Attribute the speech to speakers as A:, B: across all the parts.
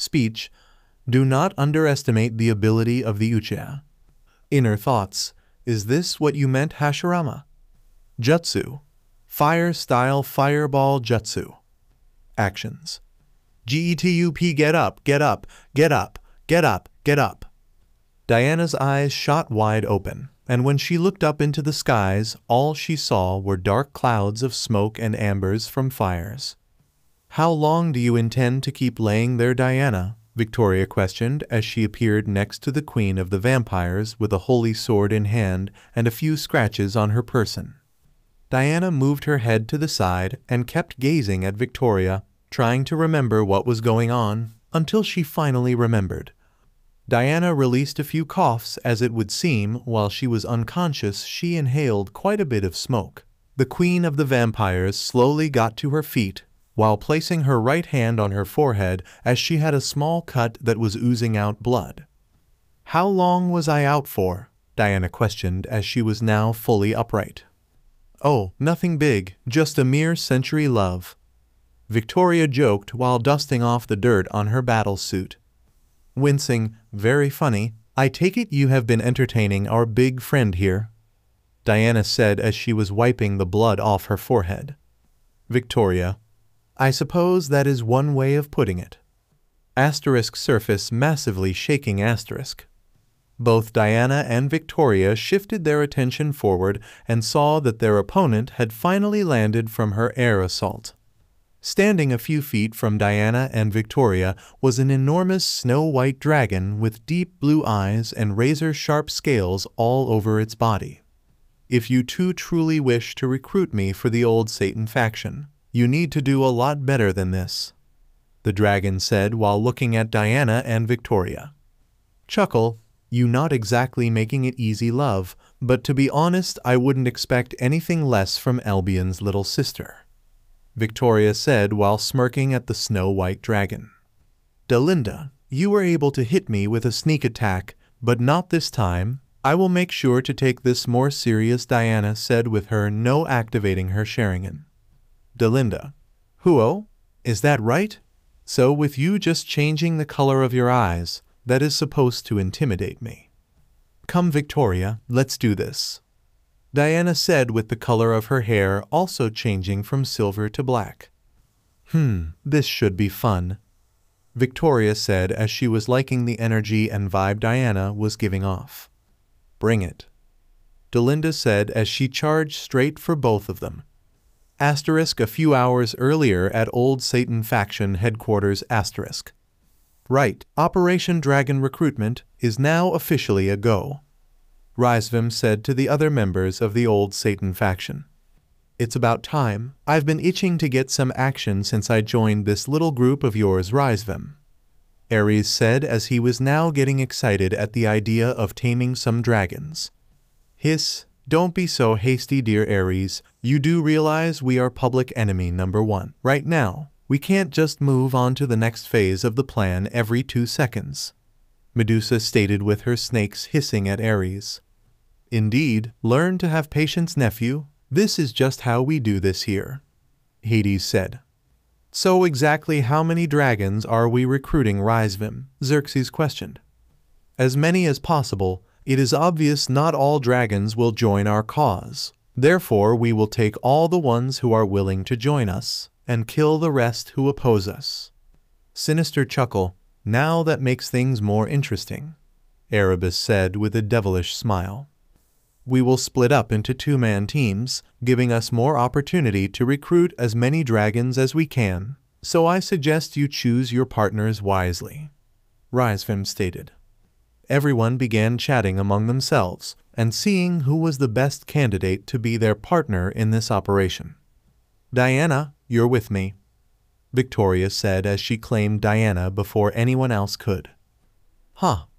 A: speech, do not underestimate the ability of the Uchiha. Inner thoughts. Is this what you meant, Hashirama? Jutsu. Fire style fireball jutsu. Actions. GETUP get up, get up, get up, get up, get up. Diana's eyes shot wide open, and when she looked up into the skies, all she saw were dark clouds of smoke and ambers from fires. How long do you intend to keep laying there, Diana? Victoria questioned as she appeared next to the Queen of the Vampires with a holy sword in hand and a few scratches on her person. Diana moved her head to the side and kept gazing at Victoria, trying to remember what was going on, until she finally remembered. Diana released a few coughs as it would seem while she was unconscious she inhaled quite a bit of smoke. The Queen of the Vampires slowly got to her feet, while placing her right hand on her forehead as she had a small cut that was oozing out blood. How long was I out for? Diana questioned as she was now fully upright. Oh, nothing big, just a mere century, love. Victoria joked while dusting off the dirt on her battle suit. Wincing, very funny, I take it you have been entertaining our big friend here, Diana said as she was wiping the blood off her forehead. Victoria. I suppose that is one way of putting it. Asterisk surface massively shaking asterisk. Both Diana and Victoria shifted their attention forward and saw that their opponent had finally landed from her air assault. Standing a few feet from Diana and Victoria was an enormous snow-white dragon with deep blue eyes and razor-sharp scales all over its body. If you two truly wish to recruit me for the old Satan faction, you need to do a lot better than this, the dragon said while looking at Diana and Victoria. Chuckle, you not exactly making it easy, love, but to be honest I wouldn't expect anything less from Albion's little sister, Victoria said while smirking at the snow-white dragon. Delinda, you were able to hit me with a sneak attack, but not this time. I will make sure to take this more serious, Diana said with her no activating her Sharingan. Delinda. Huo? Is that right? So with you just changing the color of your eyes, that is supposed to intimidate me. Come Victoria, let's do this, Diana said with the color of her hair also changing from silver to black. This should be fun, Victoria said as she was liking the energy and vibe Diana was giving off. Bring it, Delinda said as she charged straight for both of them. Asterisk a few hours earlier at Old Satan Faction Headquarters asterisk. Right, Operation Dragon Recruitment is now officially a go, Rizvim said to the other members of the Old Satan Faction. It's about time. I've been itching to get some action since I joined this little group of yours, Rizvim, Ares said as he was now getting excited at the idea of taming some dragons. Hiss, don't be so hasty, dear Ares. You do realize we are public enemy number one right now. We can't just move on to the next phase of the plan every 2 seconds, Medusa stated with her snakes hissing at Ares. Indeed, learn to have patience, nephew. This is just how we do this here, Hades said. So exactly how many dragons are we recruiting, Rizvim? Xerxes questioned. As many as possible. It is obvious not all dragons will join our cause. Therefore, we will take all the ones who are willing to join us, and kill the rest who oppose us. Sinister chuckle. Now that makes things more interesting, Erebus said with a devilish smile. We will split up into 2-man teams, giving us more opportunity to recruit as many dragons as we can. So I suggest you choose your partners wisely, Rizvim stated. Everyone began chatting among themselves and seeing who was the best candidate to be their partner in this operation. Diana, you're with me, Victoria said as she claimed Diana before anyone else could.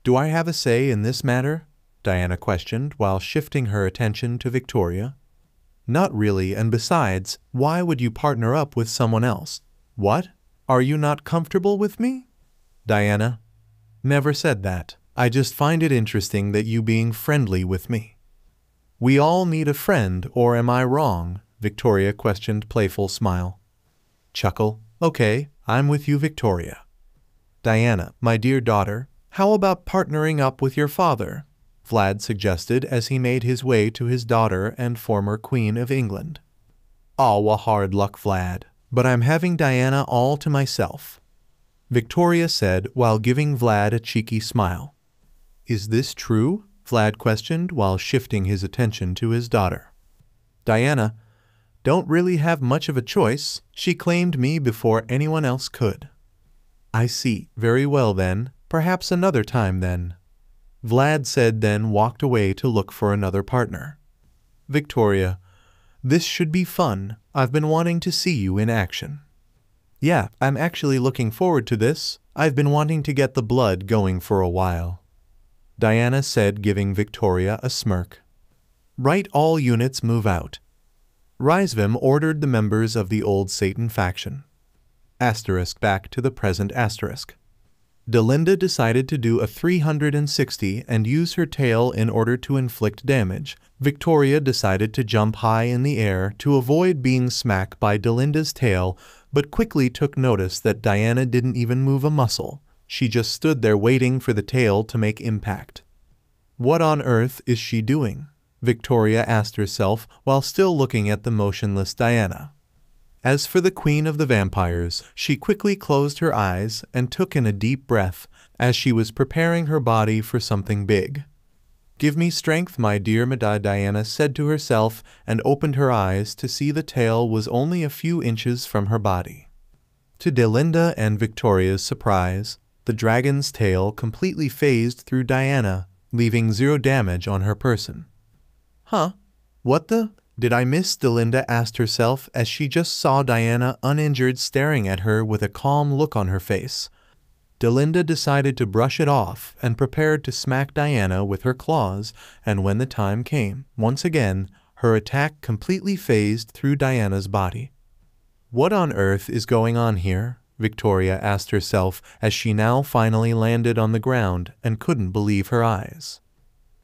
A: Do I have a say in this matter? Diana questioned while shifting her attention to Victoria. Not really, and besides, why would you partner up with someone else? What? Are you not comfortable with me? Diana. Never said that. I just find it interesting that you being friendly with me. We all need a friend, or am I wrong? Victoria questioned, playful smile. Chuckle. Okay, I'm with you, Victoria. Diana, my dear daughter, how about partnering up with your father? Vlad suggested as he made his way to his daughter and former Queen of England. Aw, hard luck, Vlad, but I'm having Diana all to myself, Victoria said while giving Vlad a cheeky smile. Is this true? Vlad questioned while shifting his attention to his daughter. Diana, don't really have much of a choice. She claimed me before anyone else could. I see. Very well then. Perhaps another time then, Vlad said, then walked away to look for another partner. Victoria, this should be fun. I've been wanting to see you in action. Yeah, I'm actually looking forward to this. I've been wanting to get the blood going for a while, Diana said, giving Victoria a smirk. Right, all units move out. Rizvim ordered the members of the old Satan faction. Asterisk back to the present asterisk. Delinda decided to do a 360 and use her tail in order to inflict damage. Victoria decided to jump high in the air to avoid being smacked by Delinda's tail, but quickly took notice that Diana didn't even move a muscle. She just stood there waiting for the tail to make impact. What on earth is she doing? Victoria asked herself while still looking at the motionless Diana. As for the Queen of the Vampires, she quickly closed her eyes and took in a deep breath as she was preparing her body for something big. Give me strength, my dear Madara, Diana said to herself, and opened her eyes to see the tail was only a few inches from her body. To Delinda and Victoria's surprise, the dragon's tail completely phased through Diana, leaving 0 damage on her person. Huh? What the? Did I miss? Delinda asked herself as she just saw Diana uninjured staring at her with a calm look on her face. Delinda decided to brush it off and prepared to smack Diana with her claws, and when the time came, once again, her attack completely phased through Diana's body. What on earth is going on here? Victoria asked herself as she now finally landed on the ground and couldn't believe her eyes.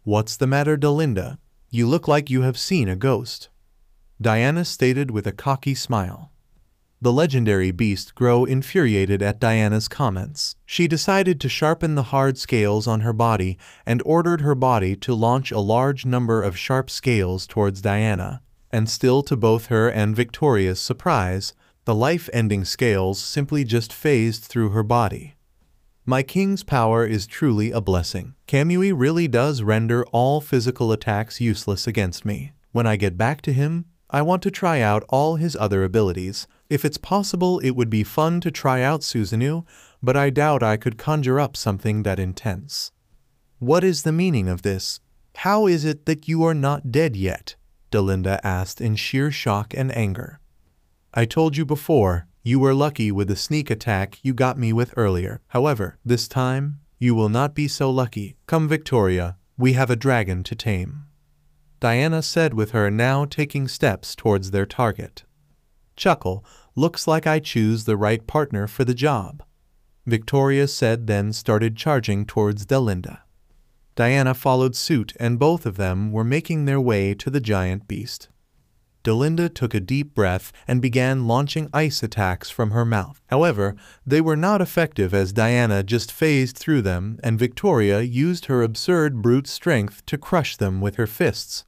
A: What's the matter, Delinda? You look like you have seen a ghost, Diana stated with a cocky smile. The legendary beast grew infuriated at Diana's comments. She decided to sharpen the hard scales on her body and ordered her body to launch a large number of sharp scales towards Diana. And still to both her and Victoria's surprise, the life-ending scales simply just phased through her body. My king's power is truly a blessing. Kamui really does render all physical attacks useless against me. When I get back to him, I want to try out all his other abilities. If it's possible, it would be fun to try out Susanoo, but I doubt I could conjure up something that intense. What is the meaning of this? How is it that you are not dead yet? Delinda asked in sheer shock and anger. I told you before, you were lucky with the sneak attack you got me with earlier. However, this time, you will not be so lucky. Come, Victoria, we have a dragon to tame, Diana said with her now taking steps towards their target. Chuckle, looks like I choose the right partner for the job, Victoria said, then started charging towards Delinda. Diana followed suit and both of them were making their way to the giant beast. Delinda took a deep breath and began launching ice attacks from her mouth. However, they were not effective as Diana just phased through them and Victoria used her absurd brute strength to crush them with her fists.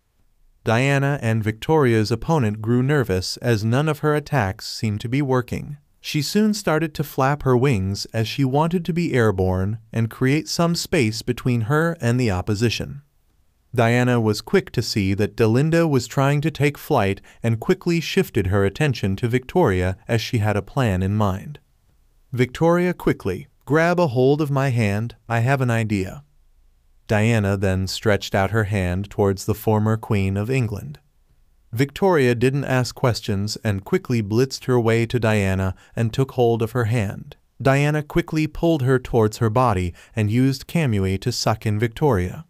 A: Diana and Victoria's opponent grew nervous as none of her attacks seemed to be working. She soon started to flap her wings as she wanted to be airborne and create some space between her and the opposition. Diana was quick to see that Delinda was trying to take flight and quickly shifted her attention to Victoria as she had a plan in mind. Victoria, quickly, grab a hold of my hand, I have an idea. Diana then stretched out her hand towards the former Queen of England. Victoria didn't ask questions and quickly blitzed her way to Diana and took hold of her hand. Diana quickly pulled her towards her body and used Kamui to suck in Victoria.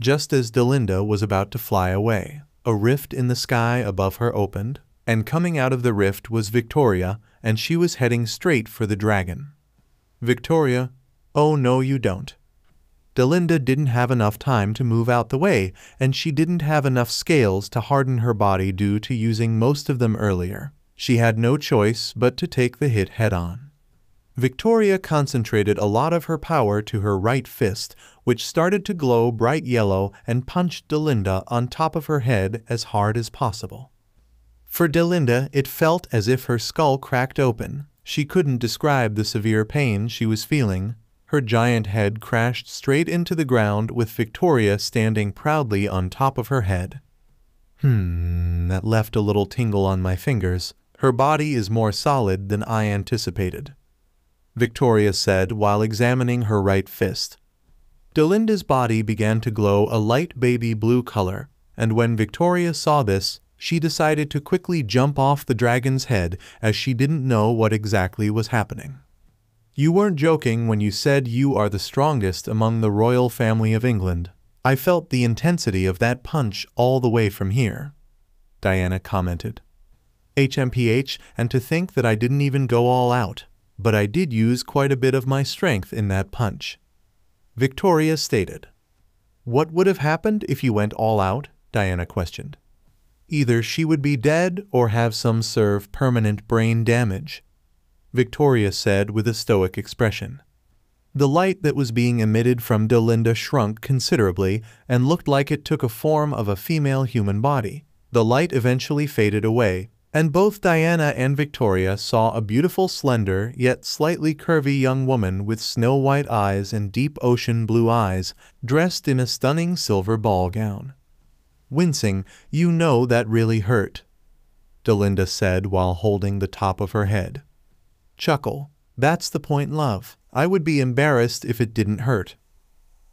A: Just as Delinda was about to fly away, a rift in the sky above her opened, and coming out of the rift was Victoria, and she was heading straight for the dragon. Victoria, oh no you don't. Delinda didn't have enough time to move out the way, and she didn't have enough scales to harden her body due to using most of them earlier. She had no choice but to take the hit head-on. Victoria concentrated a lot of her power to her right fist, which started to glow bright yellow, and punched Delinda on top of her head as hard as possible. For Delinda, it felt as if her skull cracked open. She couldn't describe the severe pain she was feeling. Her giant head crashed straight into the ground with Victoria standing proudly on top of her head. That left a little tingle on my fingers. Her body is more solid than I anticipated, Victoria said while examining her right fist. Delinda's body began to glow a light baby blue color, and when Victoria saw this, she decided to quickly jump off the dragon's head as she didn't know what exactly was happening. You weren't joking when you said you are the strongest among the royal family of England. I felt the intensity of that punch all the way from here, Diana commented. HMPH, and to think that I didn't even go all out, but I did use quite a bit of my strength in that punch, Victoria stated. What would have happened if you went all out? Diana questioned. Either she would be dead or have some serve permanent brain damage, Victoria said with a stoic expression. The light that was being emitted from Delinda shrunk considerably and looked like it took a form of a female human body. The light eventually faded away, and both Diana and Victoria saw a beautiful, slender, yet slightly curvy young woman with snow-white eyes and deep ocean blue eyes, dressed in a stunning silver ball gown. Wincing, you know that really hurt, Delinda said while holding the top of her head. Chuckle. That's the point, love. I would be embarrassed if it didn't hurt,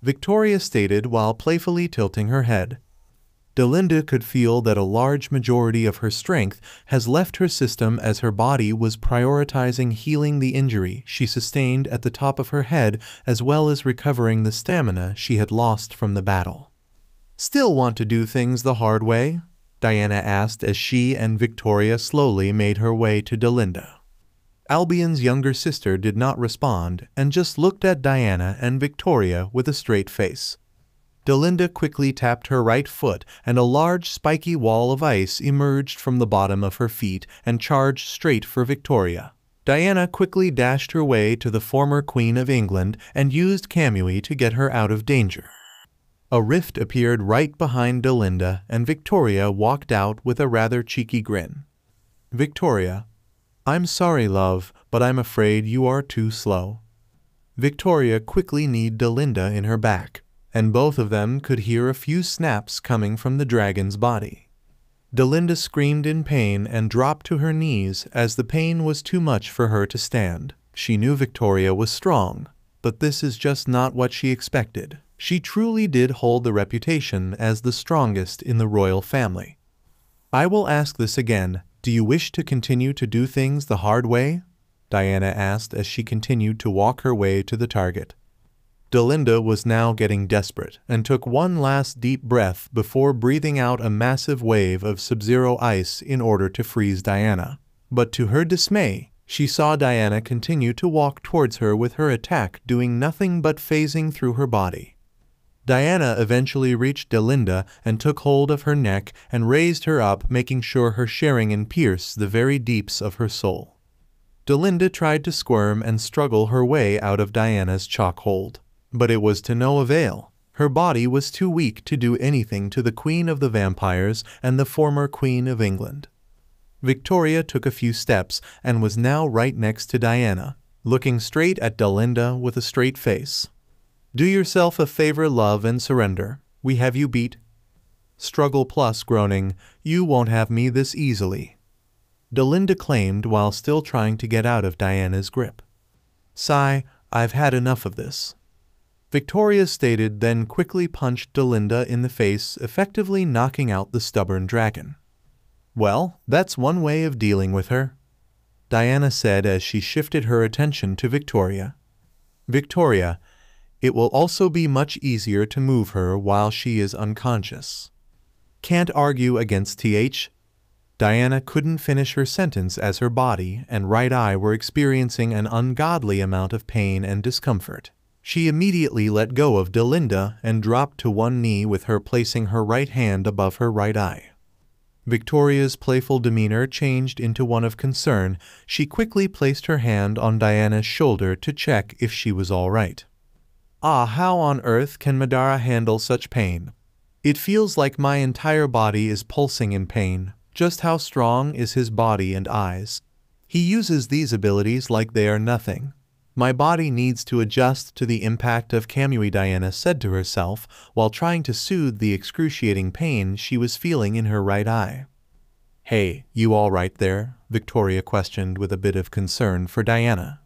A: Victoria stated while playfully tilting her head. Delinda could feel that a large majority of her strength has left her system as her body was prioritizing healing the injury she sustained at the top of her head as well as recovering the stamina she had lost from the battle. Still want to do things the hard way? Diana asked as she and Victoria slowly made her way to Delinda. Albion's younger sister did not respond and just looked at Diana and Victoria with a straight face. Delinda quickly tapped her right foot and a large spiky wall of ice emerged from the bottom of her feet and charged straight for Victoria. Diana quickly dashed her way to the former Queen of England and used Kamui to get her out of danger. A rift appeared right behind Delinda and Victoria walked out with a rather cheeky grin. Victoria, I'm sorry, love, but I'm afraid you are too slow. Victoria quickly kneed Delinda in her back, and both of them could hear a few snaps coming from the dragon's body. Delinda screamed in pain and dropped to her knees as the pain was too much for her to stand. She knew Victoria was strong, but this is just not what she expected. She truly did hold the reputation as the strongest in the royal family. I will ask this again. Do you wish to continue to do things the hard way? Diana asked as she continued to walk her way to the target. Delinda was now getting desperate and took one last deep breath before breathing out a massive wave of sub-zero ice in order to freeze Diana. But to her dismay, she saw Diana continue to walk towards her with her attack doing nothing but phasing through her body. Diana eventually reached Delinda and took hold of her neck and raised her up, making sure her Sharingan pierced the very deeps of her soul. Delinda tried to squirm and struggle her way out of Diana's chokehold, but it was to no avail. Her body was too weak to do anything to the Queen of the Vampires and the former Queen of England. Victoria took a few steps and was now right next to Diana, looking straight at Delinda with a straight face. Do yourself a favor, love, and surrender. We have you beat. Struggle plus groaning, you won't have me this easily, Delinda claimed while still trying to get out of Diana's grip. Sigh, I've had enough of this, Victoria stated, then quickly punched Delinda in the face, effectively knocking out the stubborn dragon. Well, that's one way of dealing with her, Diana said as she shifted her attention to Victoria. Victoria, it will also be much easier to move her while she is unconscious. Can't argue against TH. Diana couldn't finish her sentence as her body and right eye were experiencing an ungodly amount of pain and discomfort. She immediately let go of Delinda and dropped to one knee with her placing her right hand above her right eye. Victoria's playful demeanor changed into one of concern. She quickly placed her hand on Diana's shoulder to check if she was all right. Ah, how on earth can Madara handle such pain? It feels like my entire body is pulsing in pain. Just how strong is his body and eyes? He uses these abilities like they are nothing. My body needs to adjust to the impact of Kamui, Diana said to herself while trying to soothe the excruciating pain she was feeling in her right eye. Hey, you all right there? Victoria questioned with a bit of concern for Diana.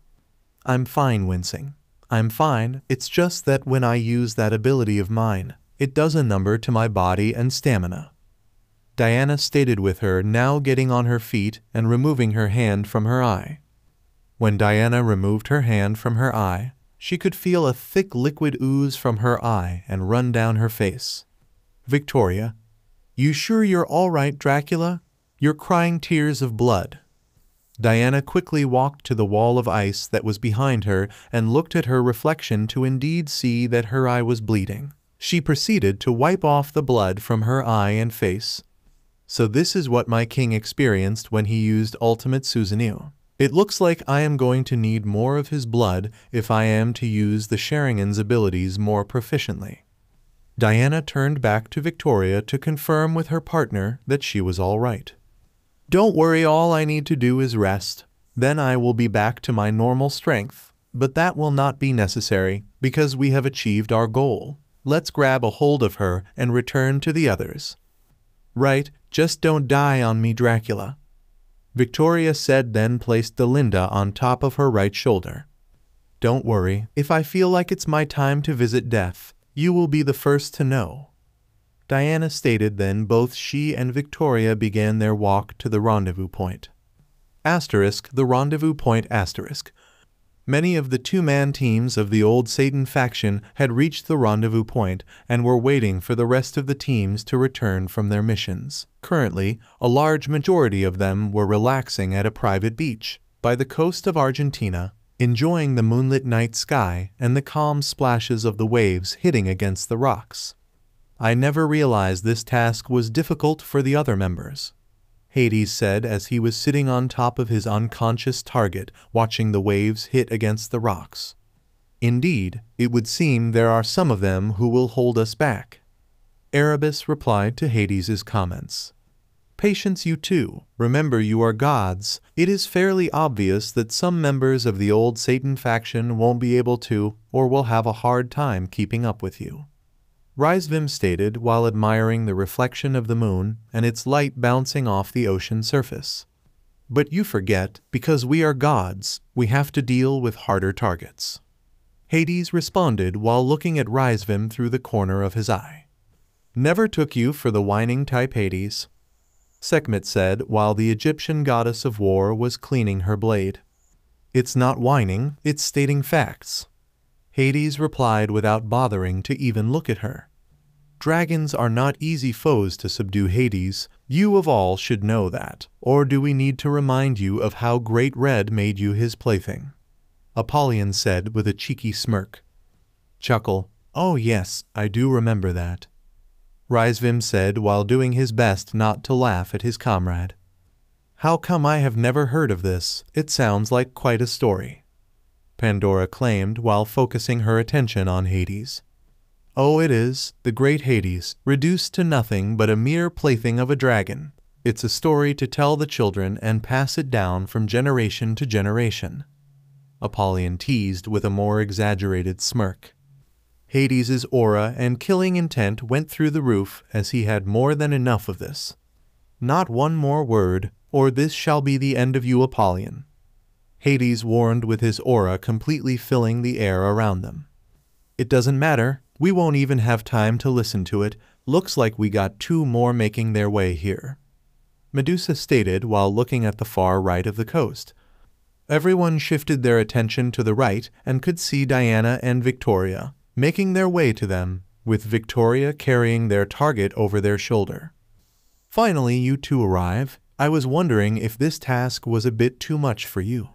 A: I'm fine, wincing. I'm fine, it's just that when I use that ability of mine, it does a number to my body and stamina. Diana stated with her, now getting on her feet and removing her hand from her eye. When Diana removed her hand from her eye, she could feel a thick liquid ooze from her eye and run down her face. Victoria, you sure you're all right, Dracula? You're crying tears of blood. Diana quickly walked to the wall of ice that was behind her and looked at her reflection to indeed see that her eye was bleeding. She proceeded to wipe off the blood from her eye and face. So this is what my king experienced when he used Ultimate Susanoo. It looks like I am going to need more of his blood if I am to use the Sharingan's abilities more proficiently. Diana turned back to Victoria to confirm with her partner that she was all right. Don't worry, all I need to do is rest. Then I will be back to my normal strength. But that will not be necessary because we have achieved our goal. Let's grab a hold of her and return to the others. Right, just don't die on me, Dracula. Victoria said, then placed Delinda on top of her right shoulder. Don't worry, if I feel like it's my time to visit death, you will be the first to know. Diana stated, then both she and Victoria began their walk to the rendezvous point. The rendezvous point. Many of the two-man teams of the old Satan faction had reached the rendezvous point and were waiting for the rest of the teams to return from their missions. Currently, a large majority of them were relaxing at a private beach by the coast of Argentina, enjoying the moonlit night sky and the calm splashes of the waves hitting against the rocks. I never realized this task was difficult for the other members, Hades said as he was sitting on top of his unconscious target watching the waves hit against the rocks. Indeed, it would seem there are some of them who will hold us back. Erebus replied to Hades's comments. Patience, you two. Remember, you are gods. It is fairly obvious that some members of the old Satan faction won't be able to or will have a hard time keeping up with you. Rizvim stated while admiring the reflection of the moon and its light bouncing off the ocean surface. But you forget, because we are gods, we have to deal with harder targets. Hades responded while looking at Rizvim through the corner of his eye. Never took you for the whining type, Hades, Sekhmet said while the Egyptian goddess of war was cleaning her blade. It's not whining, it's stating facts. Hades replied without bothering to even look at her. Dragons are not easy foes to subdue, Hades. You of all should know that. Or do we need to remind you of how Great Red made you his plaything? Apollyon said with a cheeky smirk. Chuckle. Oh yes, I do remember that. Rizvim said while doing his best not to laugh at his comrade. How come I have never heard of this? It sounds like quite a story, Pandora claimed while focusing her attention on Hades. Oh, it is, the great Hades, reduced to nothing but a mere plaything of a dragon. It's a story to tell the children and pass it down from generation to generation, Apollyon teased with a more exaggerated smirk. Hades's aura and killing intent went through the roof as he had more than enough of this. Not one more word, or this shall be the end of you, Apollyon, Hades warned with his aura completely filling the air around them. It doesn't matter, we won't even have time to listen to it. Looks like we got two more making their way here, Medusa stated while looking at the far right of the coast. Everyone shifted their attention to the right and could see Diana and Victoria making their way to them, with Victoria carrying their target over their shoulder. Finally, you two arrive. I was wondering if this task was a bit too much for you,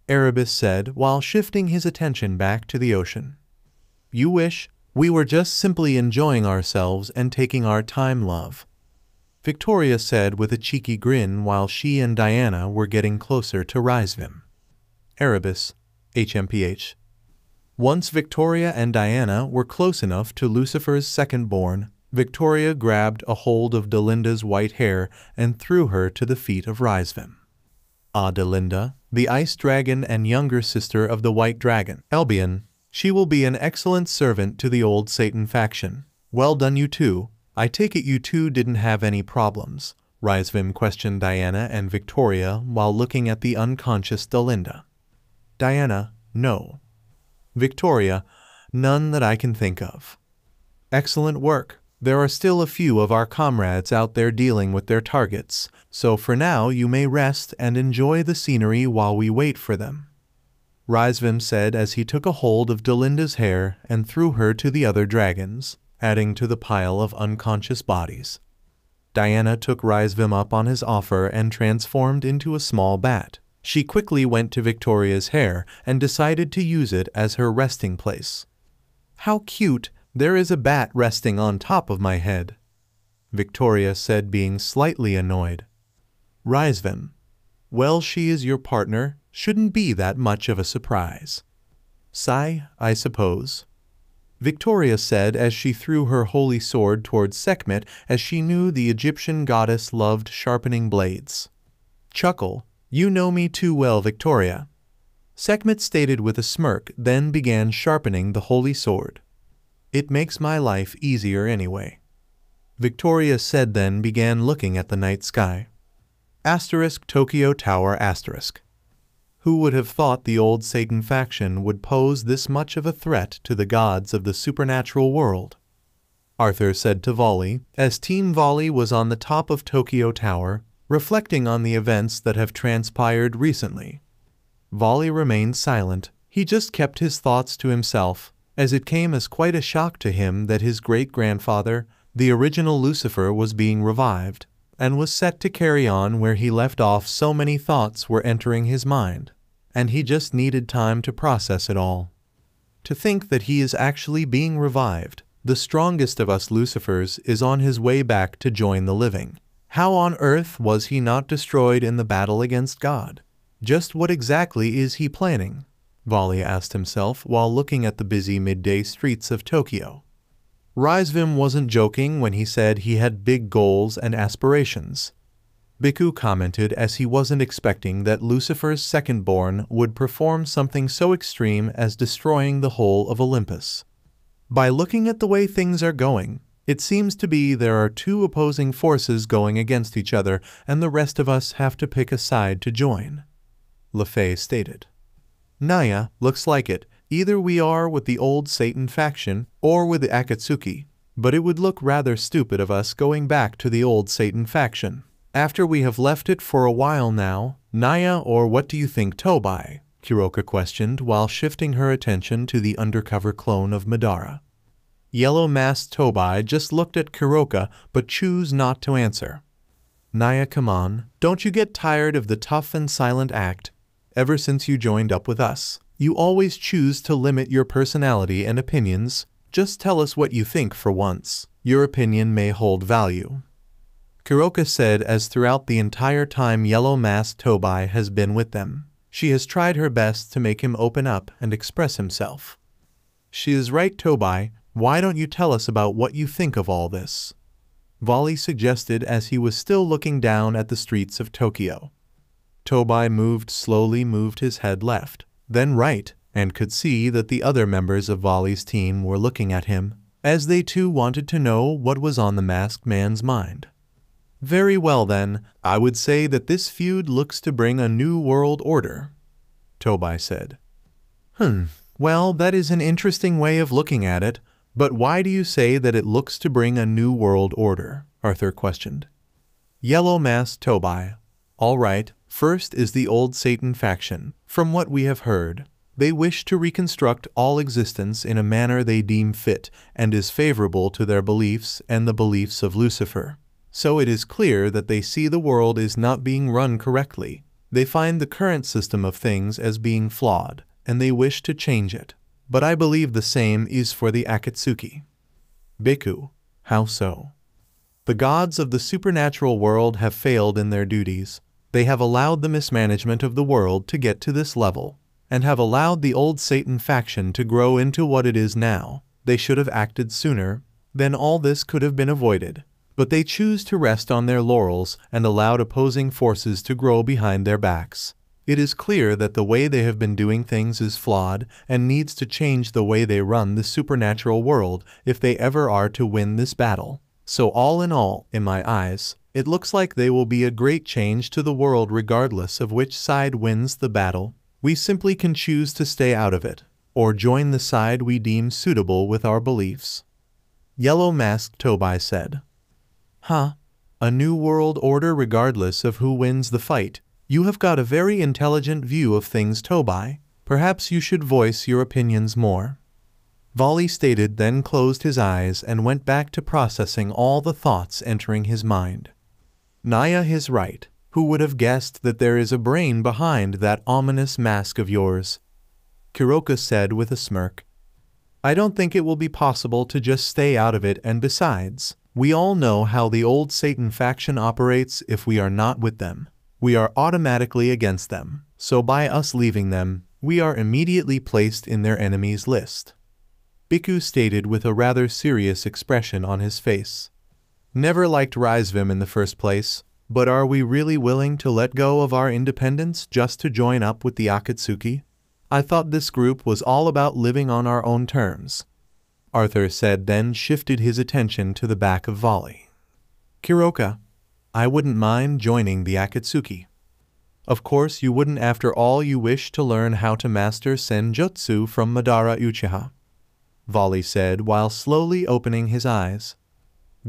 A: Erebus said while shifting his attention back to the ocean. You wish. We were just simply enjoying ourselves and taking our time, love, Victoria said with a cheeky grin while she and Diana were getting closer to Rizvim. Erebus, HMPH. Once Victoria and Diana were close enough to Lucifer's second-born, Victoria grabbed a hold of Delinda's white hair and threw her to the feet of Rizvim. Ah, Delinda, the ice dragon and younger sister of the white dragon, Albion, she will be an excellent servant to the old Satan faction. Well done, you two. I take it you two didn't have any problems, Rizvim questioned Diana and Victoria while looking at the unconscious Delinda. Diana, no. Victoria, none that I can think of. Excellent work. There are still a few of our comrades out there dealing with their targets, so for now you may rest and enjoy the scenery while we wait for them, Rizvim said as he took a hold of Delinda's hair and threw her to the other dragons, adding to the pile of unconscious bodies. Diana took Rizvim up on his offer and transformed into a small bat. She quickly went to Victoria's hair and decided to use it as her resting place. How cute! There is a bat resting on top of my head, Victoria said, being slightly annoyed. Rizvim, well, she is your partner, shouldn't be that much of a surprise. Sigh, I suppose, Victoria said as she threw her holy sword towards Sekhmet, as she knew the Egyptian goddess loved sharpening blades. Chuckle, you know me too well, Victoria, Sekhmet stated with a smirk, then began sharpening the holy sword. It makes my life easier anyway, Victoria said, then began looking at the night sky. Asterisk Tokyo Tower asterisk. Who would have thought the old Satan faction would pose this much of a threat to the gods of the supernatural world? Arthur said to Volley, as Team Volley was on the top of Tokyo Tower, reflecting on the events that have transpired recently. Volley remained silent. He just kept his thoughts to himself, as it came as quite a shock to him that his great-grandfather, the original Lucifer, was being revived, and was set to carry on where he left off. So many thoughts were entering his mind, and he just needed time to process it all. To think that he is actually being revived, the strongest of us Lucifers is on his way back to join the living. How on earth was he not destroyed in the battle against God? Just what exactly is he planning? Volley asked himself while looking at the busy midday streets of Tokyo. Rizvim wasn't joking when he said he had big goals and aspirations, Bhikkhu commented, as he wasn't expecting that Lucifer's second-born would perform something so extreme as destroying the whole of Olympus. By looking at the way things are going, it seems to be there are two opposing forces going against each other, and the rest of us have to pick a side to join, LaFay stated. Naya, looks like it. Either we are with the old Satan faction or with the Akatsuki, but it would look rather stupid of us going back to the old Satan faction after we have left it for a while now. Naya, or what do you think, Tobai? Kuroka questioned while shifting her attention to the undercover clone of Madara. Yellow-masked Tobai just looked at Kuroka but chose not to answer. Naya, come on, don't you get tired of the tough and silent act? Ever since you joined up with us, you always choose to limit your personality and opinions. Just tell us what you think for once. Your opinion may hold value, Kuroka said, as throughout the entire time Yellow-masked Tobai has been with them, she has tried her best to make him open up and express himself. She is right, Tobai. Why don't you tell us about what you think of all this? Volley suggested as he was still looking down at the streets of Tokyo. Tobai moved his head left, then right, and could see that the other members of Volley's team were looking at him, as they too wanted to know what was on the masked man's mind. Very well then, I would say that this feud looks to bring a new world order, Tobai said. Well, that is an interesting way of looking at it, but why do you say that it looks to bring a new world order? Arthur questioned. Yellow-masked Tobai. All right, first is the old Satan faction. From what we have heard, they wish to reconstruct all existence in a manner they deem fit and is favorable to their beliefs and the beliefs of Lucifer. So it is clear that they see the world is not being run correctly. They find the current system of things as being flawed, and they wish to change it. But I believe the same is for the Akatsuki. Bhikkhu, how so? The gods of the supernatural world have failed in their duties. They have allowed the mismanagement of the world to get to this level, and have allowed the old Satan faction to grow into what it is now. They should have acted sooner, then all this could have been avoided. But they choose to rest on their laurels and allowed opposing forces to grow behind their backs. It is clear that the way they have been doing things is flawed and needs to change the way they run the supernatural world if they ever are to win this battle. So all, in my eyes, it looks like they will be a great change to the world regardless of which side wins the battle. We simply can choose to stay out of it, or join the side we deem suitable with our beliefs. Yellow-masked Tobai said. Huh? A new world order regardless of who wins the fight. You have got a very intelligent view of things, Tobai. Perhaps you should voice your opinions more. Volley stated, then closed his eyes and went back to processing all the thoughts entering his mind. Naya is right. Who would have guessed that there is a brain behind that ominous mask of yours? Kuroka said with a smirk. I don't think it will be possible to just stay out of it, and besides, we all know how the old Satan faction operates. If we are not with them, we are automatically against them. So by us leaving them, we are immediately placed in their enemies list. Biku stated with a rather serious expression on his face. Never liked Rizevim in the first place, but are we really willing to let go of our independence just to join up with the Akatsuki? I thought this group was all about living on our own terms. Arthur said, then shifted his attention to the back of Volley. Kuroka, I wouldn't mind joining the Akatsuki. Of course you wouldn't, after all. You wish to learn how to master Senjutsu from Madara Uchiha, Volley said while slowly opening his eyes.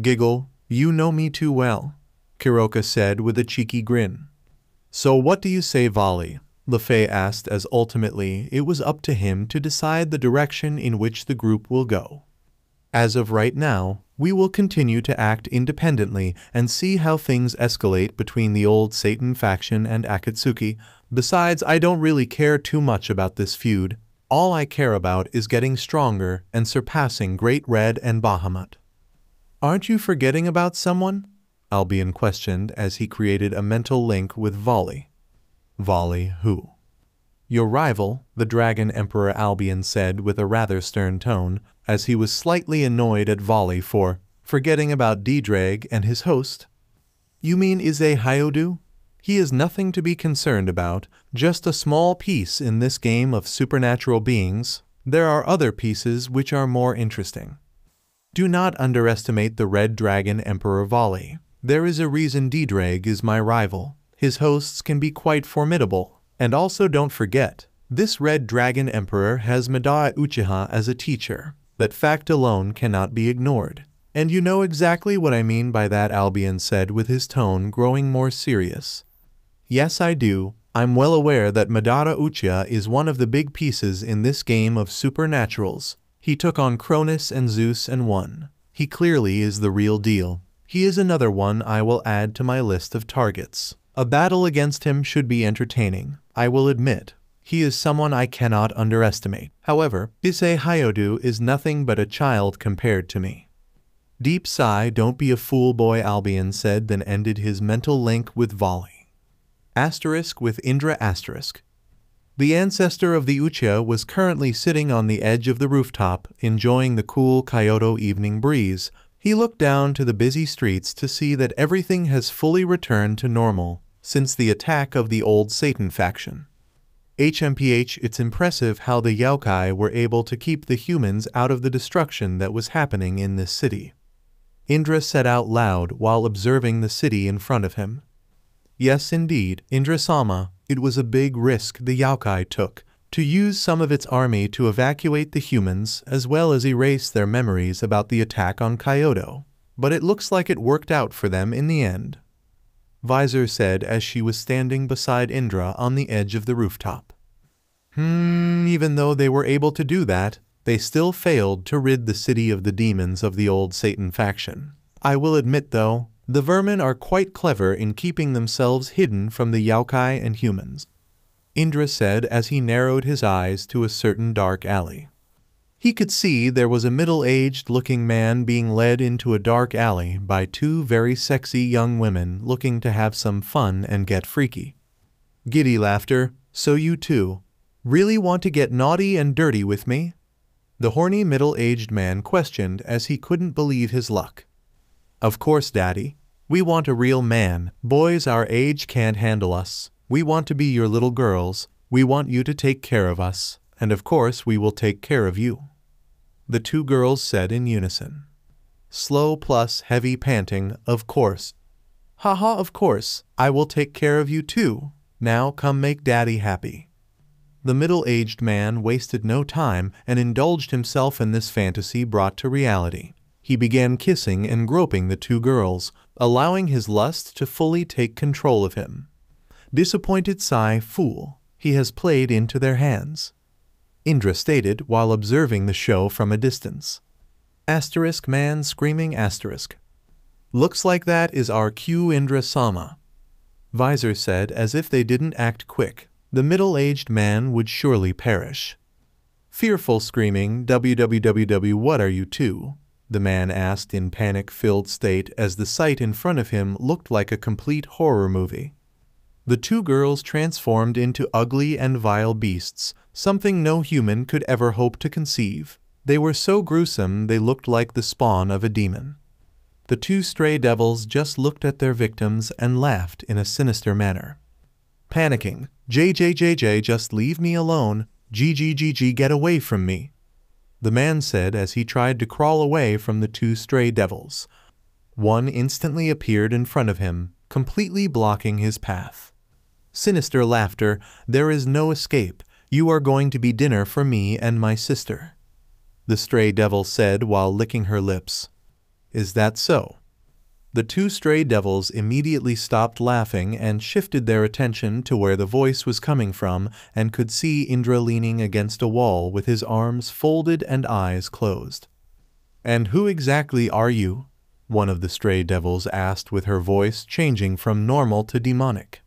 A: Giggle, you know me too well, Kuroka said with a cheeky grin. So what do you say, Volley? Lefei asked, as ultimately it was up to him to decide the direction in which the group will go. As of right now, we will continue to act independently and see how things escalate between the old Satan faction and Akatsuki. Besides, I don't really care too much about this feud. All I care about is getting stronger and surpassing Great Red and Bahamut. Aren't you forgetting about someone? Albion questioned as he created a mental link with Volley. Volley who? Your rival, the Dragon Emperor, Albion said with a rather stern tone, as he was slightly annoyed at Volley for forgetting about D-Drag and his host. You mean Ise Hyodu? He is nothing to be concerned about, just a small piece in this game of supernatural beings. There are other pieces which are more interesting. Do not underestimate the Red Dragon Emperor, Volley. There is a reason D-Drag is my rival. His hosts can be quite formidable. And also don't forget, this Red Dragon Emperor has Madara Uchiha as a teacher. That fact alone cannot be ignored. And you know exactly what I mean by that, Albion said with his tone growing more serious. Yes, I do. I'm well aware that Madara Uchiha is one of the big pieces in this game of supernaturals. He took on Cronus and Zeus and won. He clearly is the real deal. He is another one I will add to my list of targets. A battle against him should be entertaining, I will admit. He is someone I cannot underestimate. However, Ise Hyodu is nothing but a child compared to me. Deep sigh, don't be a fool, boy, Albion said, then ended his mental link with Volley. Asterisk with Indra asterisk. The ancestor of the Uchiha was currently sitting on the edge of the rooftop, enjoying the cool Kyoto evening breeze. He looked down to the busy streets to see that everything has fully returned to normal since the attack of the old Satan faction. HMPH, it's impressive how the Yokai were able to keep the humans out of the destruction that was happening in this city. Indra said out loud while observing the city in front of him. Yes, indeed, Indra-sama, it was a big risk the Yokai took to use some of its army to evacuate the humans as well as erase their memories about the attack on Kyoto. But it looks like it worked out for them in the end, Visor said as she was standing beside Indra on the edge of the rooftop. Even though they were able to do that, they still failed to rid the city of the demons of the old Satan faction. I will admit though, the vermin are quite clever in keeping themselves hidden from the Yokai and humans, Indra said as he narrowed his eyes to a certain dark alley. He could see there was a middle-aged-looking man being led into a dark alley by two very sexy young women looking to have some fun and get freaky. Giddy laughter. So you two really want to get naughty and dirty with me? The horny middle-aged man questioned as he couldn't believe his luck. Of course, Daddy. We want a real man. Boys our age can't handle us. We want to be your little girls. We want you to take care of us. And of course we will take care of you. The two girls said in unison. Slow plus heavy panting, of course. Haha, of course. I will take care of you too. Now come make Daddy happy. The middle-aged man wasted no time and indulged himself in this fantasy brought to reality. He began kissing and groping the two girls, allowing his lust to fully take control of him. Disappointed sigh, fool. He has played into their hands. Indra stated while observing the show from a distance. Asterisk man screaming asterisk. Looks like that is our Q Indra-sama. Visor said as if they didn't act quick, the middle-aged man would surely perish. Fearful screaming, www what are you two? The man asked in panic-filled state as the sight in front of him looked like a complete horror movie. The two girls transformed into ugly and vile beasts, something no human could ever hope to conceive. They were so gruesome they looked like the spawn of a demon. The two stray devils just looked at their victims and laughed in a sinister manner. Panicking, JJJJ just leave me alone, GGGG get away from me. The man said as he tried to crawl away from the two stray devils. One instantly appeared in front of him, completely blocking his path. Sinister laughter, there is no escape, you are going to be dinner for me and my sister. The stray devil said while licking her lips. Is that so? The two stray devils immediately stopped laughing and shifted their attention to where the voice was coming from and could see Indra leaning against a wall with his arms folded and eyes closed. And who exactly are you? One of the stray devils asked with her voice changing from normal to demonic.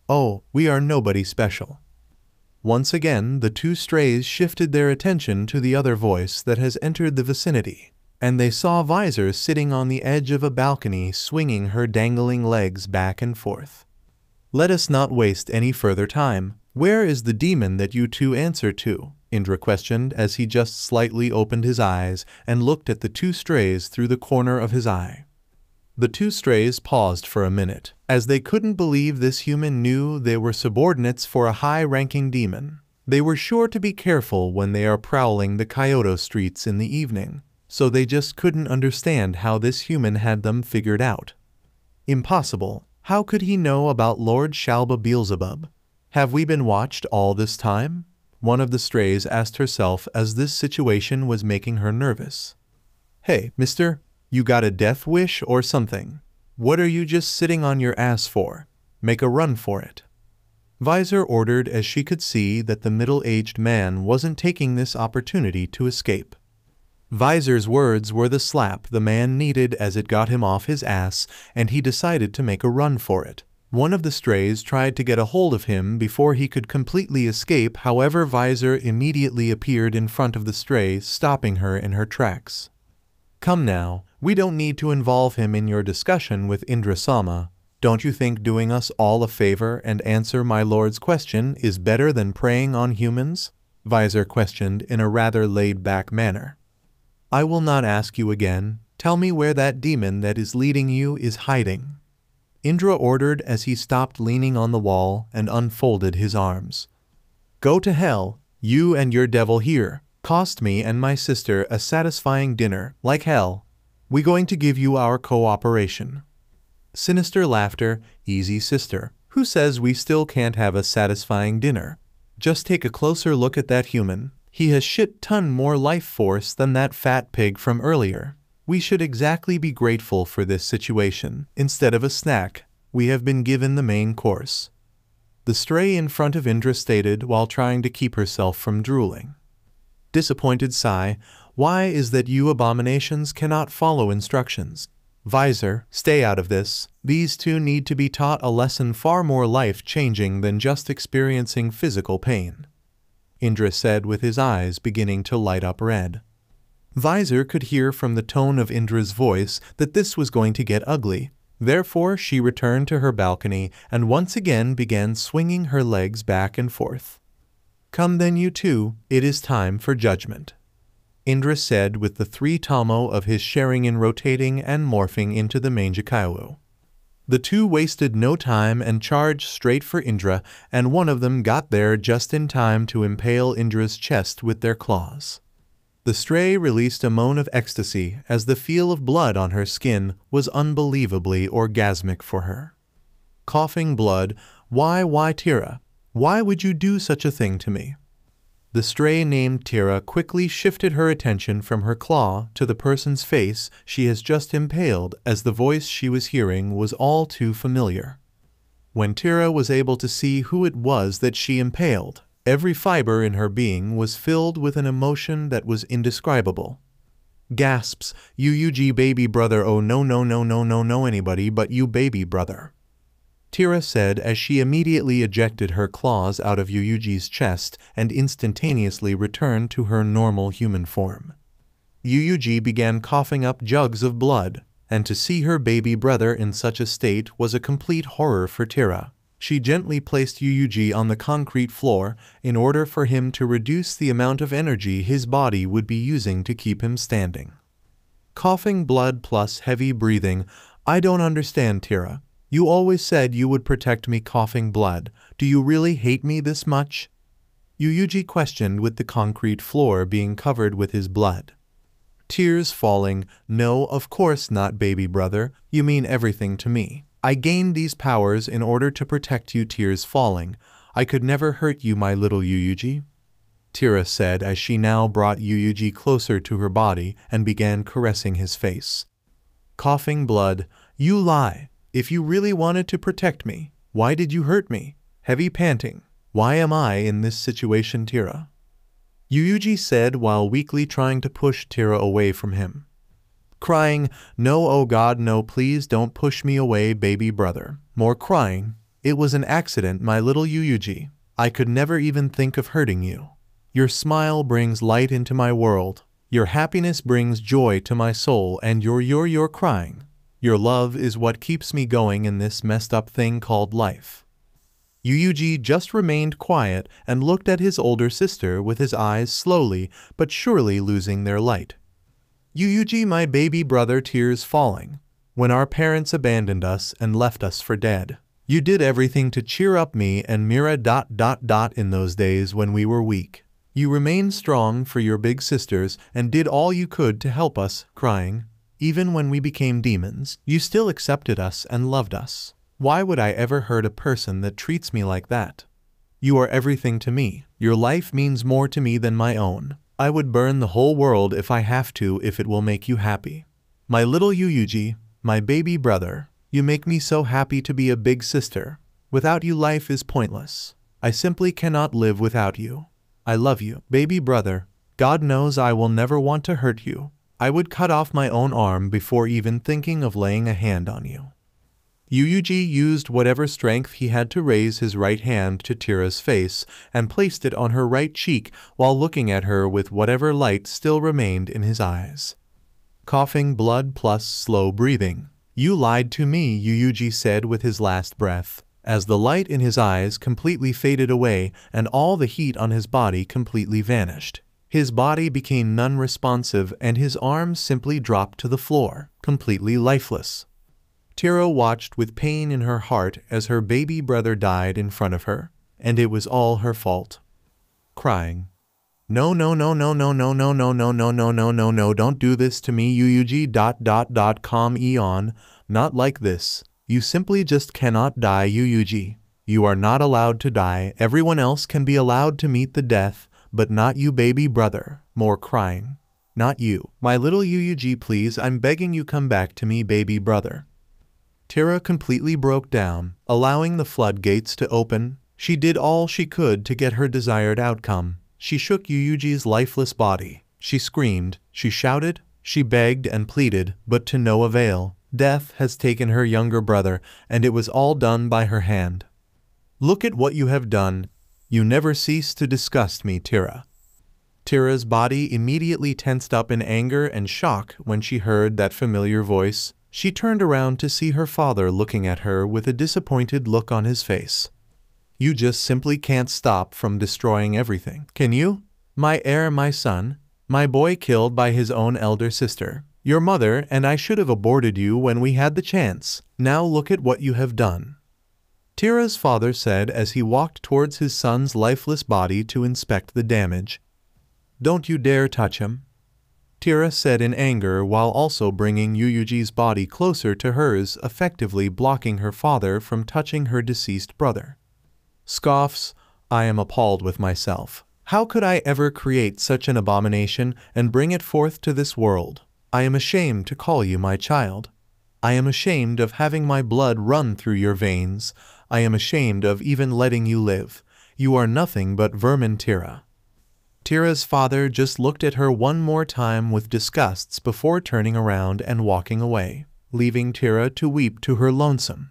A: Oh, we are nobody special. Once again, the two strays shifted their attention to the other voice that has entered the vicinity, and they saw Visor sitting on the edge of a balcony swinging her dangling legs back and forth. Let us not waste any further time. Where is the demon that you two answer to? Indra questioned as he just slightly opened his eyes and looked at the two strays through the corner of his eye. The two strays paused for a minute, as they couldn't believe this human knew they were subordinates for a high-ranking demon. They were sure to be careful when they are prowling the Kyoto streets in the evening, so they just couldn't understand how this human had them figured out. Impossible. How could he know about Lord Shalba Beelzebub? Have we been watched all this time? One of the strays asked herself as this situation was making her nervous. Hey, mister, you got a death wish or something? What are you just sitting on your ass for? Make a run for it. Visor ordered as she could see that the middle-aged man wasn't taking this opportunity to escape. Visor's words were the slap the man needed as it got him off his ass, and he decided to make a run for it. One of the strays tried to get a hold of him before he could completely escape, however Visor immediately appeared in front of the stray, stopping her in her tracks. Come now, we don't need to involve him in your discussion with Indra-sama. Don't you think doing us all a favor and answer my lord's question is better than preying on humans? Visor questioned in a rather laid-back manner. I will not ask you again. Tell me where that demon that is leading you is hiding. Indra ordered as he stopped leaning on the wall and unfolded his arms. Go to hell, you and your devil here. Cost me and my sister a satisfying dinner, like hell. We going to give you our cooperation. Sinister laughter, easy sister. Who says we still can't have a satisfying dinner? Just take a closer look at that human. He has shit-ton more life force than that fat pig from earlier. We should exactly be grateful for this situation. Instead of a snack, we have been given the main course. The stray in front of Indra stated while trying to keep herself from drooling. Disappointed sigh, why is that you abominations cannot follow instructions? Visor, stay out of this. These two need to be taught a lesson far more life-changing than just experiencing physical pain. Indra said with his eyes beginning to light up red. Visor could hear from the tone of Indra's voice that this was going to get ugly. Therefore, she returned to her balcony and once again began swinging her legs back and forth. "Come then you two, it is time for judgment," Indra said with the 3 Tomo of his sharing in rotating and morphing into the Manjikawa. The two wasted no time and charged straight for Indra, and one of them got there just in time to impale Indra's chest with their claws. The stray released a moan of ecstasy as the feel of blood on her skin was unbelievably orgasmic for her. Coughing blood, why Tira? Why would you do such a thing to me? The stray named Tira quickly shifted her attention from her claw to the person's face she has just impaled, as the voice she was hearing was all too familiar. When Tira was able to see who it was that she impaled, every fiber in her being was filled with an emotion that was indescribable. Gasps, "Yuuji baby brother, oh no anybody but you baby brother," Tira said as she immediately ejected her claws out of Yuuji's chest and instantaneously returned to her normal human form. Yuuji began coughing up jugs of blood, and to see her baby brother in such a state was a complete horror for Tira. She gently placed Yuuji on the concrete floor in order for him to reduce the amount of energy his body would be using to keep him standing. Coughing blood plus heavy breathing. "I don't understand, Tira. You always said you would protect me coughing blood. Do you really hate me this much?" Yuuji questioned with the concrete floor being covered with his blood. Tears falling. "No, of course not, baby brother. You mean everything to me. I gained these powers in order to protect you." Tears falling. "I could never hurt you, my little Yuuji," Tira said as she now brought Yuuji closer to her body and began caressing his face. Coughing blood. "You lie. If you really wanted to protect me, why did you hurt me?" Heavy panting. "Why am I in this situation, Tira?" Yuuji said while weakly trying to push Tira away from him. Crying. "No, oh God, no, please don't push me away, baby brother." More crying. "It was an accident, my little Yuuji. I could never even think of hurting you. Your smile brings light into my world. Your happiness brings joy to my soul, and you're crying. Your love is what keeps me going in this messed up thing called life." Yuuji just remained quiet and looked at his older sister with his eyes slowly but surely losing their light. "Yuuji, my baby brother," tears falling. "When our parents abandoned us and left us for dead, you did everything to cheer up me and Mira ... in those days when we were weak. You remained strong for your big sisters and did all you could to help us." Crying. "Even when we became demons, you still accepted us and loved us. Why would I ever hurt a person that treats me like that? You are everything to me. Your life means more to me than my own. I would burn the whole world if I have to, if it will make you happy. My little Yuuji, my baby brother, you make me so happy to be a big sister. Without you, life is pointless. I simply cannot live without you. I love you, baby brother. God knows I will never want to hurt you. I would cut off my own arm before even thinking of laying a hand on you." Yuuji used whatever strength he had to raise his right hand to Tira's face and placed it on her right cheek while looking at her with whatever light still remained in his eyes. Coughing blood plus slow breathing. "You lied to me," Yuuji said with his last breath, as the light in his eyes completely faded away and all the heat on his body completely vanished. His body became non-responsive and his arms simply dropped to the floor, completely lifeless. Tira watched with pain in her heart as her baby brother died in front of her, and it was all her fault. Crying. "No, don't do this to me, Yuuji. Calm Eon, not like this. You simply just cannot die, Yuuji. You are not allowed to die. Everyone else can be allowed to meet the death, but not you, baby brother." More crying. "Not you. My little Yuuji, please, I'm begging you, come back to me, baby brother." Tira completely broke down, allowing the floodgates to open. She did all she could to get her desired outcome. She shook Yuuji's lifeless body. She screamed, she shouted, she begged and pleaded, but to no avail. Death has taken her younger brother, and it was all done by her hand. "Look at what you have done." You never cease to disgust me, Tira. Tira's body immediately tensed up in anger and shock when she heard that familiar voice. She turned around to see her father looking at her with a disappointed look on his face. You just simply can't stop from destroying everything, can you? My heir, my son, my boy killed by his own elder sister, your mother, and I should have aborted you when we had the chance. Now look at what you have done. Tira's father said as he walked towards his son's lifeless body to inspect the damage. Don't you dare touch him, Tira said in anger while also bringing Yuuji's body closer to hers, effectively blocking her father from touching her deceased brother. Scoffs, I am appalled with myself. How could I ever create such an abomination and bring it forth to this world? I am ashamed to call you my child. I am ashamed of having my blood run through your veins. I am ashamed of even letting you live. You are nothing but vermin, Tira. Tira's father just looked at her one more time with disgust before turning around and walking away, leaving Tira to weep to her lonesome.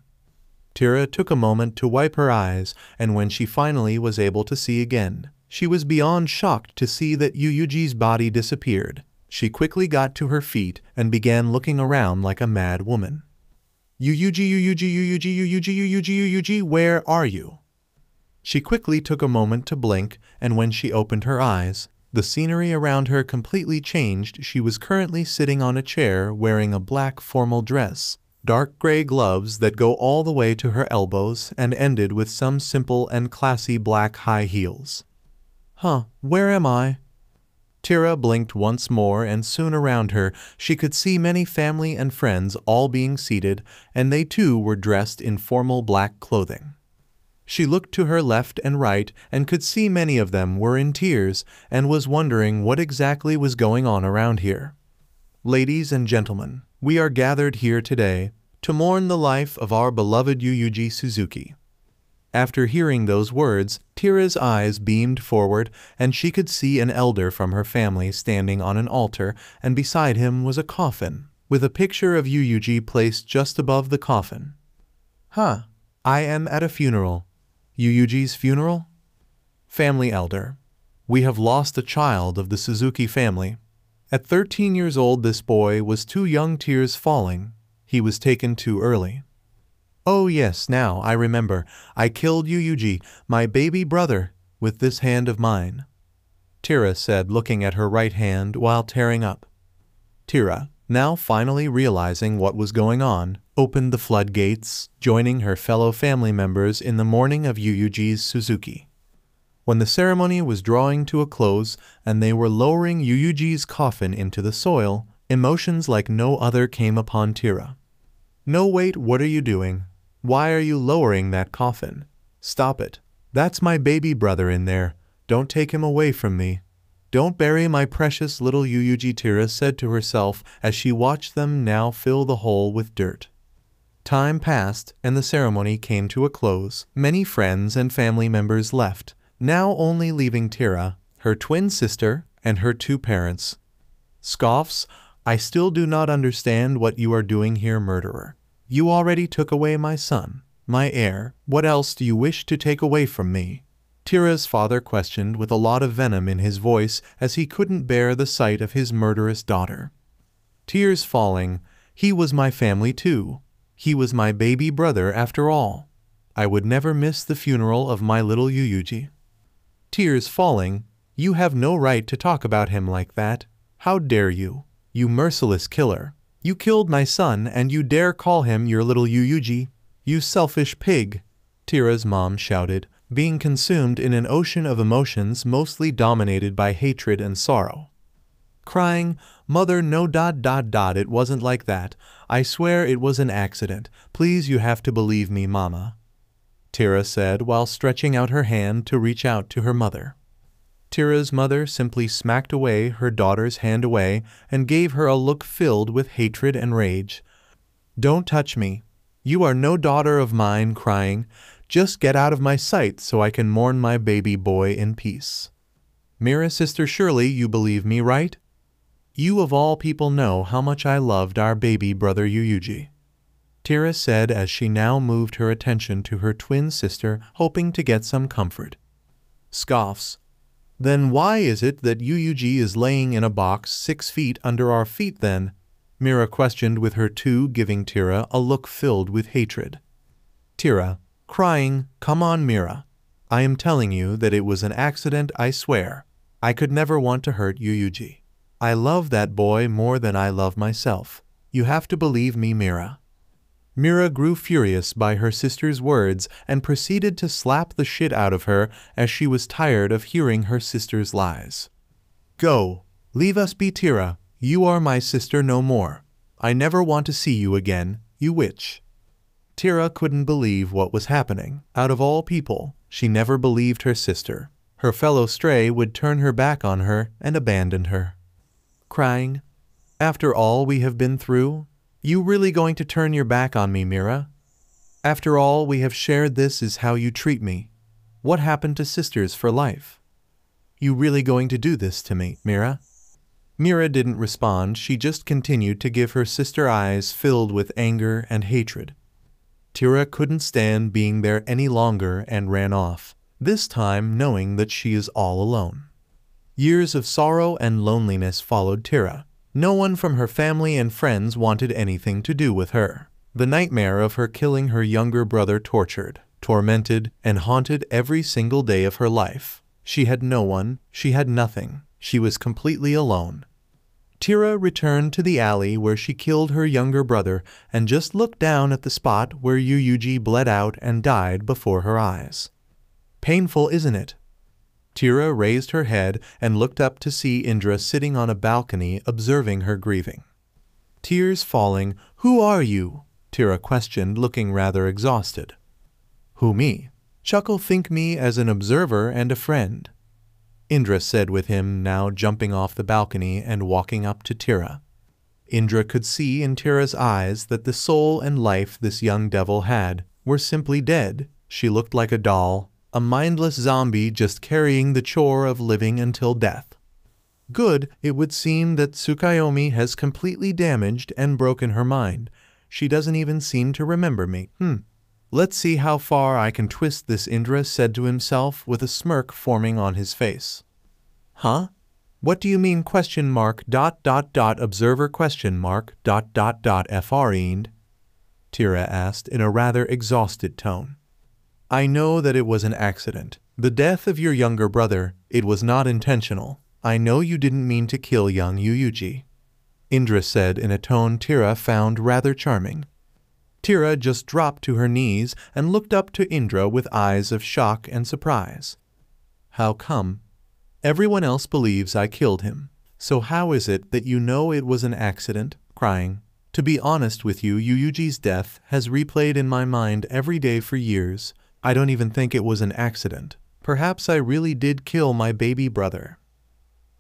A: Tira took a moment to wipe her eyes, and when she finally was able to see again, she was beyond shocked to see that Yuuji's body disappeared. She quickly got to her feet and began looking around like a mad woman. Yuuji, where are you? She quickly took a moment to blink, and when she opened her eyes, the scenery around her completely changed. She was currently sitting on a chair wearing a black formal dress, dark gray gloves that go all the way to her elbows and ended with some simple and classy black high heels. Where am I? Tira blinked once more, and soon around her she could see many family and friends all being seated, and they too were dressed in formal black clothing. She looked to her left and right and could see many of them were in tears and was wondering what exactly was going on around here. Ladies and gentlemen, we are gathered here today to mourn the life of our beloved Yuuji Suzuki. After hearing those words, Tira's eyes beamed forward, and she could see an elder from her family standing on an altar, and beside him was a coffin, with a picture of Yuuji placed just above the coffin. I am at a funeral. Yuuji's funeral? Family elder. We have lost a child of the Suzuki family. At 13 years old, this boy was too young, tears falling. He was taken too early. Oh yes, now I remember. I killed Yuuji, my baby brother, with this hand of mine, Tira said, looking at her right hand while tearing up. Tira, now finally realizing what was going on, opened the floodgates, joining her fellow family members in the mourning of Yuuji's Suzuki. When the ceremony was drawing to a close and they were lowering Yuuji's coffin into the soil, emotions like no other came upon Tira. No, wait, what are you doing? Why are you lowering that coffin? Stop it. That's my baby brother in there. Don't take him away from me. Don't bury my precious little Yuuji, Tira said to herself as she watched them now fill the hole with dirt. Time passed and the ceremony came to a close. Many friends and family members left, now only leaving Tira, her twin sister, and her two parents. Scoffs, I still do not understand what you are doing here, murderer. You already took away my son, my heir. What else do you wish to take away from me? Tira's father questioned with a lot of venom in his voice as he couldn't bear the sight of his murderous daughter. Tears falling, he was my family too. He was my baby brother after all. I would never miss the funeral of my little Yuuji. Tears falling, you have no right to talk about him like that. How dare you? You merciless killer. You killed my son and you dare call him your little Yuuji? You selfish pig, Tira's mom shouted, being consumed in an ocean of emotions mostly dominated by hatred and sorrow. Crying, Mother, no ... It wasn't like that. I swear it was an accident. Please, you have to believe me, Mama, Tira said while stretching out her hand to reach out to her mother. Tira's mother simply smacked away her daughter's hand away and gave her a look filled with hatred and rage. Don't touch me. You are no daughter of mine, crying. Just get out of my sight so I can mourn my baby boy in peace. Mira, sister, surely you believe me, right? You of all people know how much I loved our baby brother Yuuji, Tira said as she now moved her attention to her twin sister, hoping to get some comfort. scoffs. Then why is it that Yuuji is laying in a box 6 feet under our feet then? Mira questioned with her two, giving Tira a look filled with hatred. Tira, crying, come on Mira. I am telling you that it was an accident, I swear. I could never want to hurt Yuuji. I love that boy more than I love myself. You have to believe me, Mira. Mira grew furious by her sister's words and proceeded to slap the shit out of her as she was tired of hearing her sister's lies. Go, leave us be, Tira. You are my sister no more. I never want to see you again, you witch. Tira couldn't believe what was happening. Out of all people, she never believed her sister. Her fellow stray would turn her back on her and abandon her. Crying, after all we have been through, you really going to turn your back on me, Mira? After all we have shared, this is how you treat me. What happened to sisters for life? You really going to do this to me, Mira? Mira didn't respond, she just continued to give her sister eyes filled with anger and hatred. Tira couldn't stand being there any longer and ran off, this time knowing that she is all alone. Years of sorrow and loneliness followed Tira. No one from her family and friends wanted anything to do with her. The nightmare of her killing her younger brother tortured, tormented, and haunted every single day of her life. She had no one, she had nothing, she was completely alone. Tira returned to the alley where she killed her younger brother and just looked down at the spot where Yuuji bled out and died before her eyes. Painful, isn't it? Tira raised her head and looked up to see Indra sitting on a balcony observing her grieving. Tears falling, "Who are you?" Tira questioned, looking rather exhausted. "Who, me? Chuckle think me as an observer and a friend," Indra said with him, now jumping off the balcony and walking up to Tira. Indra could see in Tira's eyes that the soul and life this young devil had were simply dead. She looked like a doll, a mindless zombie just carrying the chore of living until death. Good, it would seem that Tsukuyomi has completely damaged and broken her mind. She doesn't even seem to remember me. Let's see how far I can twist this, Indra said to himself with a smirk forming on his face. Huh? What do you mean question mark ... observer question mark ... friend? Tira asked in a rather exhausted tone. I know that it was an accident. The death of your younger brother, it was not intentional. I know you didn't mean to kill young Yuuji, Indra said in a tone Tira found rather charming. Tira just dropped to her knees and looked up to Indra with eyes of shock and surprise. How come? Everyone else believes I killed him. So how is it that you know it was an accident? Crying. To be honest with you, Yuuji's death has replayed in my mind every day for years. I don't even think it was an accident. Perhaps I really did kill my baby brother,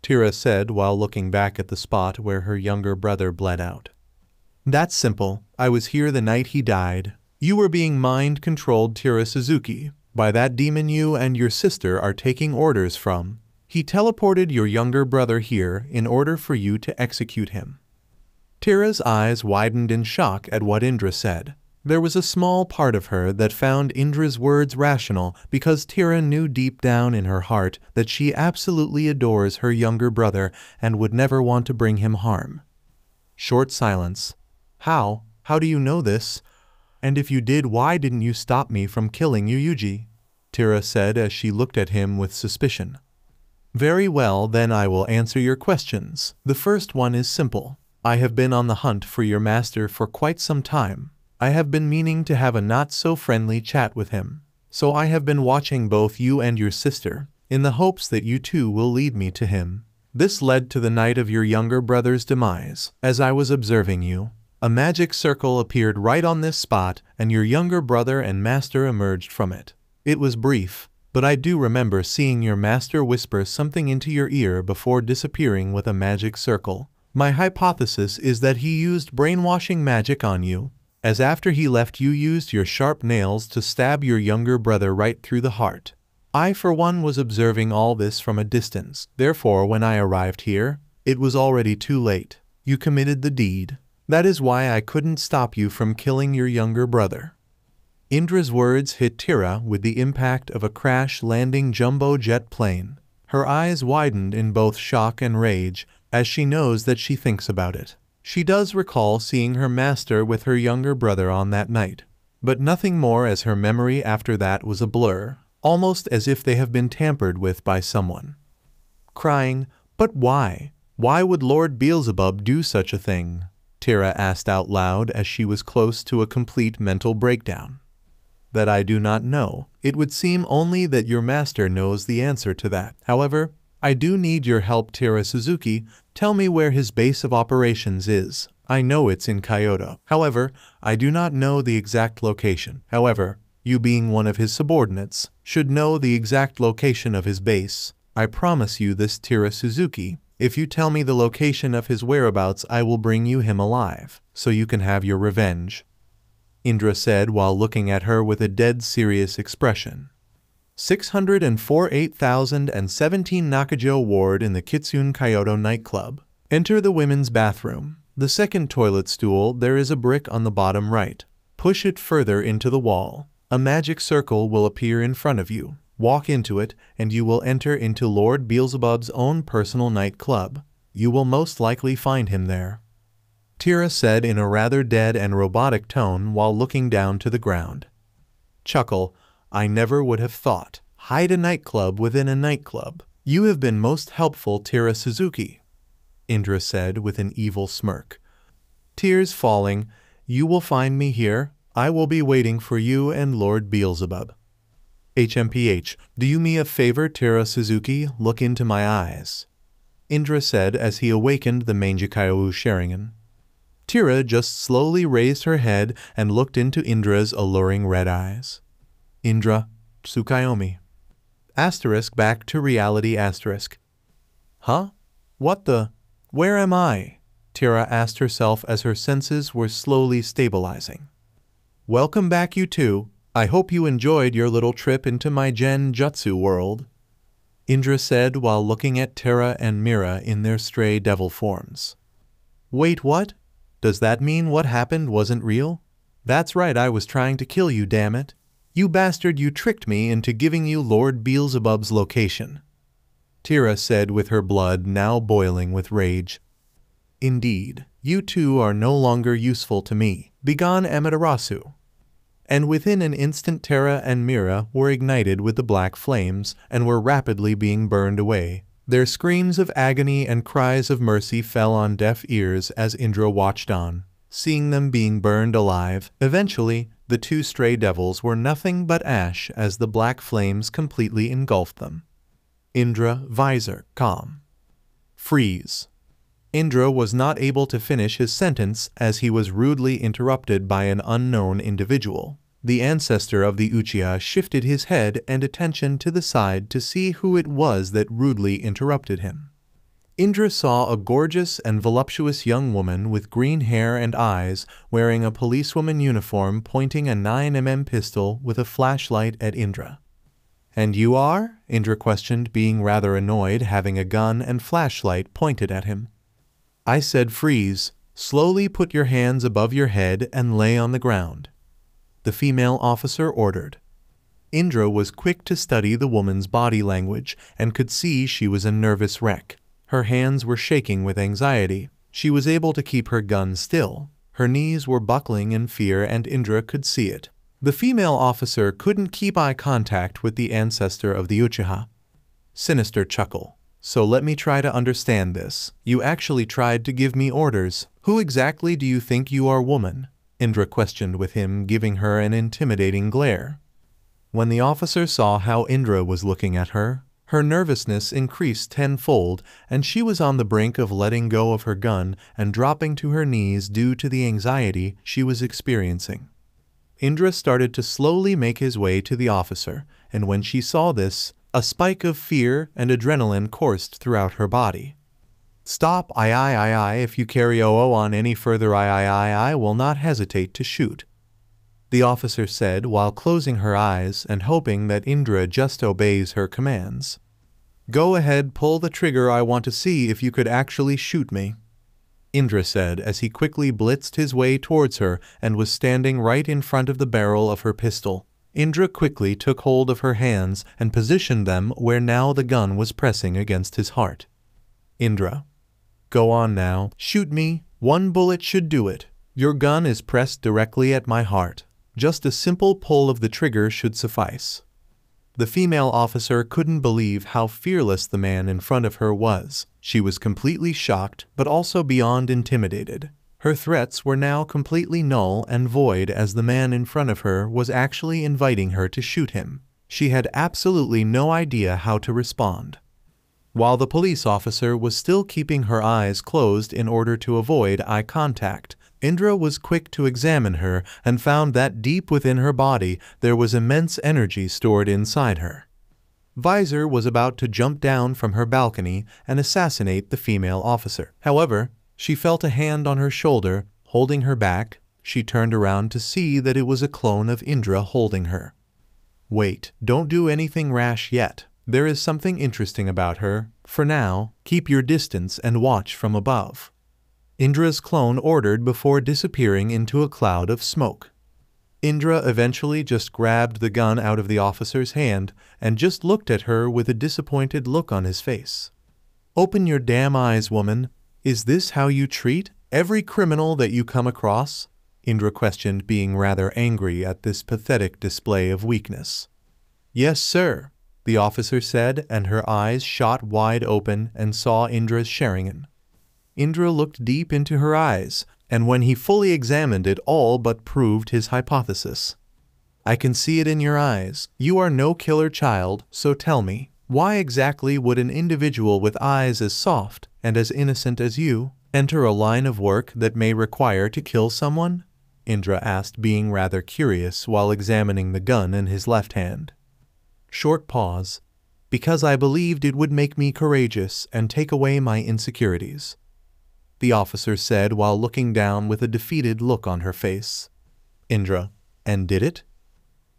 A: Tira said while looking back at the spot where her younger brother bled out. That's simple. I was here the night he died. You were being mind-controlled, Tira Suzuki, by that demon you and your sister are taking orders from. He teleported your younger brother here in order for you to execute him. Tira's eyes widened in shock at what Indra said. There was a small part of her that found Indra's words rational because Tira knew deep down in her heart that she absolutely adores her younger brother and would never want to bring him harm. Short silence. How? How do you know this? And if you did, why didn't you stop me from killing Yuuji? Tira said as she looked at him with suspicion. Very well, then I will answer your questions. The first one is simple. I have been on the hunt for your master for quite some time. I have been meaning to have a not-so-friendly chat with him. So I have been watching both you and your sister, in the hopes that you too will lead me to him. This led to the night of your younger brother's demise. As I was observing you, a magic circle appeared right on this spot, and your younger brother and master emerged from it. It was brief, but I do remember seeing your master whisper something into your ear before disappearing with a magic circle. My hypothesis is that he used brainwashing magic on you, as after he left you used your sharp nails to stab your younger brother right through the heart. I for one was observing all this from a distance, therefore when I arrived here, it was already too late. You committed the deed. That is why I couldn't stop you from killing your younger brother. Indra's words hit Tira with the impact of a crash-landing jumbo jet plane. Her eyes widened in both shock and rage as she knows that she thinks about it. She does recall seeing her master with her younger brother on that night, but nothing more, as her memory after that was a blur, almost as if they have been tampered with by someone. Crying, "But why? Why would Lord Beelzebub do such a thing?" Tira asked out loud as she was close to a complete mental breakdown. "That I do not know. It would seem only that your master knows the answer to that. However, I do need your help, Tira Suzuki. Tell me where his base of operations is. I know it's in Kyoto. However, I do not know the exact location. However, you being one of his subordinates, should know the exact location of his base. I promise you this, Tira Suzuki. If you tell me the location of his whereabouts, I will bring you him alive, so you can have your revenge," Indra said while looking at her with a dead serious expression. 604-8017 Nakajo Ward in the Kitsune Kyoto nightclub. Enter the women's bathroom. The second toilet stool, there is a brick on the bottom right. Push it further into the wall. A magic circle will appear in front of you. Walk into it, and you will enter into Lord Beelzebub's own personal nightclub. You will most likely find him there," Tira said in a rather dead and robotic tone while looking down to the ground. Chuckle, "I never would have thought. Hide a nightclub within a nightclub. You have been most helpful, Tira Suzuki," Indra said with an evil smirk. Tears falling, "You will find me here. I will be waiting for you and Lord Beelzebub." HMPH, "Do you me a favor, Tira Suzuki? Look into my eyes," Indra said as he awakened the Mangekyo Sharingan. Tira just slowly raised her head and looked into Indra's alluring red eyes. "Indra, Tsukayomi." Asterisk back to reality asterisk. "Huh? What the? Where am I?" Tira asked herself as her senses were slowly stabilizing. "Welcome back, you two. I hope you enjoyed your little trip into my Genjutsu world," Indra said while looking at Tira and Mira in their stray devil forms. "Wait, what? Does that mean what happened wasn't real? That's right, I was trying to kill you, damn it. You bastard, you tricked me into giving you Lord Beelzebub's location," Tira said with her blood now boiling with rage. "Indeed, you two are no longer useful to me. Begone, Amaterasu." And within an instant Tira and Mira were ignited with the black flames and were rapidly being burned away. Their screams of agony and cries of mercy fell on deaf ears as Indra watched on, seeing them being burned alive. Eventually, the two stray devils were nothing but ash as the black flames completely engulfed them. Indra, visor, calm. Freeze. Indra was not able to finish his sentence as he was rudely interrupted by an unknown individual. The ancestor of the Uchiha shifted his head and attention to the side to see who it was that rudely interrupted him. Indra saw a gorgeous and voluptuous young woman with green hair and eyes wearing a policewoman uniform pointing a 9mm pistol with a flashlight at Indra. "And you are?" Indra questioned, being rather annoyed having a gun and flashlight pointed at him. "I said freeze. Slowly put your hands above your head and lay on the ground," the female officer ordered. Indra was quick to study the woman's body language and could see she was a nervous wreck. Her hands were shaking with anxiety. She was able to keep her gun still. Her knees were buckling in fear and Indra could see it. The female officer couldn't keep eye contact with the ancestor of the Uchiha. Sinister chuckle. "So let me try to understand this. You actually tried to give me orders. Who exactly do you think you are, woman?" Indra questioned with him giving her an intimidating glare. When the officer saw how Indra was looking at her, her nervousness increased tenfold and she was on the brink of letting go of her gun and dropping to her knees due to the anxiety she was experiencing. Indra started to slowly make his way to the officer, and when she saw this, a spike of fear and adrenaline coursed throughout her body. "Stop, I, if you carry on any further I will not hesitate to shoot," the officer said while closing her eyes and hoping that Indra just obeys her commands. "Go ahead, pull the trigger, I want to see if you could actually shoot me." Indra said as he quickly blitzed his way towards her and was standing right in front of the barrel of her pistol. Indra quickly took hold of her hands and positioned them where now the gun was pressing against his heart. Indra. Go on now, shoot me, 1 bullet should do it. Your gun is pressed directly at my heart. Just a simple pull of the trigger should suffice. The female officer couldn't believe how fearless the man in front of her was. She was completely shocked, but also beyond intimidated. Her threats were now completely null and void as the man in front of her was actually inviting her to shoot him. She had absolutely no idea how to respond. While the police officer was still keeping her eyes closed in order to avoid eye contact, Indra was quick to examine her and found that deep within her body there was immense energy stored inside her. Visor was about to jump down from her balcony and assassinate the female officer. However, she felt a hand on her shoulder, holding her back. She turned around to see that it was a clone of Indra holding her. Wait, don't do anything rash yet. There is something interesting about her. For now, keep your distance and watch from above. Indra's clone ordered before disappearing into a cloud of smoke. Indra eventually just grabbed the gun out of the officer's hand and just looked at her with a disappointed look on his face. Open your damn eyes, woman. Is this how you treat every criminal that you come across? Indra questioned, being rather angry at this pathetic display of weakness. Yes, sir, the officer said, and her eyes shot wide open and saw Indra's Sharingan. Indra looked deep into her eyes, and when he fully examined it, all but proved his hypothesis. I can see it in your eyes. You are no killer child, so tell me, why exactly would an individual with eyes as soft and as innocent as you enter a line of work that may require to kill someone? Indra asked, being rather curious while examining the gun in his left hand. Short pause. Because I believed it would make me courageous and take away my insecurities, the officer said while looking down with a defeated look on her face. Indra. And did it?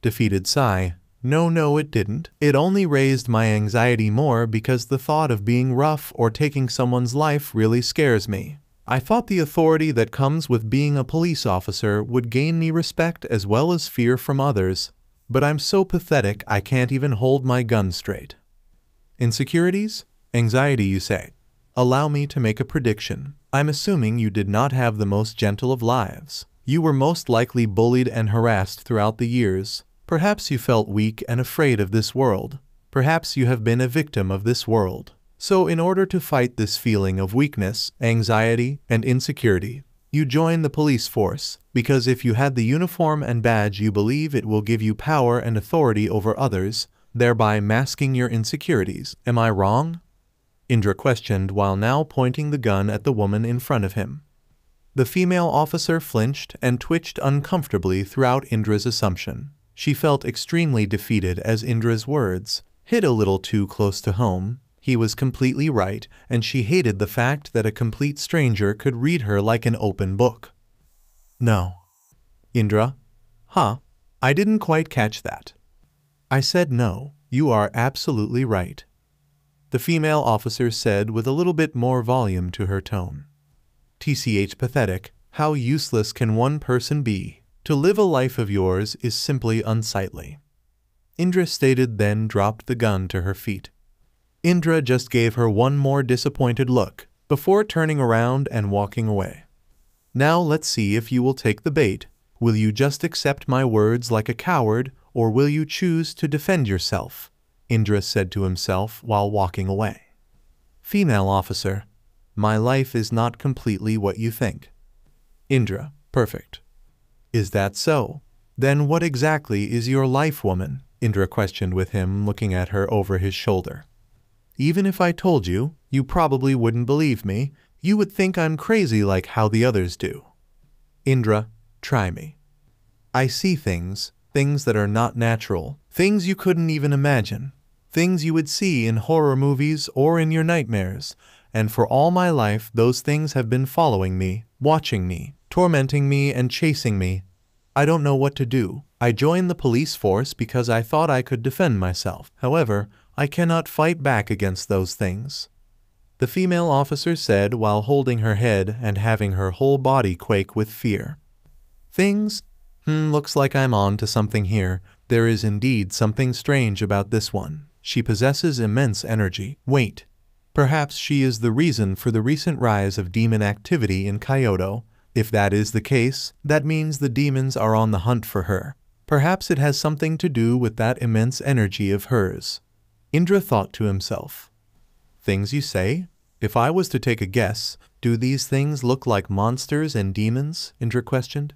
A: Defeated sigh. No, it didn't. It only raised my anxiety more because the thought of being rough or taking someone's life really scares me. I thought the authority that comes with being a police officer would gain me respect as well as fear from others, but I'm so pathetic I can't even hold my gun straight. Insecurities? Anxiety, you say? Allow me to make a prediction. I'm assuming you did not have the most gentle of lives. You were most likely bullied and harassed throughout the years. Perhaps you felt weak and afraid of this world. Perhaps you have been a victim of this world. So in order to fight this feeling of weakness, anxiety, and insecurity, you join the police force, because if you had the uniform and badge you believe it will give you power and authority over others, thereby masking your insecurities. Am I wrong? Indra questioned while now pointing the gun at the woman in front of him. The female officer flinched and twitched uncomfortably throughout Indra's assumption. She felt extremely defeated as Indra's words hit a little too close to home. He was completely right, and she hated the fact that a complete stranger could read her like an open book. No. Indra? Huh? I didn't quite catch that. I said no, you are absolutely right, the female officer said with a little bit more volume to her tone. TCH pathetic, how useless can one person be? To live a life of yours is simply unsightly. Indra stated, then dropped the gun to her feet. Indra just gave her one more disappointed look before turning around and walking away. Now let's see if you will take the bait. Will you just accept my words like a coward, or will you choose to defend yourself? Indra said to himself while walking away. Female officer. My life is not completely what you think. Indra. Perfect. Is that so? Then what exactly is your life, woman? Indra questioned with him, looking at her over his shoulder. Even if I told you, you probably wouldn't believe me. You would think I'm crazy like how the others do. Indra. Try me. I see things that are not natural, things you couldn't even imagine, things you would see in horror movies or in your nightmares, and for all my life those things have been following me, watching me, tormenting me and chasing me. I don't know what to do. I joined the police force because I thought I could defend myself. However, I cannot fight back against those things. the female officer said while holding her head and having her whole body quake with fear. Things? Looks like I'm on to something here. There is indeed something strange about this one. She possesses immense energy. Wait. Perhaps she is the reason for the recent rise of demon activity in Kyoto. If that is the case, that means the demons are on the hunt for her. Perhaps it has something to do with that immense energy of hers. Indra thought to himself. Things you say? If I was to take a guess, do these things look like monsters and demons? Indra questioned.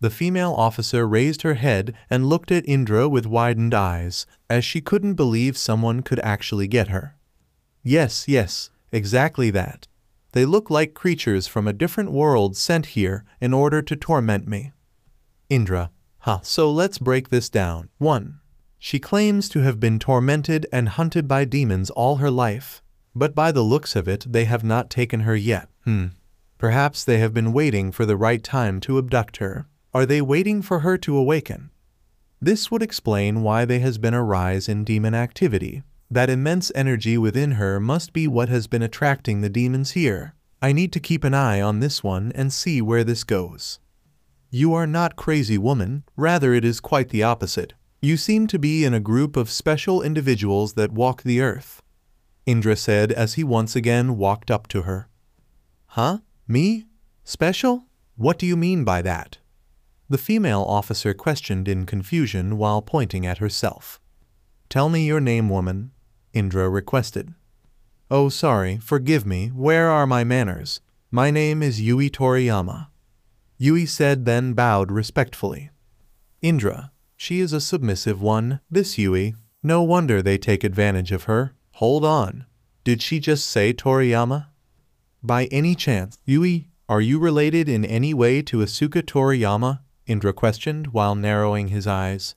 A: The female officer raised her head and looked at Indra with widened eyes, as she couldn't believe someone could actually get her. Yes, exactly that. They look like creatures from a different world sent here in order to torment me. Indra. So let's break this down. 1. She claims to have been tormented and hunted by demons all her life, but by the looks of it they have not taken her yet. Perhaps they have been waiting for the right time to abduct her. Are they waiting for her to awaken? This would explain why there has been a rise in demon activity. That immense energy within her must be what has been attracting the demons here. I need to keep an eye on this one and see where this goes. You are not crazy, woman. Rather, it is quite the opposite. You seem to be in a group of special individuals that walk the earth. Indra said as he once again walked up to her. Me? Special? What do you mean by that? The female officer questioned in confusion while pointing at herself. Tell me your name, woman, Indra requested. Oh, sorry, forgive me, where are my manners? My name is Yui Toriyama. Yui said, then bowed respectfully. Indra, she is a submissive one, this Yui. No wonder they take advantage of her. Hold on. Did she just say Toriyama? By any chance, Yui, are you related in any way to Asuka Toriyama? Indra questioned while narrowing his eyes.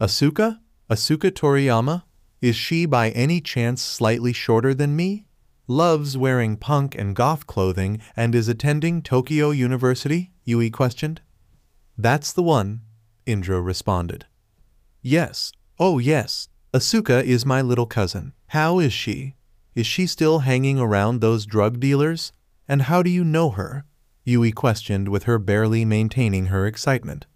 A: Asuka? Asuka Toriyama? Is she by any chance slightly shorter than me? Loves wearing punk and goth clothing and is attending Tokyo University? Yui questioned. That's the one, Indra responded. Yes. Oh yes. Asuka is my little cousin. How is she? Is she still hanging around those drug dealers? And how do you know her? Yui questioned with her barely maintaining her excitement.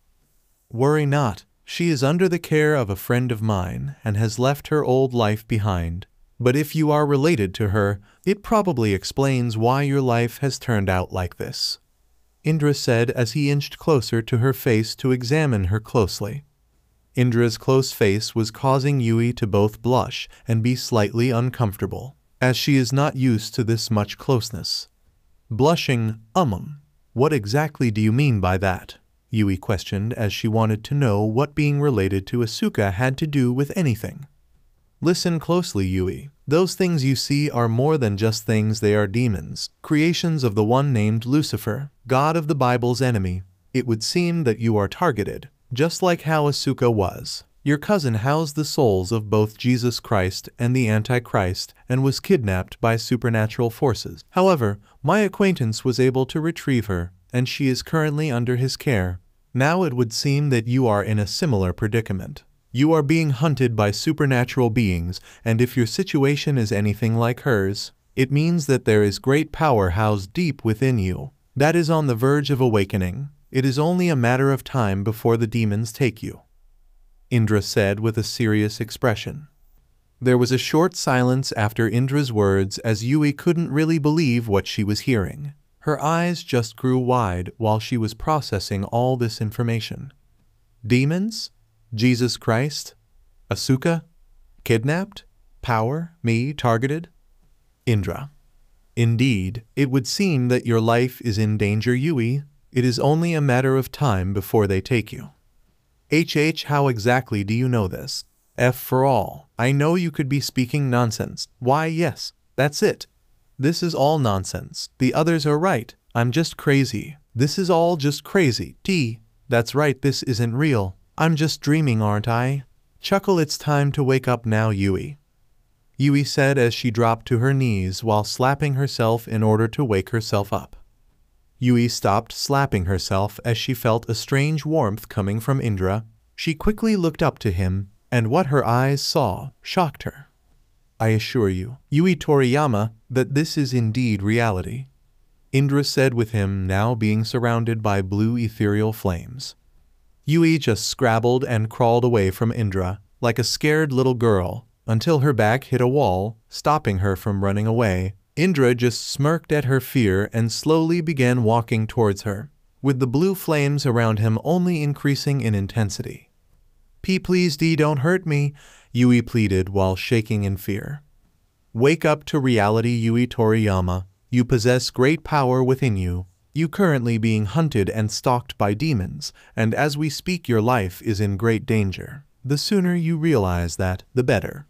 A: Worry not. She is under the care of a friend of mine and has left her old life behind. But if you are related to her, it probably explains why your life has turned out like this. Indra said as he inched closer to her face to examine her closely. Indra's close face was causing Yui to both blush and be slightly uncomfortable, as she is not used to this much closeness. Blushing, what exactly do you mean by that? Yui questioned as she wanted to know what being related to Asuka had to do with anything. Listen closely, Yui. Those things you see are more than just things, they are demons, creations of the one named Lucifer, God of the Bible's enemy. It would seem that you are targeted, just like how Asuka was. Your cousin housed the souls of both Jesus Christ and the Antichrist and was kidnapped by supernatural forces. However, my acquaintance was able to retrieve her, and she is currently under his care. Now it would seem that you are in a similar predicament. You are being hunted by supernatural beings, and if your situation is anything like hers, it means that there is great power housed deep within you that is on the verge of awakening. It is only a matter of time before the demons take you. Indra said with a serious expression. There was a short silence after Indra's words as Yui couldn't really believe what she was hearing. Her eyes just grew wide while she was processing all this information. Demons? Jesus Christ? Asuka? Kidnapped? Power? Me targeted? Indra. Indeed, it would seem that your life is in danger, Yui. It is only a matter of time before they take you. How exactly do you know this? F for all. I know you could be speaking nonsense. Why, yes, that's it. This is all nonsense. The others are right. I'm just crazy. This is all just crazy. That's right, this isn't real. I'm just dreaming, aren't I? Chuckle, it's time to wake up now, Yui. Yui said as she dropped to her knees while slapping herself in order to wake herself up. Yui stopped slapping herself as she felt a strange warmth coming from Indra. She quickly looked up to him, and what her eyes saw shocked her. I assure you, Yui Toriyama, that this is indeed reality. Indra said with him now being surrounded by blue ethereal flames. Yui just scrabbled and crawled away from Indra, like a scared little girl, until her back hit a wall, stopping her from running away. Indra just smirked at her fear and slowly began walking towards her, with the blue flames around him only increasing in intensity. Please don't hurt me, Yui pleaded while shaking in fear. Wake up to reality, Yui Toriyama. You possess great power within you. You currently being hunted and stalked by demons, and as we speak your life is in great danger. The sooner you realize that, the better.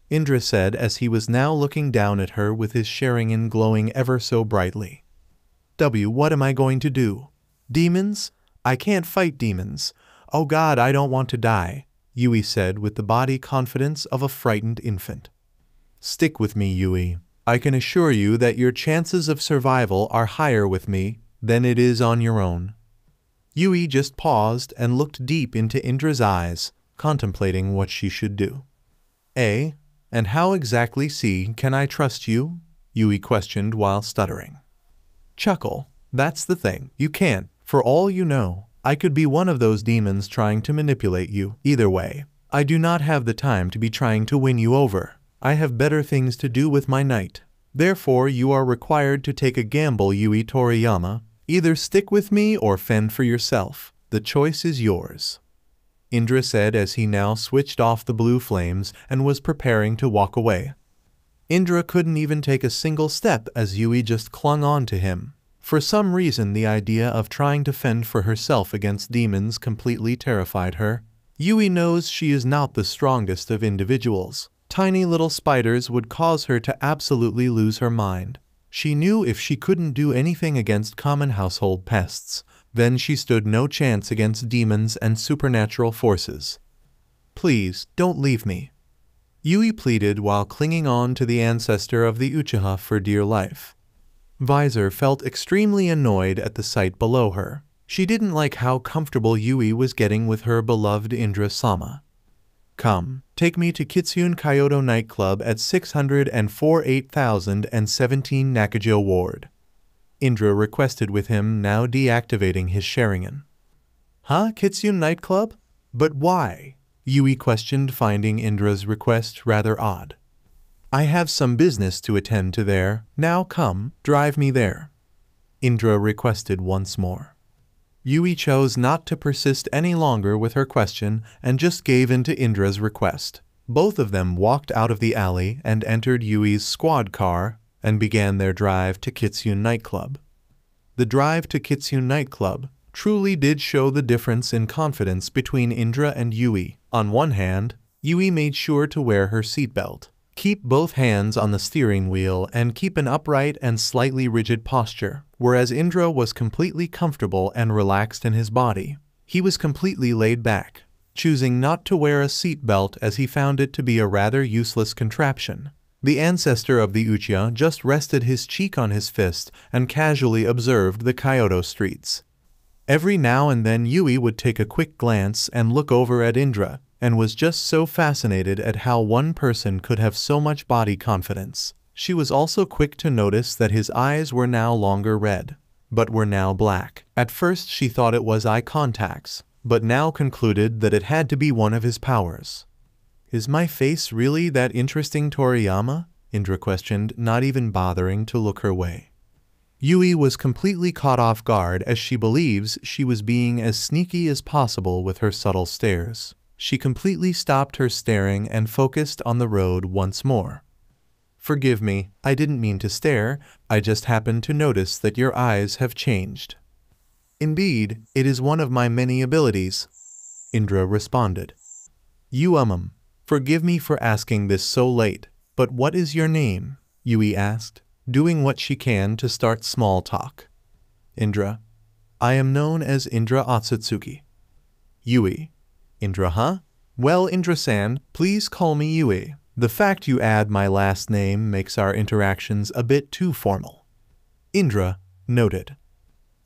A: Indra said as he was now looking down at her with his Sharingan glowing ever so brightly. What am I going to do? Demons? I can't fight demons. Oh God, I don't want to die, Yui said with the body confidence of a frightened infant. Stick with me, Yui. I can assure you that your chances of survival are higher with me than it is on your own. Yui just paused and looked deep into Indra's eyes, contemplating what she should do. And how exactly can I trust you? Yui questioned while stuttering. Chuckle. That's the thing. You can't. For all you know, I could be one of those demons trying to manipulate you. Either way, I do not have the time to be trying to win you over. I have better things to do with my night. Therefore, you are required to take a gamble, Yui Toriyama. Either stick with me or fend for yourself. The choice is yours. Indra said as he now switched off the blue flames and was preparing to walk away. Indra couldn't even take a single step as Yui just clung on to him. For some reason, the idea of trying to fend for herself against demons completely terrified her. Yui knows she is not the strongest of individuals. Tiny little spiders would cause her to absolutely lose her mind. She knew if she couldn't do anything against common household pests, then she stood no chance against demons and supernatural forces. Please, don't leave me, Yui pleaded while clinging on to the ancestor of the Uchiha for dear life. Visor felt extremely annoyed at the sight below her. She didn't like how comfortable Yui was getting with her beloved Indra-sama. Come, take me to Kitsune Kyoto nightclub at 604 8017 Nakajo Ward. Indra requested with him now deactivating his Sharingan. Huh? Kitsune nightclub? But why? Yui questioned, finding Indra's request rather odd. I have some business to attend to there. Now come, drive me there. Indra requested once more. Yui chose not to persist any longer with her question and just gave in to Indra's request. Both of them walked out of the alley and entered Yui's squad car and began their drive to Kitsune nightclub. The drive to Kitsune nightclub truly did show the difference in confidence between Indra and Yui. On one hand, Yui made sure to wear her seatbelt, keep both hands on the steering wheel, and keep an upright and slightly rigid posture, whereas Indra was completely comfortable and relaxed in his body. He was completely laid back, choosing not to wear a seatbelt as he found it to be a rather useless contraption. The ancestor of the Uchiha just rested his cheek on his fist and casually observed the Kyoto streets. Every now and then Yui would take a quick glance and look over at Indra, and was just so fascinated at how one person could have so much body confidence. She was also quick to notice that his eyes were now longer red, but were now black. At first she thought it was eye contacts, but now concluded that it had to be one of his powers. Is my face really that interesting, Toriyama? Indra questioned, not even bothering to look her way. Yui was completely caught off guard as she believes she was being as sneaky as possible with her subtle stares. She completely stopped her staring and focused on the road once more. Forgive me, I didn't mean to stare, I just happened to notice that your eyes have changed. Indeed, it is one of my many abilities, Indra responded. Forgive me for asking this so late, but what is your name? Yui asked, doing what she can to start small talk. Indra. I am known as Indra Otsutsuki. Yui. Indra, huh? Well, Indra-san, please call me Yui. The fact you add my last name makes our interactions a bit too formal. Indra noted.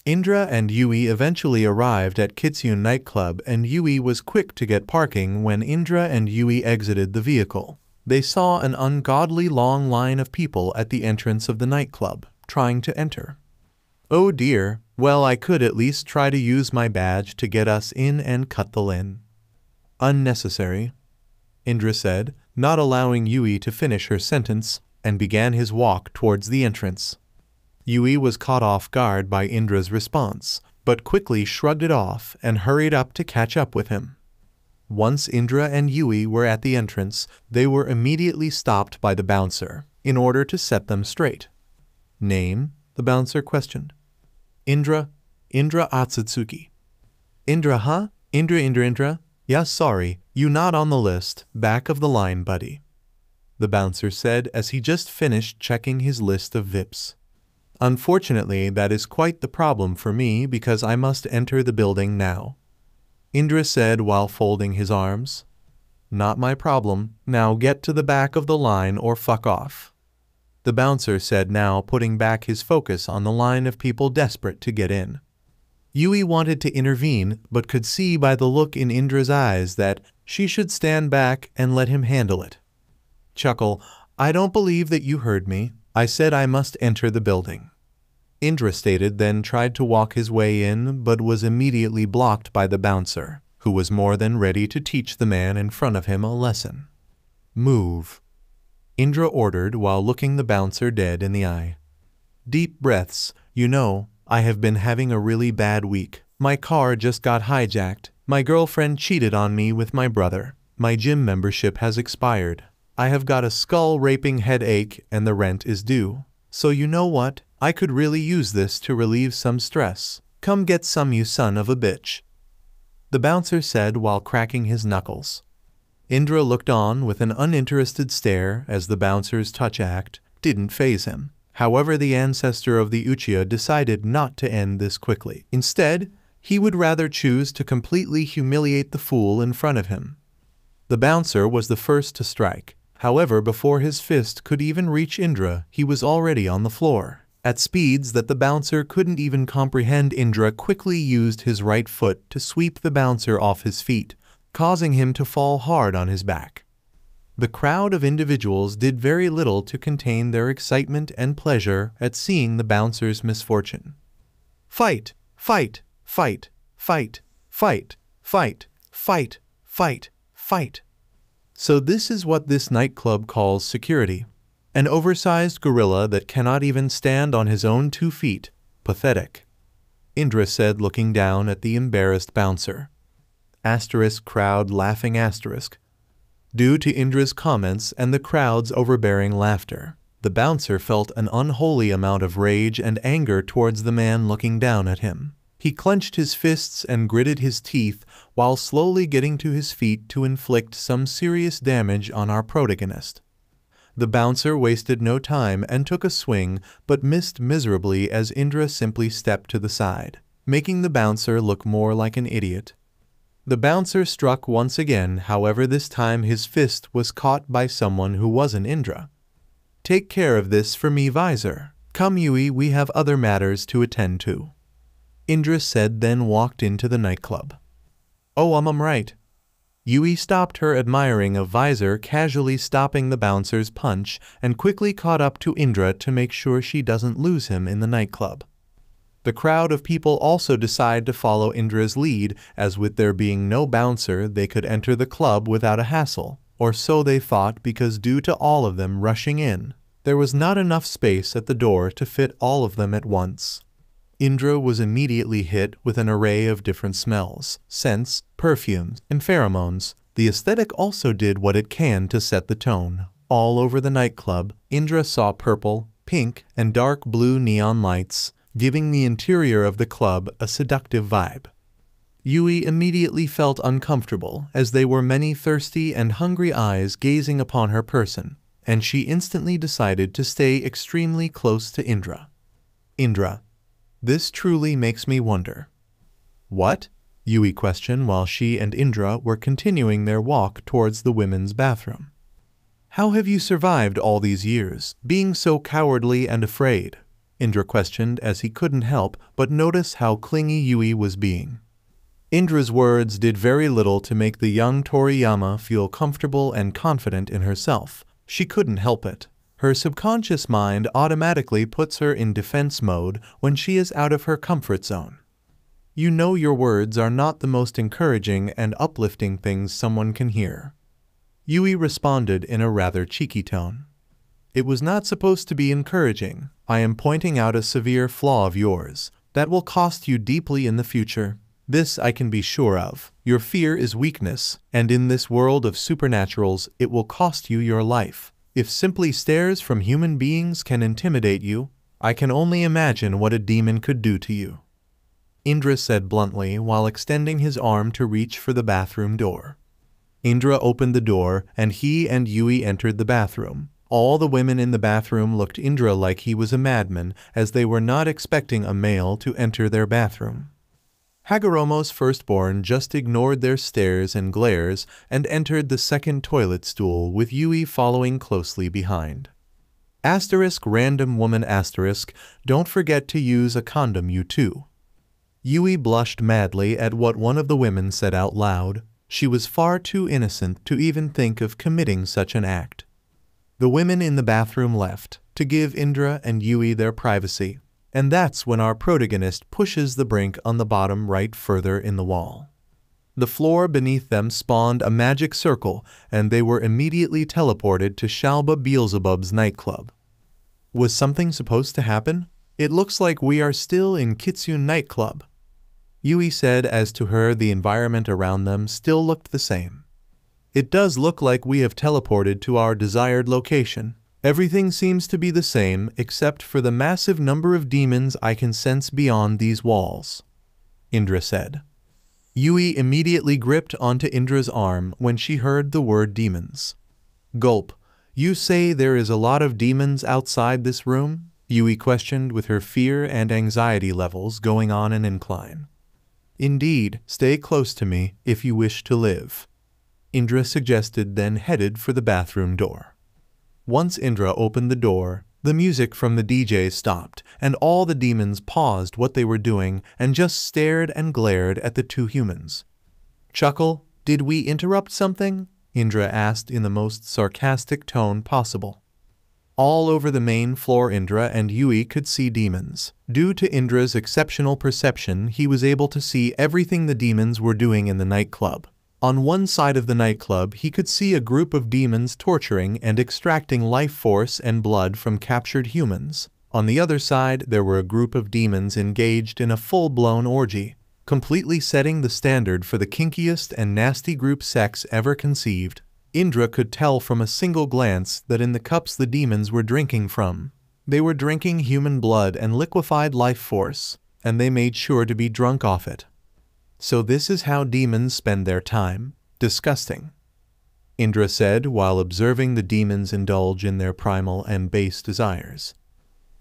A: Indra and Yui eventually arrived at Kitsune nightclub, and Yui was quick to get parking when Indra and Yui exited the vehicle. they saw an ungodly long line of people at the entrance of the nightclub, trying to enter. Oh dear, well, I could at least try to use my badge to get us in and cut the line. Unnecessary, Indra said, not allowing Yui to finish her sentence, and began his walk towards the entrance. Yui was caught off guard by Indra's response, but quickly shrugged it off and hurried up to catch up with him. Once Indra and Yui were at the entrance, they were immediately stopped by the bouncer, in order to set them straight. Name? The bouncer questioned. Indra Atsutsuki. Indra, huh? Indra? Yeah, sorry, you not on the list, back of the line, buddy. The bouncer said as he just finished checking his list of VIPs. Unfortunately, that is quite the problem for me because I must enter the building now. Indra said while folding his arms. Not my problem, now get to the back of the line or fuck off. The bouncer said, now putting back his focus on the line of people desperate to get in. Yui wanted to intervene but could see by the look in Indra's eyes that she should stand back and let him handle it. Chuckle, I don't believe that you heard me. I said I must enter the building. Indra stated, then tried to walk his way in but was immediately blocked by the bouncer, who was more than ready to teach the man in front of him a lesson. Move, Indra ordered while looking the bouncer dead in the eye. Deep breaths, you know, I have been having a really bad week. My car just got hijacked. My girlfriend cheated on me with my brother. My gym membership has expired. I have got a skull-raping headache and the rent is due. So you know what? I could really use this to relieve some stress. Come get some, you son of a bitch. The bouncer said while cracking his knuckles. Indra looked on with an uninterested stare as the bouncer's touch act didn't faze him. However, the ancestor of the Uchiha decided not to end this quickly. Instead, he would rather choose to completely humiliate the fool in front of him. The bouncer was the first to strike. However, before his fist could even reach Indra, he was already on the floor. At speeds that the bouncer couldn't even comprehend, Indra quickly used his right foot to sweep the bouncer off his feet, causing him to fall hard on his back. The crowd of individuals did very little to contain their excitement and pleasure at seeing the bouncer's misfortune. Fight! Fight! Fight! Fight! Fight! Fight! Fight! Fight! Fight! So this is what this nightclub calls security. An oversized gorilla that cannot even stand on his own 2 feet. Pathetic, Indra said, looking down at the embarrassed bouncer. Asterisk crowd laughing asterisk. Due to Indra's comments and the crowd's overbearing laughter, the bouncer felt an unholy amount of rage and anger towards the man looking down at him. He clenched his fists and gritted his teeth while slowly getting to his feet to inflict some serious damage on our protagonist. The bouncer wasted no time and took a swing but missed miserably as Indra simply stepped to the side, making the bouncer look more like an idiot. The bouncer struck once again, however this time his fist was caught by someone who wasn't Indra. Take care of this for me, Visor. Come, Yui, we have other matters to attend to. Indra said, then walked into the nightclub. Oh, I'm right. Yui stopped her admiring of Visor casually stopping the bouncer's punch and quickly caught up to Indra to make sure she doesn't lose him in the nightclub. The crowd of people also decide to follow Indra's lead, as with there being no bouncer they could enter the club without a hassle, or so they thought, because due to all of them rushing in, there was not enough space at the door to fit all of them at once. Indra was immediately hit with an array of different smells, scents, perfumes, and pheromones. The aesthetic also did what it can to set the tone. All over the nightclub, Indra saw purple, pink, and dark blue neon lights, giving the interior of the club a seductive vibe. Yui immediately felt uncomfortable as there were many thirsty and hungry eyes gazing upon her person, and she instantly decided to stay extremely close to Indra. Indra, this truly makes me wonder. What? Yui questioned while she and Indra were continuing their walk towards the women's bathroom. How have you survived all these years, being so cowardly and afraid? Indra questioned as he couldn't help but notice how clingy Yui was being. Indra's words did very little to make the young Toriyama feel comfortable and confident in herself. She couldn't help it. Her subconscious mind automatically puts her in defense mode when she is out of her comfort zone. You know your words are not the most encouraging and uplifting things someone can hear. Yui responded in a rather cheeky tone. It was not supposed to be encouraging. I am pointing out a severe flaw of yours that will cost you deeply in the future. This I can be sure of. Your fear is weakness, and in this world of supernaturals it will cost you your life. If simply stares from human beings can intimidate you, I can only imagine what a demon could do to you. Indra said bluntly while extending his arm to reach for the bathroom door. Indra opened the door and he and Yui entered the bathroom. All the women in the bathroom looked Indra like he was a madman, as they were not expecting a male to enter their bathroom. Hagoromo's firstborn just ignored their stares and glares and entered the second toilet stool with Yui following closely behind. Random woman don't forget to use a condom you too. Yui blushed madly at what one of the women said out loud. She was far too innocent to even think of committing such an act. The women in the bathroom left to give Indra and Yui their privacy. And that's when our protagonist pushes the brink on the bottom right further in the wall. The floor beneath them spawned a magic circle, and they were immediately teleported to Shalba Beelzebub's nightclub. Was something supposed to happen? It looks like we are still in Kitsune nightclub. Yui said as to her the environment around them still looked the same. It does look like we have teleported to our desired location. Everything seems to be the same except for the massive number of demons I can sense beyond these walls, Indra said. Yui immediately gripped onto Indra's arm when she heard the word demons. Gulp. You say there is a lot of demons outside this room? Yui questioned with her fear and anxiety levels going on an incline. Indeed, stay close to me if you wish to live, Indra suggested, then headed for the bathroom door. Once Indra opened the door, the music from the DJ stopped, and all the demons paused what they were doing and just stared and glared at the two humans. Chuckle, did we interrupt something? Indra asked in the most sarcastic tone possible. All over the main floor Indra and Yui could see demons. Due to Indra's exceptional perception, he was able to see everything the demons were doing in the nightclub. On one side of the nightclub, he could see a group of demons torturing and extracting life force and blood from captured humans. On the other side, there were a group of demons engaged in a full-blown orgy, completely setting the standard for the kinkiest and nasty group sex ever conceived. Indra could tell from a single glance that in the cups the demons were drinking from, they were drinking human blood and liquefied life force, and they made sure to be drunk off it. So this is how demons spend their time? Disgusting, Indra said while observing the demons indulge in their primal and base desires.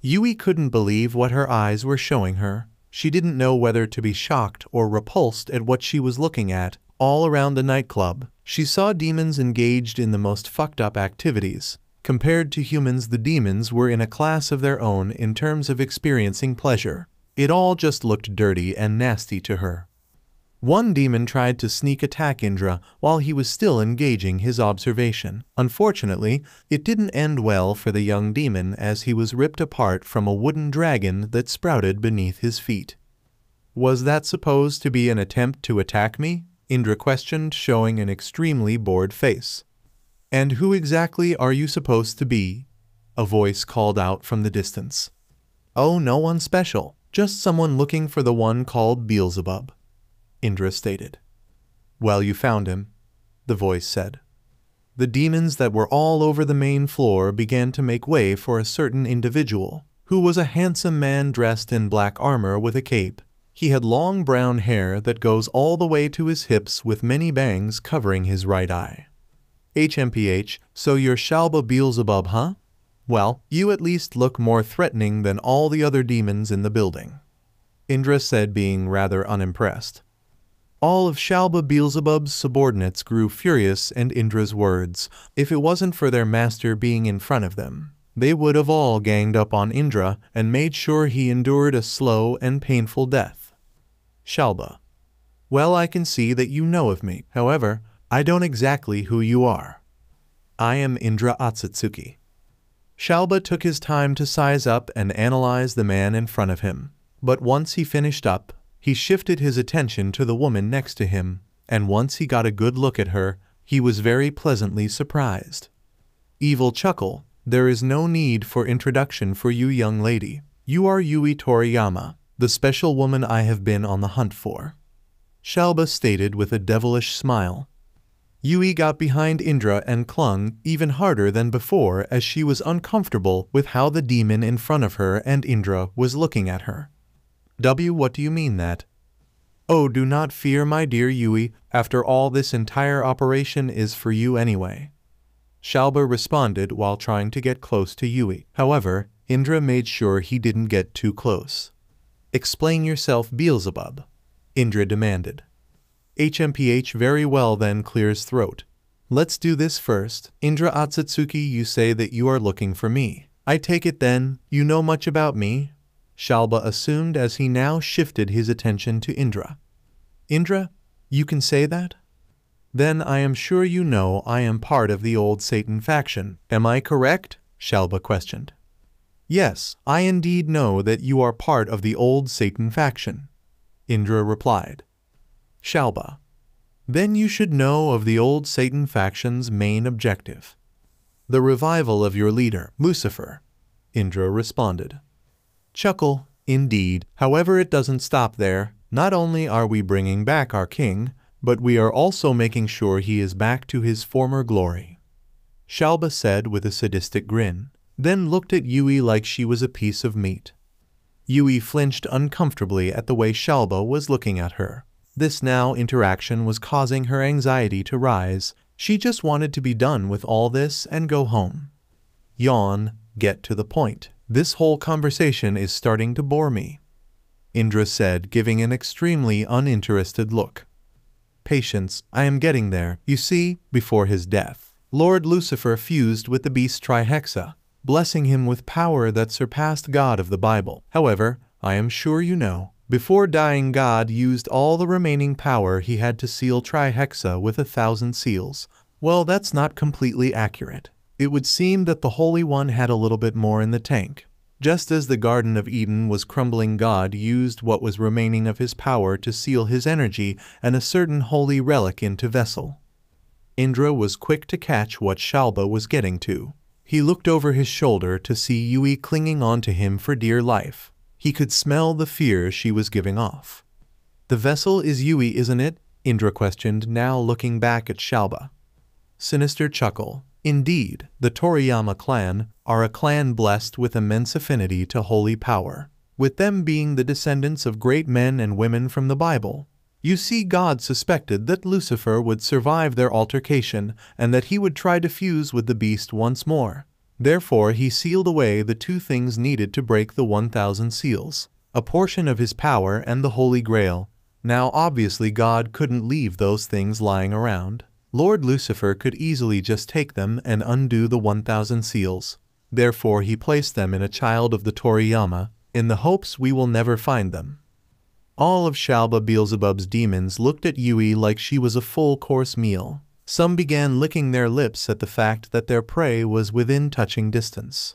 A: Yui couldn't believe what her eyes were showing her. She didn't know whether to be shocked or repulsed at what she was looking at. All around the nightclub, she saw demons engaged in the most fucked up activities. Compared to humans, the demons were in a class of their own in terms of experiencing pleasure. It all just looked dirty and nasty to her. One demon tried to sneak attack Indra while he was still engaging his observation. Unfortunately, it didn't end well for the young demon as he was ripped apart from a wooden dragon that sprouted beneath his feet. Was that supposed to be an attempt to attack me? Indra questioned, showing an extremely bored face. And who exactly are you supposed to be? A voice called out from the distance. Oh, no one special, just someone looking for the one called Beelzebub, Indra stated. Well, you found him, the voice said. The demons that were all over the main floor began to make way for a certain individual, who was a handsome man dressed in black armor with a cape. He had long brown hair that goes all the way to his hips with many bangs covering his right eye. HMPH, so you're Shalba Beelzebub, huh? Well, you at least look more threatening than all the other demons in the building, Indra said, being rather unimpressed. All of Shalba Beelzebub's subordinates grew furious at Indra's words. If it wasn't for their master being in front of them, they would have all ganged up on Indra and made sure he endured a slow and painful death. Shalba, Well, I can see that you know of me. However, I don't exactly who you are. I am Indra Otsutsuki. Shalba took his time to size up and analyze the man in front of him. But once he finished up, he shifted his attention to the woman next to him, and once he got a good look at her, he was very pleasantly surprised. Evil chuckle, there is no need for introduction for you, young lady. You are Yui Toriyama, the special woman I have been on the hunt for. Shalba stated with a devilish smile. Yui got behind Indra and clung even harder than before as she was uncomfortable with how the demon in front of her and Indra was looking at her. What do you mean that? Oh, do not fear, my dear Yui, after all this entire operation is for you anyway. Shalba responded while trying to get close to Yui. However, Indra made sure he didn't get too close. Explain yourself, Beelzebub, Indra demanded. HMPH very well then clears throat. Let's do this first. Indra Otsutsuki, you say that you are looking for me. I take it then, you know much about me? Shalba assumed as he now shifted his attention to Indra. Indra, you can say that? Then I am sure you know I am part of the old Satan faction. Am I correct? Shalba questioned. Yes, I indeed know that you are part of the old Satan faction, Indra replied. Shalba, then you should know of the old Satan faction's main objective. The revival of your leader, Lucifer, Indra responded. Chuckle, indeed. However, it doesn't stop there. Not only are we bringing back our king, but we are also making sure he is back to his former glory, Shalba said with a sadistic grin, then looked at Yui like she was a piece of meat. Yui flinched uncomfortably at the way Shalba was looking at her. This now interaction was causing her anxiety to rise. She just wanted to be done with all this and go home. Yawn, get to the point. This whole conversation is starting to bore me, Indra said, giving an extremely uninterested look. Patience, I am getting there. You see, before his death, Lord Lucifer fused with the beast Trihexa, blessing him with power that surpassed God of the Bible. However, I am sure you know, before dying God used all the remaining power he had to seal Trihexa with 1,000 seals. Well, that's not completely accurate. It would seem that the Holy One had a little bit more in the tank. Just as the Garden of Eden was crumbling, God used what was remaining of his power to seal his energy and a certain holy relic into vessel. Indra was quick to catch what Shalba was getting to. He looked over his shoulder to see Yui clinging on to him for dear life. He could smell the fear she was giving off. The vessel is Yui, isn't it? Indra questioned, now looking back at Shalba. Sinister chuckle. Indeed, the Toriyama clan are a clan blessed with immense affinity to holy power, with them being the descendants of great men and women from the Bible. You see, God suspected that Lucifer would survive their altercation and that he would try to fuse with the beast once more. Therefore, he sealed away the two things needed to break the 1,000 seals, a portion of his power and the Holy Grail. Now, obviously, God couldn't leave those things lying around. Lord Lucifer could easily just take them and undo the 1,000 seals. Therefore, he placed them in a child of the Toriyama, in the hopes we will never find them. All of Shalba Beelzebub's demons looked at Yui like she was a full-course meal. Some began licking their lips at the fact that their prey was within touching distance.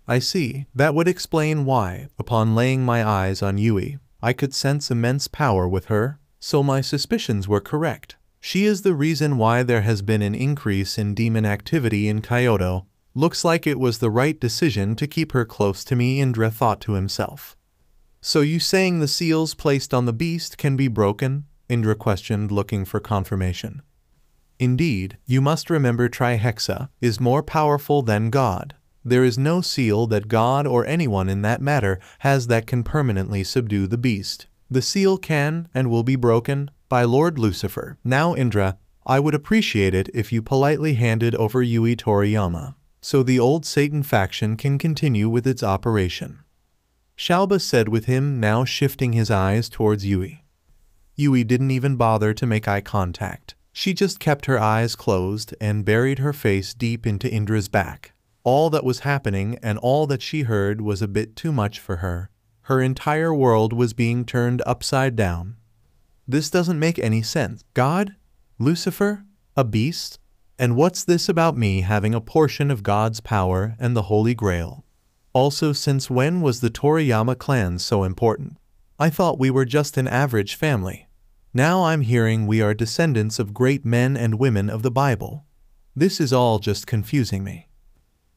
A: I see. That would explain why, upon laying my eyes on Yui, I could sense immense power with her, so my suspicions were correct. She is the reason why there has been an increase in demon activity in Kyoto. Looks like it was the right decision to keep her close to me, Indra thought to himself. So you saying the seals placed on the beast can be broken? Indra questioned, looking for confirmation. Indeed, you must remember Trihexa is more powerful than God. There is no seal that God or anyone in that matter has that can permanently subdue the beast. The seal can and will be broken by Lord Lucifer. Now, Indra, I would appreciate it if you politely handed over Yui Toriyama, so the old Satan faction can continue with its operation, Shalba said with him now shifting his eyes towards Yui. Yui didn't even bother to make eye contact. She just kept her eyes closed and buried her face deep into Indra's back. All that was happening and all that she heard was a bit too much for her. Her entire world was being turned upside down. This doesn't make any sense. God? Lucifer? A beast? And what's this about me having a portion of God's power and the Holy Grail? Also, since when was the Toriyama clan so important? I thought we were just an average family. Now I'm hearing we are descendants of great men and women of the Bible. This is all just confusing me.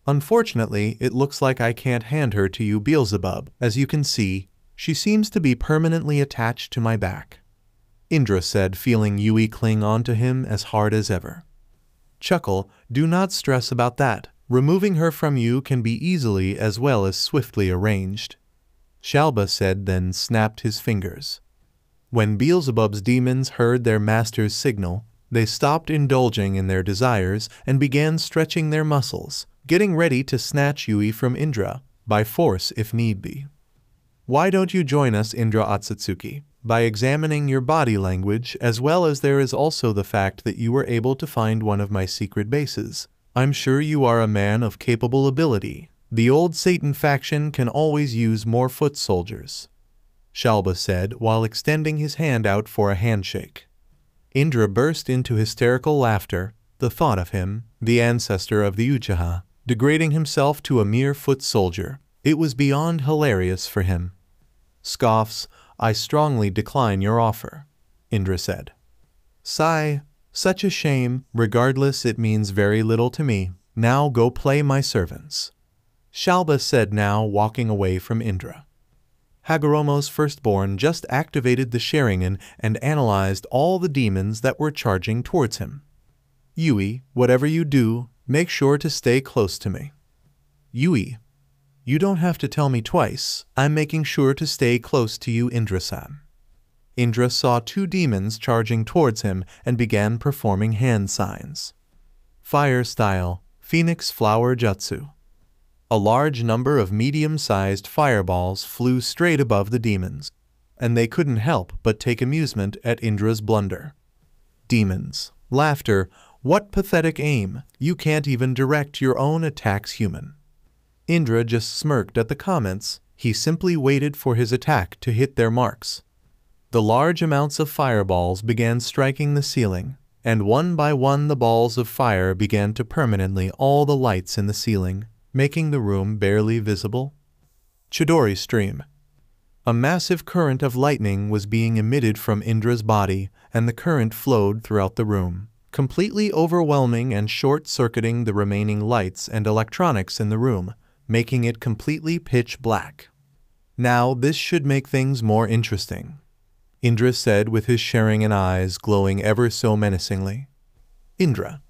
A: Unfortunately, it looks like I can't hand her to you, Beelzebub. As you can see, she seems to be permanently attached to my back. Indra said, feeling Yui cling on to him as hard as ever. Chuckle, do not stress about that. Removing her from you can be easily as well as swiftly arranged. Shalba said, then snapped his fingers. When Beelzebub's demons heard their master's signal, they stopped indulging in their desires and began stretching their muscles, getting ready to snatch Yui from Indra, by force if need be. Why don't you join us, Indra Otsutsuki? By examining your body language, as well as there is also the fact that you were able to find one of my secret bases. I'm sure you are a man of capable ability. The old Satan faction can always use more foot soldiers, Shalba said while extending his hand out for a handshake. Indra burst into hysterical laughter. The thought of him, the ancestor of the Uchiha, degrading himself to a mere foot soldier, it was beyond hilarious for him. Scoffs, I strongly decline your offer, Indra said. Sigh, such a shame. Regardless, it means very little to me. Now go play my servants, Shalba said, now walking away from Indra. Hagoromo's firstborn just activated the Sharingan and analyzed all the demons that were charging towards him. Yui, whatever you do, make sure to stay close to me. Yui, you don't have to tell me twice. I'm making sure to stay close to you, Indra-san. Indra saw two demons charging towards him and began performing hand signs. Fire style, Phoenix Flower Jutsu. A large number of medium-sized fireballs flew straight above the demons, and they couldn't help but take amusement at Indra's blunder. Demons. Laughter. What pathetic aim. You can't even direct your own attacks, human. Indra just smirked at the comments. He simply waited for his attack to hit their marks. The large amounts of fireballs began striking the ceiling, and one by one the balls of fire began to permanently all the lights in the ceiling, making the room barely visible. Chidori stream. A massive current of lightning was being emitted from Indra's body, and the current flowed throughout the room, completely overwhelming and short-circuiting the remaining lights and electronics in the room, making it completely pitch black. Now this should make things more interesting, Indra said with his Sharingan eyes glowing ever so menacingly. Indra.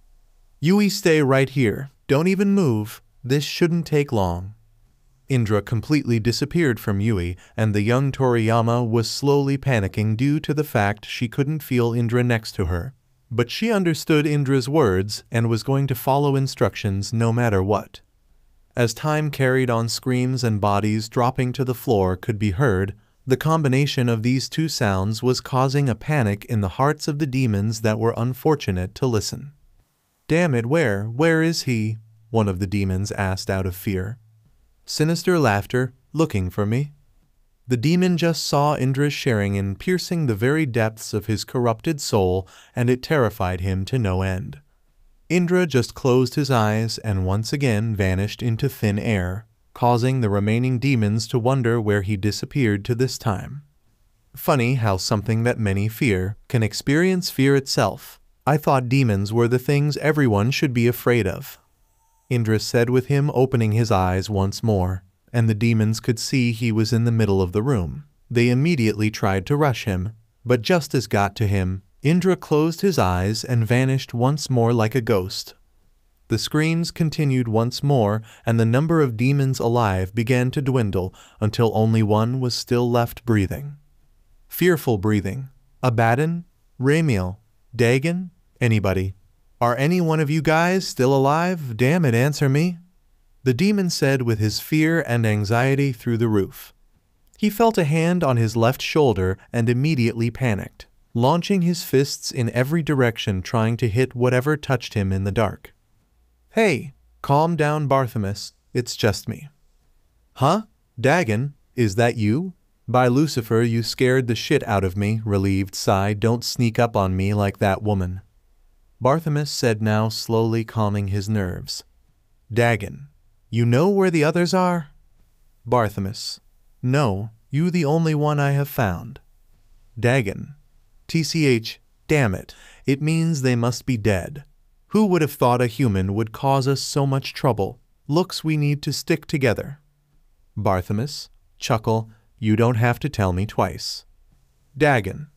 A: Yui, stay right here. Don't even move. This shouldn't take long. Indra completely disappeared from Yui, and the young Toriyama was slowly panicking due to the fact she couldn't feel Indra next to her. But she understood Indra's words and was going to follow instructions no matter what. As time carried on, screams and bodies dropping to the floor could be heard. The combination of these two sounds was causing a panic in the hearts of the demons that were unfortunate to listen. Damn it, where is he? One of the demons asked out of fear. Sinister laughter, looking for me? The demon just saw Indra's Sharingan piercing the very depths of his corrupted soul, and it terrified him to no end. Indra just closed his eyes and once again vanished into thin air, causing the remaining demons to wonder where he disappeared to this time. Funny how something that many fear can experience fear itself. I thought demons were the things everyone should be afraid of, Indra said with him opening his eyes once more, and the demons could see he was in the middle of the room. They immediately tried to rush him, but just as got to him, Indra closed his eyes and vanished once more like a ghost. The screams continued once more, and the number of demons alive began to dwindle until only one was still left breathing. Fearful breathing. Abaddon? Ramiel? Dagon? Anybody? Are any one of you guys still alive? Damn it, answer me. The demon said with his fear and anxiety through the roof. He felt a hand on his left shoulder and immediately panicked, launching his fists in every direction trying to hit whatever touched him in the dark. Hey, calm down, Barthamus. It's just me. Huh? Dagon, is that you? By Lucifer, you scared the shit out of me, relieved sigh. Don't sneak up on me like that woman. Barthamus said, now slowly calming his nerves. Dagon, you know where the others are? Barthamus, no, you the only one I have found. Dagon, TCH, damn it, it means they must be dead. Who would have thought a human would cause us so much trouble? Looks we need to stick together. Barthamus, chuckle, you don't have to tell me twice. Dagon,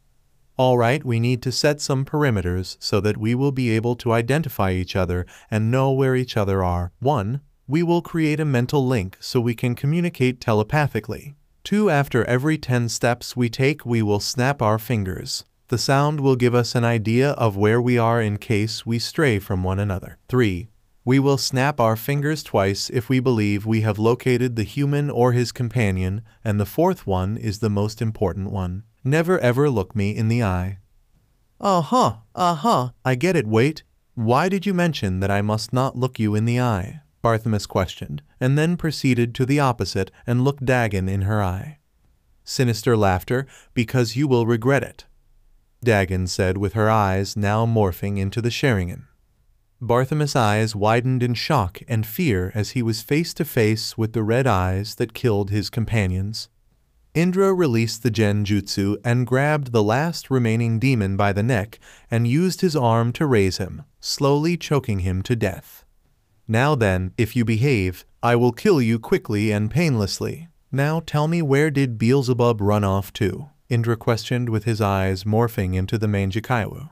A: all right, we need to set some perimeters so that we will be able to identify each other and know where each other are. 1. We will create a mental link so we can communicate telepathically. 2. After every 10 steps we take, we will snap our fingers. The sound will give us an idea of where we are in case we stray from one another. 3. We will snap our fingers twice if we believe we have located the human or his companion, and the 4th one is the most important one. Never ever look me in the eye. I get it. Wait, why did you mention that I must not look you in the eye? Barthamus questioned, and then proceeded to the opposite and looked Dagon in her eye. Sinister laughter, because you will regret it, Dagon said with her eyes now morphing into the Sharingan. Barthamus' eyes widened in shock and fear as he was face to face with the red eyes that killed his companions. Indra released the genjutsu and grabbed the last remaining demon by the neck and used his arm to raise him, slowly choking him to death. Now then, if you behave, I will kill you quickly and painlessly. Now tell me, where did Beelzebub run off to? Indra questioned with his eyes morphing into the Manjikaiwu.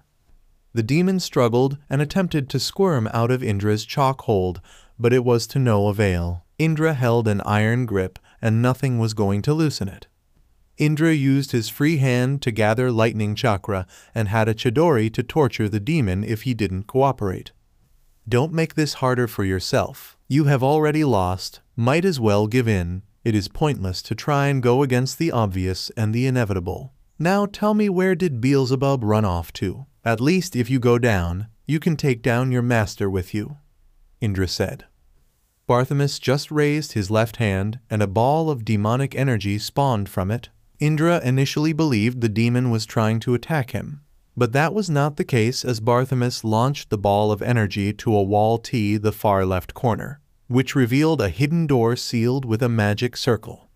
A: The demon struggled and attempted to squirm out of Indra's chalk hold, but it was to no avail. Indra held an iron grip and nothing was going to loosen it. Indra used his free hand to gather lightning chakra and had a Chidori to torture the demon if he didn't cooperate. Don't make this harder for yourself. You have already lost, might as well give in. It is pointless to try and go against the obvious and the inevitable. Now tell me, where did Beelzebub run off to? At least if you go down, you can take down your master with you, Indra said. Barthamus just raised his left hand and a ball of demonic energy spawned from it. Indra initially believed the demon was trying to attack him, but that was not the case as Barthamus launched the ball of energy to a wall T, the far left corner, which revealed a hidden door sealed with a magic circle.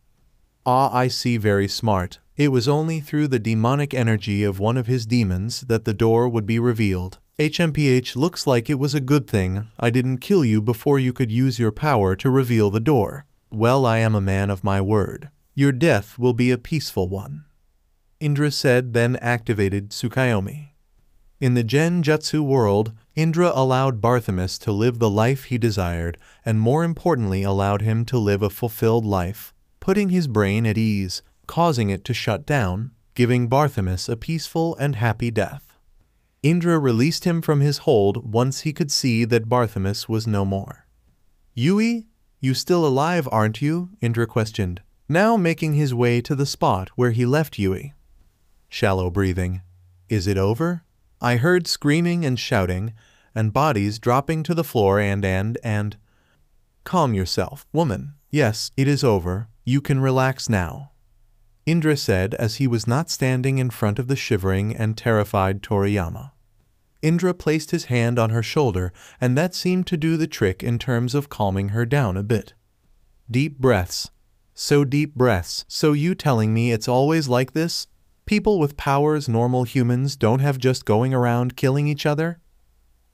A: Ah, I see, very smart. It was only through the demonic energy of one of his demons that the door would be revealed. HMPH, looks like it was a good thing I didn't kill you before you could use your power to reveal the door. Well, I am a man of my word. Your death will be a peaceful one, Indra said, then activated Tsukuyomi. In the Genjutsu world, Indra allowed Barthamus to live the life he desired, and more importantly allowed him to live a fulfilled life, putting his brain at ease, causing it to shut down, giving Barthamus a peaceful and happy death. Indra released him from his hold once he could see that Barthamus was no more. Yui, you still alive, aren't you? Indra questioned, now making his way to the spot where he left Yui. Shallow breathing. Is it over? I heard screaming and shouting, and bodies dropping to the floor and... Calm yourself, woman. Yes, it is over. You can relax now, Indra said as he was not standing in front of the shivering and terrified Toriyama. Indra placed his hand on her shoulder, and that seemed to do the trick in terms of calming her down a bit. Deep breaths. So deep breaths. So you telling me it's always like this? People with powers normal humans don't have, just going around killing each other?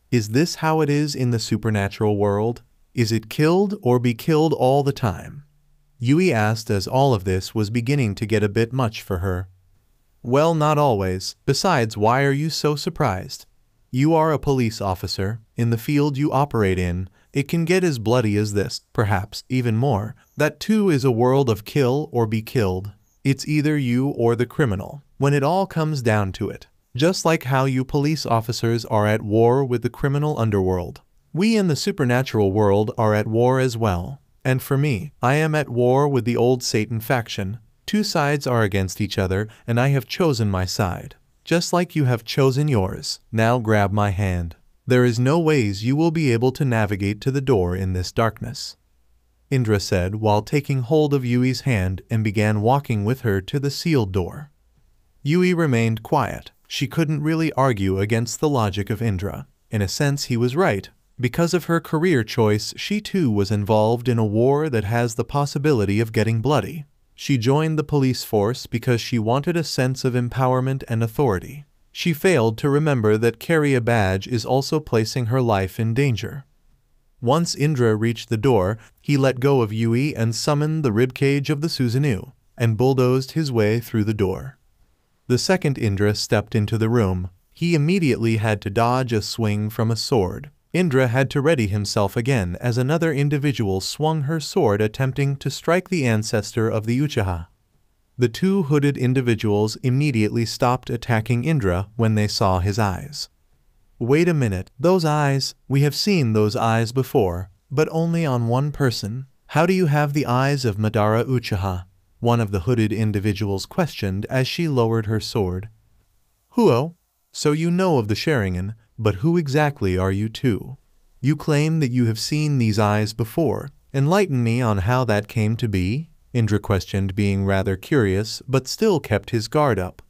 A: Is this how it is in the supernatural world? Is it killed or be killed all the time? Yui asked as all of this was beginning to get a bit much for her. Well, not always. Besides, why are you so surprised? You are a police officer. In the field you operate in, it can get as bloody as this, perhaps even more. That too is a world of kill or be killed. It's either you or the criminal, when it all comes down to it. Just like how you police officers are at war with the criminal underworld. We in the supernatural world are at war as well. And for me, I am at war with the old Satan faction. Two sides are against each other, and I have chosen my side. Just like you have chosen yours. Now grab my hand. There is no ways you will be able to navigate to the door in this darkness. Indra said while taking hold of Yui's hand and began walking with her to the sealed door. Yui remained quiet. She couldn't really argue against the logic of Indra. In a sense, he was right. Because of her career choice, she too was involved in a war that has the possibility of getting bloody. She joined the police force because she wanted a sense of empowerment and authority. She failed to remember that carrying a badge is also placing her life in danger. Once Indra reached the door, he let go of Yui and summoned the ribcage of the Susanoo, and bulldozed his way through the door. The second Indra stepped into the room. He immediately had to dodge a swing from a sword. Indra had to ready himself again as another individual swung her sword attempting to strike the ancestor of the Uchiha. The two hooded individuals immediately stopped attacking Indra when they saw his eyes. Wait a minute, those eyes, we have seen those eyes before, but only on one person. How do you have the eyes of Madara Uchiha? One of the hooded individuals questioned as she lowered her sword. Huo, so you know of the Sharingan, but who exactly are you two? You claim that you have seen these eyes before. Enlighten me on how that came to be? Indra questioned, being rather curious, but still kept his guard up.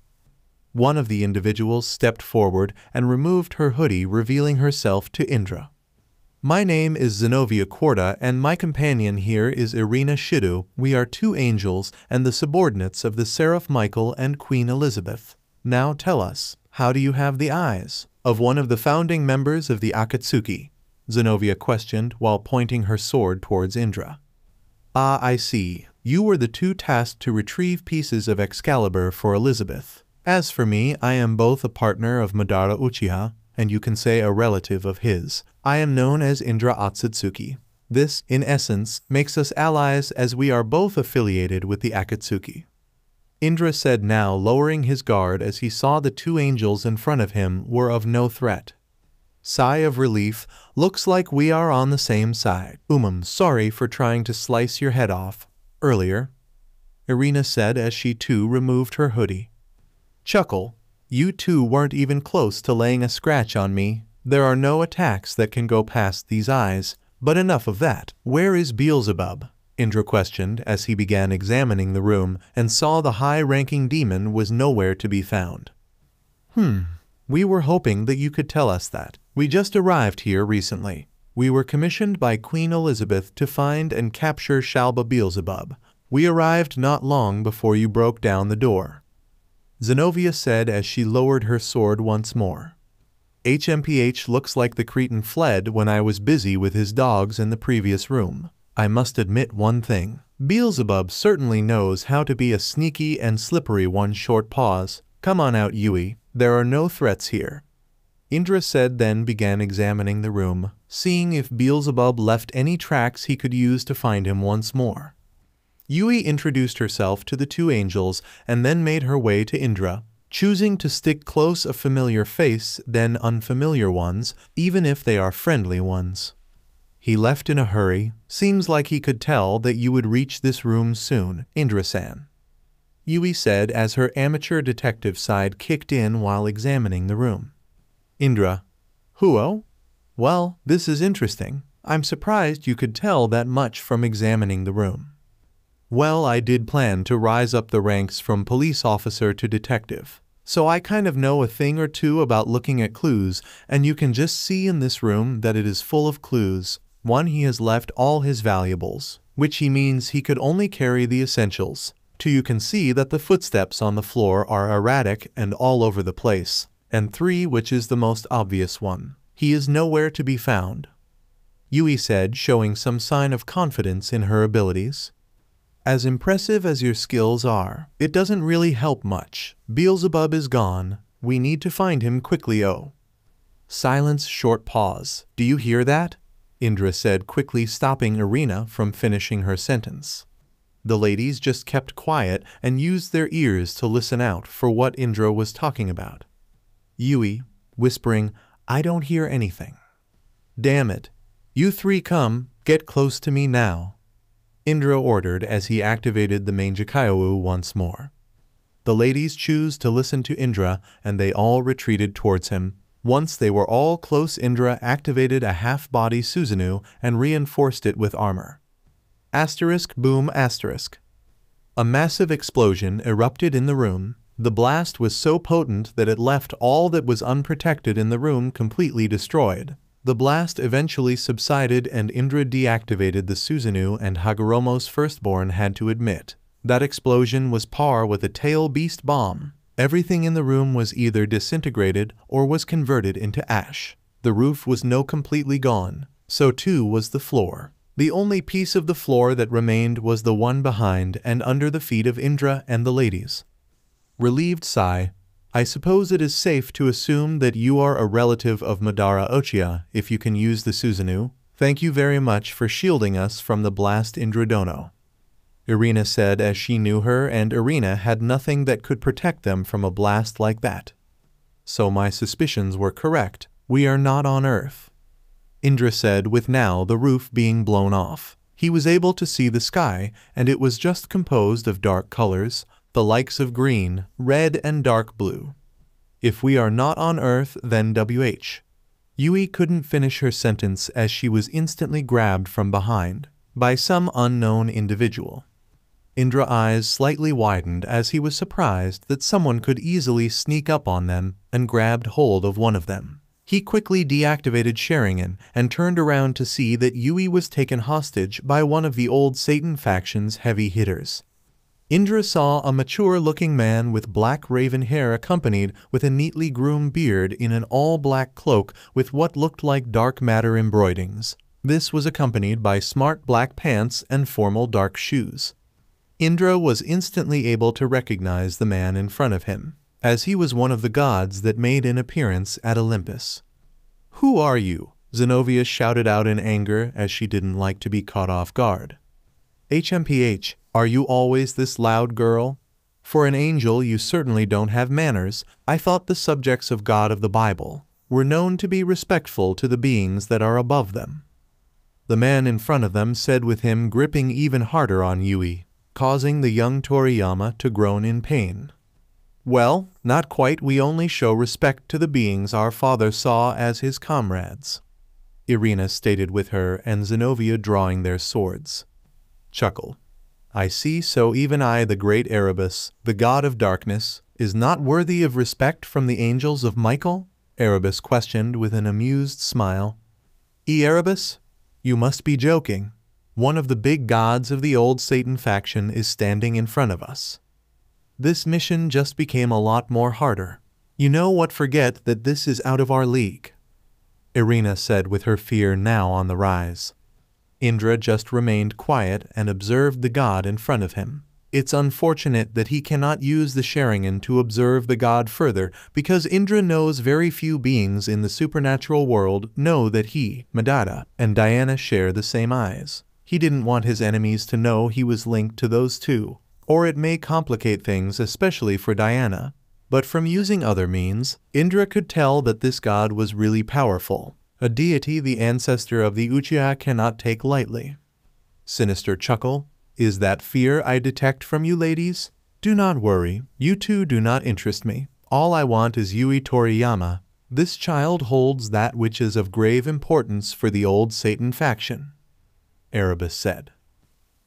A: One of the individuals stepped forward and removed her hoodie, revealing herself to Indra. My name is Zenobia Quarta, and my companion here is Irina Shidu. We are two angels and the subordinates of the Seraph Michael and Queen Elizabeth. Now tell us, how do you have the eyes of one of the founding members of the Akatsuki? Zenobia questioned while pointing her sword towards Indra. Ah, I see. You were the two tasked to retrieve pieces of Excalibur for Elizabeth. As for me, I am both a partner of Madara Uchiha, and you can say a relative of his. I am known as Indra Otsutsuki. This, in essence, makes us allies as we are both affiliated with the Akatsuki. Indra said, now lowering his guard as he saw the two angels in front of him were of no threat. Sigh of relief, looks like we are on the same side. Sorry for trying to slice your head off earlier, Irina said as she too removed her hoodie. Chuckle, you two weren't even close to laying a scratch on me. There are no attacks that can go past these eyes, but enough of that. Where is Beelzebub? Indra questioned as he began examining the room and saw the high-ranking demon was nowhere to be found. We were hoping that you could tell us that. We just arrived here recently. We were commissioned by Queen Elizabeth to find and capture Shalba Beelzebub. We arrived not long before you broke down the door, Zenobia said as she lowered her sword once more. HMPH, looks like the Cretan fled when I was busy with his dogs in the previous room. I must admit one thing. Beelzebub certainly knows how to be a sneaky and slippery one. Short pause. Come on out, Yui. There are no threats here, Indra said, then began examining the room, seeing if Beelzebub left any tracks he could use to find him once more. Yui introduced herself to the two angels and then made her way to Indra, choosing to stick close a familiar face than unfamiliar ones, even if they are friendly ones. He left in a hurry. Seems like he could tell that you would reach this room soon, Indra-san, Yui said as her amateur detective side kicked in while examining the room. Indra, Huo? Well, this is interesting. I'm surprised you could tell that much from examining the room. Well, I did plan to rise up the ranks from police officer to detective, so I kind of know a thing or two about looking at clues, and you can just see in this room that it is full of clues. One, he has left all his valuables, which he means he could only carry the essentials. Two, you can see that the footsteps on the floor are erratic and all over the place. And three, which is the most obvious one, he is nowhere to be found, Yui said, showing some sign of confidence in her abilities. As impressive as your skills are, it doesn't really help much. Beelzebub is gone. We need to find him quickly. Oh. Silence. Short pause. Do you hear that? Indra said, quickly stopping Irina from finishing her sentence. The ladies just kept quiet and used their ears to listen out for what Indra was talking about. Yui, whispering, I don't hear anything. Damn it. You three come, get close to me now, Indra ordered as he activated the Manjikaiowu once more. The ladies chose to listen to Indra and they all retreated towards him. Once they were all close, Indra activated a half-body Susanoo and reinforced it with armor. Asterisk boom asterisk. A massive explosion erupted in the room. The blast was so potent that it left all that was unprotected in the room completely destroyed. The blast eventually subsided and Indra deactivated the Susanoo, and Hagoromo's firstborn had to admit that explosion was par with a tail beast bomb. Everything in the room was either disintegrated or was converted into ash. The roof was completely gone. So too was the floor. The only piece of the floor that remained was the one behind and under the feet of Indra and the ladies. Relieved sigh. I suppose it is safe to assume that you are a relative of Madara Uchiha if you can use the Susanoo. Thank you very much for shielding us from the blast, Indradono. Irina said as she knew her, and Irina had nothing that could protect them from a blast like that. So my suspicions were correct. We are not on Earth. Indra said, with now the roof being blown off. He was able to see the sky, and it was just composed of dark colors, the likes of green, red, and dark blue. If we are not on Earth, then WH. Yui couldn't finish her sentence as she was instantly grabbed from behind by some unknown individual. Indra's eyes slightly widened as he was surprised that someone could easily sneak up on them and grabbed hold of one of them. He quickly deactivated Sharingan and turned around to see that Yui was taken hostage by one of the old Satan faction's heavy hitters. Indra saw a mature-looking man with black raven hair accompanied with a neatly groomed beard in an all-black cloak with what looked like dark matter embroiderings. This was accompanied by smart black pants and formal dark shoes. Indra was instantly able to recognize the man in front of him, as he was one of the gods that made an appearance at Olympus. "Who are you?" Zenobia shouted out in anger as she didn't like to be caught off guard. "HMPH, are you always this loud, girl? For an angel you certainly don't have manners. I thought the subjects of God of the Bible were known to be respectful to the beings that are above them." The man in front of them said, with him gripping even harder on Yui, causing the young Toriyama to groan in pain. "Well, not quite. We only show respect to the beings our father saw as his comrades," Irina stated, with her and Zenobia drawing their swords. Chuckle. "I see, so even I, the great Erebus, the god of darkness, is not worthy of respect from the angels of Michael?" Erebus questioned with an amused smile. "Erebus? You must be joking. One of the big gods of the old Satan faction is standing in front of us. This mission just became a lot more harder. You know what? Forget that this is out of our league," Irina said, with her fear now on the rise. Indra just remained quiet and observed the god in front of him. It's unfortunate that he cannot use the Sharingan to observe the god further, because Indra knows very few beings in the supernatural world know that he, Madara, and Diana share the same eyes. He didn't want his enemies to know he was linked to those two, or it may complicate things, especially for Diana. But from using other means, Indra could tell that this god was really powerful, a deity the ancestor of the Uchiha cannot take lightly. Sinister chuckle. "Is that fear I detect from you ladies? Do not worry, you two do not interest me. All I want is Yui Toriyama. This child holds that which is of grave importance for the old Satan faction," Erebus said.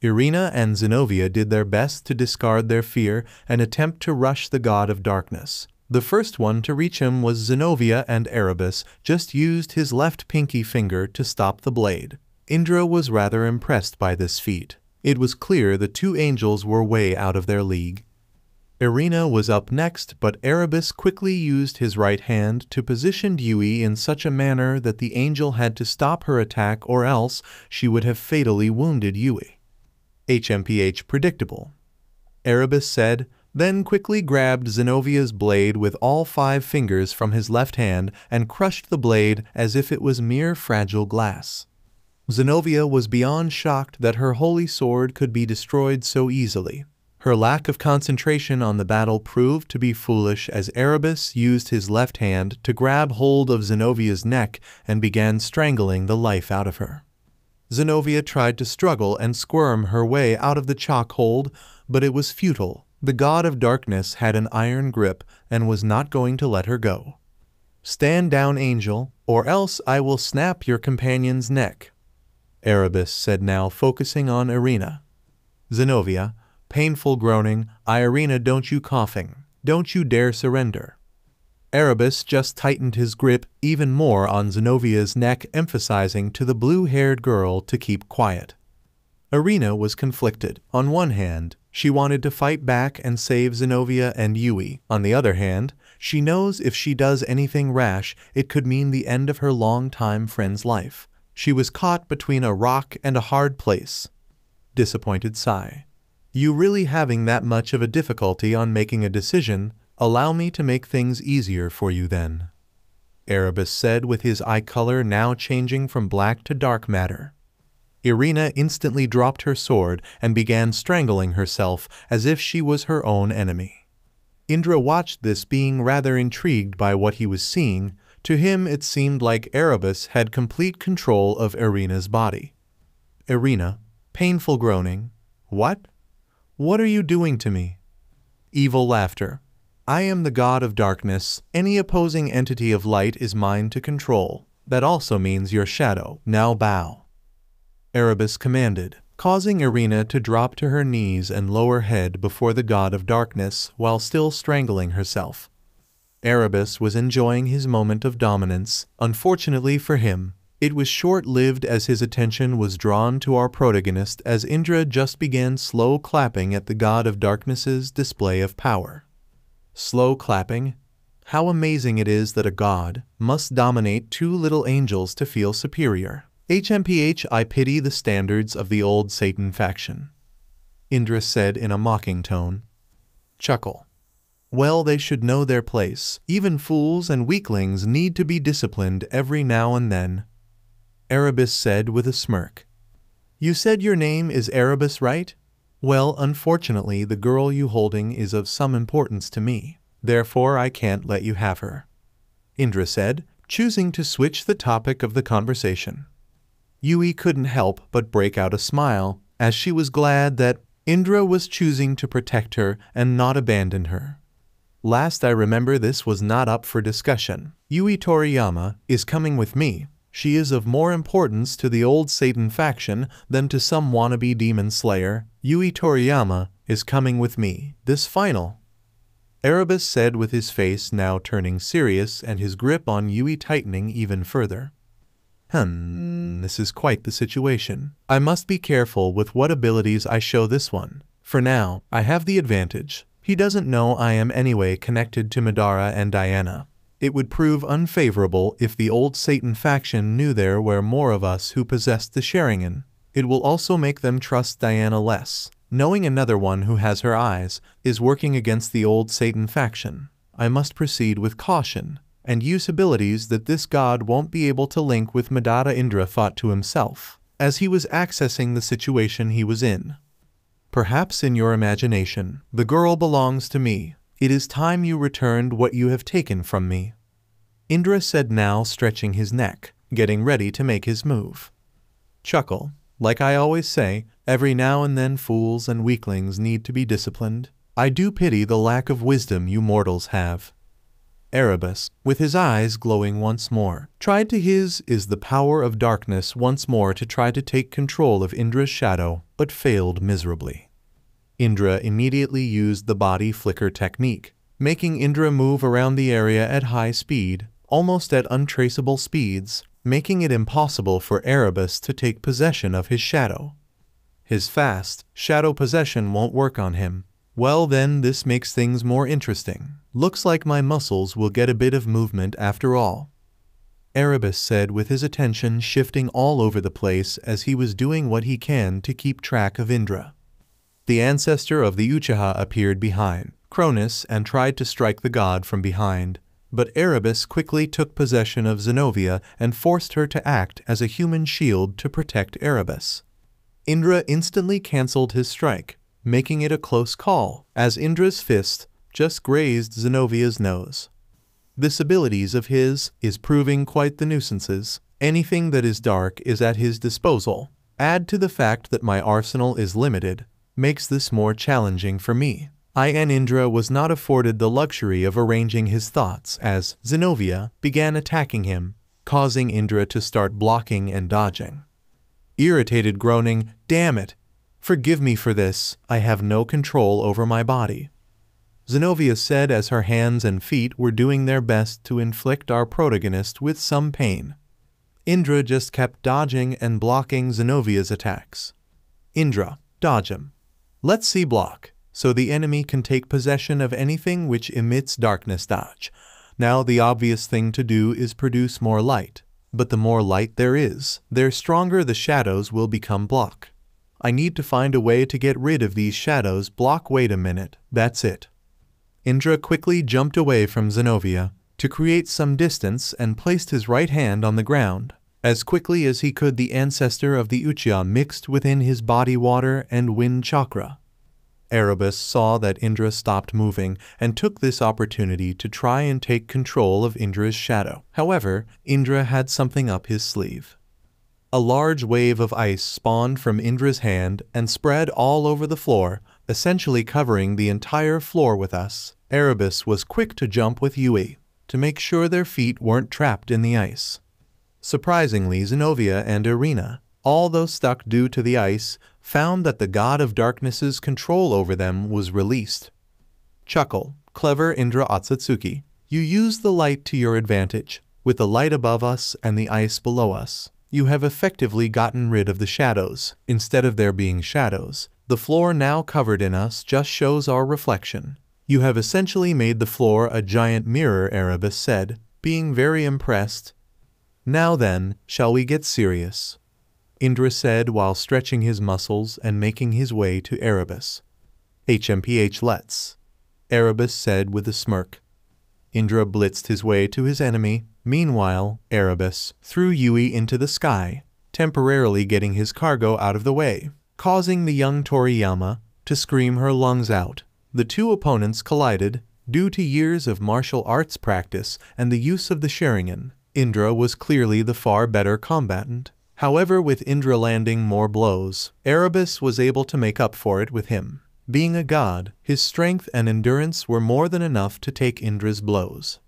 A: Irina and Zenobia did their best to discard their fear and attempt to rush the god of darkness. The first one to reach him was Zenobia, and Erebus just used his left pinky finger to stop the blade. Indra was rather impressed by this feat. It was clear the two angels were way out of their league. Irina was up next, but Erebus quickly used his right hand to position Yui in such a manner that the angel had to stop her attack, or else she would have fatally wounded Yui. "HMPH, predictable," Erebus said, then quickly grabbed Zenovia's blade with all 5 fingers from his left hand and crushed the blade as if it was mere fragile glass. Zenobia was beyond shocked that her holy sword could be destroyed so easily. Her lack of concentration on the battle proved to be foolish, as Erebus used his left hand to grab hold of Zenovia's neck and began strangling the life out of her. Zenobia tried to struggle and squirm her way out of the chokehold, but it was futile. The god of darkness had an iron grip and was not going to let her go. "Stand down, angel, or else I will snap your companion's neck," Erebus said, now focusing on Irina. Zenobia, painful groaning, Irina, don't you coughing. Don't you dare surrender. Erebus just tightened his grip even more on Zenovia's neck, emphasizing to the blue-haired girl to keep quiet. Irina was conflicted. On one hand, she wanted to fight back and save Zenobia and Yui. On the other hand, she knows if she does anything rash, it could mean the end of her long-time friend's life. She was caught between a rock and a hard place. Disappointed sigh. You really having that much of a difficulty on making a decision? Allow me to make things easier for you then. Erebus said, with his eye color now changing from black to dark matter. Irina instantly dropped her sword and began strangling herself as if she was her own enemy. Indra watched this, being rather intrigued by what he was seeing. To him it seemed like Erebus had complete control of Irina's body. Irina, painful groaning. What? What are you doing to me? Evil laughter. I am the god of darkness. Any opposing entity of light is mine to control. That also means your shadow. Now bow. Erebus commanded, causing Irina to drop to her knees and lower head before the god of darkness while still strangling herself. Erebus was enjoying his moment of dominance. Unfortunately for him, it was short-lived, as his attention was drawn to our protagonist as Indra just began slow clapping at the god of darkness's display of power. Slow clapping? How amazing it is that a god must dominate two little angels to feel superior. HMPH, I pity the standards of the old Satan faction. Indra said in a mocking tone. Chuckle. Well, they should know their place. Even fools and weaklings need to be disciplined every now and then. Erebus said with a smirk. You said your name is Erebus, right? Well, unfortunately, the girl you holding is of some importance to me. Therefore, I can't let you have her. Indra said, choosing to switch the topic of the conversation. Yui couldn't help but break out a smile, as she was glad that Indra was choosing to protect her and not abandon her. Last I remember, this was not up for discussion. Yui Toriyama is coming with me. She is of more importance to the old Satan faction than to some wannabe demon slayer. Yui Toriyama is coming with me. This final. Erebus said, with his face now turning serious and his grip on Yui tightening even further. This is quite the situation. I must be careful with what abilities I show this one. For now, I have the advantage. He doesn't know I am anyway connected to Madara and Diana. It would prove unfavorable if the old Satan faction knew there were more of us who possessed the Sharingan. It will also make them trust Diana less. Knowing another one who has her eyes is working against the old Satan faction, I must proceed with caution and use abilities that this god won't be able to link with. Madara, Indra thought to himself, as he was accessing the situation he was in. Perhaps in your imagination, the girl belongs to me. It is time you returned what you have taken from me. Indra said, now stretching his neck, getting ready to make his move. Chuckle. Like I always say, every now and then fools and weaklings need to be disciplined. I do pity the lack of wisdom you mortals have. Erebus, with his eyes glowing once more, tried to use the power of darkness once more to try to take control of Indra's shadow, but failed miserably. Indra immediately used the body flicker technique, making Indra move around the area at high speed, almost at untraceable speeds, making it impossible for Erebus to take possession of his shadow. His fast shadow possession won't work on him. Well then, this makes things more interesting. Looks like my muscles will get a bit of movement after all. Erebus said, with his attention shifting all over the place as he was doing what he can to keep track of Indra. The ancestor of the Uchiha appeared behind Cronus and tried to strike the god from behind, but Erebus quickly took possession of Zenobia and forced her to act as a human shield to protect Erebus. Indra instantly cancelled his strike, making it a close call, as Indra's fist just grazed Zenovia's nose. This abilities of his is proving quite the nuisances. Anything that is dark is at his disposal. Add to the fact that my arsenal is limited, makes this more challenging for me. Indra was not afforded the luxury of arranging his thoughts as Zenobia began attacking him, causing Indra to start blocking and dodging. irritated groaning, "Damn it! Forgive me for this, I have no control over my body," Zenobia said as her hands and feet were doing their best to inflict our protagonist with some pain. Indra just kept dodging and blocking Zenobia's attacks. "Indra, dodge him. Let's see block, so the enemy can take possession of anything which emits darkness. Dodge. Now the obvious thing to do is produce more light. But the more light there is, the stronger the shadows will become. Block. I need to find a way to get rid of these shadows. Block. Wait a minute, that's it." Indra quickly jumped away from Zenobia to create some distance and placed his right hand on the ground. As quickly as he could, the ancestor of the Uchiha mixed within his body water and wind chakra. Erebus saw that Indra stopped moving and took this opportunity to try and take control of Indra's shadow. However, Indra had something up his sleeve. A large wave of ice spawned from Indra's hand and spread all over the floor, essentially covering the entire floor with us. Erebus was quick to jump with Yui to make sure their feet weren't trapped in the ice. Surprisingly, Zenobia and Irina, although stuck due to the ice, found that the god of darkness's control over them was released. Chuckle, clever Indra Otsutsuki. You used the light to your advantage. With the light above us and the ice below us, you have effectively gotten rid of the shadows. Instead of there being shadows, the floor now covered in us just shows our reflection. You have essentially made the floor a giant mirror, Erebus said, being very impressed. Now then, shall we get serious? Indra said while stretching his muscles and making his way to Erebus. HMPH, let's, Erebus said with a smirk. Indra blitzed his way to his enemy. Meanwhile, Erebus threw Yui into the sky, temporarily getting his cargo out of the way, causing the young Toriyama to scream her lungs out. The two opponents collided. Due to years of martial arts practice and the use of the Sharingan, Indra was clearly the far better combatant. However, with Indra landing more blows, Erebus was able to make up for it with him. Being a god, his strength and endurance were more than enough to take Indra's blows.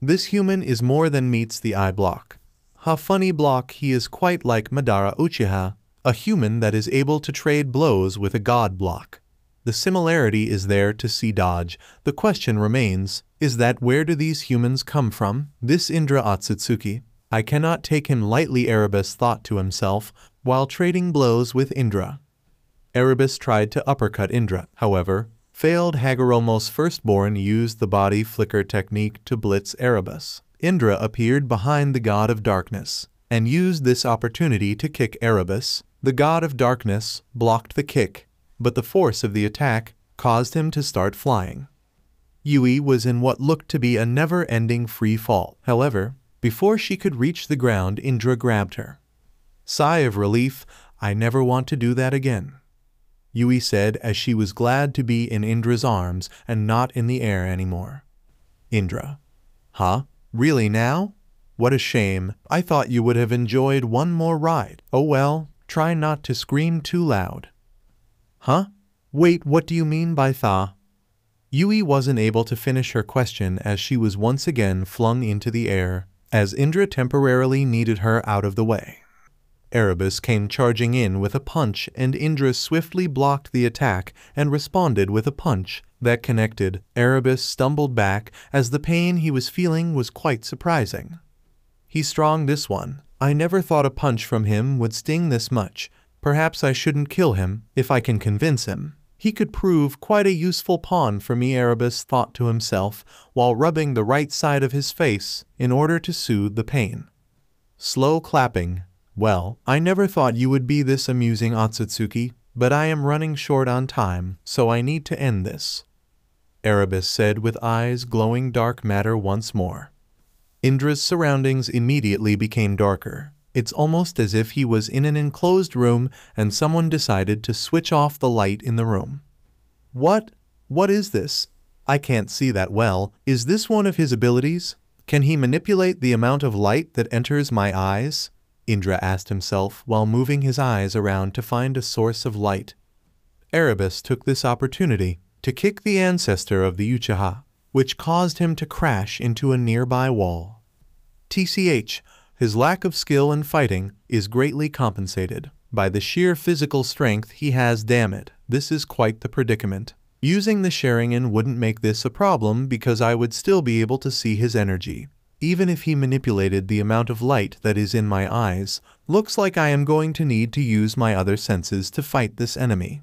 A: This human is more than meets the eye. Block. Ha, funny block. He is quite like Madara Uchiha, a human that is able to trade blows with a god. Block. The similarity is there to see. Dodge. The question remains, is that where do these humans come from? This Indra Otsutsuki, I cannot take him lightly, Erebus thought to himself while trading blows with Indra. Erebus tried to uppercut Indra, however, failed. Hagoromo's firstborn used the body flicker technique to blitz Erebus. Indra appeared behind the god of darkness and used this opportunity to kick Erebus. The god of darkness blocked the kick, but the force of the attack caused him to start flying. Yui was in what looked to be a never-ending free fall. However, before she could reach the ground, Indra grabbed her. Sigh of relief. I never want to do that again, Yui said as she was glad to be in Indra's arms and not in the air anymore. Indra. Huh? Really now? What a shame. I thought you would have enjoyed one more ride. Oh well, try not to scream too loud. Huh? Wait, what do you mean by tha? Yui wasn't able to finish her question as she was once again flung into the air, as Indra temporarily needed her out of the way. Erebus came charging in with a punch and Indra swiftly blocked the attack and responded with a punch that connected. Erebus stumbled back as the pain he was feeling was quite surprising. He's strong, this one. I never thought a punch from him would sting this much. Perhaps I shouldn't kill him if I can convince him. He could prove quite a useful pawn for me, Erebus thought to himself while rubbing the right side of his face in order to soothe the pain. Slow clapping. Well, I never thought you would be this amusing, Otsutsuki, but I am running short on time, so I need to end this, Erebus said with eyes glowing dark matter once more. Indra's surroundings immediately became darker. It's almost as if he was in an enclosed room and someone decided to switch off the light in the room. What is this? I can't see that well. Is this one of his abilities? Can he manipulate the amount of light that enters my eyes? Indra asked himself while moving his eyes around to find a source of light. Erebus took this opportunity to kick the ancestor of the Uchiha, which caused him to crash into a nearby wall. TCH, his lack of skill in fighting is greatly compensated By the sheer physical strength he has, damn it, this is quite the predicament. Using the Sharingan wouldn't make this a problem because I would still be able to see his energy. Even if he manipulated the amount of light that is in my eyes, looks like I am going to need to use my other senses to fight this enemy.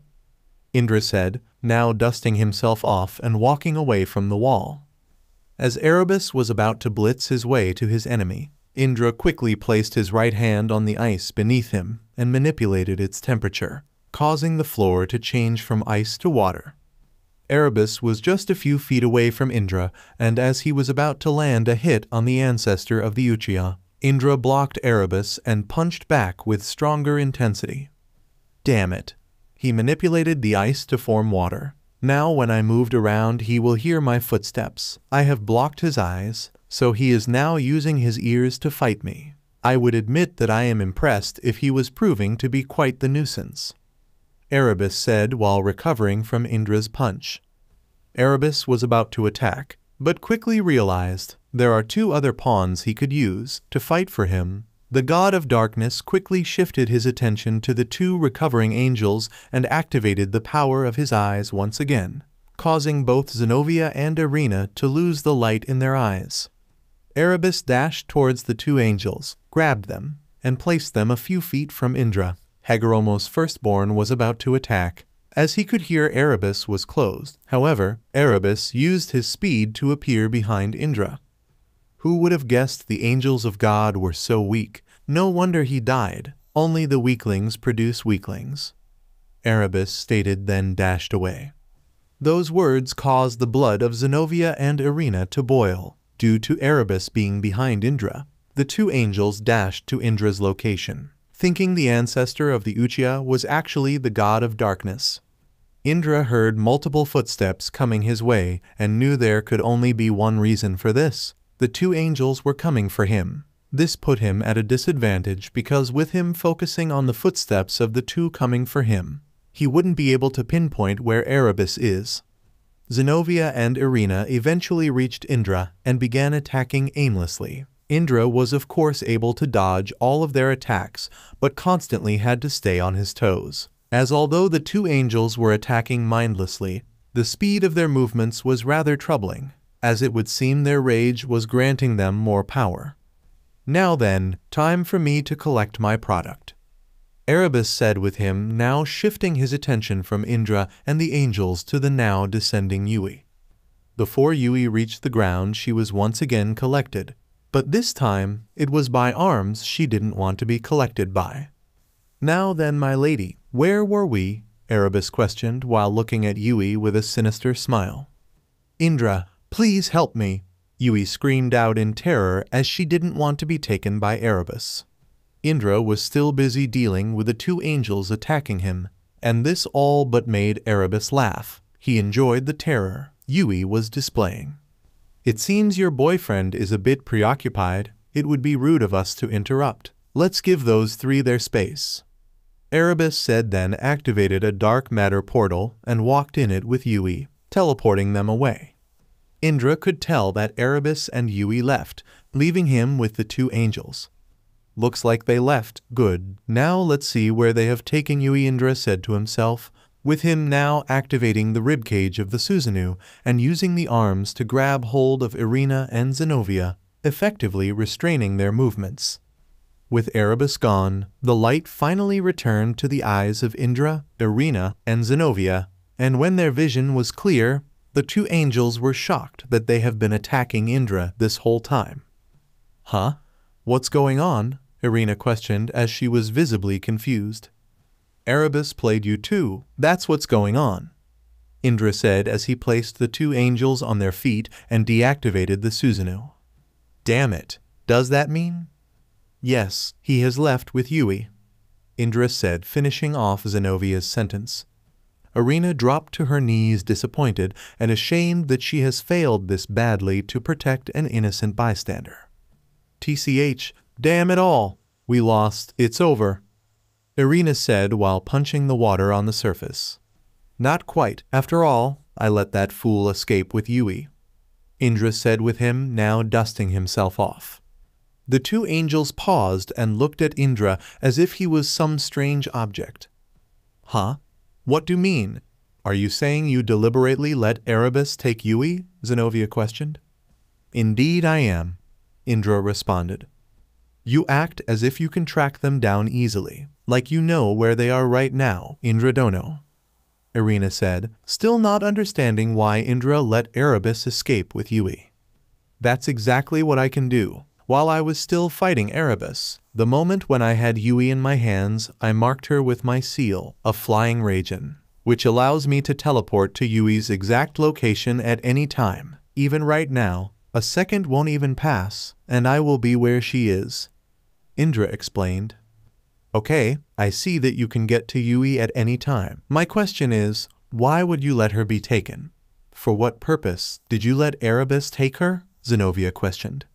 A: Indra said, now dusting himself off and walking away from the wall. As Erebus was about to blitz his way to his enemy, Indra quickly placed his right hand on the ice beneath him and manipulated its temperature, causing the floor to change from ice to water. Erebus was just a few feet away from Indra, and as he was about to land a hit on the ancestor of the Uchiha, Indra blocked Erebus and punched back with stronger intensity. Damn it. He manipulated the ice to form water. Now when I moved around he will hear my footsteps. I have blocked his eyes, so he is now using his ears to fight me. I would admit that I am impressed if he was proving to be quite the nuisance. Erebus said while recovering from Indra's punch. Erebus was about to attack, but quickly realized there are two other pawns he could use to fight for him. The god of darkness quickly shifted his attention to the two recovering angels and activated the power of his eyes once again, causing both Zenobia and Irina to lose the light in their eyes. Erebus dashed towards the two angels, grabbed them, and placed them a few feet from Indra. Hagoromo's firstborn was about to attack. As he could hear Erebus was closed. However, Erebus used his speed to appear behind Indra. Who would have guessed the angels of God were so weak? No wonder he died. Only the weaklings produce weaklings. Erebus stated, then dashed away. Those words caused the blood of Zenobia and Irina to boil. Due to Erebus being behind Indra, the two angels dashed to Indra's location, thinking the ancestor of the Uchiha was actually the god of darkness. Indra heard multiple footsteps coming his way and knew there could only be one reason for this. The two angels were coming for him. This put him at a disadvantage because with him focusing on the footsteps of the two coming for him, he wouldn't be able to pinpoint where Erebus is. Zenobia and Irina eventually reached Indra and began attacking aimlessly. Indra was of course able to dodge all of their attacks, but constantly had to stay on his toes. As although the two angels were attacking mindlessly, the speed of their movements was rather troubling, as it would seem their rage was granting them more power. Now then, time for me to collect my product. Erebus said with him, now shifting his attention from Indra and the angels to the now descending Yui. Before Yui reached the ground she was once again collected, but this time it was by arms she didn't want to be collected by. Now then, my lady, where were we? Erebus questioned while looking at Yui with a sinister smile. Indra, please help me, Yui screamed out in terror as she didn't want to be taken by Erebus. Indra was still busy dealing with the two angels attacking him, and this all but made Erebus laugh. He enjoyed the terror Yui was displaying. It seems your boyfriend is a bit preoccupied. It would be rude of us to interrupt. Let's give those three their space. Erebus said, then activated a dark matter portal and walked in it with Yui, teleporting them away. Indra could tell that Erebus and Yui left, leaving him with the two angels. Looks like they left. Good. Now let's see where they have taken Yui, Indra said to himself, with him now activating the ribcage of the Susanoo and using the arms to grab hold of Irina and Zenobia, effectively restraining their movements. With Erebus gone, the light finally returned to the eyes of Indra, Irina, and Zenobia, and when their vision was clear, the two angels were shocked that they have been attacking Indra this whole time. Huh? What's going on? Irina questioned as she was visibly confused. Erebus played you too. That's what's going on, Indra said as he placed the two angels on their feet and deactivated the Susanoo. Damn it. Does that mean? Yes, he has left with Yui, Indra said, finishing off Zenovia's sentence. Irina dropped to her knees, disappointed and ashamed that she has failed this badly to protect an innocent bystander. TCH, damn it all. We lost. It's over, Irina said while punching the water on the surface. Not quite. After all, I let that fool escape with Yui, Indra said with him now dusting himself off. The two angels paused and looked at Indra as if he was some strange object. Huh? What do you mean? Are you saying you deliberately let Erebus take Yui? Zenobia questioned. Indeed I am, Indra responded. You act as if you can track them down easily, like you know where they are right now, Indra Dono. Irina said, still not understanding why Indra let Erebus escape with Yui. That's exactly what I can do. While I was still fighting Erebus, the moment when I had Yui in my hands, I marked her with my seal, a flying Raijin, which allows me to teleport to Yui's exact location at any time. Even right now, a second won't even pass, and I will be where she is. Indra explained. Okay, I see that you can get to Yui at any time. My question is, why would you let her be taken? For what purpose did you let Erebus take her? Zenobia questioned.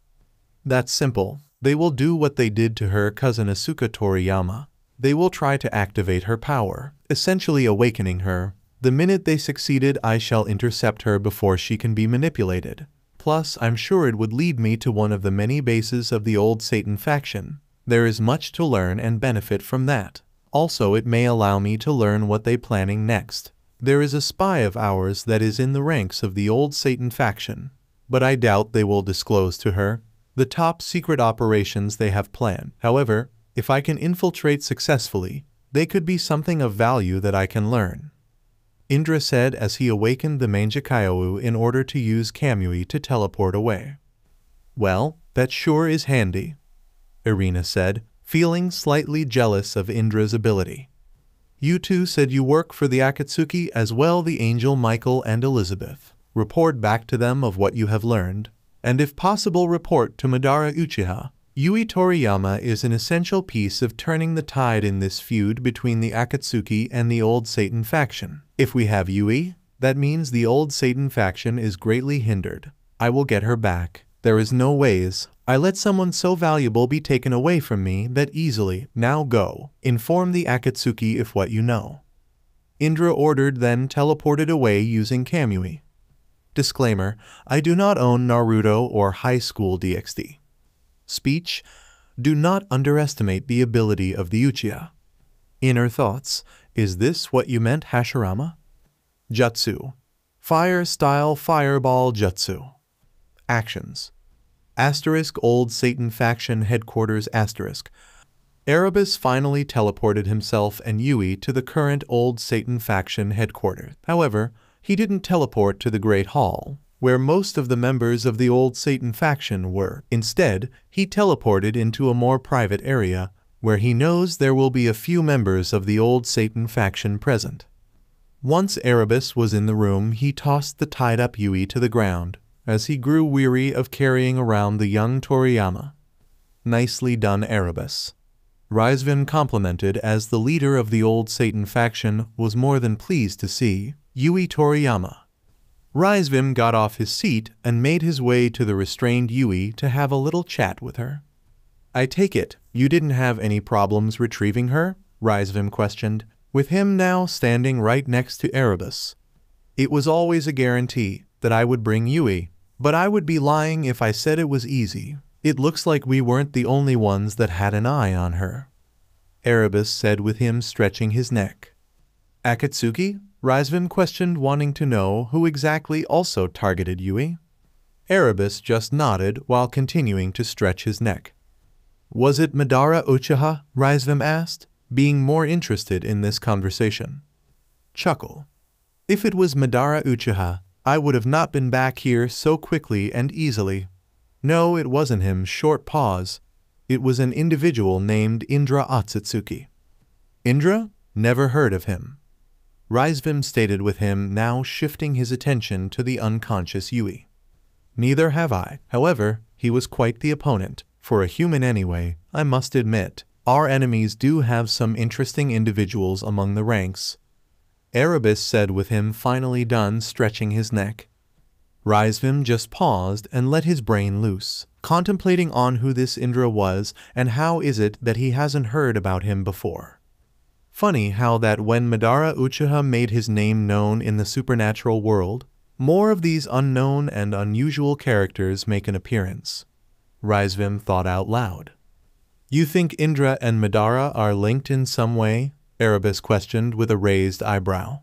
A: That's simple. They will do what they did to her cousin Asuka Toriyama. They will try to activate her power, essentially awakening her. The minute they succeeded, I shall intercept her before she can be manipulated. Plus, I'm sure it would lead me to one of the many bases of the old Satan faction. There is much to learn and benefit from that. Also, it may allow me to learn what they're planning next. There is a spy of ours that is in the ranks of the old Satan faction, but I doubt they will disclose to her the top secret operations they have planned. However, if I can infiltrate successfully, they could be something of value that I can learn. Indra said as he awakened the Manjikaiowu in order to use Kamui to teleport away. Well, that sure is handy, Irina said, feeling slightly jealous of Indra's ability. You two said you work for the Akatsuki as well, the angel Michael and Elizabeth. Report back to them of what you have learned, and if possible report to Madara Uchiha. Yui Toriyama is an essential piece of turning the tide in this feud between the Akatsuki and the old Satan faction. If we have Yui, that means the old Satan faction is greatly hindered. I will get her back. There is no ways I let someone so valuable be taken away from me that easily. Now go. Inform the Akatsuki if what you know. Indra ordered, then teleported away using Kamui. Disclaimer, I do not own Naruto or Highschool DXD. Speech, do not underestimate the ability of the Uchiha. Inner thoughts, is this what you meant, Hashirama? Jutsu, fire style fireball jutsu. Actions. Asterisk old Satan faction headquarters asterisk. Erebus finally teleported himself and Yui to the current old Satan faction headquarters. However, he didn't teleport to the Great Hall, where most of the members of the old Satan faction were. Instead, he teleported into a more private area, where he knows there will be a few members of the old Satan faction present. Once Erebus was in the room, he tossed the tied-up Yui to the ground, as he grew weary of carrying around the young Toriyama. Nicely done, Erebus. Raizvin complimented as the leader of the old Satan faction was more than pleased to see Yui Toriyama. Raizvin got off his seat and made his way to the restrained Yui to have a little chat with her. I take it, you didn't have any problems retrieving her? Raizvin questioned, with him now standing right next to Erebus. It was always a guarantee that I would bring Yui, but I would be lying if I said it was easy. It looks like we weren't the only ones that had an eye on her, Erebus said with him stretching his neck. Akatsuki? Raizvin questioned, wanting to know who exactly also targeted Yui. Erebus just nodded while continuing to stretch his neck. Was it Madara Uchiha? Raizvin asked, being more interested in this conversation. Chuckle. If it was Madara Uchiha, I would have not been back here so quickly and easily. No, it wasn't him. Short pause. It was an individual named Indra Otsutsuki. Indra? Never heard of him. Raizvin stated with him, now shifting his attention to the unconscious Yui. Neither have I. However, he was quite the opponent. For a human anyway, I must admit, our enemies do have some interesting individuals among the ranks. Erebus said with him finally done stretching his neck. Raizvin just paused and let his brain loose, contemplating on who this Indra was and how is it that he hasn't heard about him before. Funny how that when Madara Uchiha made his name known in the supernatural world, more of these unknown and unusual characters make an appearance. Raisvim thought out loud. You think Indra and Madara are linked in some way? Erebus questioned with a raised eyebrow.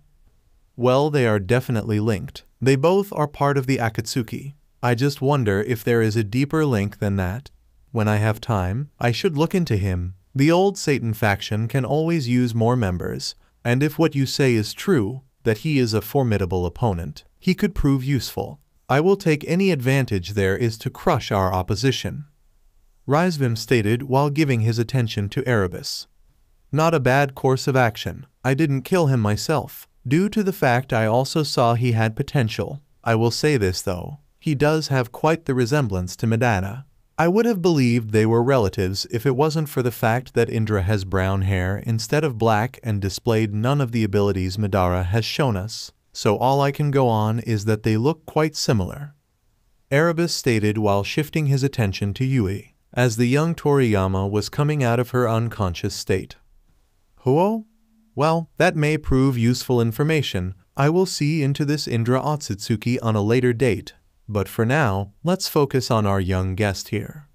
A: Well, they are definitely linked. They both are part of the Akatsuki. I just wonder if there is a deeper link than that. When I have time, I should look into him. The old Satan faction can always use more members, and if what you say is true, that he is a formidable opponent, he could prove useful. I will take any advantage there is to crush our opposition. Raisvim stated while giving his attention to Erebus. Not a bad course of action. I didn't kill him myself, due to the fact I also saw he had potential. I will say this though, he does have quite the resemblance to Madara. I would have believed they were relatives if it wasn't for the fact that Indra has brown hair instead of black and displayed none of the abilities Madara has shown us, so all I can go on is that they look quite similar. Erebus stated while shifting his attention to Yui, as the young Toriyama was coming out of her unconscious state. Huo? Well, that may prove useful information. I will see into this Indra Otsutsuki on a later date, but for now, let's focus on our young guest here.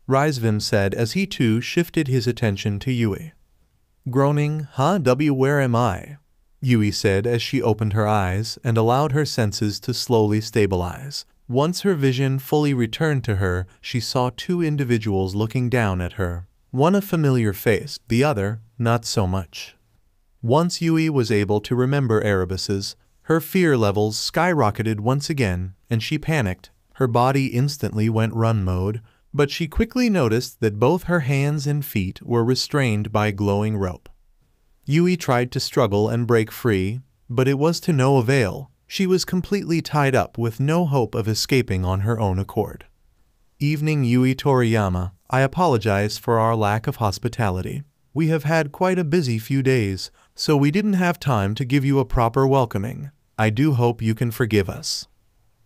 A: Raisvim said as he too shifted his attention to Yui. Groaning, where am I? Yui said as she opened her eyes and allowed her senses to slowly stabilize. Once her vision fully returned to her, she saw two individuals looking down at her. One a familiar face, the other, not so much. Once Yui was able to remember Erebus's, her fear levels skyrocketed once again, and she panicked. Her body instantly went run mode, but she quickly noticed that both her hands and feet were restrained by glowing rope. Yui tried to struggle and break free, but it was to no avail. She was completely tied up with no hope of escaping on her own accord. Evening Yui Toriyama, I apologize for our lack of hospitality. We have had quite a busy few days, so we didn't have time to give you a proper welcoming. I do hope you can forgive us.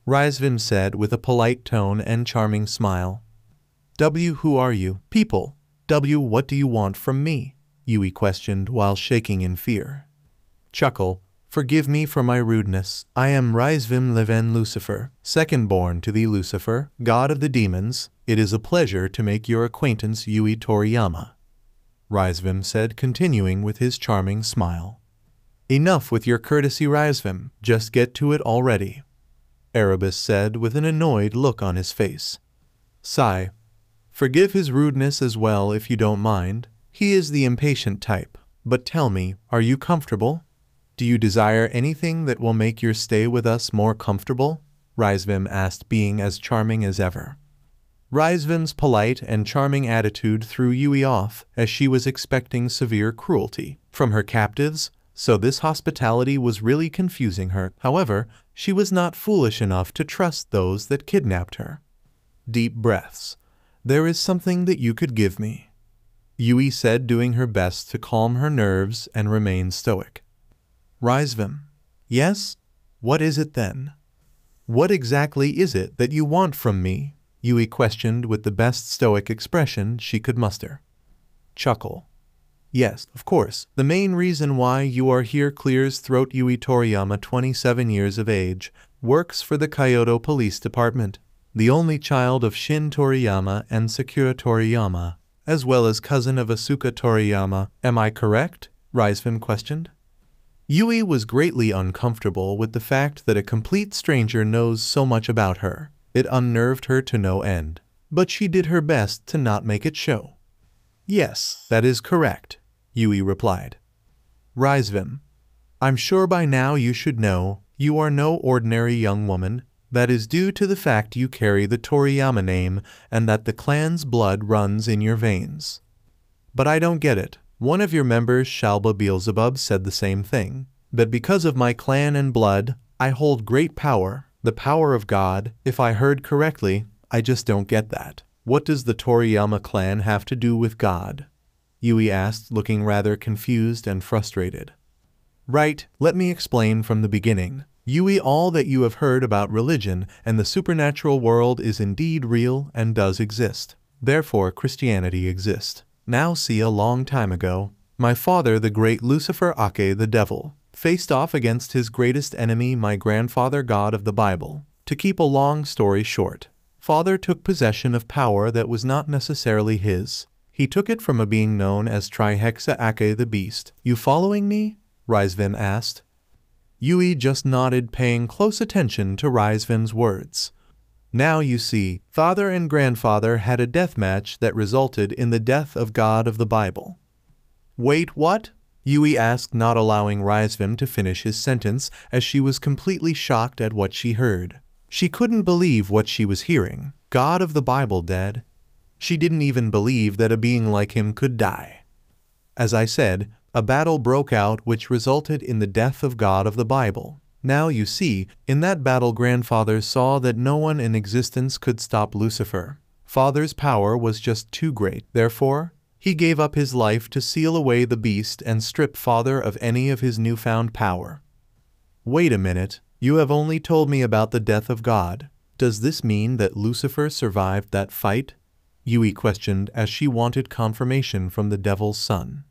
A: Raisvim said with a polite tone and charming smile. Who are you? People. What do you want from me? Yui questioned while shaking in fear. Chuckle. Forgive me for my rudeness. I am Raisvim Leven Lucifer, second born to thee Lucifer, god of the demons. It is a pleasure to make your acquaintance, Yui Toriyama. Raisvim said, continuing with his charming smile. Enough with your courtesy, Raisvim. Just get to it already. Erebus said with an annoyed look on his face. Sigh. Forgive his rudeness as well if you don't mind. He is the impatient type. But tell me, are you comfortable? Do you desire anything that will make your stay with us more comfortable? Raisvim asked, being as charming as ever. Raisvim's polite and charming attitude threw Yui off, as she was expecting severe cruelty from her captives, so this hospitality was really confusing her. However, she was not foolish enough to trust those that kidnapped her. Deep breaths. There is something that you could give me, Yui said, doing her best to calm her nerves and remain stoic. Raisvim. Yes? What is it then? What exactly is it that you want from me? Yui questioned with the best stoic expression she could muster. Chuckle. Yes, of course. The main reason why you are here clears throat. Yui Toriyama, 27 years of age, works for the Kyoto Police Department, the only child of Shin Toriyama and Sakura Toriyama, as well as cousin of Asuka Toriyama. Am I correct? Raisvim questioned. Yui was greatly uncomfortable with the fact that a complete stranger knows so much about her. It unnerved her to no end, but she did her best to not make it show. Yes, that is correct, Yui replied. Raisvim. I'm sure by now you should know, you are no ordinary young woman. That is due to the fact you carry the Toriyama name and that the clan's blood runs in your veins. But I don't get it. One of your members, Shalba Beelzebub, said the same thing. That because of my clan and blood, I hold great power. The power of God, if I heard correctly. I just don't get that. What does the Toriyama clan have to do with God? Yui asked, looking rather confused and frustrated. Right, let me explain from the beginning. Yui, all that you have heard about religion and the supernatural world is indeed real and does exist. Therefore Christianity exists. Now see, a long time ago, my father, the great Lucifer Ake the devil, faced off against his greatest enemy, my grandfather, God of the Bible. To keep a long story short, Father took possession of power that was not necessarily his. He took it from a being known as Trihexa Ake the Beast. You following me? Raizvim asked. Yui just nodded, paying close attention to Raizvim's words. Now you see, father and grandfather had a death match that resulted in the death of God of the Bible. Wait, what? Yui asked, not allowing Raizvim to finish his sentence, as she was completely shocked at what she heard. She couldn't believe what she was hearing. God of the Bible dead? She didn't even believe that a being like him could die. As I said, a battle broke out which resulted in the death of God of the Bible. Now you see, in that battle grandfather saw that no one in existence could stop Lucifer. Father's power was just too great. Therefore, he gave up his life to seal away the beast and strip father of any of his newfound power. Wait a minute, you have only told me about the death of God. Does this mean that Lucifer survived that fight? Yui questioned as she wanted confirmation from the devil's son.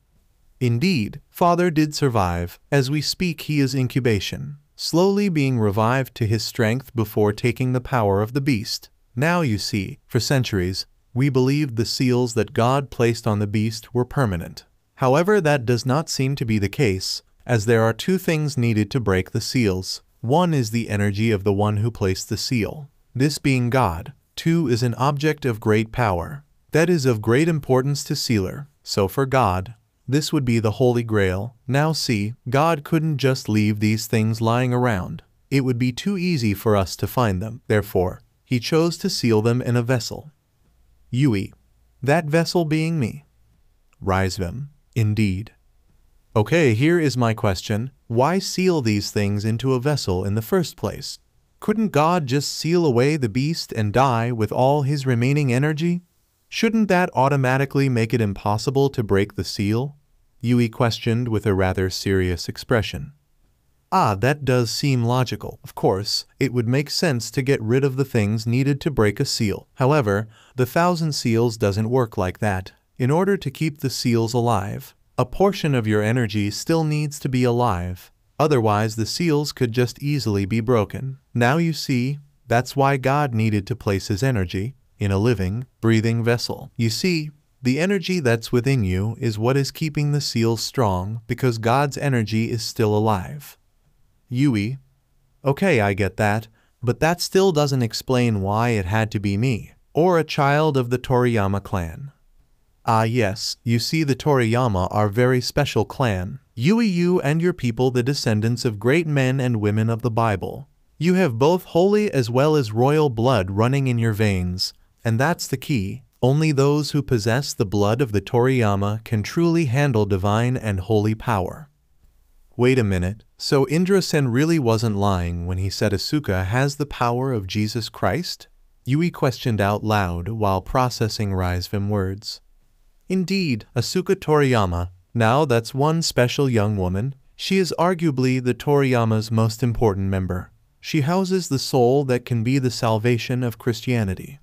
A: Indeed, father did survive. As we speak, he is incubation, slowly being revived to his strength before taking the power of the beast. Now you see, for centuries, we believed the seals that God placed on the beast were permanent. However, that does not seem to be the case, as there are two things needed to break the seals. One is the energy of the one who placed the seal, this being God. Two is an object of great power, that is of great importance to sealer. So for God, this would be the Holy Grail. Now see, God couldn't just leave these things lying around. It would be too easy for us to find them. Therefore, he chose to seal them in a vessel. Yui, that vessel being me. Raizvim, indeed. Okay, here is my question. Why seal these things into a vessel in the first place? Couldn't God just seal away the beast and die with all his remaining energy? Shouldn't that automatically make it impossible to break the seal? Yui questioned with a rather serious expression. Ah, that does seem logical. Of course, it would make sense to get rid of the things needed to break a seal. However, the 1,000 seals doesn't work like that. In order to keep the seals alive, a portion of your energy still needs to be alive. Otherwise, the seals could just easily be broken. Now you see, that's why God needed to place his energy in a living, breathing vessel. You see, the energy that's within you is what is keeping the seals strong, because God's energy is still alive. Yui, okay, I get that, but that still doesn't explain why it had to be me, or a child of the Toriyama clan. Ah yes, you see, the Toriyama are a very special clan. Yui, you and your people, the descendants of great men and women of the Bible. You have both holy as well as royal blood running in your veins, and that's the key. Only those who possess the blood of the Toriyama can truly handle divine and holy power. Wait a minute, so Indra-sen really wasn't lying when he said Asuka has the power of Jesus Christ? Yui questioned out loud while processing Raizvim words. Indeed, Asuka Toriyama. Now that's one special young woman. She is arguably the Toriyama's most important member. She houses the soul that can be the salvation of Christianity.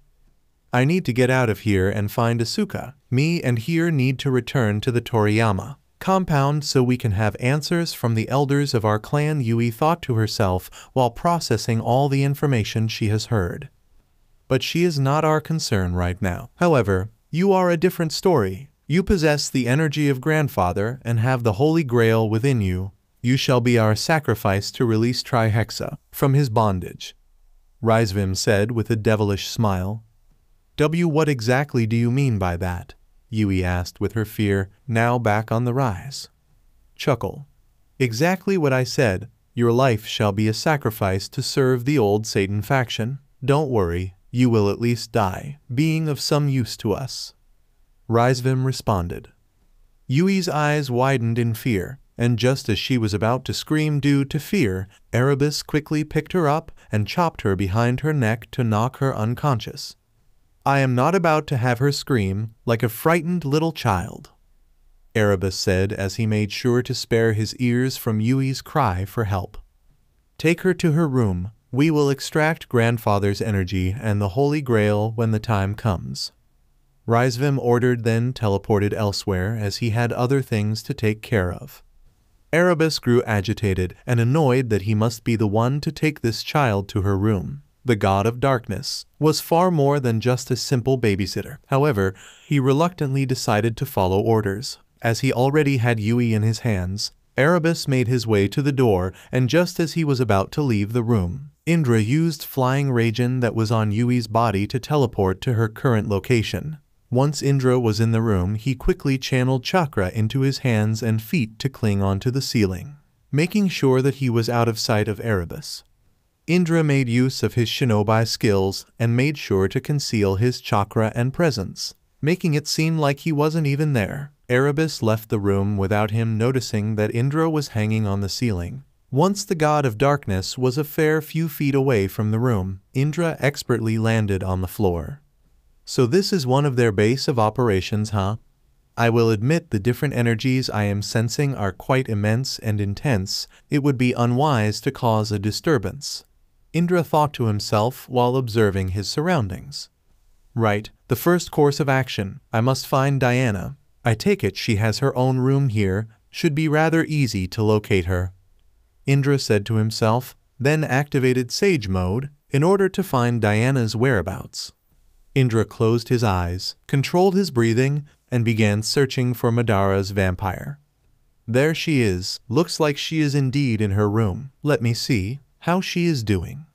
A: I need to get out of here and find Asuka. Me and here need to return to the Toriyama compound so we can have answers from the elders of our clan, Yui thought to herself while processing all the information she has heard. But she is not our concern right now. However, you are a different story. You possess the energy of grandfather and have the Holy Grail within you. You shall be our sacrifice to release Trihexa from his bondage. Raizvim said with a devilish smile. What exactly do you mean by that? Yui asked with her fear now back on the rise. Chuckle. Exactly what I said. Your life shall be a sacrifice to serve the old Satan faction. Don't worry, you will at least die, being of some use to us. Raizvim responded. Yui's eyes widened in fear, and just as she was about to scream due to fear, Erebus quickly picked her up and chopped her behind her neck to knock her unconscious. I am not about to have her scream like a frightened little child, Erebus said as he made sure to spare his ears from Yui's cry for help. Take her to her room. We will extract grandfather's energy and the Holy Grail when the time comes. Raizvim ordered, then teleported elsewhere as he had other things to take care of. Erebus grew agitated and annoyed that he must be the one to take this child to her room. the god of darkness, was far more than just a simple babysitter. However, he reluctantly decided to follow orders. As he already had Yui in his hands, Erebus made his way to the door, and just as he was about to leave the room, Indra used flying Raijin that was on Yui's body to teleport to her current location. Once Indra was in the room, he quickly channeled chakra into his hands and feet to cling onto the ceiling, making sure that he was out of sight of Erebus. Indra made use of his shinobi skills and made sure to conceal his chakra and presence, making it seem like he wasn't even there. Erebus left the room without him noticing that Indra was hanging on the ceiling. Once the god of darkness was a fair few feet away from the room, Indra expertly landed on the floor. So this is one of their base of operations, huh? I will admit the different energies I am sensing are quite immense and intense. It would be unwise to cause a disturbance, Indra thought to himself while observing his surroundings. Right, the first course of action, I must find Diana. I take it she has her own room here, should be rather easy to locate her, Indra said to himself, then activated Sage Mode in order to find Diana's whereabouts. Indra closed his eyes, controlled his breathing, and began searching for Madara's vampire. There she is, looks like she is indeed in her room. Let me see how she is doing,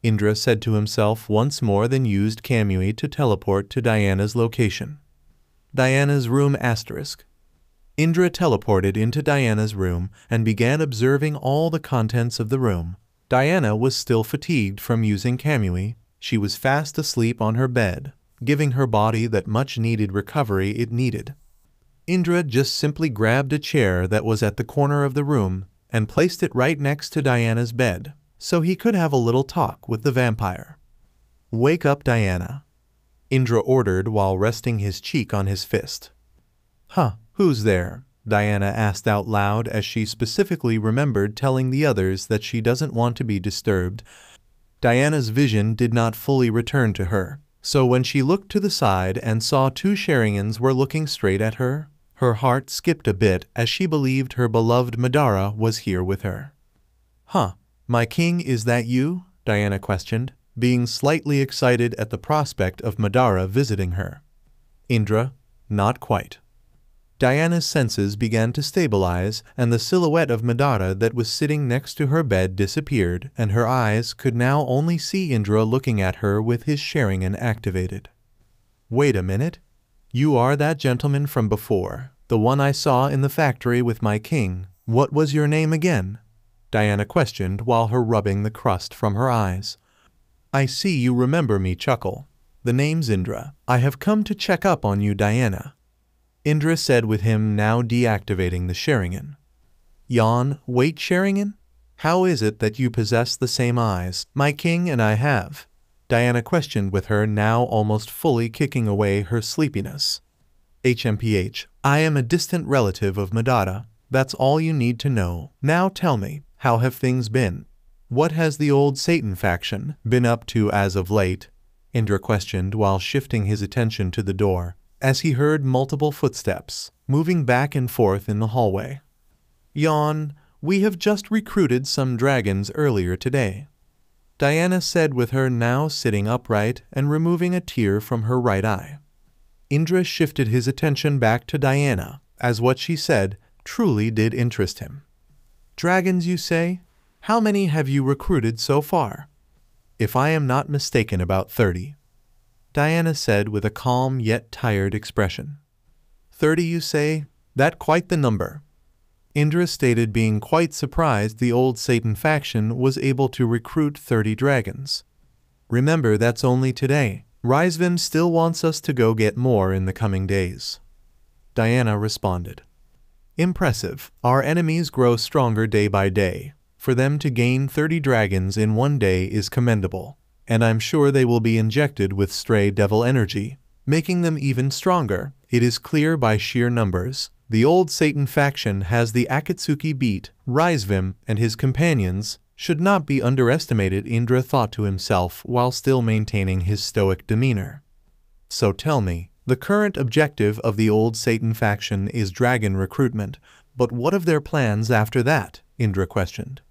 A: Indra said to himself once more, then used Kamui to teleport to Diana's location. Diana's room *. Indra teleported into Diana's room and began observing all the contents of the room. Diana was still fatigued from using Kamui. She was fast asleep on her bed, giving her body that much-needed recovery it needed. Indra just simply grabbed a chair that was at the corner of the room and placed it right next to Diana's bed, so he could have a little talk with the vampire. "Wake up, Diana," Indra ordered while resting his cheek on his fist. "Huh, who's there?" Diana asked out loud as she specifically remembered telling the others that she doesn't want to be disturbed. Diana's vision did not fully return to her, so when she looked to the side and saw two Sharingans were looking straight at her, her heart skipped a bit as she believed her beloved Madara was here with her. "Huh, my king, is that you?" Diana questioned, being slightly excited at the prospect of Madara visiting her. Indra, not quite. Diana's senses began to stabilize, and the silhouette of Madara that was sitting next to her bed disappeared, and her eyes could now only see Indra looking at her with his Sharingan activated. "Wait a minute. You are that gentleman from before, the one I saw in the factory with my king. What was your name again?" Diana questioned while her rubbing the crust from her eyes. "I see you remember me." Chuckle. "The name's Indra. I have come to check up on you, Diana," Indra said with him now deactivating the Sharingan. "Yawn, wait, Sharingan? How is it that you possess the same eyes my king and I have?" Diana questioned with her now almost fully kicking away her sleepiness. "HMPH, I am a distant relative of Madara. That's all you need to know. Now tell me, how have things been? What has the old Satan faction been up to as of late?" Indra questioned while shifting his attention to the door, as he heard multiple footsteps moving back and forth in the hallway. "Yawn, we have just recruited some dragons earlier today," Diana said with her now sitting upright and removing a tear from her right eye. Indra shifted his attention back to Diana, as what she said truly did interest him. "Dragons, you say? How many have you recruited so far?" "If I am not mistaken, about 30. Diana said with a calm yet tired expression. 30, you say? That quite the number," Indra stated, being quite surprised the old Satan faction was able to recruit 30 dragons. "Remember, that's only today. Rizvin still wants us to go get more in the coming days," Diana responded. "Impressive. Our enemies grow stronger day by day. For them to gain 30 dragons in one day is commendable, and I'm sure they will be injected with stray devil energy, making them even stronger. It is clear by sheer numbers. The old Satan faction has the Akatsuki beat. Rizvim and his companions should not be underestimated," Indra thought to himself while still maintaining his stoic demeanor. "So tell me, the current objective of the old Satan faction is dragon recruitment, but what of their plans after that?" Indra questioned.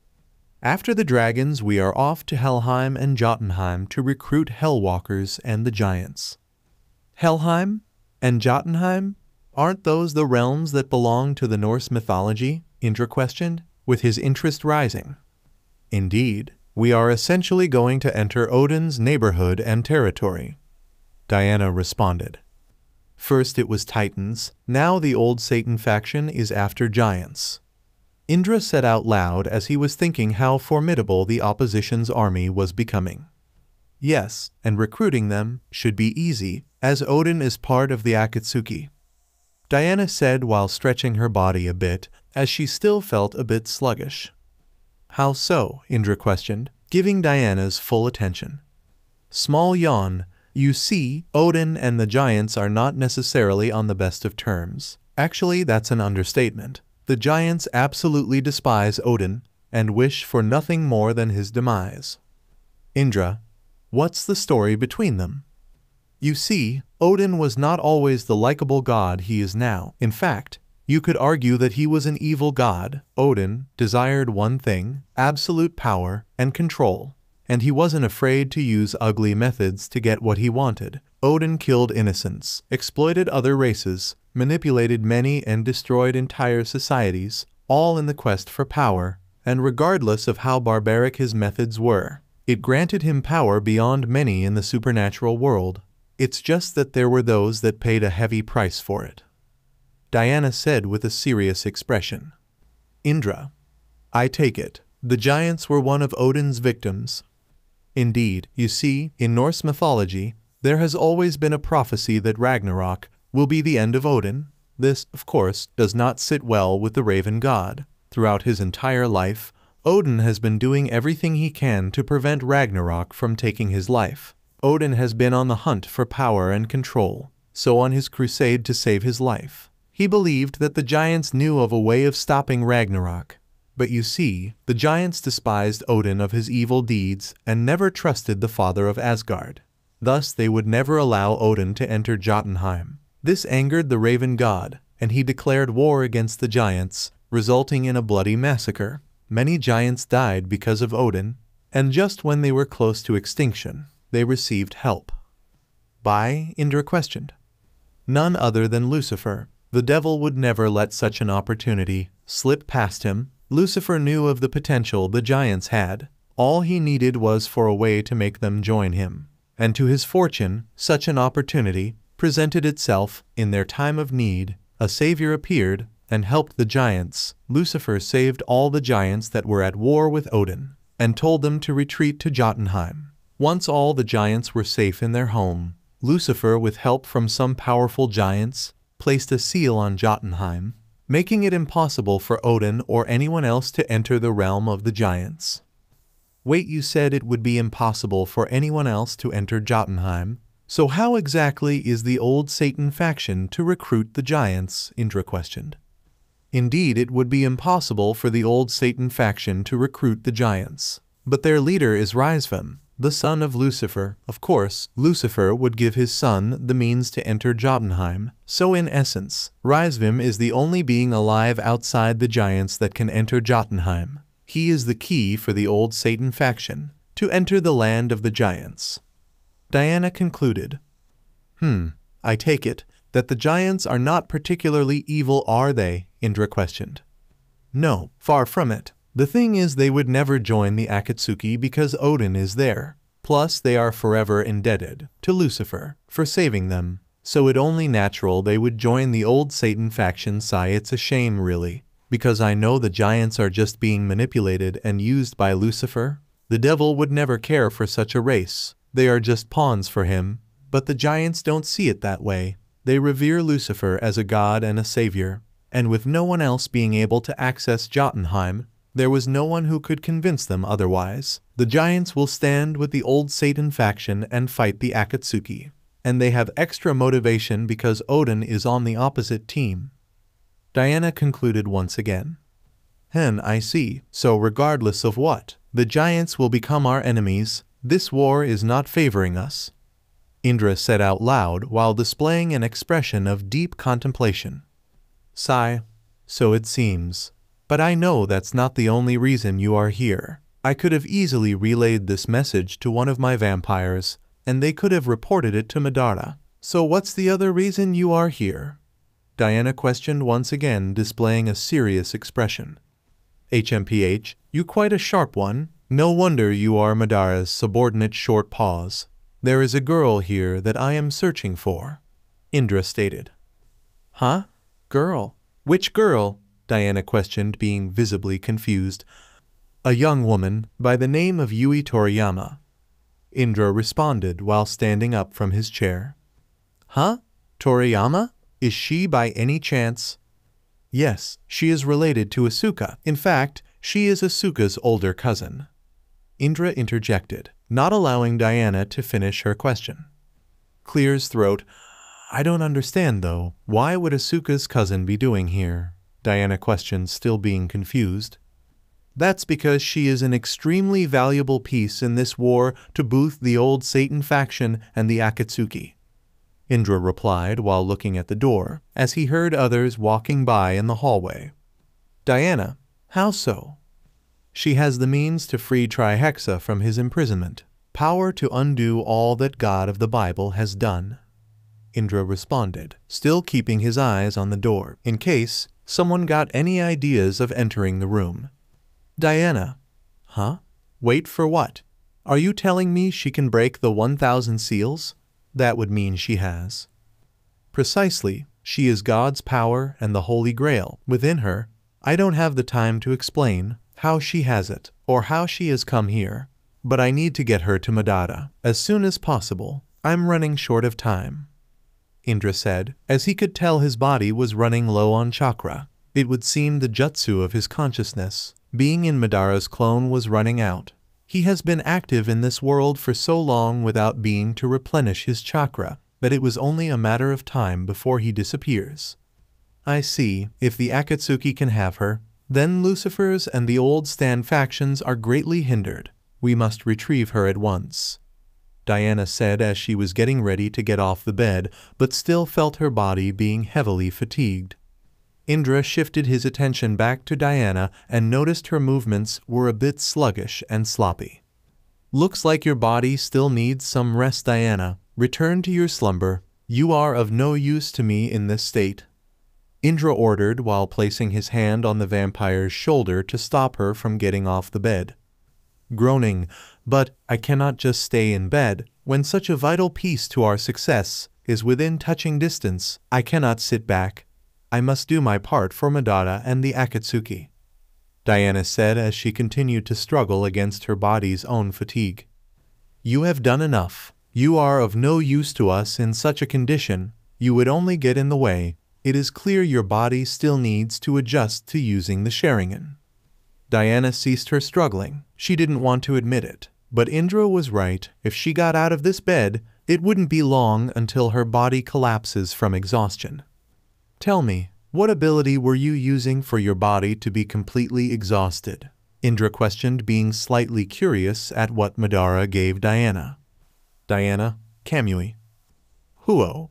A: After the dragons, we are off to Helheim and Jotunheim to recruit Hellwalkers and the giants. Helheim and Jotunheim? Aren't those the realms that belong to the Norse mythology? Indra questioned, with his interest rising. Indeed, we are essentially going to enter Odin's neighborhood and territory, Diana responded. First it was Titans, now the old Satan faction is after giants. Indra said out loud as he was thinking how formidable the opposition's army was becoming. Yes, and recruiting them should be easy, as Odin is part of the Akatsuki, Diana said while stretching her body a bit, as she still felt a bit sluggish. How so? Indra questioned, giving Diana's full attention. Small yawn. You see, Odin and the giants are not necessarily on the best of terms. Actually, that's an understatement. The giants absolutely despise Odin and wish for nothing more than his demise. Indra, what's the story between them? You see, Odin was not always the likable god he is now. In fact, you could argue that he was an evil god. Odin desired one thing, absolute power and control, and he wasn't afraid to use ugly methods to get what he wanted. Odin killed innocents, exploited other races, manipulated many and destroyed entire societies, all in the quest for power, and regardless of how barbaric his methods were, it granted him power beyond many in the supernatural world. It's just that there were those that paid a heavy price for it, Diana said with a serious expression. Indra, I take it, the giants were one of Odin's victims. Indeed, you see, in Norse mythology, there has always been a prophecy that Ragnarok will be the end of Odin. This, of course, does not sit well with the Raven god. Throughout his entire life, Odin has been doing everything he can to prevent Ragnarok from taking his life. Odin has been on the hunt for power and control, so on his crusade to save his life, he believed that the giants knew of a way of stopping Ragnarok. But you see, the giants despised Odin of his evil deeds and never trusted the father of Asgard. Thus they would never allow Odin to enter Jotunheim. This angered the Raven god, and he declared war against the giants, resulting in a bloody massacre. Many giants died because of Odin, and just when they were close to extinction, they received help. By? Indra questioned. None other than Lucifer. The devil would never let such an opportunity slip past him. Lucifer knew of the potential the giants had. All he needed was for a way to make them join him. And to his fortune, such an opportunity presented itself. In their time of need, a savior appeared and helped the giants. Lucifer saved all the giants that were at war with Odin and told them to retreat to Jotunheim. Once all the giants were safe in their home, Lucifer, with help from some powerful giants, placed a seal on Jotunheim, making it impossible for Odin or anyone else to enter the realm of the giants. Wait, you said it would be impossible for anyone else to enter Jotunheim? So how exactly is the old Satan faction to recruit the giants? Indra questioned. Indeed, it would be impossible for the old Satan faction to recruit the giants. But their leader is Rizvim, the son of Lucifer. Of course, Lucifer would give his son the means to enter Jotunheim. So in essence, Rizvim is the only being alive outside the giants that can enter Jotunheim. He is the key for the old Satan faction to enter the land of the giants. Diana concluded. I take it that the giants are not particularly evil, are they? Indra questioned. No, far from it. The thing is, they would never join the Akatsuki because Odin is there. Plus, they are forever indebted to Lucifer for saving them. So it's only natural they would join the old Satan faction. Sigh, it's a shame really, because I know the giants are just being manipulated and used by Lucifer. The devil would never care for such a race. They are just pawns for him. But the giants don't see it that way. They revere Lucifer as a god and a savior. And with no one else being able to access Jotunheim, there was no one who could convince them otherwise. The giants will stand with the old Satan faction and fight the Akatsuki. And they have extra motivation because Odin is on the opposite team. Diana concluded once again. I see. So regardless of what, the giants will become our enemies. This war is not favoring us, Indra said out loud while displaying an expression of deep contemplation. Sigh. So it seems. But I know that's not the only reason you are here. I could have easily relayed this message to one of my vampires, and they could have reported it to Madara. So what's the other reason you are here? Diana questioned once again, displaying a serious expression. HMPH, you quite a sharp one. No wonder you are Madara's subordinate. Short pause. There is a girl here that I am searching for, Indra stated. Huh? Girl? Which girl? Diana questioned, being visibly confused. A young woman by the name of Yui Toriyama, Indra responded while standing up from his chair. Huh? Toriyama? Is she by any chance? Yes, she is related to Asuka. In fact, she is Asuka's older cousin. Indra interjected, not allowing Diana to finish her question. Clears throat. I don't understand though. Why would Asuka's cousin be doing here? Diana questioned, still being confused. That's because she is an extremely valuable piece in this war to both the old Satan faction and the Akatsuki, Indra replied while looking at the door, as he heard others walking by in the hallway. Diana, how so? She has the means to free Trihexa from his imprisonment, power to undo all that God of the Bible has done, Indra responded, still keeping his eyes on the door, in case someone got any ideas of entering the room. Diana. Huh? Wait for what? Are you telling me she can break the 1,000 seals? That would mean she has. Precisely. She is God's power and the Holy Grail within her. I don't have the time to explain how she has it or how she has come here, but I need to get her to Madara as soon as possible. I'm running short of time, Indra said, as he could tell his body was running low on chakra. It would seem the jutsu of his consciousness, being in Madara's clone, was running out. He has been active in this world for so long without being to replenish his chakra that it was only a matter of time before he disappears. I see. If the Akatsuki can have her, then Lucifer's and the old Stan factions are greatly hindered. We must retrieve her at once, Diana said as she was getting ready to get off the bed, but still felt her body being heavily fatigued. Indra shifted his attention back to Diana and noticed her movements were a bit sluggish and sloppy. Looks like your body still needs some rest, Diana. Return to your slumber. You are of no use to me in this state, Indra ordered while placing his hand on the vampire's shoulder to stop her from getting off the bed. Groaning, but I cannot just stay in bed when such a vital piece to our success is within touching distance. I cannot sit back. I must do my part for Madara and the Akatsuki, Diana said as she continued to struggle against her body's own fatigue. You have done enough. You are of no use to us in such a condition. You would only get in the way. It is clear your body still needs to adjust to using the Sharingan. Diana ceased her struggling. She didn't want to admit it, but Indra was right. If she got out of this bed, it wouldn't be long until her body collapses from exhaustion. Tell me, what ability were you using for your body to be completely exhausted? Indra questioned, being slightly curious at what Madara gave Diana. Diana, Kamui. Huo.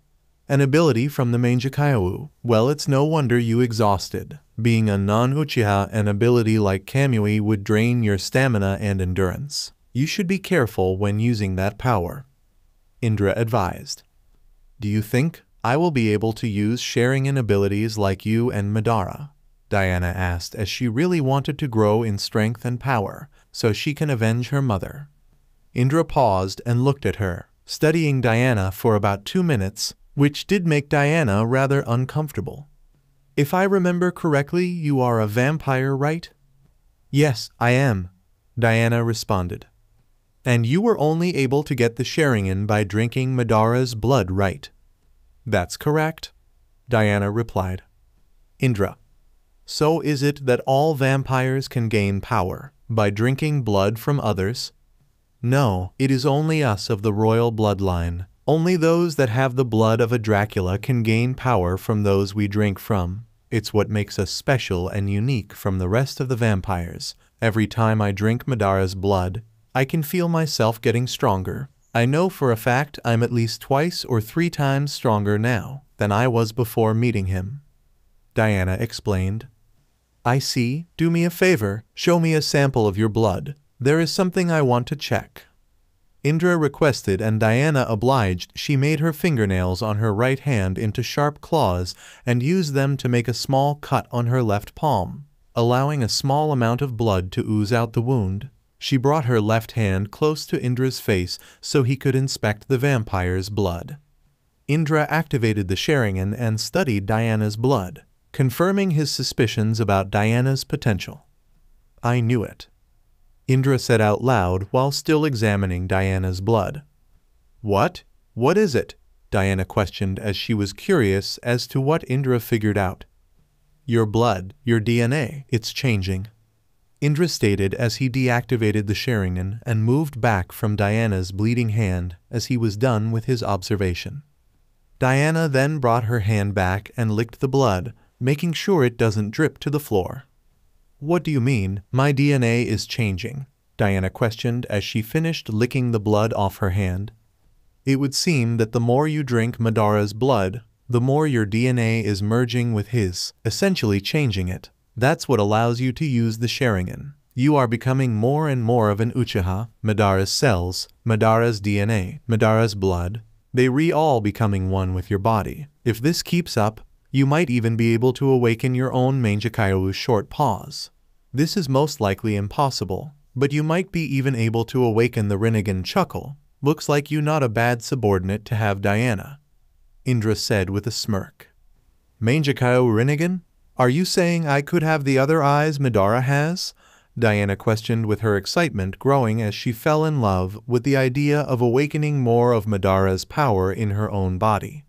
A: An ability from the Manjikaiwu. Well, it's no wonder you exhausted. Being a non-Uchiha, an ability like Kamui would drain your stamina and endurance. You should be careful when using that power, Indra advised. Do you think I will be able to use Sharingan abilities like you and Madara? Diana asked as she really wanted to grow in strength and power so she can avenge her mother. Indra paused and looked at her, studying Diana for about 2 minutes, which did make Diana rather uncomfortable. If I remember correctly, you are a vampire, right? Yes, I am, Diana responded. And you were only able to get the Sharingan by drinking Madara's blood, right? That's correct, Diana replied. Indra. So is it that all vampires can gain power by drinking blood from others? No, it is only us of the royal bloodline. Only those that have the blood of a Dracula can gain power from those we drink from. It's what makes us special and unique from the rest of the vampires. Every time I drink Madara's blood, I can feel myself getting stronger. I know for a fact I'm at least 2 or 3 times stronger now than I was before meeting him, Diana explained. I see. Do me a favor. Show me a sample of your blood. There is something I want to check. Indra requested and Diana obliged. She made her fingernails on her right hand into sharp claws and used them to make a small cut on her left palm, allowing a small amount of blood to ooze out the wound. She brought her left hand close to Indra's face so he could inspect the vampire's blood. Indra activated the Sharingan and studied Diana's blood, confirming his suspicions about Diana's potential. I knew it, Indra said out loud while still examining Diana's blood. What? What is it? Diana questioned as she was curious as to what Indra figured out. Your blood, your DNA, it's changing, Indra stated as he deactivated the Sharingan and moved back from Diana's bleeding hand as he was done with his observation. Diana then brought her hand back and licked the blood, making sure it doesn't drip to the floor. What do you mean, my DNA is changing? Diana questioned as she finished licking the blood off her hand. It would seem that the more you drink Madara's blood, the more your DNA is merging with his, essentially changing it. That's what allows you to use the Sharingan. You are becoming more and more of an Uchiha. Madara's cells, Madara's DNA, Madara's blood, they all becoming one with your body. If this keeps up, you might even be able to awaken your own Manjikaio's short pause. This is most likely impossible, but you might be even able to awaken the Rinnegan chuckle. Looks like you not a bad subordinate to have, Diana, Indra said with a smirk. Manjikaio Rinnegan? Are you saying I could have the other eyes Madara has? Diana questioned with her excitement growing as she fell in love with the idea of awakening more of Madara's power in her own body.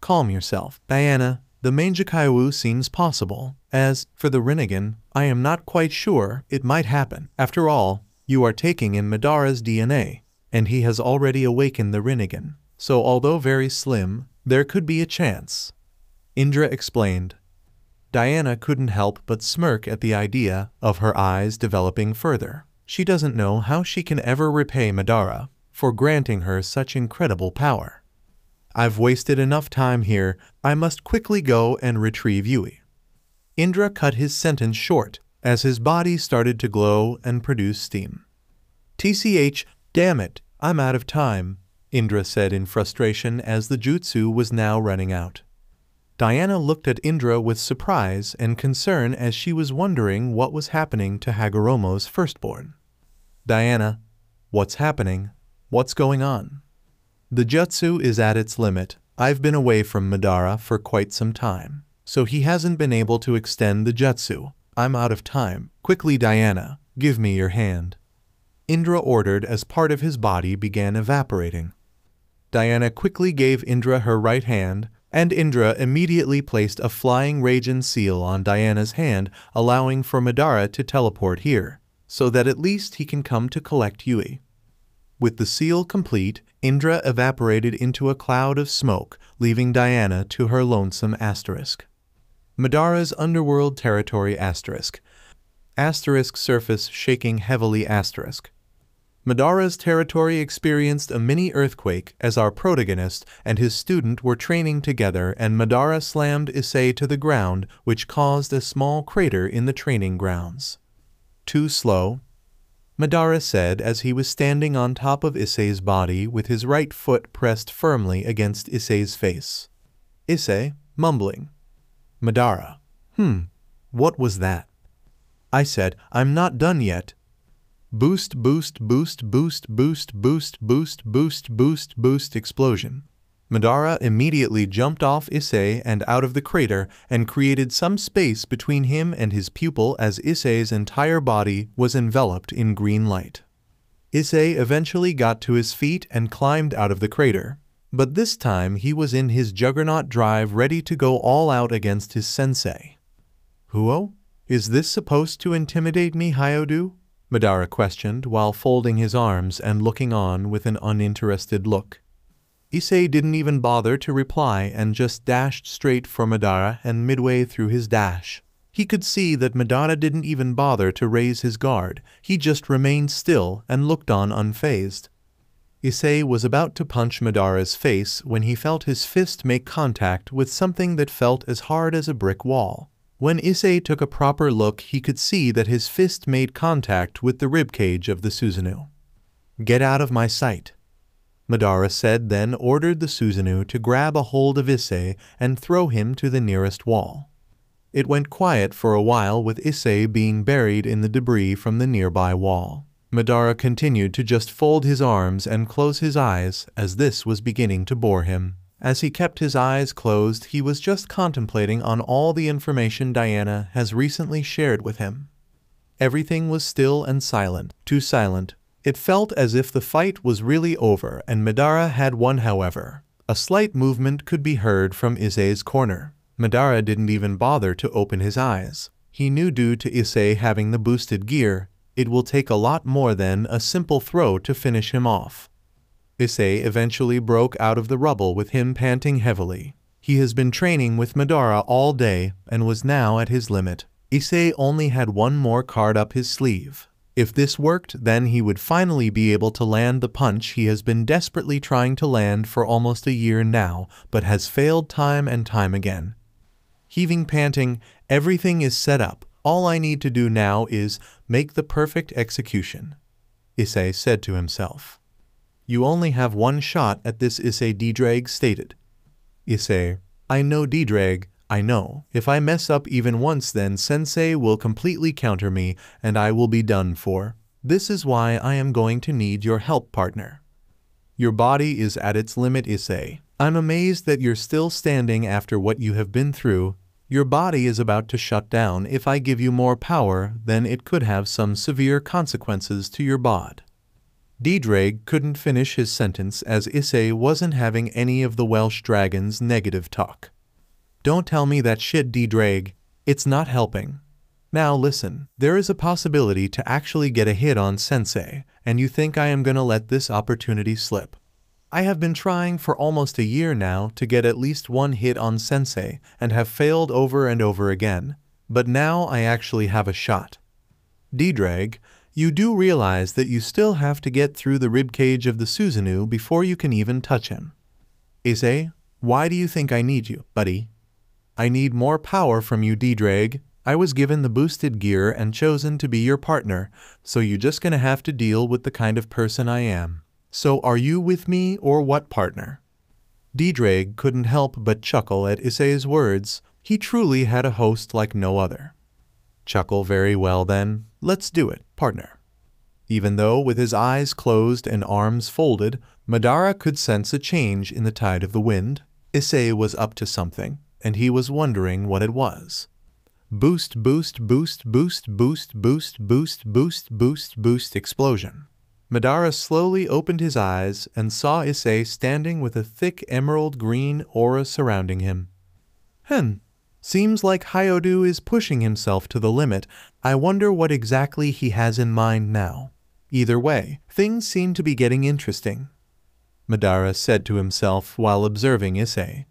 A: Calm yourself, Diana. The Manjikaio seems possible. As for the Rinnegan, I am not quite sure it might happen. After all, you are taking in Madara's DNA, and he has already awakened the Rinnegan. So although very slim, there could be a chance, Indra explained. Diana couldn't help but smirk at the idea of her eyes developing further. She doesn't know how she can ever repay Madara for granting her such incredible power. I've wasted enough time here. I must quickly go and retrieve Yui. Indra cut his sentence short as his body started to glow and produce steam. TCH, damn it, I'm out of time, Indra said in frustration as the jutsu was now running out. Diana looked at Indra with surprise and concern as she was wondering what was happening to Hagoromo's firstborn. Diana, what's happening? What's going on? The jutsu is at its limit. I've been away from Madara for quite some time, so he hasn't been able to extend the jutsu. I'm out of time. Quickly, Diana, give me your hand, Indra ordered as part of his body began evaporating. Diana quickly gave Indra her right hand, and Indra immediately placed a flying Raijin seal on Diana's hand, allowing for Madara to teleport here, so that at least he can come to collect Yui. With the seal complete, Indra evaporated into a cloud of smoke, leaving Diana to her lonesome asterisk. Madara's underworld territory asterisk. Asterisk surface shaking heavily asterisk. Madara's territory experienced a mini-earthquake as our protagonist and his student were training together and Madara slammed Issei to the ground, which caused a small crater in the training grounds. Too slow, Madara said as he was standing on top of Issei's body with his right foot pressed firmly against Issei's face. Issei, mumbling. Madara, what was that? I said, I'm not done yet. Boost, boost, boost, boost, boost, boost, boost, boost, boost, boost, explosion. Madara immediately jumped off Issei and out of the crater and created some space between him and his pupil as Issei's entire body was enveloped in green light. Issei eventually got to his feet and climbed out of the crater, but this time he was in his juggernaut drive ready to go all out against his sensei. Huo? Is this supposed to intimidate me, Hyodu? Madara questioned while folding his arms and looking on with an uninterested look. Issei didn't even bother to reply and just dashed straight for Madara, and midway through his dash, he could see that Madara didn't even bother to raise his guard. He just remained still and looked on unfazed. Issei was about to punch Madara's face when he felt his fist make contact with something that felt as hard as a brick wall. When Issei took a proper look, he could see that his fist made contact with the ribcage of the Susanoo. "Get out of my sight," Madara said, then ordered the Susanoo to grab a hold of Issei and throw him to the nearest wall. It went quiet for a while, with Issei being buried in the debris from the nearby wall. Madara continued to just fold his arms and close his eyes, as this was beginning to bore him. As he kept his eyes closed, he was just contemplating on all the information Diana has recently shared with him. Everything was still and silent, too silent. It felt as if the fight was really over and Madara had won. However, a slight movement could be heard from Issei's corner. Madara didn't even bother to open his eyes. He knew, due to Issei having the boosted gear, it will take a lot more than a simple throw to finish him off. Issei eventually broke out of the rubble with him panting heavily. He has been training with Madara all day and was now at his limit. Issei only had one more card up his sleeve. If this worked, then he would finally be able to land the punch he has been desperately trying to land for almost a year now, but has failed time and time again. Heaving, panting, everything is set up. All I need to do now is make the perfect execution, Issei said to himself. You only have one shot at this, Issei D-Drag stated. Issei, I know D-Drag, I know. If I mess up even once, then Sensei will completely counter me and I will be done for. This is why I am going to need your help, partner. Your body is at its limit, Issei. I'm amazed that you're still standing after what you have been through. Your body is about to shut down. If I give you more power, then it could have some severe consequences to your bod. D-Drag couldn't finish his sentence as Issei wasn't having any of the Welsh dragon's negative talk. Don't tell me that shit, D-Drag. It's not helping. Now listen, there is a possibility to actually get a hit on Sensei, and you think I am gonna let this opportunity slip. I have been trying for almost a year now to get at least one hit on Sensei and have failed over and over again, but now I actually have a shot. D-Drag, you do realize that you still have to get through the ribcage of the Susanoo before you can even touch him. Issei, why do you think I need you, buddy? I need more power from you, D-Drag. I was given the boosted gear and chosen to be your partner, so you're just gonna have to deal with the kind of person I am. So are you with me or what, partner? D-Drag couldn't help but chuckle at Issei's words. He truly had a host like no other. Chuckle, very well then, let's do it, partner. Even though with his eyes closed and arms folded, Madara could sense a change in the tide of the wind. Issei was up to something, and he was wondering what it was. Boost, boost, boost, boost, boost, boost, boost, boost, boost, boost, explosion. Madara slowly opened his eyes and saw Issei standing with a thick emerald green aura surrounding him. Seems like Hyodu is pushing himself to the limit. I wonder what exactly he has in mind now. Either way, things seem to be getting interesting, Madara said to himself while observing Issei.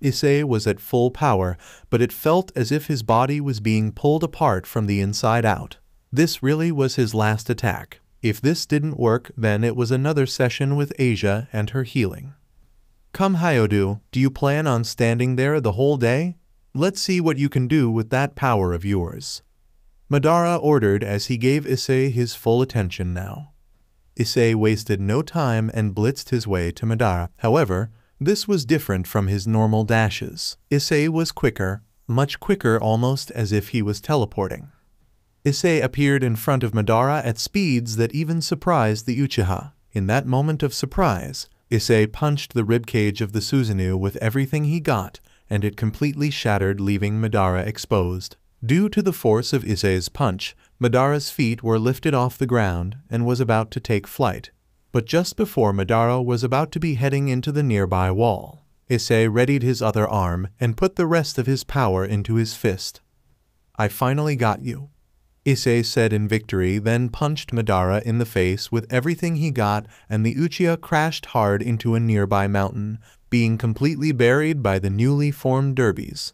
A: Issei was at full power, but it felt as if his body was being pulled apart from the inside out. This really was his last attack. If this didn't work, then it was another session with Asia and her healing. Come, Hyodu, do you plan on standing there the whole day? Let's see what you can do with that power of yours, Madara ordered as he gave Issei his full attention now. Issei wasted no time and blitzed his way to Madara. However, this was different from his normal dashes. Issei was quicker, much quicker, almost as if he was teleporting. Issei appeared in front of Madara at speeds that even surprised the Uchiha. In that moment of surprise, Issei punched the ribcage of the Susanoo with everything he got, and it completely shattered, leaving Madara exposed. Due to the force of Issei's punch, Madara's feet were lifted off the ground and was about to take flight. But just before Madara was about to be heading into the nearby wall, Issei readied his other arm and put the rest of his power into his fist. I finally got you, Issei said in victory, then punched Madara in the face with everything he got, and the Uchiha crashed hard into a nearby mountain, being completely buried by the newly formed derbies.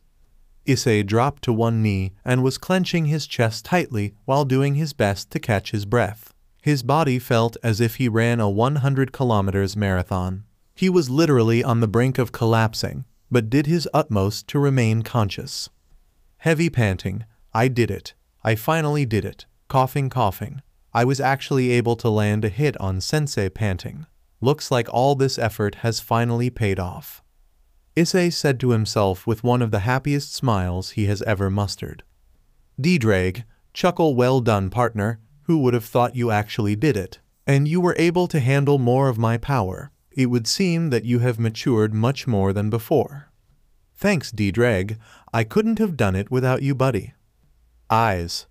A: Issei dropped to one knee and was clenching his chest tightly while doing his best to catch his breath. His body felt as if he ran a 100 kilometers marathon. He was literally on the brink of collapsing, but did his utmost to remain conscious. Heavy panting. I did it. I finally did it. Coughing, coughing. I was actually able to land a hit on Sensei, panting. Looks like all this effort has finally paid off. Issei said to himself with one of the happiest smiles he has ever mustered. D-Drag, chuckle, well done partner, who would have thought you actually did it? And you were able to handle more of my power. It would seem that you have matured much more than before. Thanks, D-Drag. I couldn't have done it without you, buddy. Eyes.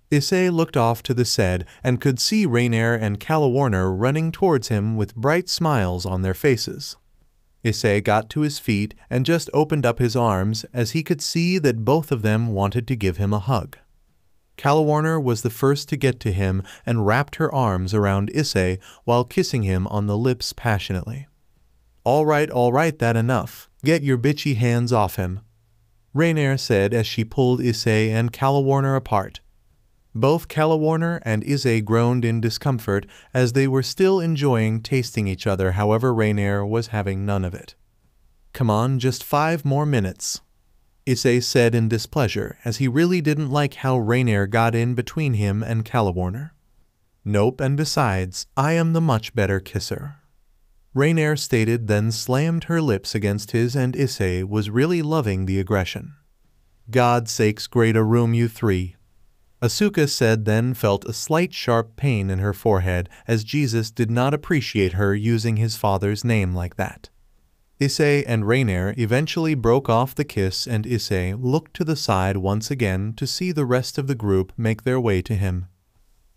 A: Issei looked off to the side and could see Rainier and Calawarner running towards him with bright smiles on their faces. Issei got to his feet and just opened up his arms as he could see that both of them wanted to give him a hug. Calawarner was the first to get to him and wrapped her arms around Issei while kissing him on the lips passionately. All right, that enough. Get your bitchy hands off him, Rainier said as she pulled Issei and Calawarner apart. Both Calawarner and Issei groaned in discomfort as they were still enjoying tasting each other. However, Rainier was having none of it. Come on, just 5 more minutes, Issei said in displeasure as he really didn't like how Rainier got in between him and Calawarner. Nope, and besides, I am the much better kisser, Rainier stated, then slammed her lips against his, and Issei was really loving the aggression. God's sakes, great a room you three, Asuka said, then felt a slight sharp pain in her forehead as Jesus did not appreciate her using his father's name like that. Issei and Rainier eventually broke off the kiss, and Issei looked to the side once again to see the rest of the group make their way to him.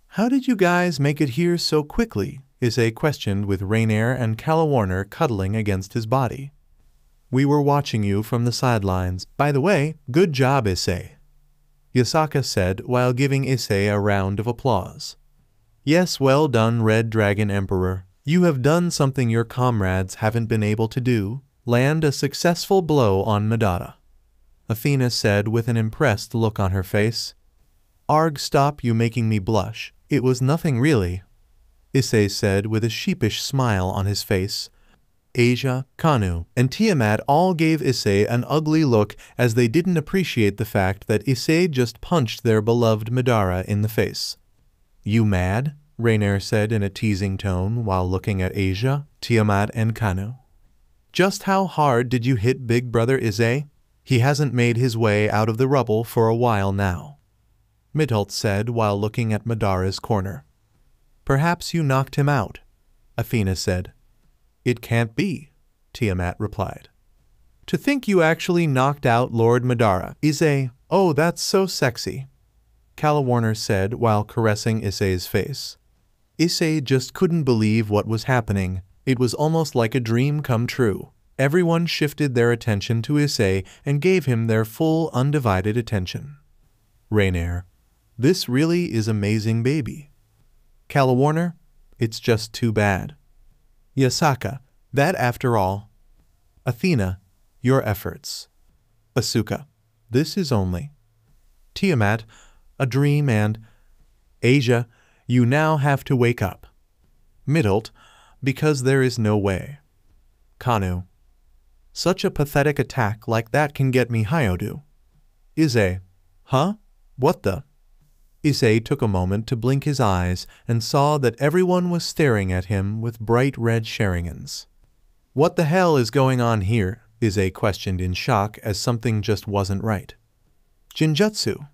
A: How did you guys make it here so quickly? Issei questioned, with Rainier and Calawarner cuddling against his body. We were watching you from the sidelines. By the way, good job, Issei, Yasaka said while giving Issei a round of applause. Yes, well done, Red Dragon Emperor. You have done something your comrades haven't been able to do. Land a successful blow on Madara, Athena said with an impressed look on her face. Arg, stop you making me blush. It was nothing really, Issei said with a sheepish smile on his face. Asia, Kanu, and Tiamat all gave Issei an ugly look as they didn't appreciate the fact that Issei just punched their beloved Madara in the face. You mad? Rainier said in a teasing tone while looking at Asia, Tiamat, and Kanu. Just how hard did you hit Big Brother Issei? He hasn't made his way out of the rubble for a while now, Midhult said while looking at Madara's corner. Perhaps you knocked him out, Athena said. It can't be, Tiamat replied. To think you actually knocked out Lord Madara, Issei. Oh, that's so sexy, Calawarner said while caressing Issei's face. Issei just couldn't believe what was happening. It was almost like a dream come true. Everyone shifted their attention to Issei and gave him their full, undivided attention. Rainier, this really is amazing, baby. Calawarner, it's just too bad. Yasaka, that after all. Athena, your efforts. Asuka, this is only. Tiamat, a dream, and Asia, you now have to wake up. Midhult, because there is no way. Kanu, such a pathetic attack like that can get me Hyodu. Issei, huh? What the? Issei took a moment to blink his eyes and saw that everyone was staring at him with bright red Sharingans. What the hell is going on here? Issei questioned in shock as something just wasn't right. Jinjutsu.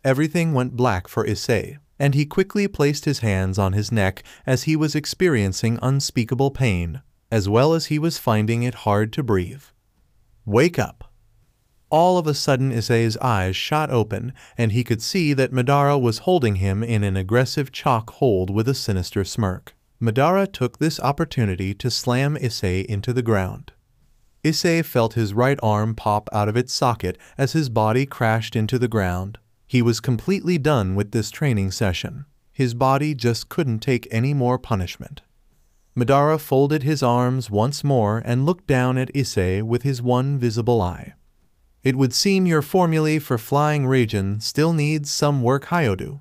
A: Everything went black for Issei, and he quickly placed his hands on his neck as he was experiencing unspeakable pain, as well as he was finding it hard to breathe. Wake up. All of a sudden Issei's eyes shot open, and he could see that Madara was holding him in an aggressive choke hold with a sinister smirk. Madara took this opportunity to slam Issei into the ground. Issei felt his right arm pop out of its socket as his body crashed into the ground. He was completely done with this training session. His body just couldn't take any more punishment. Madara folded his arms once more and looked down at Issei with his one visible eye. It would seem your formulae for flying Raijin still needs some work, Hyodu.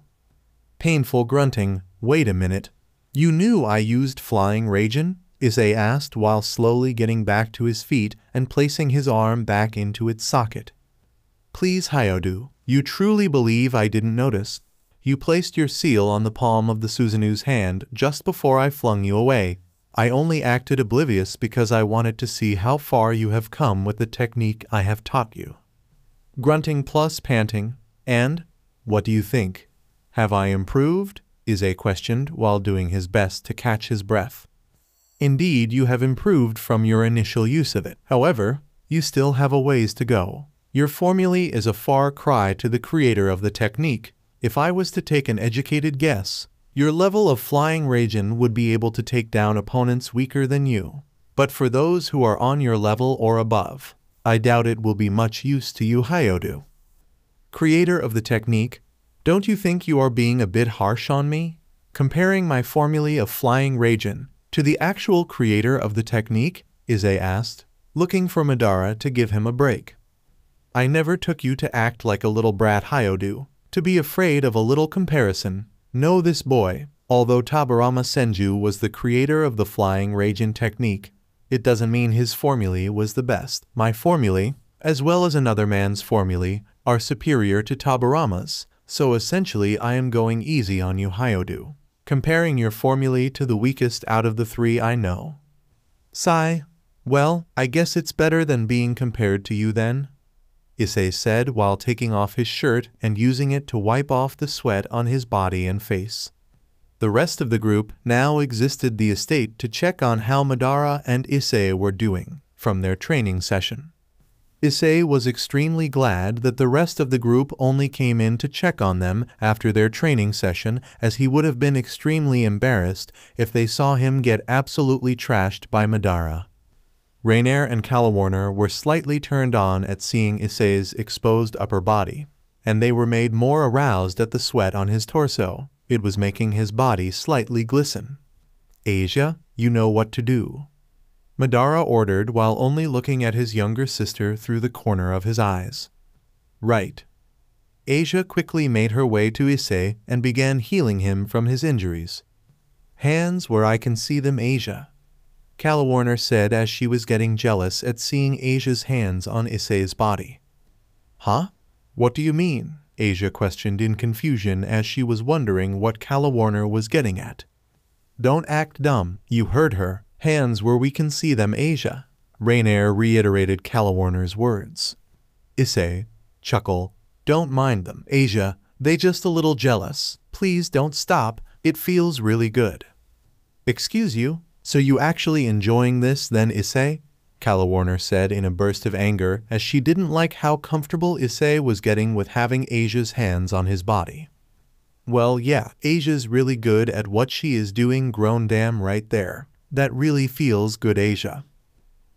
A: Painful grunting. Wait a minute. You knew I used flying Raijin? Issei asked while slowly getting back to his feet and placing his arm back into its socket. Please Hyodu, you truly believe I didn't notice? You placed your seal on the palm of the Suzanu's hand just before I flung you away. I only acted oblivious because I wanted to see how far you have come with the technique I have taught you. Grunting plus panting, and, what do you think? Have I improved? Issei questioned while doing his best to catch his breath. Indeed, you have improved from your initial use of it. However, you still have a ways to go. Your formulae is a far cry to the creator of the technique. If I was to take an educated guess, your level of flying Raijin would be able to take down opponents weaker than you. But for those who are on your level or above, I doubt it will be much use to you, Hyodu. Creator of the technique, don't you think you are being a bit harsh on me? Comparing my formulae of flying Raijin to the actual creator of the technique? Issei asked, looking for Madara to give him a break. I never took you to act like a little brat, Hyodu, to be afraid of a little comparison. Know this boy, although Tobirama Senju was the creator of the flying Raijin technique, it doesn't mean his formulae was the best. My formulae, as well as another man's formulae, are superior to Tobirama's, so essentially I am going easy on you, Hyodu, comparing your formulae to the weakest out of the three I know. Sigh, well, I guess it's better than being compared to you then, Issei said while taking off his shirt and using it to wipe off the sweat on his body and face. The rest of the group now exited the estate to check on how Madara and Issei were doing from their training session. Issei was extremely glad that the rest of the group only came in to check on them after their training session, as he would have been extremely embarrassed if they saw him get absolutely trashed by Madara. Rainier and Calawarner were slightly turned on at seeing Issei's exposed upper body, and they were made more aroused at the sweat on his torso. It was making his body slightly glisten. Asia, you know what to do, Madara ordered while only looking at his younger sister through the corner of his eyes. Right. Asia quickly made her way to Issei and began healing him from his injuries. Hands where I can see them, Asia, Calawarner said as she was getting jealous at seeing Asia's hands on Issei's body. Huh? What do you mean? Asia questioned in confusion as she was wondering what Calawarner was getting at. Don't act dumb, you heard her. Hands where we can see them, Asia, Rainier reiterated Calawarner's words. Issei, chuckle, don't mind them, Asia, they just a little jealous. Please don't stop, it feels really good. Excuse you? So you actually enjoying this then, Issei? Calawarner said in a burst of anger as she didn't like how comfortable Issei was getting with having Asia's hands on his body. Well, yeah, Asia's really good at what she is doing, grown damn right there. That really feels good, Asia.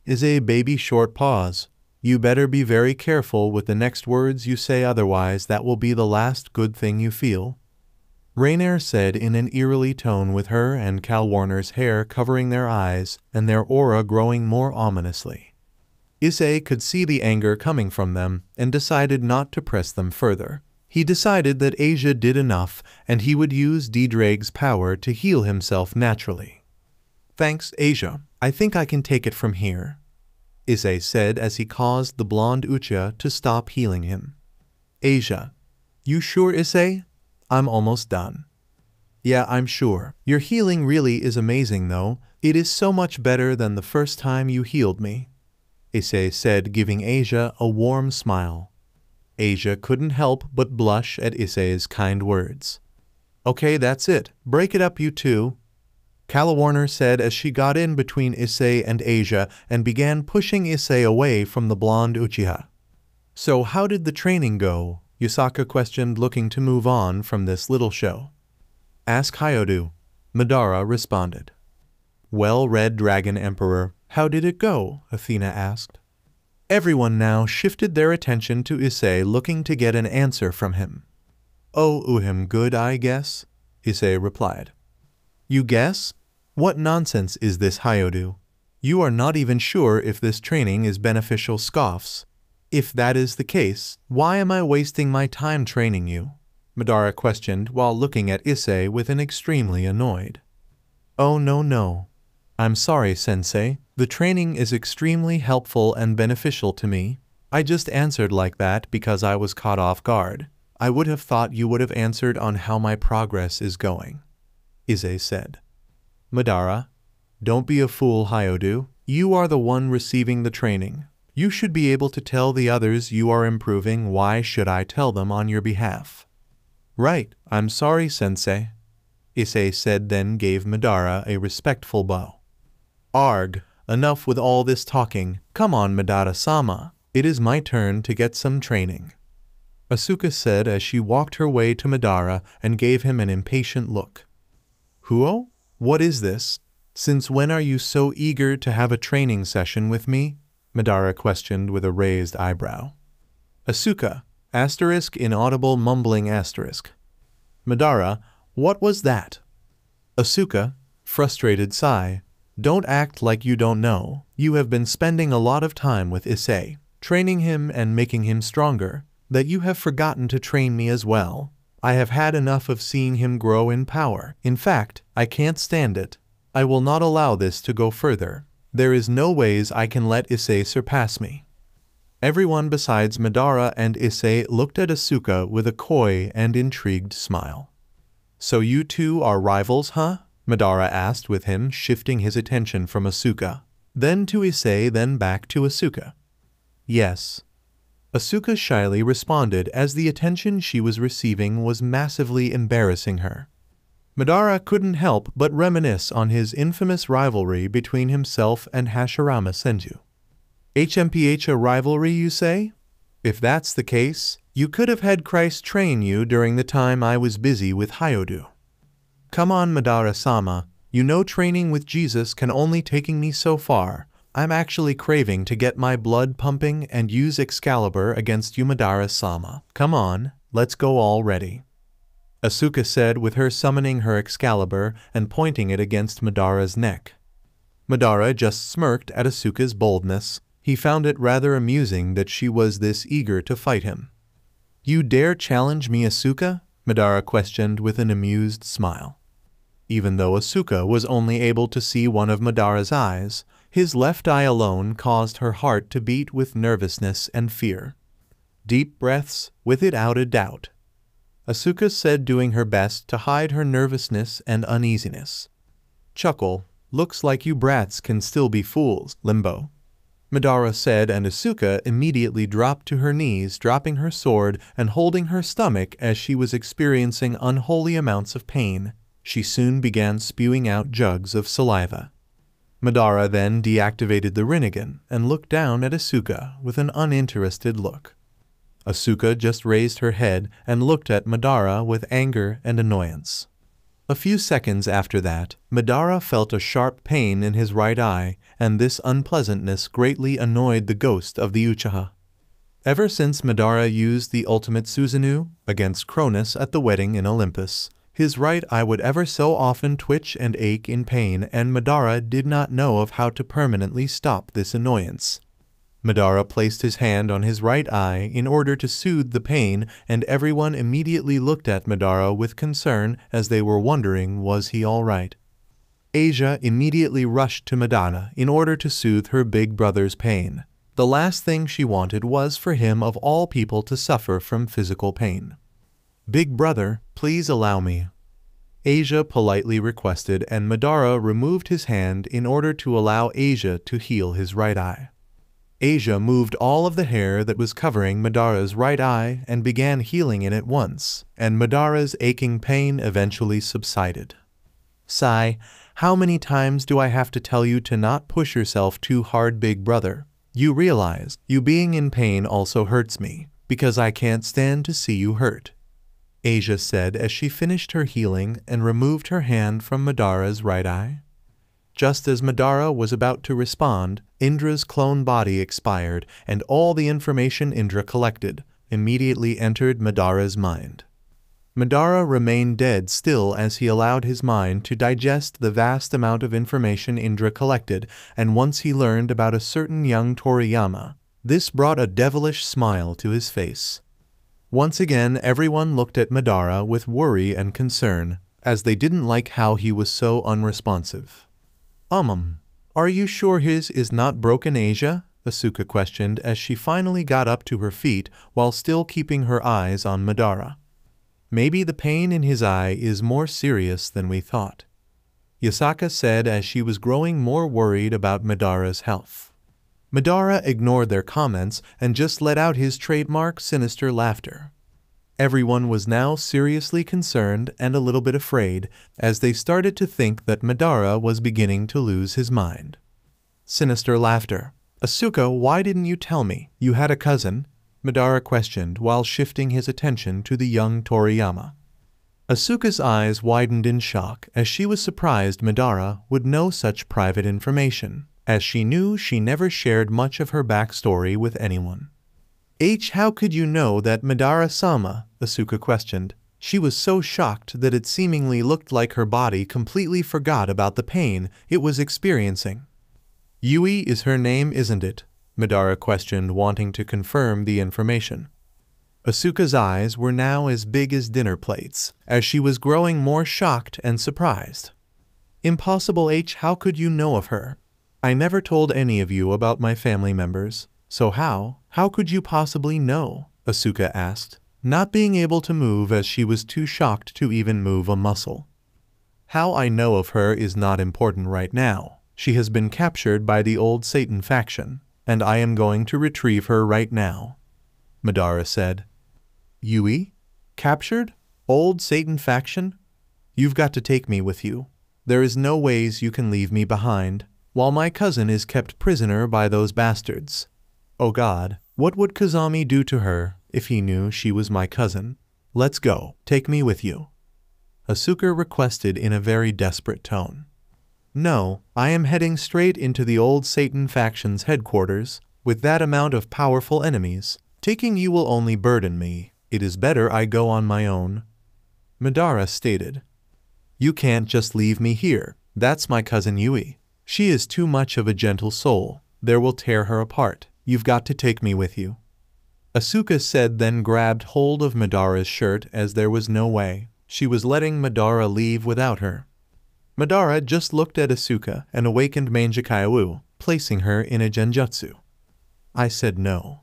A: Issei baby short pause. You better be very careful with the next words you say, otherwise that will be the last good thing you feel, Rainier said in an eerily tone, with her and Calawarner's hair covering their eyes and their aura growing more ominously. Issei could see the anger coming from them and decided not to press them further. He decided that Asia did enough and he would use D-Drake's power to heal himself naturally. Thanks, Asia. I think I can take it from here, Issei said as he caused the blonde Uchiha to stop healing him. Asia, you sure, Issei? I'm almost done. Yeah, I'm sure. Your healing really is amazing though. It is so much better than the first time you healed me, Issei said, giving Asia a warm smile. Asia couldn't help but blush at Issei's kind words. Okay, that's it. Break it up, you two, Calawarner said as she got in between Issei and Asia and began pushing Issei away from the blonde Uchiha. So how did the training go? Yusaka questioned, looking to move on from this little show. Ask Hyodu, Madara responded. Well, Red Dragon Emperor, how did it go? Athena asked. Everyone now shifted their attention to Issei, looking to get an answer from him. Oh, good, I guess, Issei replied. You guess? What nonsense is this, Hyodu? You are not even sure if this training is beneficial, scoffs. If that is the case, why am I wasting my time training you? Madara questioned while looking at Issei with an extremely annoyed. Oh no. I'm sorry, Sensei. The training is extremely helpful and beneficial to me, I just answered like that because I was caught off guard. I would have thought you would have answered on how my progress is going, Issei said. Madara, don't be a fool, Hyodu. You are the one receiving the training. You should be able to tell the others you are improving. Why should I tell them on your behalf? Right, I'm sorry, Sensei, Issei said, then gave Madara a respectful bow. Arg, enough with all this talking. Come on, Madara-sama. It is my turn to get some training, Asuka said as she walked her way to Madara and gave him an impatient look. Huo? What is this? Since when are you so eager to have a training session with me? Madara questioned with a raised eyebrow. Asuka, asterisk inaudible mumbling asterisk. Madara, what was that? Asuka, frustrated sigh. Don't act like you don't know. You have been spending a lot of time with Issei, training him and making him stronger, that you have forgotten to train me as well. I have had enough of seeing him grow in power. In fact, I can't stand it. I will not allow this to go further. There is no ways I can let Issei surpass me. Everyone besides Madara and Issei looked at Asuka with a coy and intrigued smile. So you two are rivals, huh? Madara asked, with him shifting his attention from Asuka, then to Issei, then back to Asuka. Yes. Asuka shyly responded, as the attention she was receiving was massively embarrassing her. Madara couldn't help but reminisce on his infamous rivalry between himself and Hashirama Senju. HMPH, a rivalry, you say? If that's the case, you could have had Christ train you during the time I was busy with Hyodu. Come on, Madara-sama, you know training with Jesus can only taking me so far. I'm actually craving to get my blood pumping and use Excalibur against you, Madara-sama. Come on, let's go already, Asuka said, with her summoning her Excalibur and pointing it against Madara's neck. Madara just smirked at Asuka's boldness. He found it rather amusing that she was this eager to fight him. You dare challenge me, Asuka? Madara questioned with an amused smile. Even though Asuka was only able to see one of Madara's eyes, his left eye alone caused her heart to beat with nervousness and fear. Deep breaths, without a doubt, Asuka said, doing her best to hide her nervousness and uneasiness. Chuckle, looks like you brats can still be fools, Limbo, Madara said, and Asuka immediately dropped to her knees, dropping her sword and holding her stomach as she was experiencing unholy amounts of pain. She soon began spewing out jugs of saliva. Madara then deactivated the Rinnegan and looked down at Asuka with an uninterested look. Asuka just raised her head and looked at Madara with anger and annoyance. A few seconds after that, Madara felt a sharp pain in his right eye, and this unpleasantness greatly annoyed the ghost of the Uchiha. Ever since Madara used the ultimate Susanoo against Cronus at the wedding in Olympus, his right eye would ever so often twitch and ache in pain, and Madara did not know of how to permanently stop this annoyance. Madara placed his hand on his right eye in order to soothe the pain, and everyone immediately looked at Madara with concern as they were wondering, was he all right? Asia immediately rushed to Madara in order to soothe her big brother's pain. The last thing she wanted was for him of all people to suffer from physical pain. Big brother, please allow me, Asia politely requested, and Madara removed his hand in order to allow Asia to heal his right eye. Asia moved all of the hair that was covering Madara's right eye and began healing it at once, and Madara's aching pain eventually subsided. Sigh, how many times do I have to tell you to not push yourself too hard, big brother? You realize, you being in pain also hurts me, because I can't stand to see you hurt, Asia said as she finished her healing and removed her hand from Madara's right eye. Just as Madara was about to respond, Indra's clone body expired, and all the information Indra collected immediately entered Madara's mind. Madara remained dead still as he allowed his mind to digest the vast amount of information Indra collected, and once he learned about a certain young Toriyama, this brought a devilish smile to his face. Once again, everyone looked at Madara with worry and concern, as they didn't like how he was so unresponsive. Are you sure his is not broken, Asia? Asuka questioned as she finally got up to her feet while still keeping her eyes on Madara. Maybe the pain in his eye is more serious than we thought, Yasaka said as she was growing more worried about Madara's health. Madara ignored their comments and just let out his trademark sinister laughter. Everyone was now seriously concerned and a little bit afraid as they started to think that Madara was beginning to lose his mind. Sinister laughter. Asuka, why didn't you tell me you had a cousin? Madara questioned while shifting his attention to the young Toriyama. Asuka's eyes widened in shock as she was surprised Madara would know such private information, as she knew she never shared much of her backstory with anyone. How could you know that Madara-sama? Asuka questioned. She was so shocked that it seemingly looked like her body completely forgot about the pain it was experiencing. Yui is her name, isn't it? Madara questioned, wanting to confirm the information. Asuka's eyes were now as big as dinner plates, as she was growing more shocked and surprised. Impossible. How could you know of her? I never told any of you about my family members, so how could you possibly know? Asuka asked, not being able to move as she was too shocked to even move a muscle. How I know of her is not important right now. She has been captured by the old Satan faction, and I am going to retrieve her right now, Madara said. Yui? Captured? Old Satan faction? You've got to take me with you. There is no ways you can leave me behind, while my cousin is kept prisoner by those bastards. Oh God, what would Kazami do to her if he knew she was my cousin? Let's go, take me with you, Asuka requested in a very desperate tone. No, I am heading straight into the old Satan faction's headquarters. With that amount of powerful enemies, taking you will only burden me. It is better I go on my own, Madara stated. You can't just leave me here. That's my cousin Yui. She is too much of a gentle soul. There will tear her apart. You've got to take me with you, Asuka said, then grabbed hold of Madara's shirt as there was no way she was letting Madara leave without her. Madara just looked at Asuka and awakened Manjikaiwu, placing her in a genjutsu. I said no,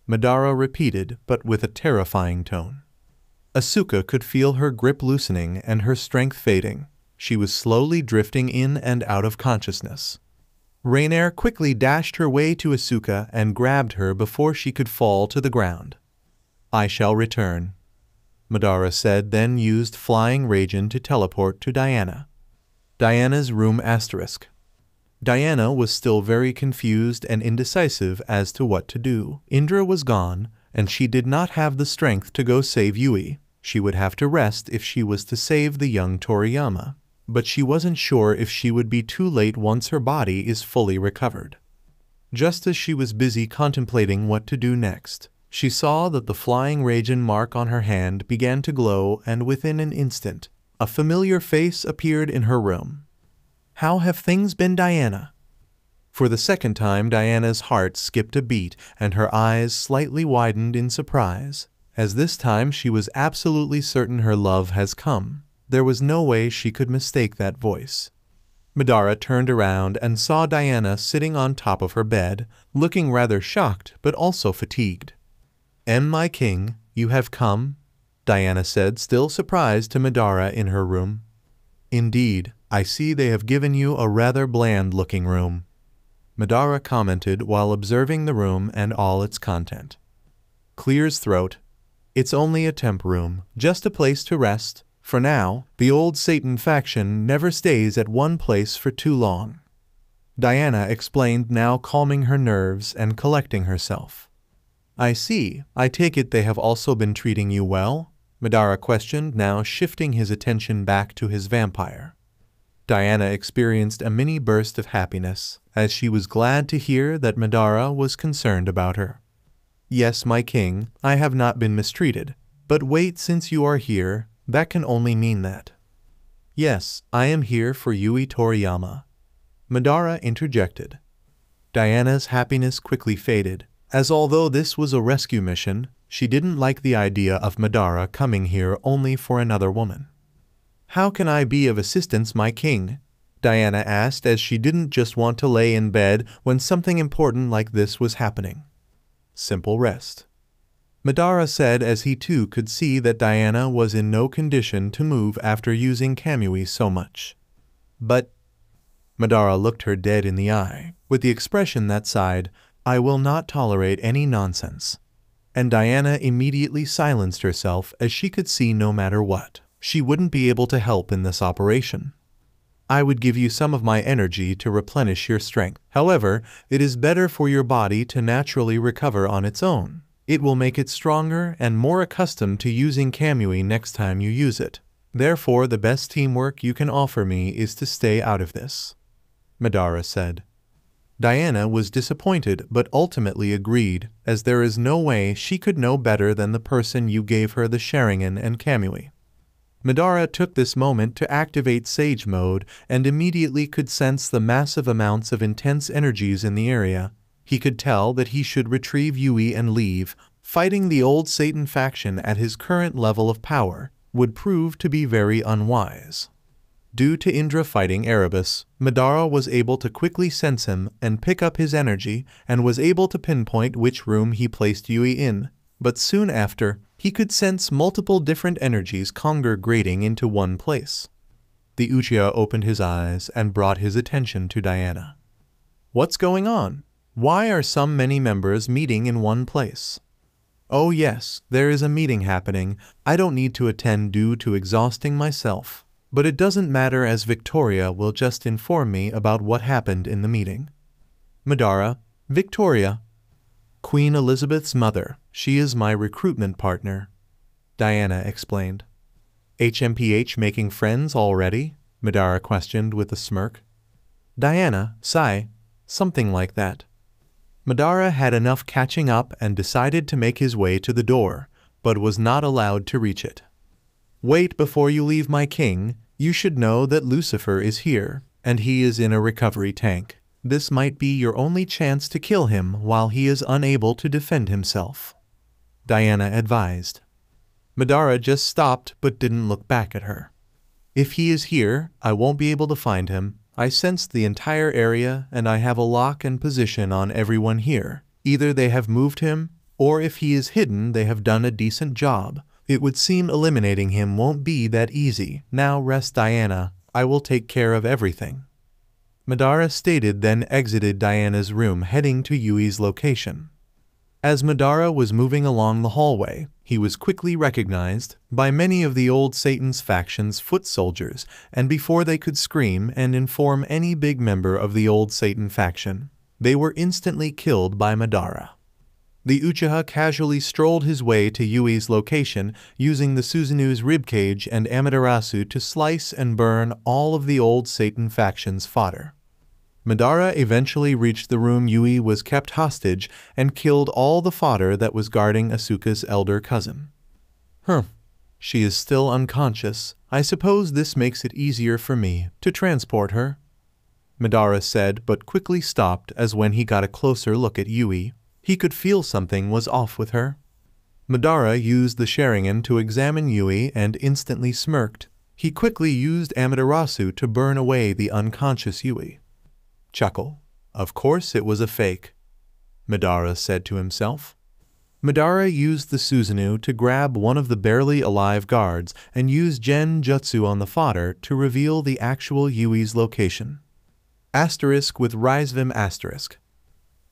A: Madara repeated, but with a terrifying tone. Asuka could feel her grip loosening and her strength fading. She was slowly drifting in and out of consciousness. Rainier quickly dashed her way to Asuka and grabbed her before she could fall to the ground. I shall return, Madara said, then used Flying Raijin to teleport to Diana. Diana's room *. Diana was still very confused and indecisive as to what to do. Indra was gone, and she did not have the strength to go save Yui. She would have to rest if she was to save the young Toriyama, but she wasn't sure if she would be too late once her body is fully recovered. Just as she was busy contemplating what to do next, she saw that the Flying Raijin mark on her hand began to glow, and within an instant, a familiar face appeared in her room. How have things been, Diana? For the second time, Diana's heart skipped a beat and her eyes slightly widened in surprise, as this time she was absolutely certain her love has come. There was no way she could mistake that voice. Madara turned around and saw Diana sitting on top of her bed, looking rather shocked but also fatigued. My king, you have come? Diana said, still surprised, to Madara in her room. Indeed, I see they have given you a rather bland-looking room, Madara commented while observing the room and all its content. Clears throat. It's only a temp room, just a place to rest. For now, the old Satan faction never stays at one place for too long, Diana explained, now calming her nerves and collecting herself. I see. I take it they have also been treating you well? Madara questioned, now shifting his attention back to his vampire. Diana experienced a mini burst of happiness, as she was glad to hear that Madara was concerned about her. Yes, my king, I have not been mistreated. But wait, since you are here, that can only mean that. Yes, I am here for Yui Toriyama, Madara interjected. Diana's happiness quickly faded, as although this was a rescue mission, she didn't like the idea of Madara coming here only for another woman. How can I be of assistance, my king? Diana asked, as she didn't just want to lay in bed when something important like this was happening. Simple rest, Madara said, as he too could see that Diana was in no condition to move after using Kamui so much. But Madara looked her dead in the eye, with the expression that sighed, "I will not tolerate any nonsense." And Diana immediately silenced herself, as she could see no matter what, she wouldn't be able to help in this operation. "I would give you some of my energy to replenish your strength. However, it is better for your body to naturally recover on its own. It will make it stronger and more accustomed to using Kamui next time you use it. Therefore, the best teamwork you can offer me is to stay out of this," Madara said. Diana was disappointed but ultimately agreed, as there is no way she could know better than the person you gave her the Sharingan and Kamui. Madara took this moment to activate Sage Mode and immediately could sense the massive amounts of intense energies in the area. He could tell that he should retrieve Yui and leave. Fighting the old Satan faction at his current level of power would prove to be very unwise. Due to Indra fighting Erebus, Madara was able to quickly sense him and pick up his energy, and was able to pinpoint which room he placed Yui in. But soon after, he could sense multiple different energies congregating into one place. The Uchiha opened his eyes and brought his attention to Diana. "What's going on? Why are so many members meeting in one place?" "Oh yes, there is a meeting happening. I don't need to attend due to exhausting myself. But it doesn't matter, as Victoria will just inform me about what happened in the meeting." Madara, Victoria, Queen Elizabeth's mother. She is my recruitment partner, Diana explained. "HMPH making friends already?" Madara questioned with a smirk. Diana, sigh, something like that. Madara had enough catching up and decided to make his way to the door, but was not allowed to reach it. "Wait before you leave, my king. You should know that Lucifer is here, and he is in a recovery tank. This might be your only chance to kill him while he is unable to defend himself," Diana advised. Madara just stopped but didn't look back at her. "If he is here, I won't be able to find him. I sensed the entire area and I have a lock and position on everyone here. Either they have moved him, or if he is hidden they have done a decent job. It would seem eliminating him won't be that easy. Now rest, Diana. I will take care of everything," Madara stated, then exited Diana's room, heading to Yui's location. As Madara was moving along the hallway, he was quickly recognized by many of the old Satan's faction's foot soldiers, and before they could scream and inform any big member of the old Satan faction, they were instantly killed by Madara. The Uchiha casually strolled his way to Yui's location, using the Susanu's ribcage and Amaterasu to slice and burn all of the old Satan faction's fodder. Madara eventually reached the room Yui was kept hostage and killed all the fodder that was guarding Asuka's elder cousin. She is still unconscious. I suppose this makes it easier for me to transport her," Madara said, but quickly stopped, as when he got a closer look at Yui, he could feel something was off with her. Madara used the Sharingan to examine Yui and instantly smirked. He quickly used Amaterasu to burn away the unconscious Yui. Chuckle. Of course it was a fake, Madara said to himself. Madara used the Susanoo to grab one of the barely alive guards and used Gen Jutsu on the fodder to reveal the actual Yui's location. Asterisk with Rizevim asterisk.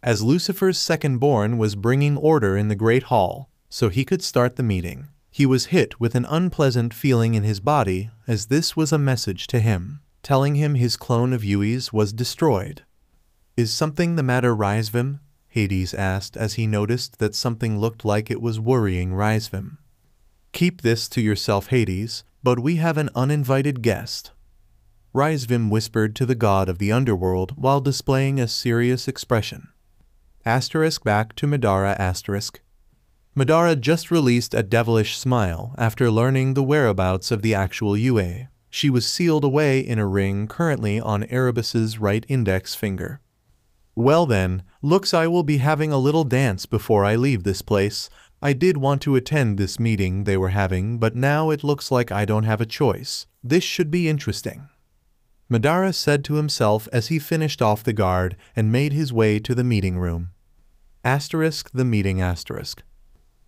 A: As Lucifer's second-born was bringing order in the Great Hall, so he could start the meeting, he was hit with an unpleasant feeling in his body, as this was a message to him, telling him his clone of Yui's was destroyed. "Is something the matter, Rizevim?" Hades asked, as he noticed that something looked like it was worrying Rizevim. "Keep this to yourself, Hades, but we have an uninvited guest," Rizevim whispered to the god of the underworld while displaying a serious expression. Asterisk back to Madara asterisk. Madara just released a devilish smile after learning the whereabouts of the actual Yui. She was sealed away in a ring currently on Erebus's right index finger. "Well then, looks I will be having a little dance before I leave this place. I did want to attend this meeting they were having, but now it looks like I don't have a choice. This should be interesting," Madara said to himself as he finished off the guard and made his way to the meeting room. The meeting.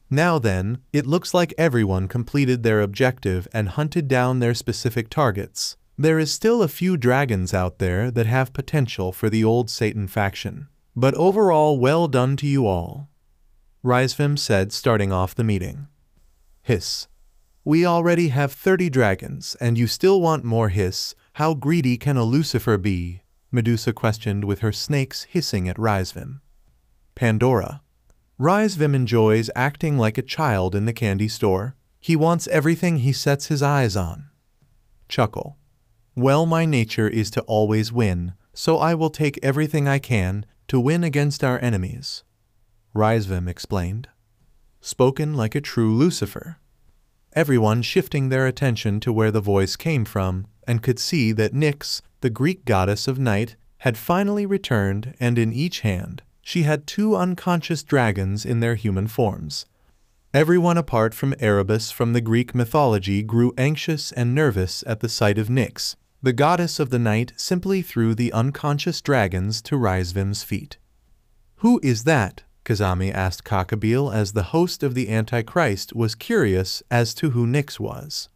A: Now then, it looks like everyone completed their objective and hunted down their specific targets. There is still a few dragons out there that have potential for the old Satan faction. But overall, well done to you all, Rizvim said, starting off the meeting. Hiss. We already have 30 dragons, and you still want more? Hiss. How greedy can a Lucifer be? Medusa questioned, with her snakes hissing at Rizvim. Pandora. Rizvim enjoys acting like a child in the candy store. He wants everything he sets his eyes on. Chuckle. Well, my nature is to always win, so I will take everything I can to win against our enemies, Rizvim explained. Spoken like a true Lucifer. Everyone shifting their attention to where the voice came from, and could see that Nyx, the Greek goddess of night, had finally returned, and in each hand she had 2 unconscious dragons in their human forms. Everyone apart from Erebus from the Greek mythology grew anxious and nervous at the sight of Nyx. The goddess of the night simply threw the unconscious dragons to Rizvim's feet. Who is that? Kazami asked Cockabeel, as the host of the Antichrist was curious as to who Nyx was.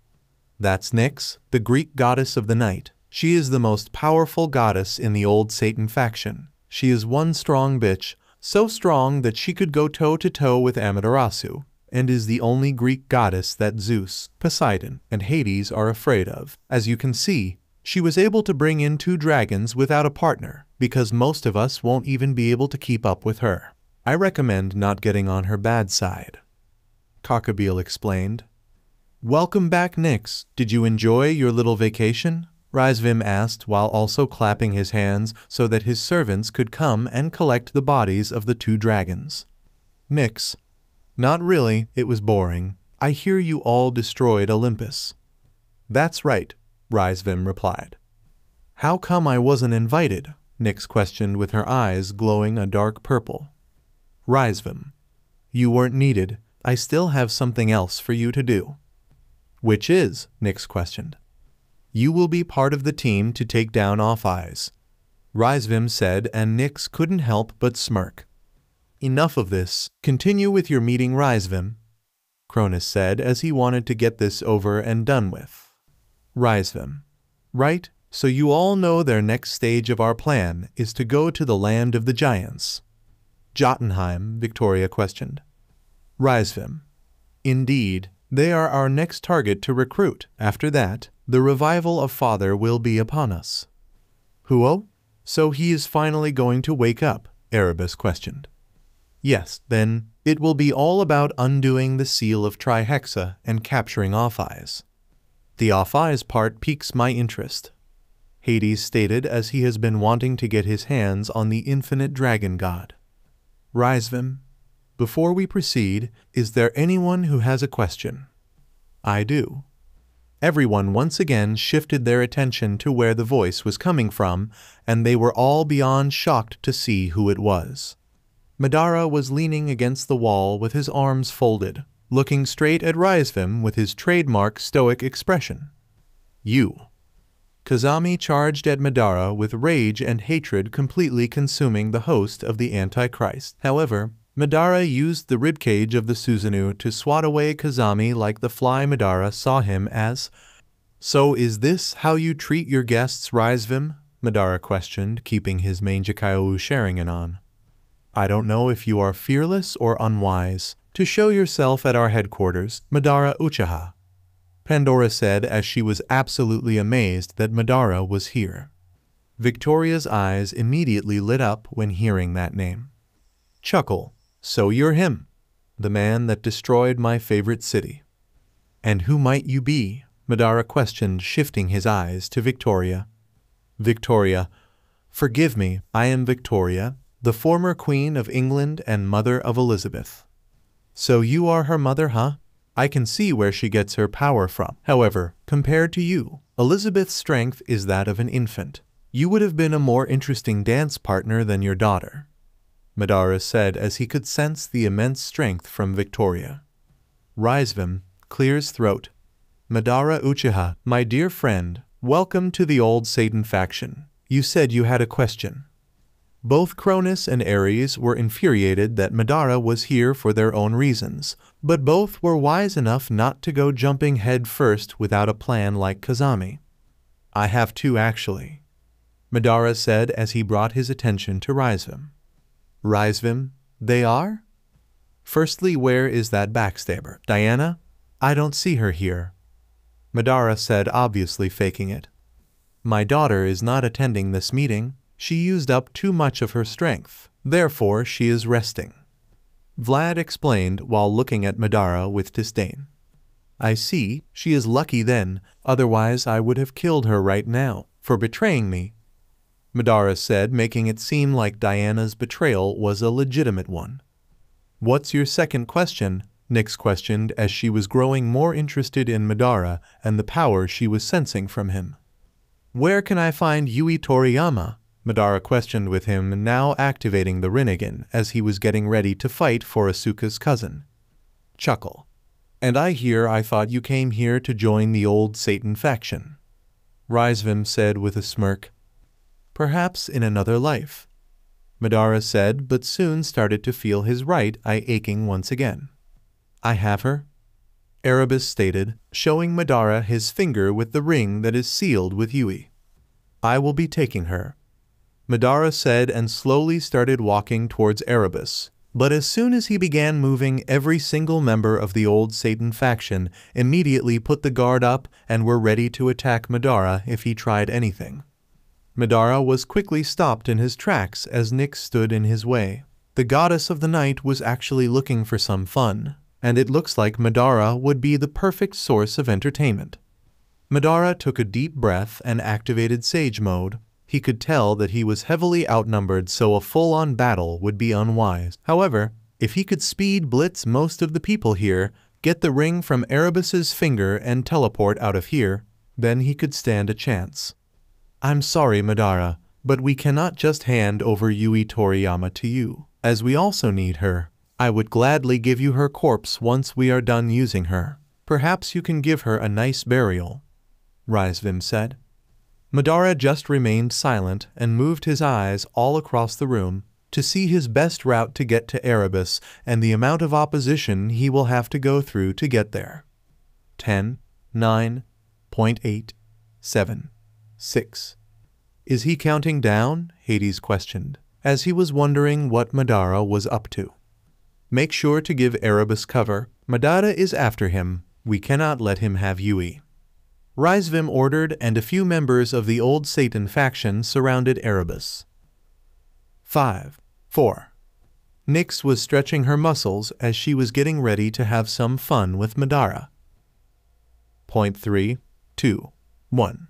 A: That's Nyx, the Greek goddess of the night. She is the most powerful goddess in the old Satan faction. She is one strong bitch, so strong that she could go toe-to-toe with Amaterasu, and is the only Greek goddess that Zeus, Poseidon, and Hades are afraid of. As you can see, she was able to bring in 2 dragons without a partner, because most of us won't even be able to keep up with her. I recommend not getting on her bad side, Cockabeel explained. Welcome back, Nyx. Did you enjoy your little vacation? Rizvim asked, while also clapping his hands so that his servants could come and collect the bodies of the 2 dragons. Nyx. Not really, it was boring. I hear you all destroyed Olympus. That's right, Rizvim replied. How come I wasn't invited? Nyx questioned, with her eyes glowing a dark purple. Rizvim. You weren't needed. I still have something else for you to do. Which is? Nyx questioned. You will be part of the team to take down Off Eyes, Rizvim said, and Nyx couldn't help but smirk. Enough of this. Continue with your meeting, Rizvim, Cronus said, as he wanted to get this over and done with. Rizvim. Right, so you all know their next stage of our plan is to go to the land of the giants. Jotunheim, Victoria questioned. Rizvim. Indeed, they are our next target to recruit. After that, the revival of Father will be upon us. Huo? So he is finally going to wake up? Erebus questioned. Yes, then it will be all about undoing the seal of Trihexa and capturing Off Eyes. The Off Eyes part piques my interest, Hades stated, as he has been wanting to get his hands on the infinite dragon god. Rizvim, before we proceed, is there anyone who has a question? I do. Everyone once again shifted their attention to where the voice was coming from, and they were all beyond shocked to see who it was. Madara was leaning against the wall with his arms folded, looking straight at Rizvim with his trademark stoic expression. You. Kazami charged at Madara with rage and hatred, completely consuming the host of the Antichrist. However, Madara used the ribcage of the Susanoo to swat away Kazami like the fly. Madara saw him as. So is this how you treat your guests, Rizvim? Madara questioned, keeping his Mangekyo Sharingan on. I don't know if you are fearless or unwise to show yourself at our headquarters, Madara Uchiha, Pandora said, as she was absolutely amazed that Madara was here. Victoria's eyes immediately lit up when hearing that name. Chuckle. So you're him, the man that destroyed my favorite city. And who might you be? Madara questioned, shifting his eyes to Victoria. Victoria. Forgive me, I am Victoria, the former Queen of England and mother of Elizabeth. So you are her mother, huh? I can see where she gets her power from. However, compared to you, Elizabeth's strength is that of an infant. You would have been a more interesting dance partner than your daughter, Madara said, as he could sense the immense strength from Victoria. Rizvim clears throat. Madara Uchiha, my dear friend, Welcome to the old Satan faction. You said you had a question. Both Cronus and Ares were infuriated that Madara was here for their own reasons, but both were wise enough not to go jumping head first without a plan like Kazami. I have two actually, Madara said as he brought his attention to Raizvim. Raizvim, they are? Firstly, where is that backstabber? Diana? I don't see her here. Madara said, obviously faking it. My daughter is not attending this meeting. She used up too much of her strength. Therefore, she is resting. Vlad explained while looking at Madara with disdain. I see, she is lucky then, otherwise I would have killed her right now, for betraying me. Madara said, making it seem like Diana's betrayal was a legitimate one. What's your second question? Nyx questioned as she was growing more interested in Madara and the power she was sensing from him. Where can I find Yui Toriyama? Madara questioned with him, now activating the Rinnegan as he was getting ready to fight for Asuka's cousin. Chuckle. And I thought you came here to join the old Satan faction. Raizvim said with a smirk. Perhaps in another life. Madara said, but soon started to feel his right eye aching once again. I have her? Erebus stated, showing Madara his finger with the ring that is sealed with Yui. I will be taking her. Madara said and slowly started walking towards Erebus, but as soon as he began moving, every single member of the old Satan faction immediately put the guard up and were ready to attack Madara if he tried anything. Madara was quickly stopped in his tracks as Nyx stood in his way. The goddess of the night was actually looking for some fun, and it looks like Madara would be the perfect source of entertainment. Madara took a deep breath and activated Sage Mode. He could tell that he was heavily outnumbered, so a full-on battle would be unwise. However, if he could speed blitz most of the people here, get the ring from Erebus's finger and teleport out of here, then he could stand a chance. I'm sorry, Madara, but we cannot just hand over Yui Toriyama to you, as we also need her. I would gladly give you her corpse once we are done using her. Perhaps you can give her a nice burial, Raizvim said. Madara just remained silent and moved his eyes all across the room to see his best route to get to Erebus and the amount of opposition he will have to go through to get there. 10, 9, 8, 7, 6. Is he counting down? Hades questioned, as he was wondering what Madara was up to. Make sure to give Erebus cover. Madara is after him. We cannot let him have Yui. Raizvim ordered, and a few members of the old Satan faction surrounded Erebus. 5, 4. Nyx was stretching her muscles as she was getting ready to have some fun with Madara. 3, 2, 1.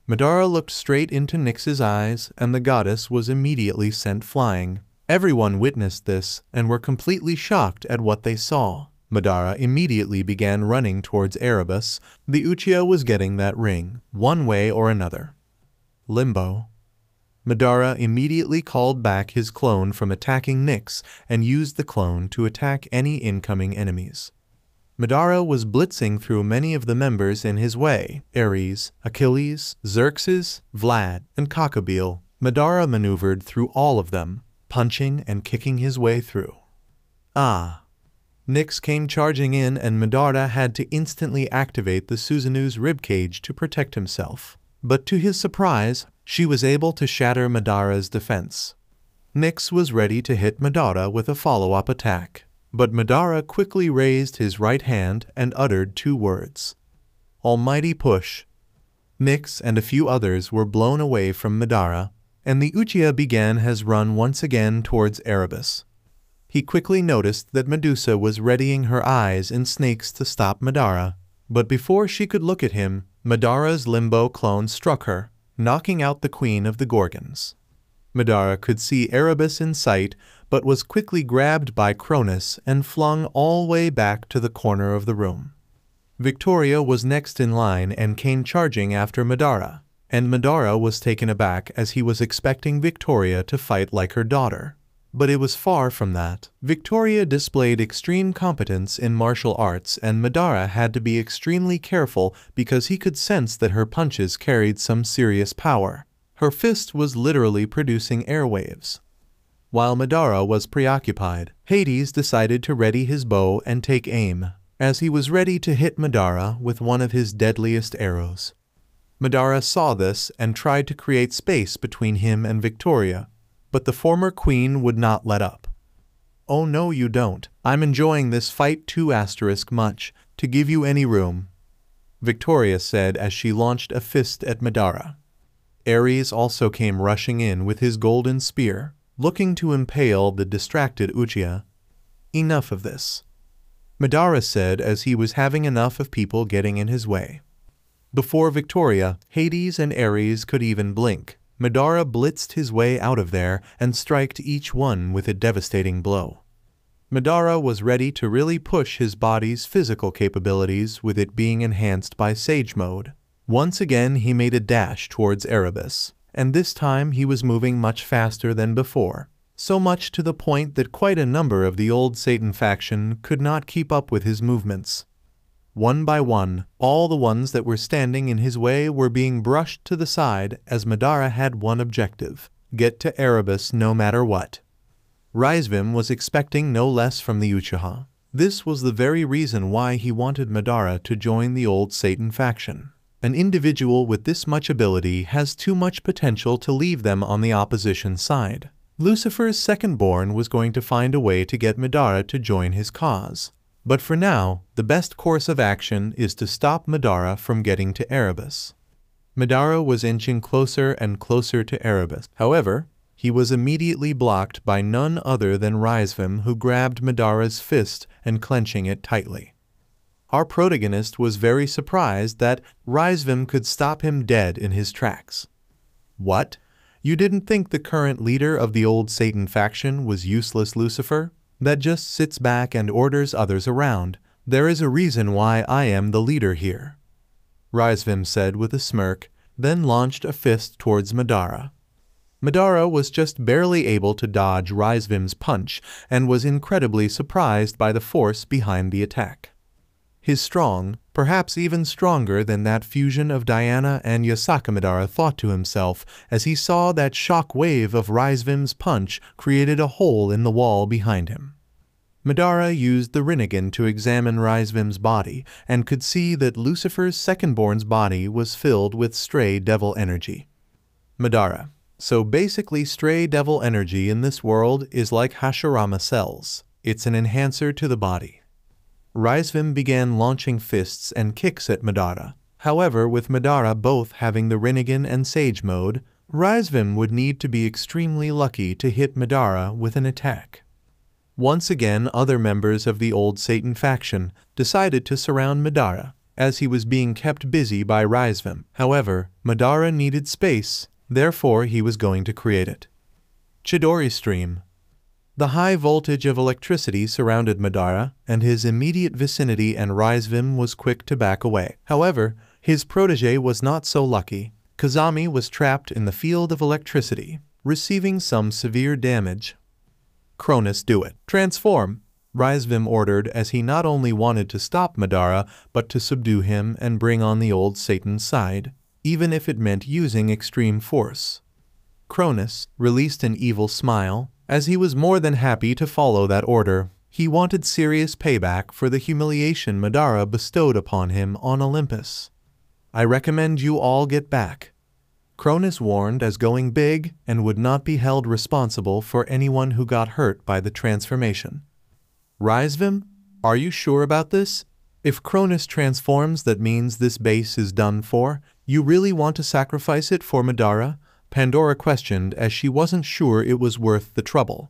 A: Madara looked straight into Nyx's eyes, and the goddess was immediately sent flying. Everyone witnessed this and were completely shocked at what they saw. Madara immediately began running towards Erebus. The Uchiha was getting that ring, one way or another. Limbo. Madara immediately called back his clone from attacking Nyx and used the clone to attack any incoming enemies. Madara was blitzing through many of the members in his way: Ares, Achilles, Xerxes, Vlad, and Cockabeel. Madara maneuvered through all of them, punching and kicking his way through. Nyx came charging in, and Madara had to instantly activate the Suzanu's ribcage to protect himself. But to his surprise, she was able to shatter Madara's defense. Nyx was ready to hit Madara with a follow-up attack, but Madara quickly raised his right hand and uttered two words: Almighty Push. Nyx and a few others were blown away from Madara, and the Uchiha began his run once again towards Erebus. He quickly noticed that Medusa was readying her eyes and snakes to stop Madara, but before she could look at him, Madara's Limbo clone struck her, knocking out the Queen of the Gorgons. Madara could see Erebus in sight, but was quickly grabbed by Cronus and flung all the way back to the corner of the room. Victoria was next in line and came charging after Madara, and Madara was taken aback as he was expecting Victoria to fight like her daughter. But it was far from that. Victoria displayed extreme competence in martial arts, and Madara had to be extremely careful because he could sense that her punches carried some serious power. Her fist was literally producing airwaves. While Madara was preoccupied, Hades decided to ready his bow and take aim, as he was ready to hit Madara with one of his deadliest arrows. Madara saw this and tried to create space between him and Victoria, but the former queen would not let up. "Oh no you don't, I'm enjoying this fight too much to give you any room," Victoria said as she launched a fist at Madara. Ares also came rushing in with his golden spear, looking to impale the distracted Uchiha. "Enough of this," Madara said as he was having enough of people getting in his way. Before Victoria, Hades and Ares could even blink, Madara blitzed his way out of there and struck each one with a devastating blow. Madara was ready to really push his body's physical capabilities with it being enhanced by Sage Mode. Once again he made a dash towards Erebus, and this time he was moving much faster than before, so much to the point that quite a number of the old Satan faction could not keep up with his movements. One by one, all the ones that were standing in his way were being brushed to the side as Madara had one objective: get to Erebus no matter what. Raizvim was expecting no less from the Uchiha. This was the very reason why he wanted Madara to join the old Satan faction. An individual with this much ability has too much potential to leave them on the opposition side. Lucifer's second-born was going to find a way to get Madara to join his cause. But for now, the best course of action is to stop Madara from getting to Erebus. Madara was inching closer and closer to Erebus. However, he was immediately blocked by none other than Raizvim, who grabbed Madara's fist and clenching it tightly. Our protagonist was very surprised that Raizvim could stop him dead in his tracks. "What? You didn't think the current leader of the old Satan faction was useless, Lucifer? That just sits back and orders others around. There is a reason why I am the leader here," Raizvim said with a smirk, then launched a fist towards Madara. Madara was just barely able to dodge Raizvim's punch and was incredibly surprised by the force behind the attack. His strong, perhaps even stronger than that fusion of Diana and Yasaka, Madara thought to himself as he saw that shock wave of Raizvim's punch created a hole in the wall behind him. Madara used the Rinnegan to examine Raizvim's body and could see that Lucifer's second-born's body was filled with stray devil energy. Madara: "So basically stray devil energy in this world is like Hashirama cells. It's an enhancer to the body." Raizvim began launching fists and kicks at Madara. However, with Madara both having the Rinnegan and Sage Mode, Raizvim would need to be extremely lucky to hit Madara with an attack. Once again, other members of the old Satan faction decided to surround Madara, as he was being kept busy by Raizvim. However, Madara needed space, therefore he was going to create it. Chidori Stream. The high voltage of electricity surrounded Madara and his immediate vicinity, and Raizvim was quick to back away. However, his protege was not so lucky. Kazami was trapped in the field of electricity, receiving some severe damage. "Cronus, do it. Transform," Raizvim ordered, as he not only wanted to stop Madara but to subdue him and bring on the old Satan side, even if it meant using extreme force. Cronus released an evil smile, as he was more than happy to follow that order. He wanted serious payback for the humiliation Madara bestowed upon him on Olympus. "I recommend you all get back," Cronus warned, as going big and would not be held responsible for anyone who got hurt by the transformation. "Raizvim, are you sure about this? If Cronus transforms, that means this base is done for. You really want to sacrifice it for Madara?" Pandora questioned, as she wasn't sure it was worth the trouble.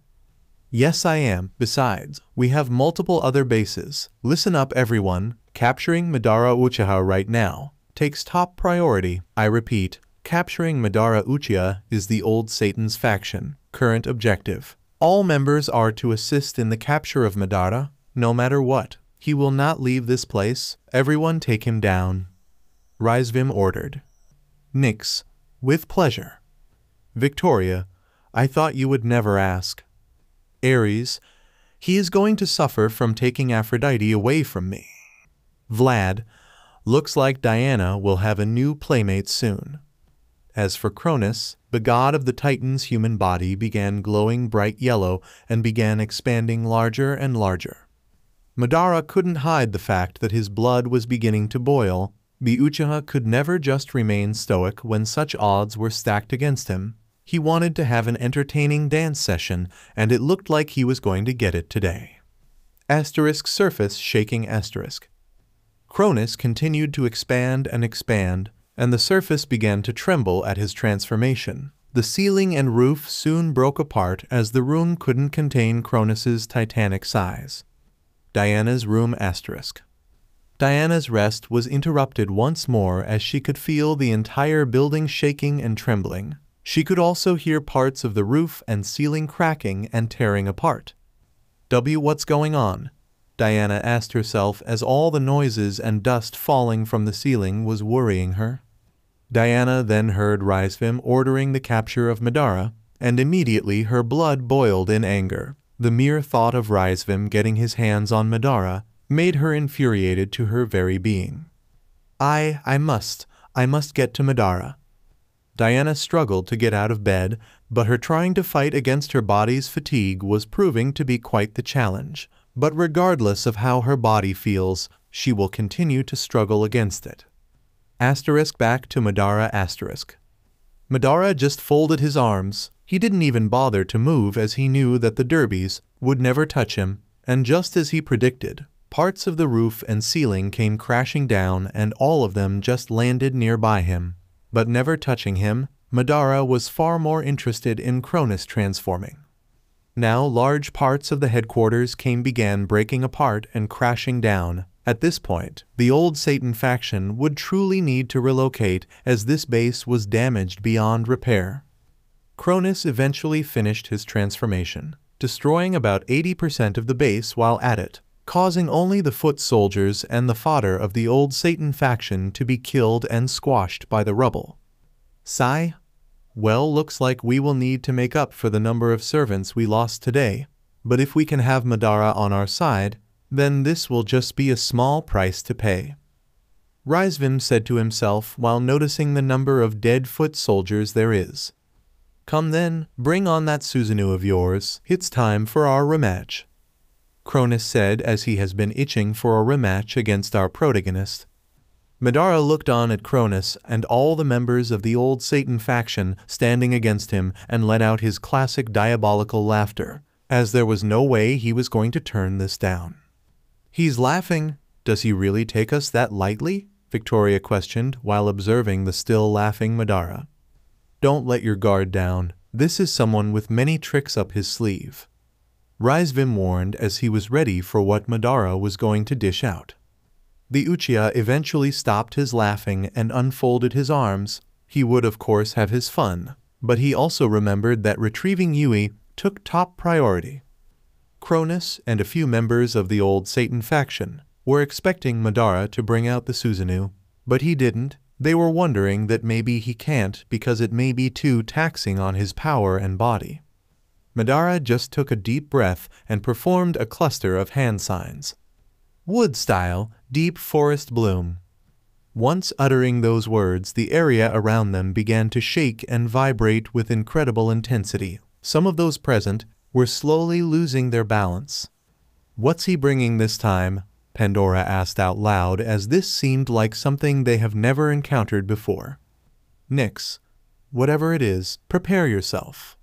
A: "Yes, I am. Besides, we have multiple other bases. Listen up, everyone. Capturing Madara Uchiha right now takes top priority. I repeat, capturing Madara Uchiha is the old Satan's faction current objective. All members are to assist in the capture of Madara, no matter what. He will not leave this place. Everyone take him down," Raizvim ordered. "Nix, with pleasure." "Victoria, I thought you would never ask." Ares, he is going to suffer from taking Aphrodite away from me. Vlad, looks like Diana will have a new playmate soon. As for Cronus, the god of the Titan's human body began glowing bright yellow and began expanding larger and larger. Madara couldn't hide the fact that his blood was beginning to boil. The Uchiha could never just remain stoic when such odds were stacked against him. He wanted to have an entertaining dance session, and it looked like he was going to get it today. Asterisk surface shaking asterisk. Cronus continued to expand, and the surface began to tremble at his transformation. The ceiling and roof soon broke apart as the room couldn't contain Cronus's titanic size. Diana's room asterisk. Diana's rest was interrupted once more as she could feel the entire building shaking and trembling. She could also hear parts of the roof and ceiling cracking and tearing apart. What's going on? Diana asked herself as all the noises and dust falling from the ceiling was worrying her. Diana then heard Rizvim ordering the capture of Madara, and immediately her blood boiled in anger. The mere thought of Rizvim getting his hands on Madara made her infuriated to her very being. I must get to Madara. Diana struggled to get out of bed, but her trying to fight against her body's fatigue was proving to be quite the challenge. But regardless of how her body feels, she will continue to struggle against it. Asterisk back to Madara asterisk. Madara just folded his arms. He didn't even bother to move as he knew that the derbies would never touch him, and just as he predicted, parts of the roof and ceiling came crashing down and all of them just landed nearby him. But never touching him, Madara was far more interested in Cronus transforming. Now large parts of the headquarters began breaking apart and crashing down. At this point, the old Satan faction would truly need to relocate as this base was damaged beyond repair. Cronus eventually finished his transformation, destroying about 80% of the base while at it, causing only the foot soldiers and the fodder of the old Satan faction to be killed and squashed by the rubble. Sigh? Well, looks like we will need to make up for the number of servants we lost today, but if we can have Madara on our side, then this will just be a small price to pay. Rizvim said to himself while noticing the number of dead foot soldiers there is. Come then, bring on that Susanoo of yours, it's time for our rematch. Cronus said as he has been itching for a rematch against our protagonist. Madara looked on at Cronus and all the members of the old Satan faction standing against him and let out his classic diabolical laughter, as there was no way he was going to turn this down. He's laughing. Does he really take us that lightly? Victoria questioned while observing the still laughing Madara. Don't let your guard down. This is someone with many tricks up his sleeve. Rizvim warned as he was ready for what Madara was going to dish out. The Uchiha eventually stopped his laughing and unfolded his arms. He would of course have his fun, but he also remembered that retrieving Yui took top priority. Cronus and a few members of the old Satan faction were expecting Madara to bring out the Susanoo, but he didn't. They were wondering that maybe he can't because it may be too taxing on his power and body. Madara just took a deep breath and performed a cluster of hand signs. Wood style, deep forest bloom. Once uttering those words, the area around them began to shake and vibrate with incredible intensity. Some of those present were slowly losing their balance. What's he bringing this time? Pandora asked out loud as this seemed like something they have never encountered before. Nix. Whatever it is, prepare yourself.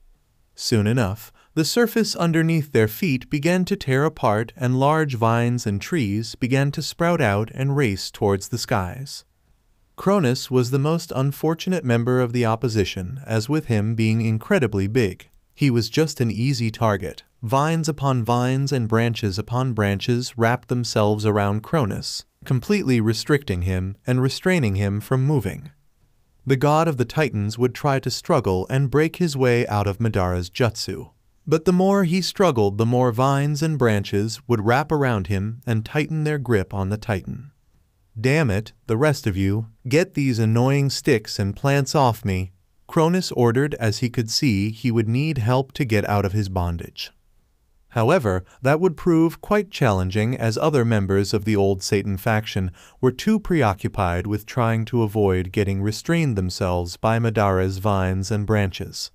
A: Soon enough, the surface underneath their feet began to tear apart and large vines and trees began to sprout out and race towards the skies. Cronus was the most unfortunate member of the opposition, as with him being incredibly big, he was just an easy target. Vines upon vines and branches upon branches wrapped themselves around Cronus, completely restricting him and restraining him from moving. The god of the Titans would try to struggle and break his way out of Madara's jutsu. But the more he struggled, the more vines and branches would wrap around him and tighten their grip on the Titan. Damn it, the rest of you, get these annoying sticks and plants off me, Cronus ordered as he could see he would need help to get out of his bondage. However, that would prove quite challenging as other members of the old Satan faction were too preoccupied with trying to avoid getting restrained themselves by Madara's vines and branches.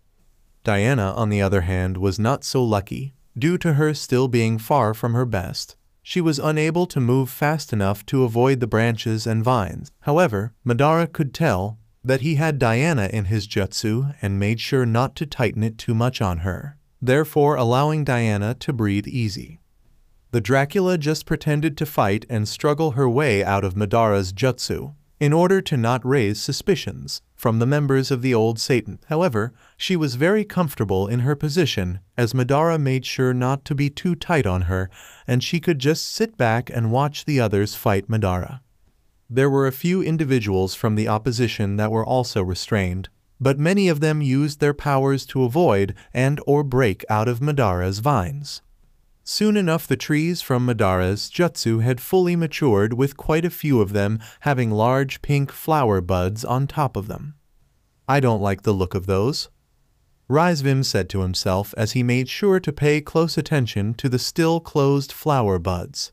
A: Diana, on the other hand, was not so lucky. Due to her still being far from her best, she was unable to move fast enough to avoid the branches and vines. However, Madara could tell that he had Diana in his jutsu and made sure not to tighten it too much on her, therefore allowing Diana to breathe easy. The Dracula just pretended to fight and struggle her way out of Madara's jutsu, in order to not raise suspicions from the members of the old Satan. However, she was very comfortable in her position as Madara made sure not to be too tight on her and she could just sit back and watch the others fight Madara. There were a few individuals from the opposition that were also restrained, but many of them used their powers to avoid and/or break out of Madara's vines. Soon enough the trees from Madara's jutsu had fully matured, with quite a few of them having large pink flower buds on top of them. "I don't like the look of those," Rizvim said to himself as he made sure to pay close attention to the still closed flower buds.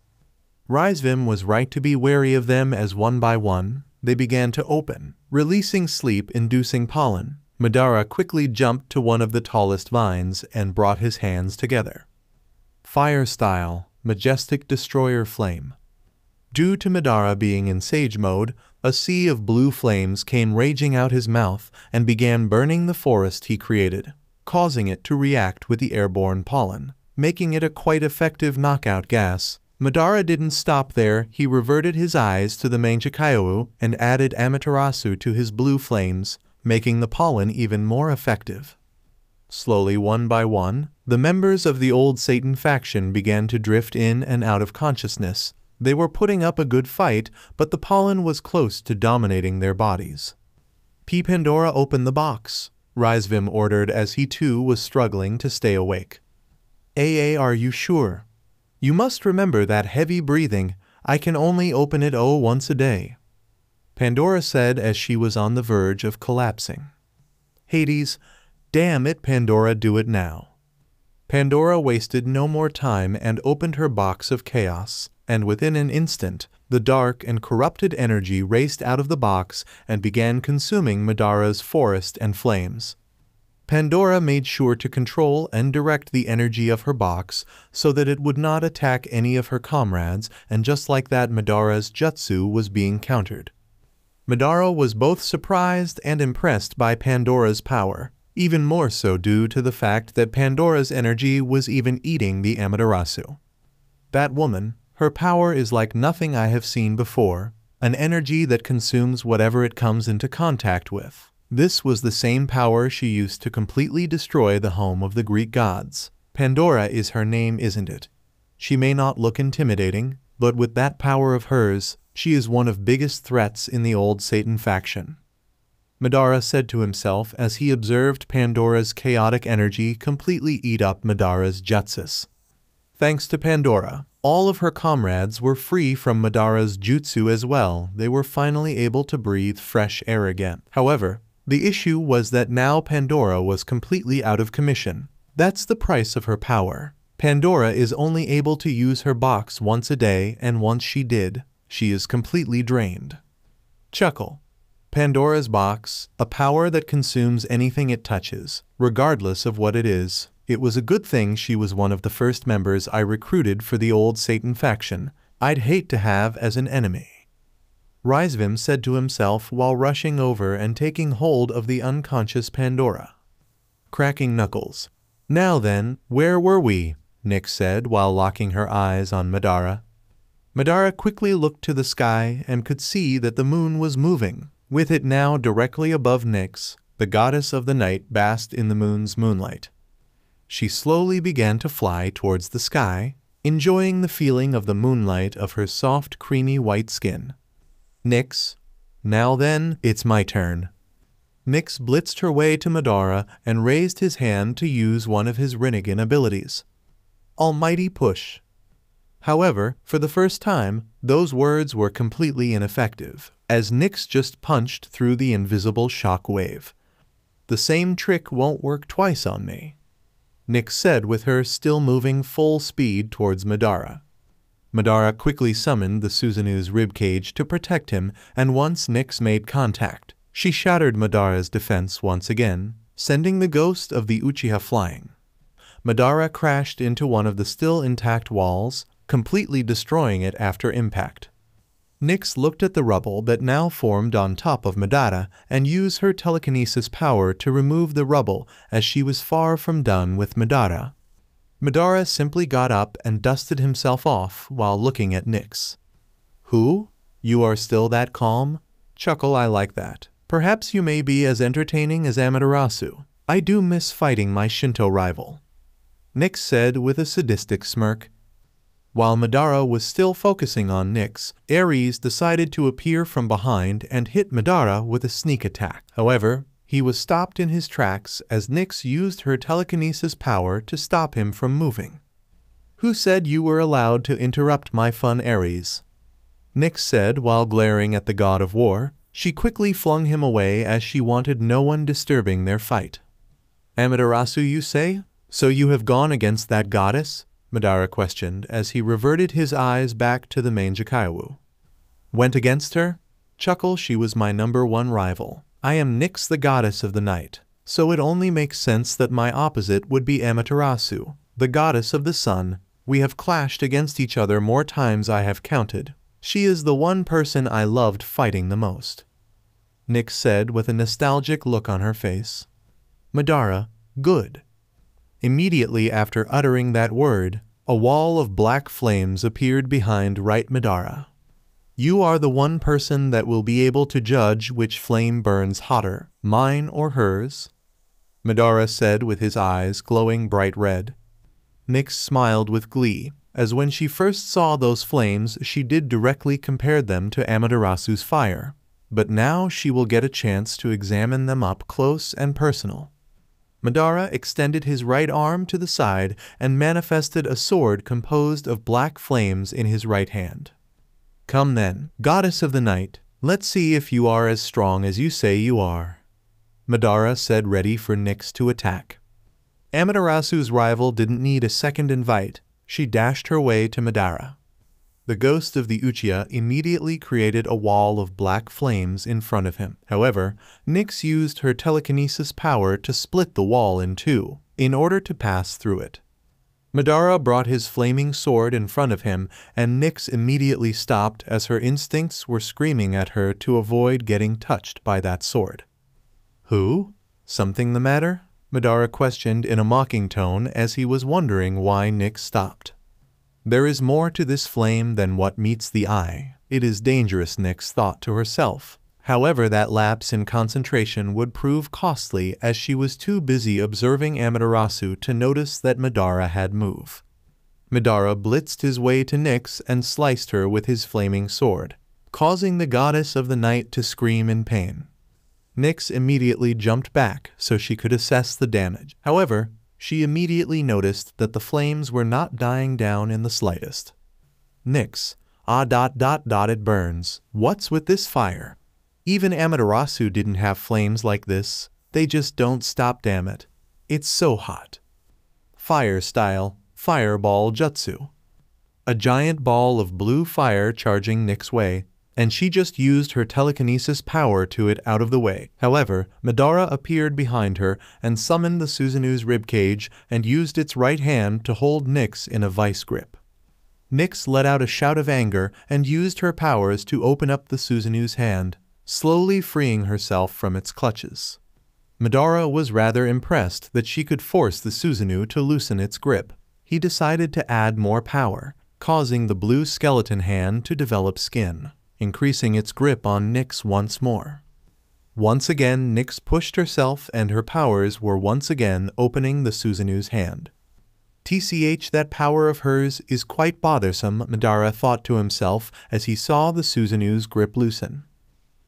A: Rizvim was right to be wary of them as one by one they began to open, releasing sleep-inducing pollen. Madara quickly jumped to one of the tallest vines and brought his hands together. Fire style, majestic destroyer flame. Due to Madara being in sage mode, a sea of blue flames came raging out his mouth and began burning the forest he created, causing it to react with the airborne pollen, making it a quite effective knockout gas. Madara didn't stop there. He reverted his eyes to the Mangekyou and added Amaterasu to his blue flames, making the pollen even more effective. Slowly, one by one, the members of the old Satan faction began to drift in and out of consciousness. They were putting up a good fight, but the pollen was close to dominating their bodies. P. Pandora, open the box, Rizvim ordered as he too was struggling to stay awake. Are you sure? You must remember that heavy breathing. I can only open it once a day, Pandora said as she was on the verge of collapsing. Hades, damn it, Pandora, do it now. Pandora wasted no more time and opened her box of chaos, and within an instant, the dark and corrupted energy raced out of the box and began consuming Madara's forest and flames. Pandora made sure to control and direct the energy of her box so that it would not attack any of her comrades, and just like that Madara's jutsu was being countered. Madara was both surprised and impressed by Pandora's power, even more so due to the fact that Pandora's energy was even eating the Amaterasu. That woman, her power is like nothing I have seen before, an energy that consumes whatever it comes into contact with. This was the same power she used to completely destroy the home of the Greek gods. Pandora is her name, isn't it? She may not look intimidating, but with that power of hers, she is one of the biggest threats in the old Satan faction. Madara said to himself as he observed Pandora's chaotic energy completely eat up Madara's jutsus. Thanks to Pandora, all of her comrades were free from Madara's jutsu as well. They were finally able to breathe fresh air again. However, the issue was that now Pandora was completely out of commission. That's the price of her power. Pandora is only able to use her box once a day, and once she did, she is completely drained. Chuckle. Pandora's box, a power that consumes anything it touches, regardless of what it is. It was a good thing she was one of the first members I recruited for the old Satan faction. I'd hate to have as an enemy, Rizvim said to himself while rushing over and taking hold of the unconscious Pandora. Cracking knuckles. Now then, where were we? Nyx said while locking her eyes on Madara. Madara quickly looked to the sky and could see that the moon was moving. With it now directly above Nyx, the goddess of the night basked in the moon's moonlight. She slowly began to fly towards the sky, enjoying the feeling of the moonlight of her soft, creamy white skin. Nyx, now then, it's my turn. Nyx blitzed her way to Madara and raised his hand to use one of his Rinnegan abilities. Almighty push. However, for the first time, those words were completely ineffective, as Nyx just punched through the invisible shock wave. The same trick won't work twice on me. Nyx said with her still moving full speed towards Madara. Madara quickly summoned the Susanu's ribcage to protect him, and once Nyx made contact, she shattered Madara's defense once again, sending the ghost of the Uchiha flying. Madara crashed into one of the still intact walls, completely destroying it after impact. Nyx looked at the rubble that now formed on top of Madara and used her telekinesis power to remove the rubble, as she was far from done with Madara. Madara simply got up and dusted himself off while looking at Nyx. "Who? You are still that calm? Chuckle, I like that. Perhaps you may be as entertaining as Amaterasu. I do miss fighting my Shinto rival," Nyx said with a sadistic smirk. While Madara was still focusing on Nyx, Ares decided to appear from behind and hit Madara with a sneak attack. However, he was stopped in his tracks as Nyx used her telekinesis power to stop him from moving. "Who said you were allowed to interrupt my fun, Ares?" Nyx said while glaring at the god of war. She quickly flung him away as she wanted no one disturbing their fight. "Amaterasu, you say? So you have gone against that goddess?" Madara questioned as he reverted his eyes back to the main Jikaiwu. "Went against her? Chuckle, she was my #1 rival. I am Nyx, the goddess of the night, so it only makes sense that my opposite would be Amaterasu, the goddess of the sun. We have clashed against each other more times I have counted. She is the one person I loved fighting the most," Nyx said with a nostalgic look on her face. Madara, good. Immediately after uttering that word, a wall of black flames appeared behind right Madara. "You are the one person that will be able to judge which flame burns hotter, mine or hers," Madara said with his eyes glowing bright red. Nyx smiled with glee, as when she first saw those flames she did directly compare them to Amaterasu's fire, but now she will get a chance to examine them up close and personal. Madara extended his right arm to the side and manifested a sword composed of black flames in his right hand. "Come then, goddess of the night, let's see if you are as strong as you say you are," Madara said, ready for Nyx to attack. Amaterasu's rival didn't need a second invite. She dashed her way to Madara. The ghost of the Uchiha immediately created a wall of black flames in front of him. However, Nyx used her telekinesis power to split the wall in two, in order to pass through it. Madara brought his flaming sword in front of him, and Nyx immediately stopped as her instincts were screaming at her to avoid getting touched by that sword. "Who? Something the matter?" Madara questioned in a mocking tone as he was wondering why Nyx stopped. "There is more to this flame than what meets the eye. It is dangerous," Nyx thought to herself. However, that lapse in concentration would prove costly as she was too busy observing Amaterasu to notice that Madara had moved. Madara blitzed his way to Nyx and sliced her with his flaming sword, causing the goddess of the night to scream in pain. Nyx immediately jumped back so she could assess the damage. However, she immediately noticed that the flames were not dying down in the slightest. "Nyx, it burns. What's with this fire? Even Amaterasu didn't have flames like this. They just don't stop, damn it. It's so hot." Fire style, fireball jutsu. A giant ball of blue fire charging Nyx's way, and she just used her telekinesis power to it out of the way. However, Madara appeared behind her and summoned the Susanu's ribcage and used its right hand to hold Nyx in a vice grip. Nyx let out a shout of anger and used her powers to open up the Susanu's hand, slowly freeing herself from its clutches. Madara was rather impressed that she could force the Susanu to loosen its grip. He decided to add more power, causing the blue skeleton hand to develop skin, increasing its grip on Nyx once more. Once again, Nyx pushed herself and her powers were once again opening the Susanu's hand. "TCH, that power of hers is quite bothersome," Madara thought to himself as he saw the Susanu's grip loosen.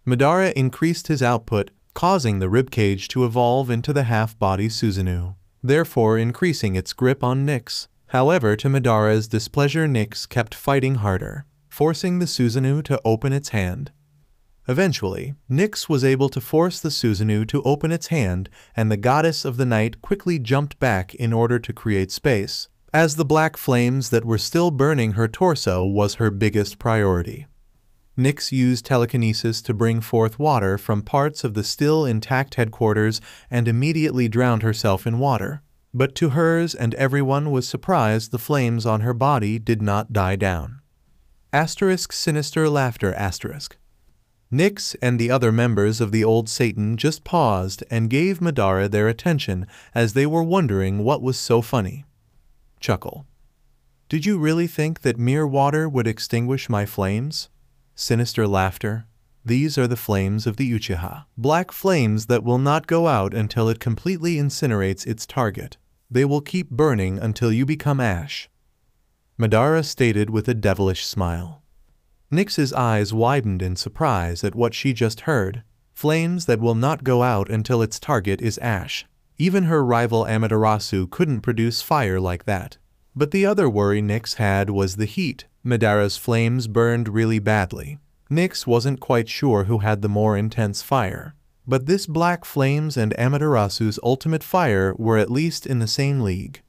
A: Madara increased his output, causing the ribcage to evolve into the half-body Susanu, therefore increasing its grip on Nyx. However, to Madara's displeasure, Nyx kept fighting harder, forcing the Susanu to open its hand. Eventually, Nyx was able to force the Susanoo to open its hand, and the goddess of the night quickly jumped back in order to create space, as the black flames that were still burning her torso was her biggest priority. Nyx used telekinesis to bring forth water from parts of the still intact headquarters and immediately drowned herself in water. But to hers and everyone was surprised the flames on her body did not die down. Sinister laughter. Nyx and the other members of the Old Satan just paused and gave Madara their attention as they were wondering what was so funny. Chuckle. Did you really think that mere water would extinguish my flames? Sinister laughter. These are the flames of the Uchiha. Black flames that will not go out until it completely incinerates its target. They will keep burning until you become ash. Madara stated with a devilish smile. Nyx's eyes widened in surprise at what she just heard. Flames that will not go out until its target is ash. Even her rival Amaterasu couldn't produce fire like that. But the other worry Nyx had was the heat. Madara's flames burned really badly. Nyx wasn't quite sure who had the more intense fire. But this black flames and Amaterasu's ultimate fire were at least in the same league.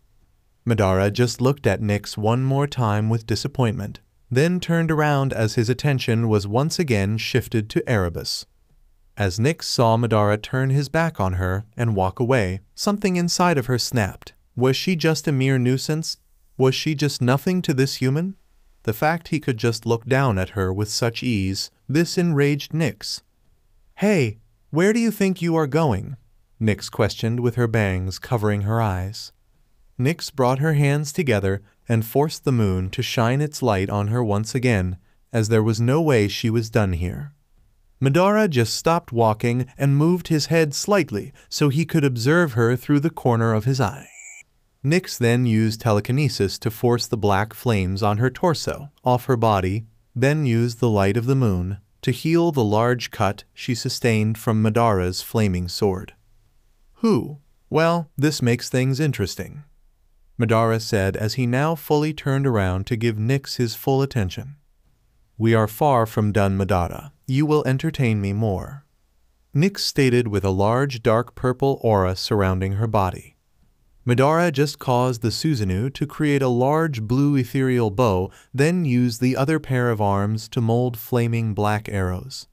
A: Madara just looked at Nyx one more time with disappointment, then turned around as his attention was once again shifted to Erebus. As Nyx saw Madara turn his back on her and walk away, something inside of her snapped. Was she just a mere nuisance? Was she just nothing to this human? The fact he could just look down at her with such ease, this enraged Nyx. Hey, where do you think you are going? Nyx questioned with her bangs covering her eyes. Nyx brought her hands together and forced the moon to shine its light on her once again, as there was no way she was done here. Madara just stopped walking and moved his head slightly so he could observe her through the corner of his eye. Nyx then used telekinesis to force the black flames on her torso off her body, then used the light of the moon to heal the large cut she sustained from Madara's flaming sword. Well, this makes things interesting, Madara said as he now fully turned around to give Nyx his full attention. We are far from done, Madara. You will entertain me more. Nyx stated with a large dark purple aura surrounding her body. Madara just caused the Susanoo to create a large blue ethereal bow, then used the other pair of arms to mold flaming black arrows.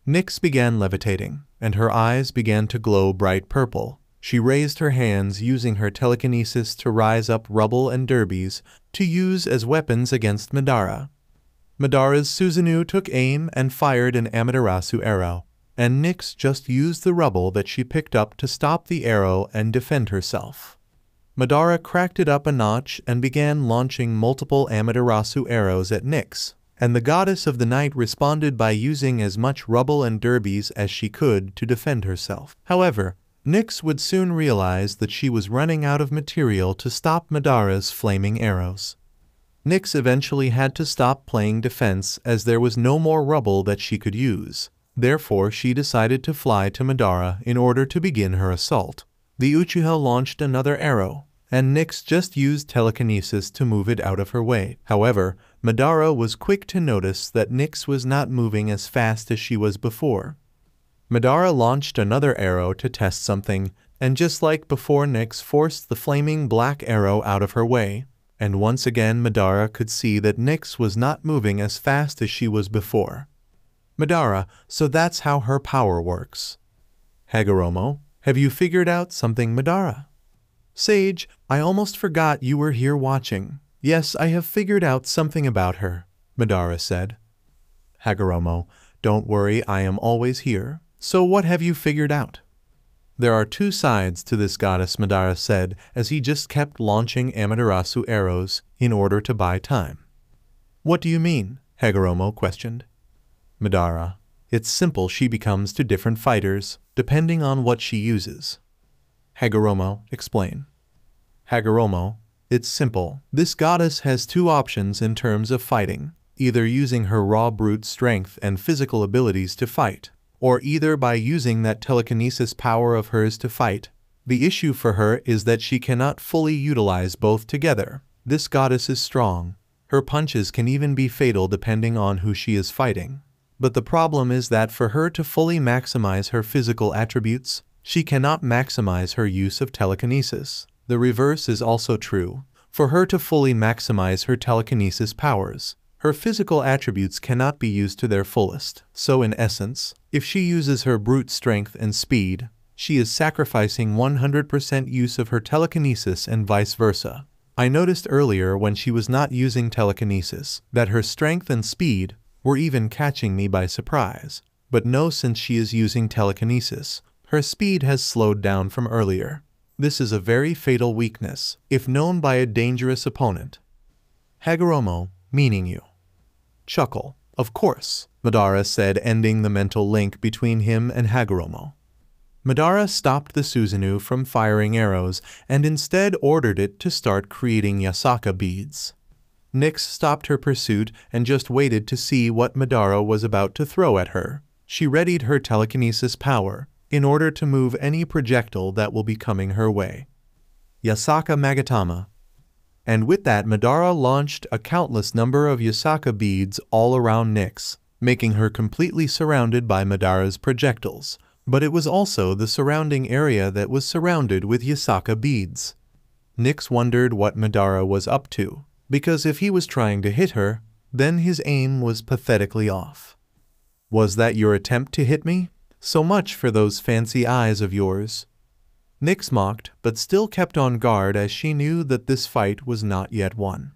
A: Nyx began levitating, and her eyes began to glow bright purple. She raised her hands using her telekinesis to rise up rubble and derbies to use as weapons against Madara. Madara's Susanoo took aim and fired an Amaterasu arrow, and Nyx just used the rubble that she picked up to stop the arrow and defend herself. Madara cracked it up a notch and began launching multiple Amaterasu arrows at Nyx, and the goddess of the night responded by using as much rubble and derbies as she could to defend herself. However, Nyx would soon realize that she was running out of material to stop Madara's flaming arrows. Nyx eventually had to stop playing defense as there was no more rubble that she could use. Therefore, she decided to fly to Madara in order to begin her assault. The Uchiha launched another arrow, and Nyx just used telekinesis to move it out of her way. However, Madara was quick to notice that Nyx was not moving as fast as she was before. Madara launched another arrow to test something, and just like before, Nyx forced the flaming black arrow out of her way, and once again Madara could see that Nyx was not moving as fast as she was before. Madara, so that's how her power works. Hagoromo, have you figured out something, Madara? Sage, I almost forgot you were here watching. Yes, I have figured out something about her, Madara said. Hagoromo, don't worry, I am always here. So what have you figured out? There are two sides to this goddess, Madara said as he just kept launching Amaterasu arrows in order to buy time. What do you mean? Hagoromo questioned. Madara, it's simple, she becomes to different fighters, depending on what she uses. Hagoromo, explain. Hagoromo, it's simple. This goddess has two options in terms of fighting, either using her raw brute strength and physical abilities to fight, or either by using that telekinesis power of hers to fight. The issue for her is that she cannot fully utilize both together. This goddess is strong. Her punches can even be fatal depending on who she is fighting. But the problem is that for her to fully maximize her physical attributes, she cannot maximize her use of telekinesis. The reverse is also true. For her to fully maximize her telekinesis powers, her physical attributes cannot be used to their fullest. So in essence, if she uses her brute strength and speed, she is sacrificing 100% use of her telekinesis and vice versa. I noticed earlier when she was not using telekinesis that her strength and speed were even catching me by surprise. But no, since she is using telekinesis, her speed has slowed down from earlier. This is a very fatal weakness, if known by a dangerous opponent. Hagoromo, meaning you. Chuckle. Of course, Madara said, ending the mental link between him and Hagoromo. Madara stopped the Susanoo from firing arrows and instead ordered it to start creating Yasaka beads. Nyx stopped her pursuit and just waited to see what Madara was about to throw at her. She readied her telekinesis power in order to move any projectile that will be coming her way. Yasaka Magatama. And with that, Madara launched a countless number of Yasaka beads all around Nyx, making her completely surrounded by Madara's projectiles. But it was also the surrounding area that was surrounded with Yasaka beads. Nyx wondered what Madara was up to, because if he was trying to hit her, then his aim was pathetically off. Was that your attempt to hit me? So much for those fancy eyes of yours. Nyx mocked, but still kept on guard as she knew that this fight was not yet won.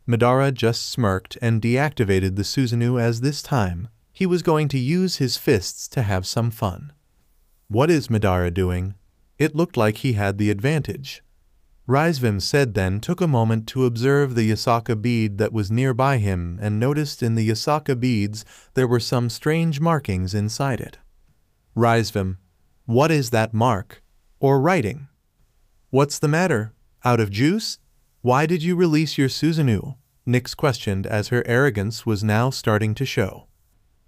A: Madara just smirked and deactivated the Susanoo, as this time he was going to use his fists to have some fun. What is Madara doing? It looked like he had the advantage. Raizvim said, then took a moment to observe the Yasaka bead that was nearby him and noticed in the Yasaka beads there were some strange markings inside it. Raizvim, what is that mark? Or writing? What's the matter? Out of juice? Why did you release your Susanoo? Nyx questioned as her arrogance was now starting to show.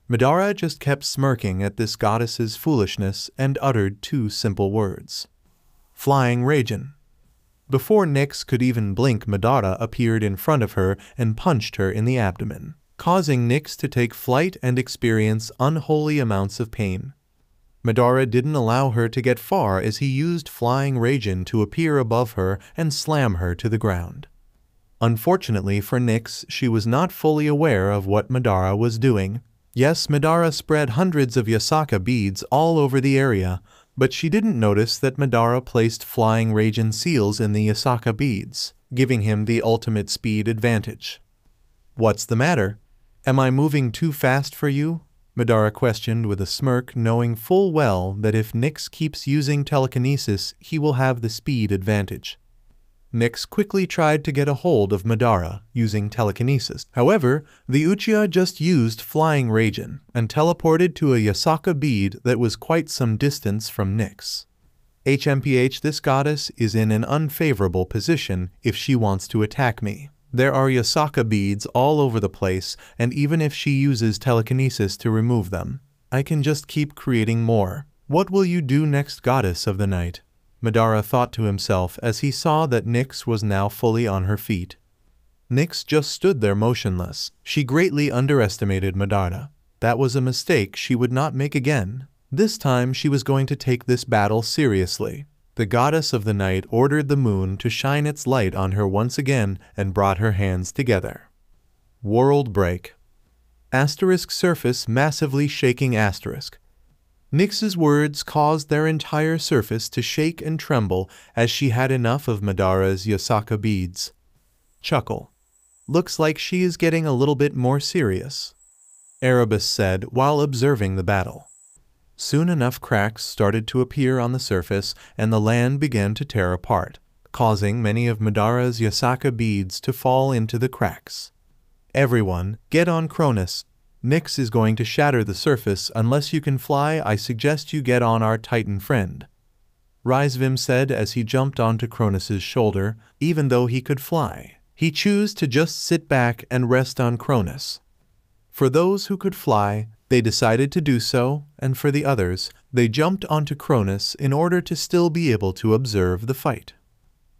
A: Madara just kept smirking at this goddess's foolishness and uttered two simple words. Flying Raijin. Before Nyx could even blink, Madara appeared in front of her and punched her in the abdomen, causing Nyx to take flight and experience unholy amounts of pain. Madara didn't allow her to get far as he used Flying Raijin to appear above her and slam her to the ground. Unfortunately for Nyx, she was not fully aware of what Madara was doing. Yes, Madara spread hundreds of Yasaka beads all over the area, but she didn't notice that Madara placed Flying Raijin seals in the Yasaka beads, giving him the ultimate speed advantage. What's the matter? Am I moving too fast for you? Madara questioned with a smirk, knowing full well that if Nyx keeps using telekinesis, he will have the speed advantage. Nyx quickly tried to get a hold of Madara using telekinesis. However, the Uchiha just used Flying Raijin and teleported to a Yasaka bead that was quite some distance from Nyx. HMPH, this goddess is in an unfavorable position if she wants to attack me. There are Yasaka beads all over the place, and even if she uses telekinesis to remove them, I can just keep creating more. What will you do next, goddess of the night? Madara thought to himself as he saw that Nyx was now fully on her feet. Nyx just stood there motionless. She greatly underestimated Madara. That was a mistake she would not make again. This time she was going to take this battle seriously. The goddess of the night ordered the moon to shine its light on her once again and brought her hands together. World break. Asterisk surface massively shaking asterisk. Nyx's words caused their entire surface to shake and tremble as she had enough of Madara's Yasaka beads. Chuckle. Looks like she is getting a little bit more serious, Erebus said while observing the battle. Soon enough cracks started to appear on the surface and the land began to tear apart, causing many of Madara's Yasaka beads to fall into the cracks. Everyone, get on Cronus. Nyx is going to shatter the surface. Unless you can fly, I suggest you get on our Titan friend, Raizvim said as he jumped onto Cronus's shoulder. Even though he could fly, he chose to just sit back and rest on Cronus. For those who could fly, they decided to do so, and for the others, they jumped onto Cronus in order to still be able to observe the fight.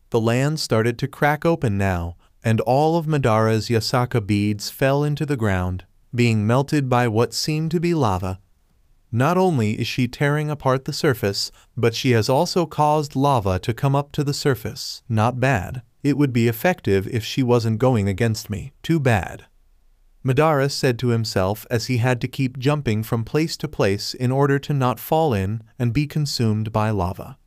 A: The land started to crack open now, and all of Madara's Yasaka beads fell into the ground. being melted by what seemed to be lava. Not only is she tearing apart the surface, but she has also caused lava to come up to the surface. Not bad. It would be effective if she wasn't going against me. Too bad. Madara said to himself as he had to keep jumping from place to place in order to not fall in and be consumed by lava.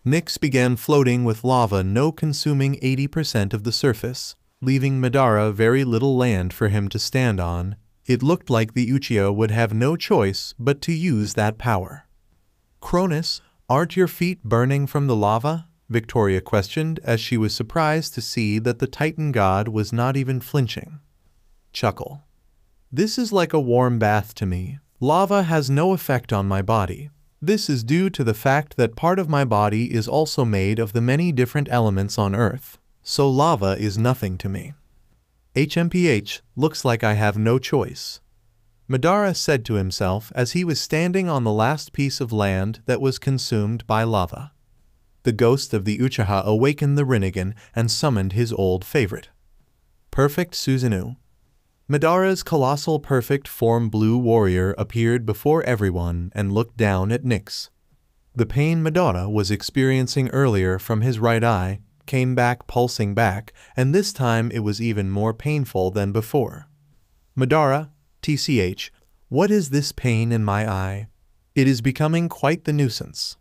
A: Nyx began floating with lava consuming 80% of the surface, leaving Madara very little land for him to stand on. It looked like the Uchiha would have no choice but to use that power. "Cronus, aren't your feet burning from the lava?" Victoria questioned as she was surprised to see that the Titan god was not even flinching. Chuckle. "This is like a warm bath to me. Lava has no effect on my body. This is due to the fact that part of my body is also made of the many different elements on Earth, so lava is nothing to me. HMPH, looks like I have no choice," Madara said to himself as he was standing on the last piece of land that was consumed by lava. The ghost of the Uchiha awakened the Rinnegan and summoned his old favorite. Perfect Susanoo. Madara's colossal perfect form blue warrior appeared before everyone and looked down at Nyx. The pain Madara was experiencing earlier from his right eye came back pulsing back, and this time it was even more painful than before. "Madara, TCH, what is this pain in my eye? It is becoming quite the nuisance."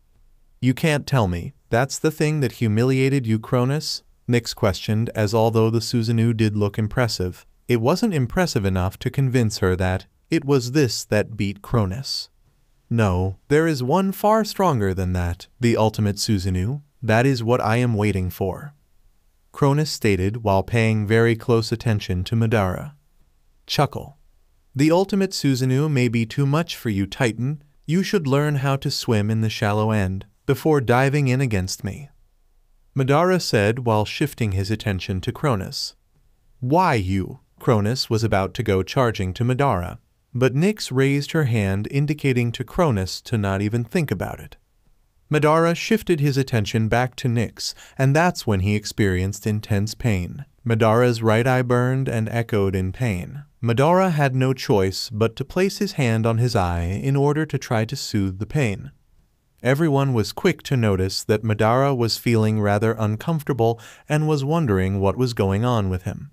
A: "You can't tell me that's the thing that humiliated you, Cronus?" Nyx questioned, as although the Susanoo did look impressive, it wasn't impressive enough to convince her that it was this that beat Cronus. "No, there is one far stronger than that, the ultimate Susanoo. That is what I am waiting for," Cronus stated while paying very close attention to Madara. Chuckle. "The ultimate Susanoo may be too much for you, Titan. You should learn how to swim in the shallow end before diving in against me," Madara said while shifting his attention to Cronus. "Why you?" Cronus was about to go charging to Madara, but Nyx raised her hand indicating to Cronus to not even think about it. Madara shifted his attention back to Nyx, and that's when he experienced intense pain. Madara's right eye burned and echoed in pain. Madara had no choice but to place his hand on his eye in order to try to soothe the pain. Everyone was quick to notice that Madara was feeling rather uncomfortable and was wondering what was going on with him.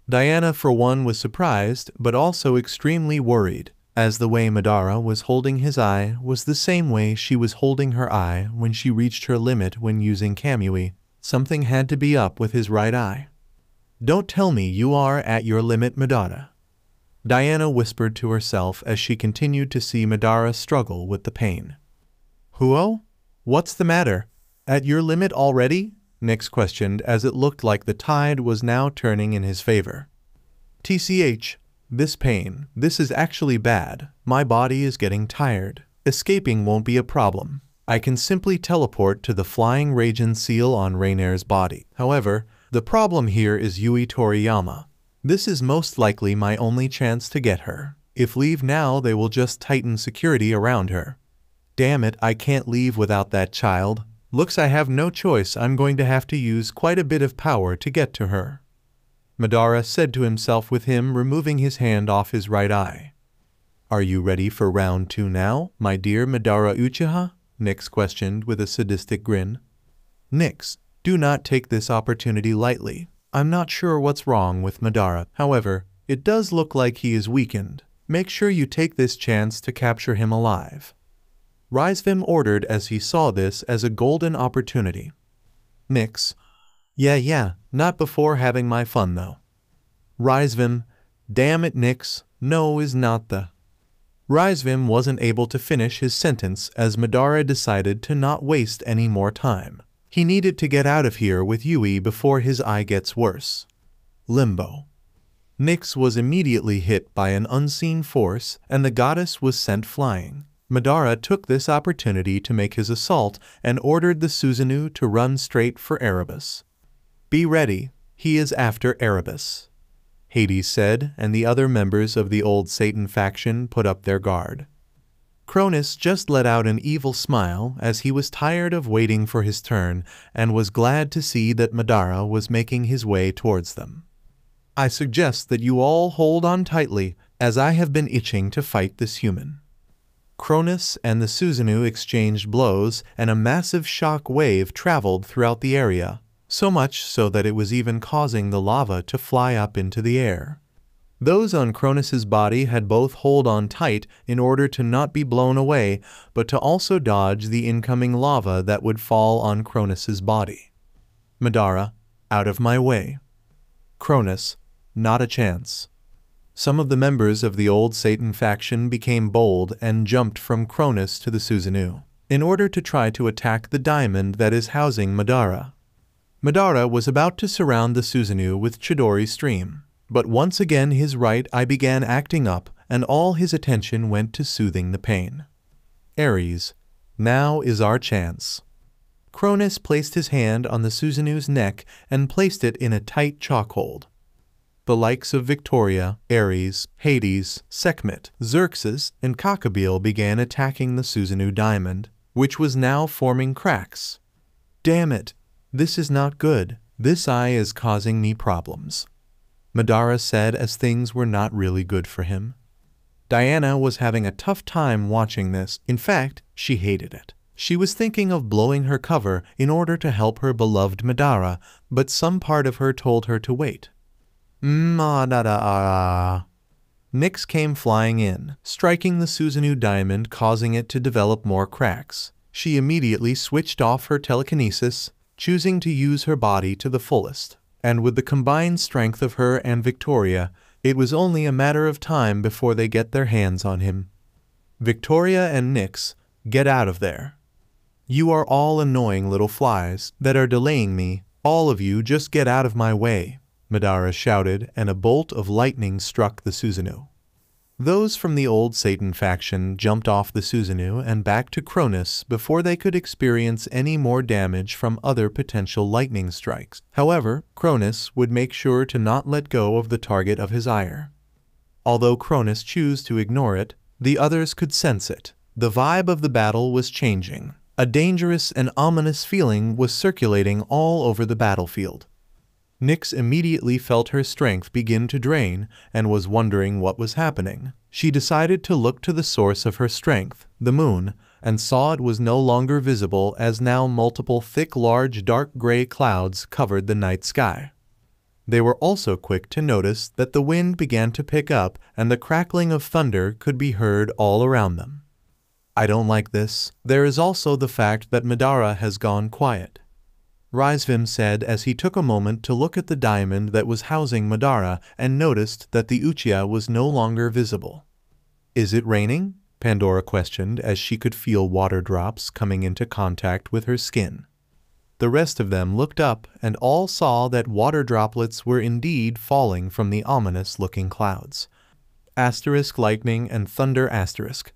A: Diana, for one, was surprised but also extremely worried, as the way Madara was holding his eye was the same way she was holding her eye when she reached her limit when using Kamui. Something had to be up with his right eye. "Don't tell me you are at your limit, Madara," Diana whispered to herself as she continued to see Madara struggle with the pain. "Huo? What's the matter? At your limit already?" Nyx questioned as it looked like the tide was now turning in his favor. "TCH, this pain, this is actually bad. My body is getting tired. Escaping won't be a problem. I can simply teleport to the flying Raijin seal on Rainer's body. However, the problem here is Yui Toriyama. This is most likely my only chance to get her. If leave now, they will just tighten security around her. Damn it, I can't leave without that child. Looks I have no choice. I'm going to have to use quite a bit of power to get to her," Madara said to himself with him removing his hand off his right eye. "Are you ready for round 2 now, my dear Madara Uchiha?" Nyx questioned with a sadistic grin. "Nyx, do not take this opportunity lightly. I'm not sure what's wrong with Madara. However, it does look like he is weakened. Make sure you take this chance to capture him alive," Rizvim ordered as he saw this as a golden opportunity. Nyx, yeah, not before having my fun though." Rizvim, damn it Nyx, no is not the. Rizvim wasn't able to finish his sentence as Madara decided to not waste any more time. He needed to get out of here with Yui before his eye gets worse. Limbo. Nyx was immediately hit by an unseen force and the goddess was sent flying. Madara took this opportunity to make his assault and ordered the Susanoo to run straight for Erebus. "Be ready, he is after Erebus," Hades said, and the other members of the old Satan faction put up their guard. Cronus just let out an evil smile as he was tired of waiting for his turn and was glad to see that Madara was making his way towards them. "I suggest that you all hold on tightly. as I have been itching to fight this human." Cronus and the Susanoo exchanged blows, and a massive shock wave traveled throughout the area, so much so that it was even causing the lava to fly up into the air. Those on Cronus's body had both hold on tight in order to not be blown away, but to also dodge the incoming lava that would fall on Cronus's body. Madara, out of my way. Cronus, not a chance. Some of the members of the old Satan faction became bold and jumped from Cronus to the Susanoo, in order to try to attack the diamond that is housing Madara. Madara was about to surround the Susanoo with Chidori Stream, but once again his right eye began acting up and all his attention went to soothing the pain. Ares, now is our chance. Cronus placed his hand on the Susanoo's neck and placed it in a tight chokehold. The likes of Victoria, Ares, Hades, Sekhmet, Xerxes, and Cockabeel began attacking the Susanoo diamond, which was now forming cracks. Damn it! This is not good. This eye is causing me problems, Madara said as things were not really good for him. Diana was having a tough time watching this. In fact, she hated it. She was thinking of blowing her cover in order to help her beloved Madara, but some part of her told her to wait. Nyx came flying in, striking the Susanoo diamond, causing it to develop more cracks. She immediately switched off her telekinesis, choosing to use her body to the fullest. And with the combined strength of her and Victoria, it was only a matter of time before they get their hands on him. Victoria and Nyx, get out of there. You are all annoying little flies that are delaying me. All of you just get out of my way, Madara shouted, and a bolt of lightning struck the Susanoo. Those from the old Satan faction jumped off the Susanoo and back to Cronus before they could experience any more damage from other potential lightning strikes. However, Cronus would make sure to not let go of the target of his ire. Although Cronus chose to ignore it, the others could sense it. The vibe of the battle was changing. A dangerous and ominous feeling was circulating all over the battlefield. Nyx immediately felt her strength begin to drain and was wondering what was happening. She decided to look to the source of her strength, the moon, and saw it was no longer visible as now multiple thick, large, dark gray clouds covered the night sky. They were also quick to notice that the wind began to pick up and the crackling of thunder could be heard all around them. I don't like this. There is also the fact that Madara has gone quiet, Rizvim said as he took a moment to look at the diamond that was housing Madara and noticed that the Uchiha was no longer visible. Is it raining? Pandora questioned as she could feel water drops coming into contact with her skin. The rest of them looked up and all saw that water droplets were indeed falling from the ominous-looking clouds. Asterisk lightning and thunder asterisk.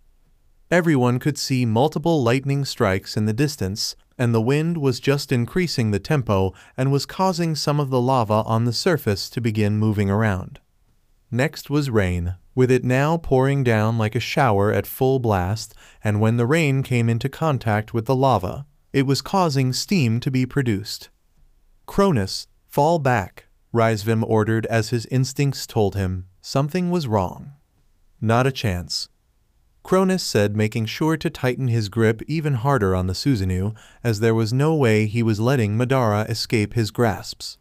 A: Everyone could see multiple lightning strikes in the distance, and the wind was just increasing the tempo and was causing some of the lava on the surface to begin moving around. Next was rain, with it now pouring down like a shower at full blast, and when the rain came into contact with the lava, it was causing steam to be produced. Cronus, fall back, Rizvim ordered as his instincts told him something was wrong. Not a chance, Cronus said, making sure to tighten his grip even harder on the Susanoo, as there was no way he was letting Madara escape his grasps.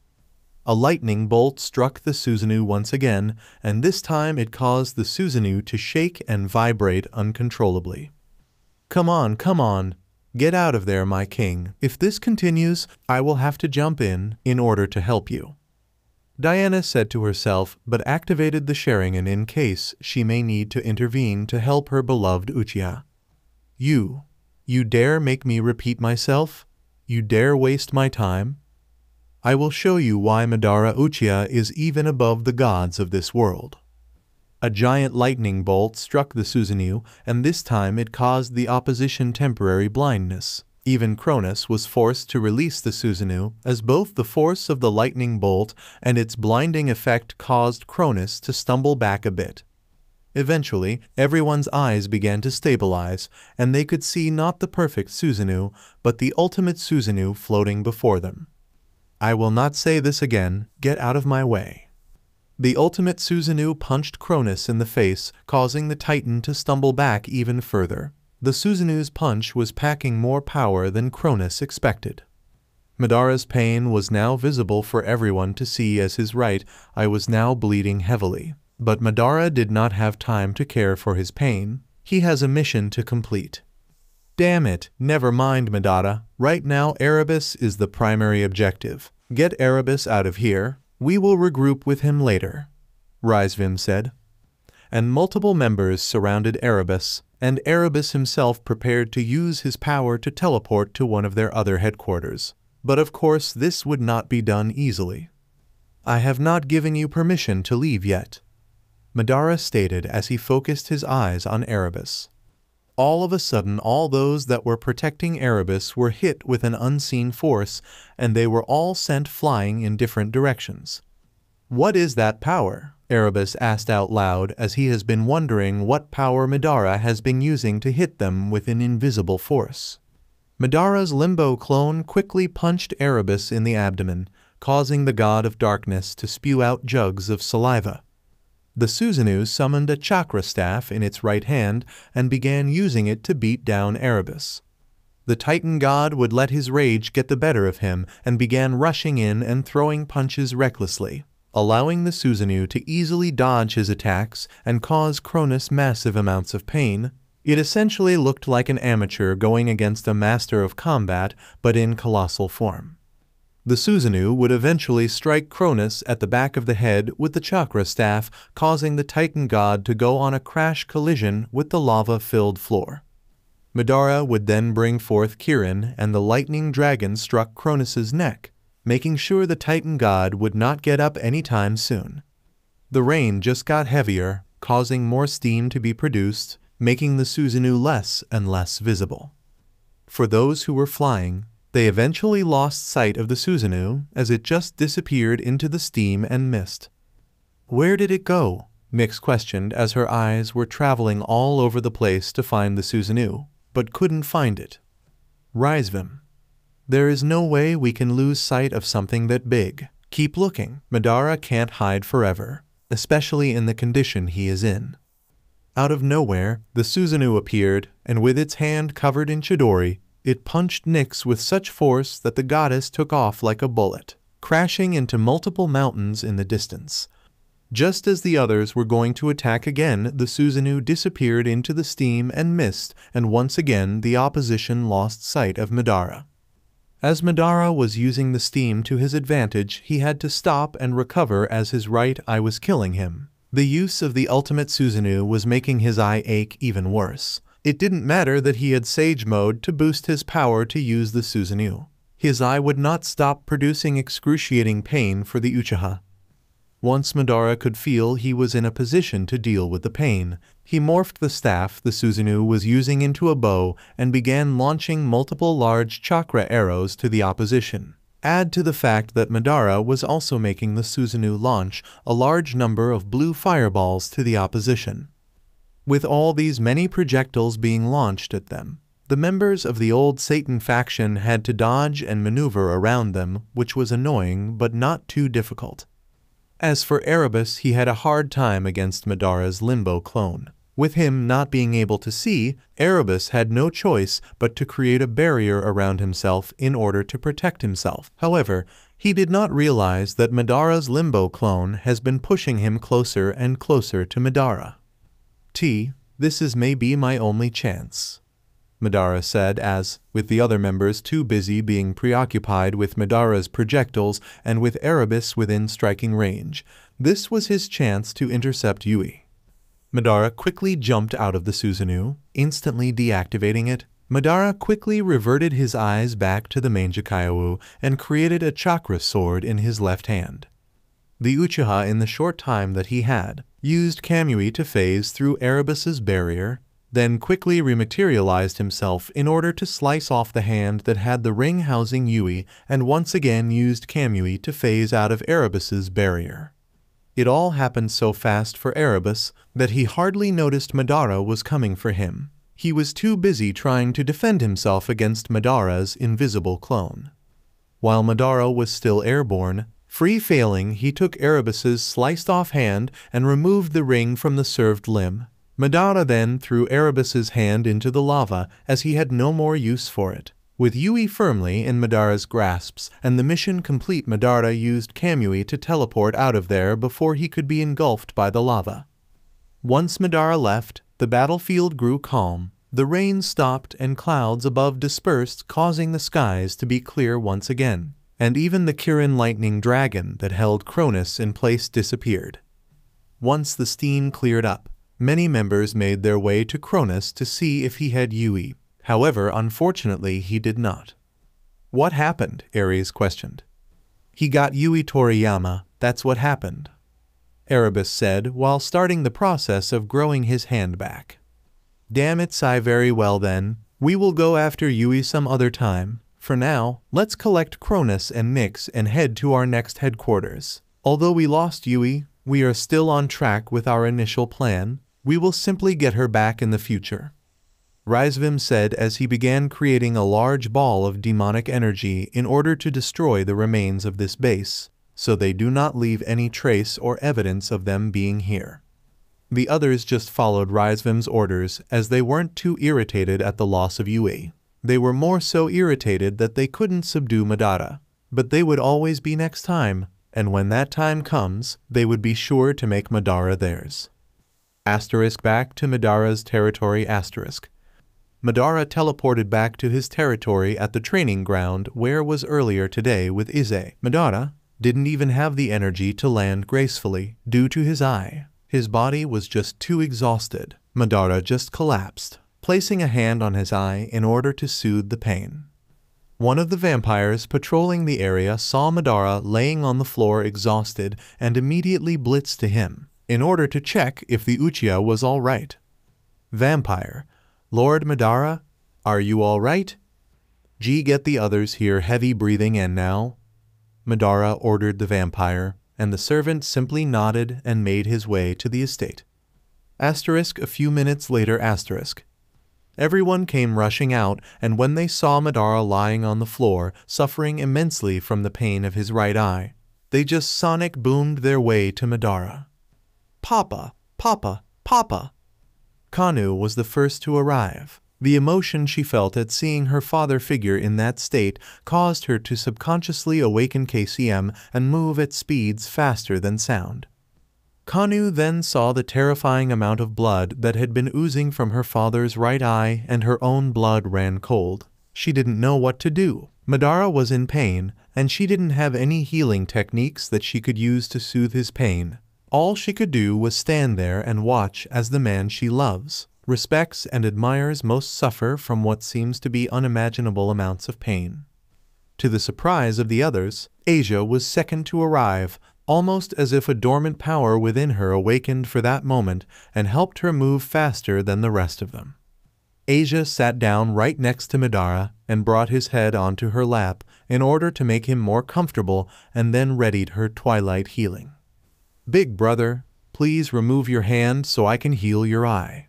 A: A lightning bolt struck the Susanoo once again, and this time it caused the Susanoo to shake and vibrate uncontrollably. Come on, get out of there, my king. If this continues, I will have to jump in order to help you, Diana said to herself, but activated the Sharingan in case she may need to intervene to help her beloved Uchiha. You dare make me repeat myself? You dare waste my time? I will show you why Madara Uchiha is even above the gods of this world. A giant lightning bolt struck the Susanoo, and this time it caused the opposition temporary blindness. Even Cronus was forced to release the Susanoo, as both the force of the lightning bolt and its blinding effect caused Cronus to stumble back a bit. Eventually, everyone's eyes began to stabilize, and they could see not the perfect Susanoo, but the ultimate Susanoo floating before them. I will not say this again, get out of my way. The ultimate Susanoo punched Cronus in the face, causing the Titan to stumble back even further. The Susanoo's punch was packing more power than Cronus expected. Madara's pain was now visible for everyone to see as his right eye was now bleeding heavily. But Madara did not have time to care for his pain. He has a mission to complete. Damn it, never mind Madara. Right now Erebus is the primary objective. Get Erebus out of here. We will regroup with him later, Rizvim said. And multiple members surrounded Erebus, and Erebus himself prepared to use his power to teleport to one of their other headquarters. But of course this would not be done easily. I have not given you permission to leave yet, Madara stated as he focused his eyes on Erebus. All of a sudden all those that were protecting Erebus were hit with an unseen force, and they were all sent flying in different directions. What is that power? Erebus asked out loud as he has been wondering what power Madara has been using to hit them with an invisible force. Madara's limbo clone quickly punched Erebus in the abdomen, causing the god of darkness to spew out jugs of saliva. The Susanoo summoned a chakra staff in its right hand and began using it to beat down Erebus. The Titan god would let his rage get the better of him and began rushing in and throwing punches recklessly, allowing the Susanoo to easily dodge his attacks and cause Cronus massive amounts of pain. It essentially looked like an amateur going against a master of combat, but in colossal form. The Susanoo would eventually strike Cronus at the back of the head with the chakra staff, causing the Titan god to go on a crash collision with the lava-filled floor. Madara would then bring forth Kirin, and the lightning dragon struck Cronus's neck, making sure the Titan god would not get up anytime soon. The rain just got heavier, causing more steam to be produced, making the Susanoo less and less visible. For those who were flying, they eventually lost sight of the Susanoo as it just disappeared into the steam and mist. Where did it go? Mix questioned as her eyes were traveling all over the place to find the Susanoo, but couldn't find it. Rizvim. There is no way we can lose sight of something that big. Keep looking. Madara can't hide forever, especially in the condition he is in. Out of nowhere, the Susanoo appeared, and with its hand covered in Chidori, it punched Nyx with such force that the goddess took off like a bullet, crashing into multiple mountains in the distance. Just as the others were going to attack again, the Susanoo disappeared into the steam and mist, and once again the opposition lost sight of Madara. As Madara was using the steam to his advantage, he had to stop and recover as his right eye was killing him. The use of the ultimate Susanoo was making his eye ache even worse. It didn't matter that he had Sage Mode to boost his power to use the Susanoo. His eye would not stop producing excruciating pain for the Uchiha. Once Madara could feel he was in a position to deal with the pain, he morphed the staff the Susanoo was using into a bow and began launching multiple large chakra arrows to the opposition. Add to the fact that Madara was also making the Susanoo launch a large number of blue fireballs to the opposition. With all these many projectiles being launched at them, the members of the old Satan faction had to dodge and maneuver around them, which was annoying but not too difficult. As for Erebus, he had a hard time against Madara's limbo clone. With him not being able to see, Erebus had no choice but to create a barrier around himself in order to protect himself. However, he did not realize that Madara's limbo clone has been pushing him closer and closer to Madara. This is maybe my only chance, Madara said as, with the other members too busy being preoccupied with Madara's projectiles and with Erebus within striking range, this was his chance to intercept Yui. Madara quickly jumped out of the Susanoo, instantly deactivating it. Madara quickly reverted his eyes back to the Mangekyo and created a chakra sword in his left hand. The Uchiha, in the short time that he had, used Kamui to phase through Erebus's barrier, then quickly rematerialized himself in order to slice off the hand that had the ring housing Yui, and once again used Kamui to phase out of Erebus's barrier. It all happened so fast for Erebus that he hardly noticed Madara was coming for him. He was too busy trying to defend himself against Madara's invisible clone. While Madara was still airborne, Free-failing, he took Erebus's sliced-off hand and removed the ring from the served limb. Madara then threw Erebus's hand into the lava as he had no more use for it. With Yui firmly in Madara's grasps and the mission complete, Madara used Kamui to teleport out of there before he could be engulfed by the lava. Once Madara left, the battlefield grew calm. The rain stopped and clouds above dispersed, causing the skies to be clear once again. And even the Kirin lightning dragon that held Cronus in place disappeared. Once the steam cleared up, many members made their way to Cronus to see if he had Yui. However, unfortunately, he did not. What happened? Ares questioned. He got Yui Toriyama, that's what happened, Erebus said while starting the process of growing his hand back. Damn it, Sai. Very well then, we will go after Yui some other time. For now, let's collect Cronus and Nyx and head to our next headquarters. Although we lost Yui, we are still on track with our initial plan. We will simply get her back in the future, Rizvim said as he began creating a large ball of demonic energy in order to destroy the remains of this base, so they do not leave any trace or evidence of them being here. The others just followed Rizvim's orders as they weren't too irritated at the loss of Yui. They were more so irritated that they couldn't subdue Madara. But they would always be next time, and when that time comes, they would be sure to make Madara theirs. Asterisk back to Madara's territory asterisk. Madara teleported back to his territory at the training ground where was earlier today with Ize. Madara didn't even have the energy to land gracefully due to his eye. His body was just too exhausted. Madara just collapsed, placing a hand on his eye in order to soothe the pain. One of the vampires patrolling the area saw Madara laying on the floor exhausted and immediately blitzed to him in order to check if the Uchiha was all right. Vampire: Lord Madara, are you all right? Get the others here heavy breathing in now, Madara ordered the vampire, and the servant simply nodded and made his way to the estate. Asterisk a few minutes later asterisk. Everyone came rushing out, and when they saw Madara lying on the floor, suffering immensely from the pain of his right eye, they just sonic boomed their way to Madara. Papa, Papa, Papa! Kanu was the first to arrive. The emotion she felt at seeing her father figure in that state caused her to subconsciously awaken KCM and move at speeds faster than sound. Kanu then saw the terrifying amount of blood that had been oozing from her father's right eye, and her own blood ran cold. She didn't know what to do. Madara was in pain, and she didn't have any healing techniques that she could use to soothe his pain. All she could do was stand there and watch as the man she loves, respects, and admires most suffer from what seems to be unimaginable amounts of pain. To the surprise of the others, Asia was second to arrive, almost as if a dormant power within her awakened for that moment and helped her move faster than the rest of them. Asia sat down right next to Madara and brought his head onto her lap in order to make him more comfortable, and then readied her twilight healing. Big brother, please remove your hand so I can heal your eye,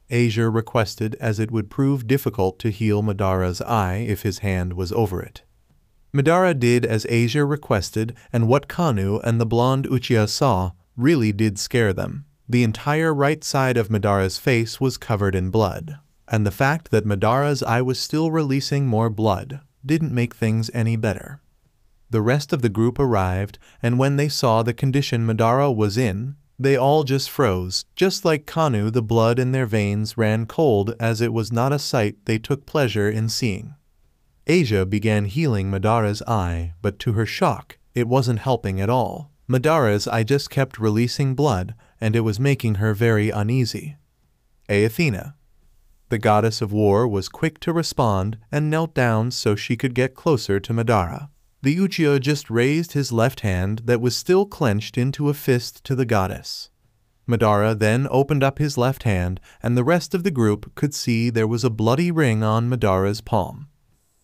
A: Asia requested, as it would prove difficult to heal Madara's eye if his hand was over it. Madara did as Asia requested, and what Kanu and the blonde Uchiha saw really did scare them. The entire right side of Madara's face was covered in blood, and the fact that Madara's eye was still releasing more blood didn't make things any better. The rest of the group arrived, and when they saw the condition Madara was in, they all just froze. Just like Kanu, the blood in their veins ran cold, as it was not a sight they took pleasure in seeing. Asia began healing Madara's eye, but to her shock, it wasn't helping at all. Madara's eye just kept releasing blood, and it was making her very uneasy. Athena, the goddess of war, was quick to respond and knelt down so she could get closer to Madara. The Uchiha just raised his left hand that was still clenched into a fist to the goddess. Madara then opened up his left hand, and the rest of the group could see there was a bloody ring on Madara's palm.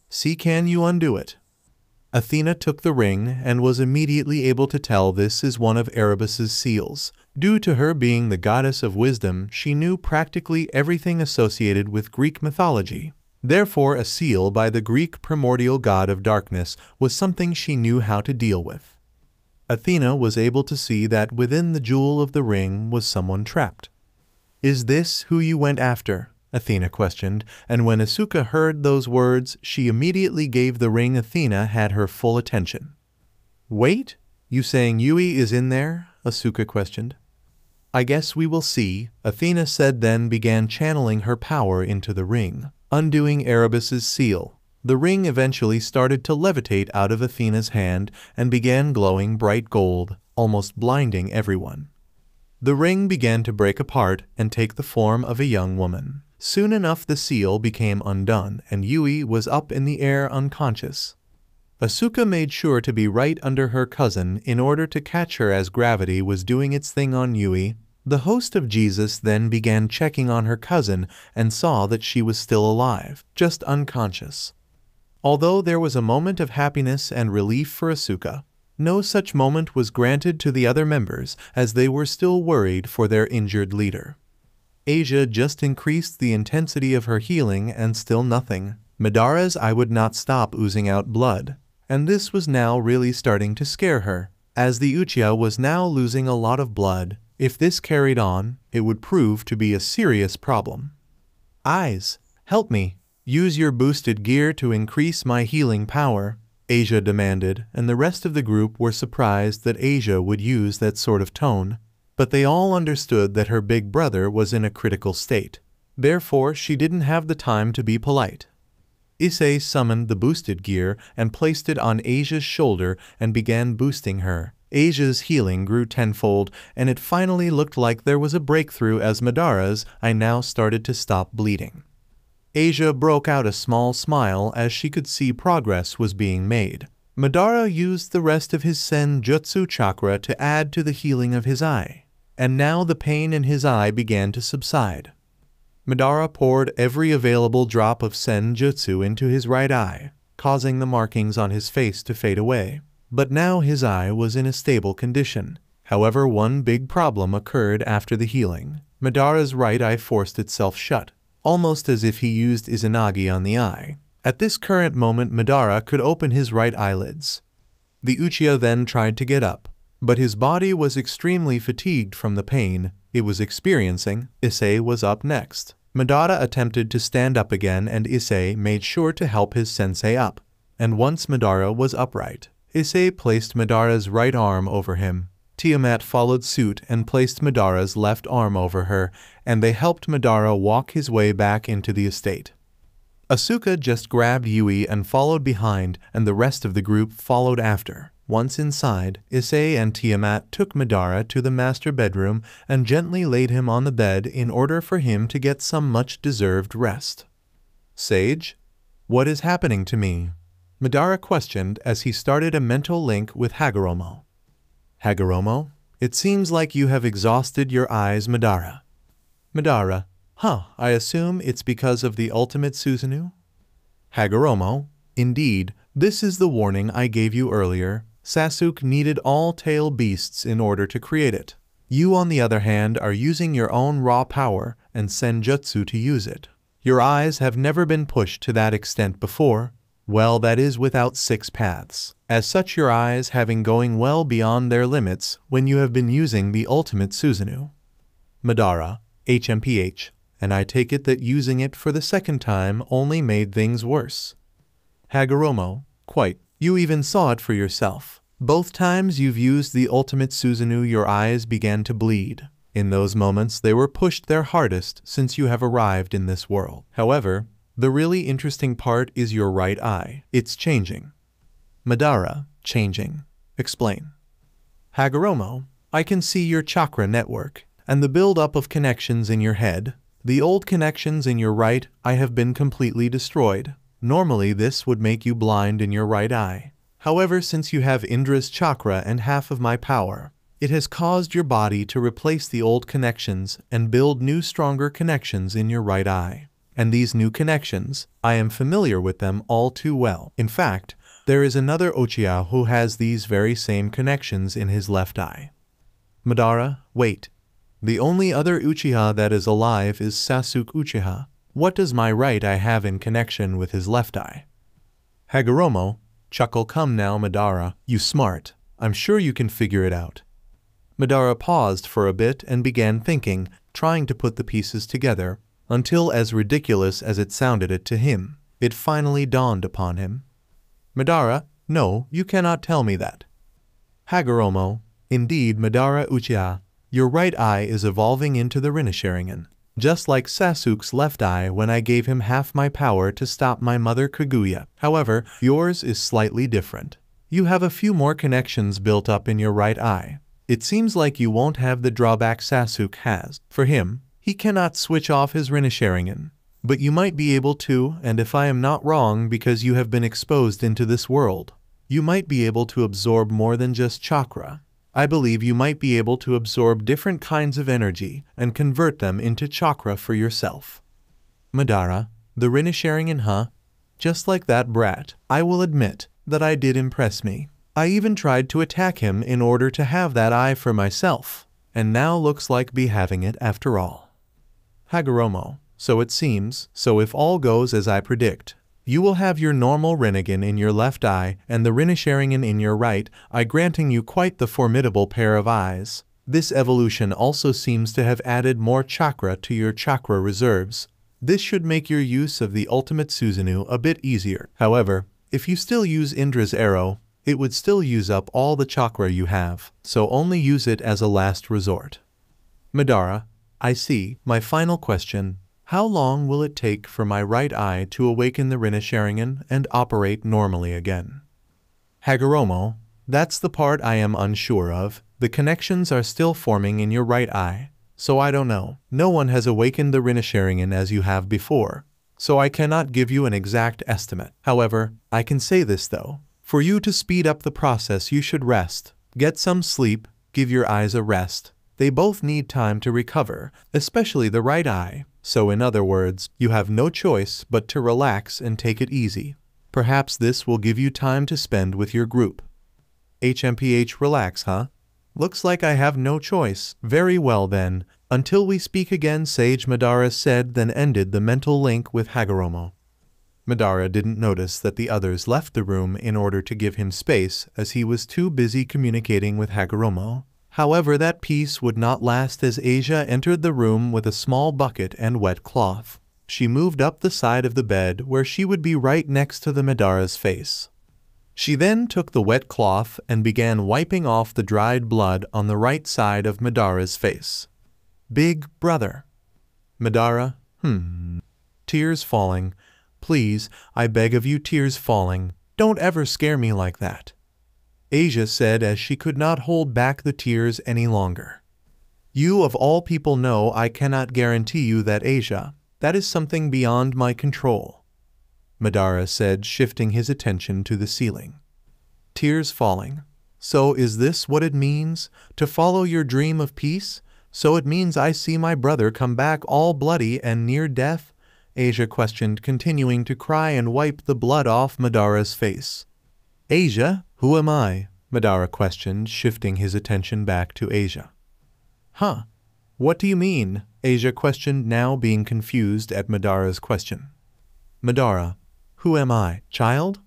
A: See, can you undo it? Athena took the ring and was immediately able to tell this is one of Erebus's seals. Due to her being the goddess of wisdom, she knew practically everything associated with Greek mythology. Therefore, a seal by the Greek primordial god of darkness was something she knew how to deal with. Athena was able to see that within the jewel of the ring was someone trapped. "Is this who you went after?" Athena questioned, and when Asuka heard those words, she immediately gave the ring. Athena had her full attention. "Wait, you saying Yui is in there?" Asuka questioned. "I guess we will see," Athena said, then began channeling her power into the ring, undoing Erebus's seal. The ring eventually started to levitate out of Athena's hand and began glowing bright gold, almost blinding everyone. The ring began to break apart and take the form of a young woman. Soon enough the seal became undone and Yui was up in the air unconscious. Asuka made sure to be right under her cousin in order to catch her as gravity was doing its thing on Yui. The host of Jesus then began checking on her cousin and saw that she was still alive, just unconscious. Although there was a moment of happiness and relief for Asuka, no such moment was granted to the other members as they were still worried for their injured leader. Asia just increased the intensity of her healing and still nothing. Madara's eye would not stop oozing out blood, and this was now really starting to scare her, as the Uchiha was now losing a lot of blood. If this carried on, it would prove to be a serious problem. "Eyes, help me. Use your boosted gear to increase my healing power," Asia demanded, and the rest of the group were surprised that Asia would use that sort of tone. But they all understood that her big brother was in a critical state. Therefore, she didn't have the time to be polite. Issei summoned the boosted gear and placed it on Asia's shoulder and began boosting her. Asia's healing grew tenfold, and it finally looked like there was a breakthrough as Madara's eye now started to stop bleeding. Asia broke out a small smile as she could see progress was being made. Madara used the rest of his Senjutsu chakra to add to the healing of his eye, and now the pain in his eye began to subside. Madara poured every available drop of Senjutsu into his right eye, causing the markings on his face to fade away. But now his eye was in a stable condition. However, one big problem occurred after the healing. Madara's right eye forced itself shut, almost as if he used Izanagi on the eye. At this current moment, Madara could open his right eyelids. The Uchiha then tried to get up, but his body was extremely fatigued from the pain it was experiencing. Issei was up next. Madara attempted to stand up again and Issei made sure to help his sensei up. And once Madara was upright, Issei placed Madara's right arm over him. Tiamat followed suit and placed Madara's left arm over her, and they helped Madara walk his way back into the estate. Asuka just grabbed Yui and followed behind, and the rest of the group followed after. Once inside, Issei and Tiamat took Madara to the master bedroom and gently laid him on the bed in order for him to get some much-deserved rest. "Sage, what is happening to me?" Madara questioned as he started a mental link with Hagoromo. "Hagoromo, it seems like you have exhausted your eyes, Madara." Madara, I assume it's because of the ultimate Susanoo?" Hagoromo, indeed, this is the warning I gave you earlier. Sasuke needed all tail beasts in order to create it. You, on the other hand, are using your own raw power and senjutsu to use it. Your eyes have never been pushed to that extent before. Well, that is without 6 paths. As such, your eyes having going well beyond their limits when you have been using the ultimate Susanoo. Madara, HMPH, and I take it that using it for the second time only made things worse. Hagoromo, quite. You even saw it for yourself. Both times you've used the ultimate Susanoo, your eyes began to bleed. In those moments, they were pushed their hardest since you have arrived in this world. However, the really interesting part is your right eye. It's changing. Madara, changing. Explain. Hagoromo, I can see your chakra network and the build-up of connections in your head. The old connections in your right eye have been completely destroyed. Normally, this would make you blind in your right eye. However, since you have Indra's chakra and half of my power, it has caused your body to replace the old connections and build new, stronger connections in your right eye. And these new connections, I am familiar with them all too well. In fact, there is another Uchiha who has these very same connections in his left eye. Madara, wait. The only other Uchiha that is alive is Sasuke Uchiha. What does my right eye have in connection with his left eye? Hagoromo, chuckle, come now Madara, you smart. I'm sure you can figure it out. Madara paused for a bit and began thinking, trying to put the pieces together, until, as ridiculous as it sounded it to him, it finally dawned upon him. Madara, no, you cannot tell me that. Hagoromo, indeed Madara Uchiha, your right eye is evolving into the Rinasharingan, just like Sasuke's left eye when I gave him half my power to stop my mother Kaguya. However, yours is slightly different. You have a few more connections built up in your right eye. It seems like you won't have the drawback Sasuke has. For him, he cannot switch off his Rinasharingan. But you might be able to, and if I am not wrong, because you have been exposed into this world, you might be able to absorb more than just chakra. I believe you might be able to absorb different kinds of energy and convert them into chakra for yourself. Madara, the Rinasharingan, huh? Just like that brat, I will admit that I did impress me. I even tried to attack him in order to have that eye for myself, and now looks like be having it after all. Hagoromo, so it seems, so if all goes as I predict, you will have your normal Rinnegan in your left eye and the Rinasharingan in your right eye, granting you quite the formidable pair of eyes. This evolution also seems to have added more chakra to your chakra reserves. This should make your use of the ultimate Susanoo a bit easier. However, if you still use Indra's arrow, it would still use up all the chakra you have, so only use it as a last resort. Madara, I see. My final question. How long will it take for my right eye to awaken the Rinasharingan and operate normally again? Hagoromo, that's the part I am unsure of. The connections are still forming in your right eye, so I don't know. No one has awakened the Rinasharingan as you have before, so I cannot give you an exact estimate. However, I can say this though. For you to speed up the process, you should rest. Get some sleep, give your eyes a rest. They both need time to recover, especially the right eye. So in other words, you have no choice but to relax and take it easy. Perhaps this will give you time to spend with your group. HMPH, relax, huh? Looks like I have no choice. Very well then. Until we speak again, Sage, Madara said, then ended the mental link with Hagoromo. Madara didn't notice that the others left the room in order to give him space, as he was too busy communicating with Hagoromo. However, that peace would not last as Asia entered the room with a small bucket and wet cloth. She moved up the side of the bed where she would be right next to the Madara's face. She then took the wet cloth and began wiping off the dried blood on the right side of Madara's face. Big brother. Madara, Tears falling. Please, I beg of you, tears falling. Don't ever scare me like that. Asia said as she could not hold back the tears any longer. You of all people know I cannot guarantee you that, Asia. That is something beyond my control. Madara said, shifting his attention to the ceiling. Tears falling. So is this what it means, to follow your dream of peace? So it means I see my brother come back all bloody and near death? Asia questioned, continuing to cry and wipe the blood off Madara's face. Asia, who am I? Madara questioned, shifting his attention back to Asia. Huh? What do you mean? Asia questioned, now being confused at Madara's question. Madara, who am I, child?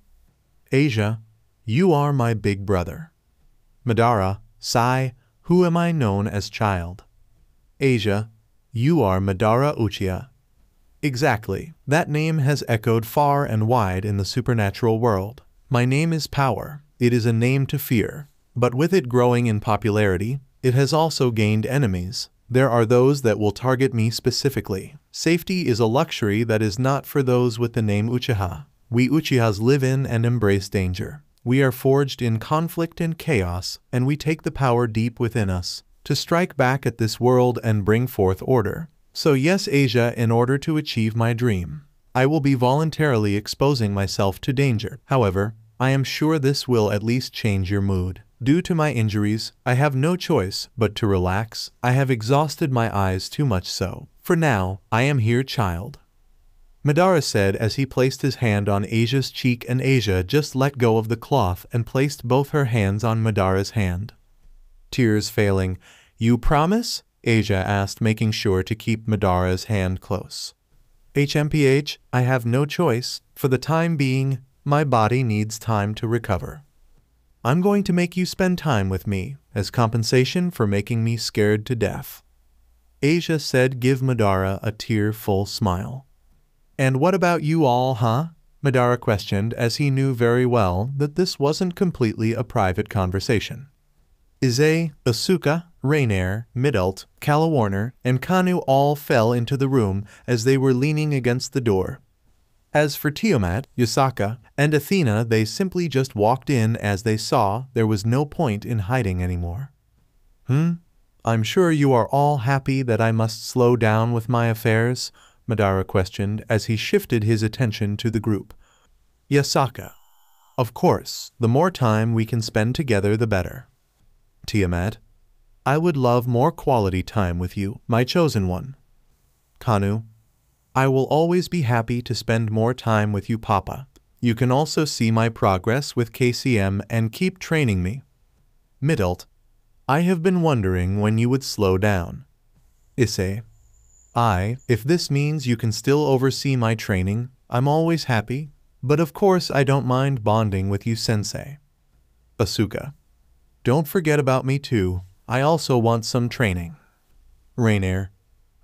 A: Asia, you are my big brother. Madara, sigh, who am I known as child? Asia, you are Madara Uchiha. Exactly. That name has echoed far and wide in the supernatural world. My name is power. It is a name to fear. But with it growing in popularity, it has also gained enemies. There are those that will target me specifically. Safety is a luxury that is not for those with the name Uchiha. We Uchihas live in and embrace danger. We are forged in conflict and chaos, and we take the power deep within us to strike back at this world and bring forth order. So yes, Asia, in order to achieve my dream, I will be voluntarily exposing myself to danger. However, I am sure this will at least change your mood. Due to my injuries, I have no choice but to relax. I have exhausted my eyes too much, so for now, I am here, child. Madara said as he placed his hand on Asia's cheek, and Asia just let go of the cloth and placed both her hands on Madara's hand. Tears failing. You promise? Asia asked, making sure to keep Madara's hand close. HMPH, I have no choice. For the time being, my body needs time to recover. I'm going to make you spend time with me as compensation for making me scared to death. Asia said, give Madara a tearful smile. And what about you all, huh? Madara questioned, as he knew very well that this wasn't completely a private conversation. Ize, Asuka, Rainier, Midult, Calawarner, and Kanu all fell into the room as they were leaning against the door. As for Tiamat, Yasaka, and Athena, they simply just walked in as they saw there was no point in hiding anymore. I'm sure you are all happy that I must slow down with my affairs, Madara questioned as he shifted his attention to the group. Yasaka, of course, the more time we can spend together the better. Tiamat, I would love more quality time with you, my chosen one. Kanu, I will always be happy to spend more time with you, Papa. You can also see my progress with KCM and keep training me. Midult, I have been wondering when you would slow down. Issei, if this means you can still oversee my training, I'm always happy, but of course I don't mind bonding with you, Sensei. Asuka, don't forget about me too, I also want some training. Rainier,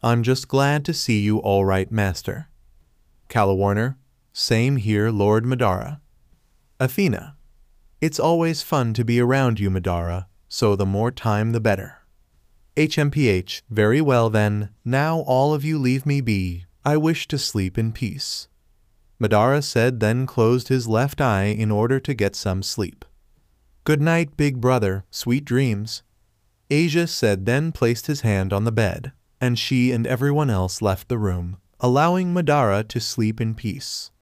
A: I'm just glad to see you all right, Master. Calawarner, same here, Lord Madara. Athena, it's always fun to be around you, Madara, so the more time the better. HMPH, very well then, now all of you leave me be, I wish to sleep in peace. Madara said, then closed his left eye in order to get some sleep. Good night, big brother, sweet dreams. Asia said, then placed his hand on the bed, and she and everyone else left the room, allowing Madara to sleep in peace.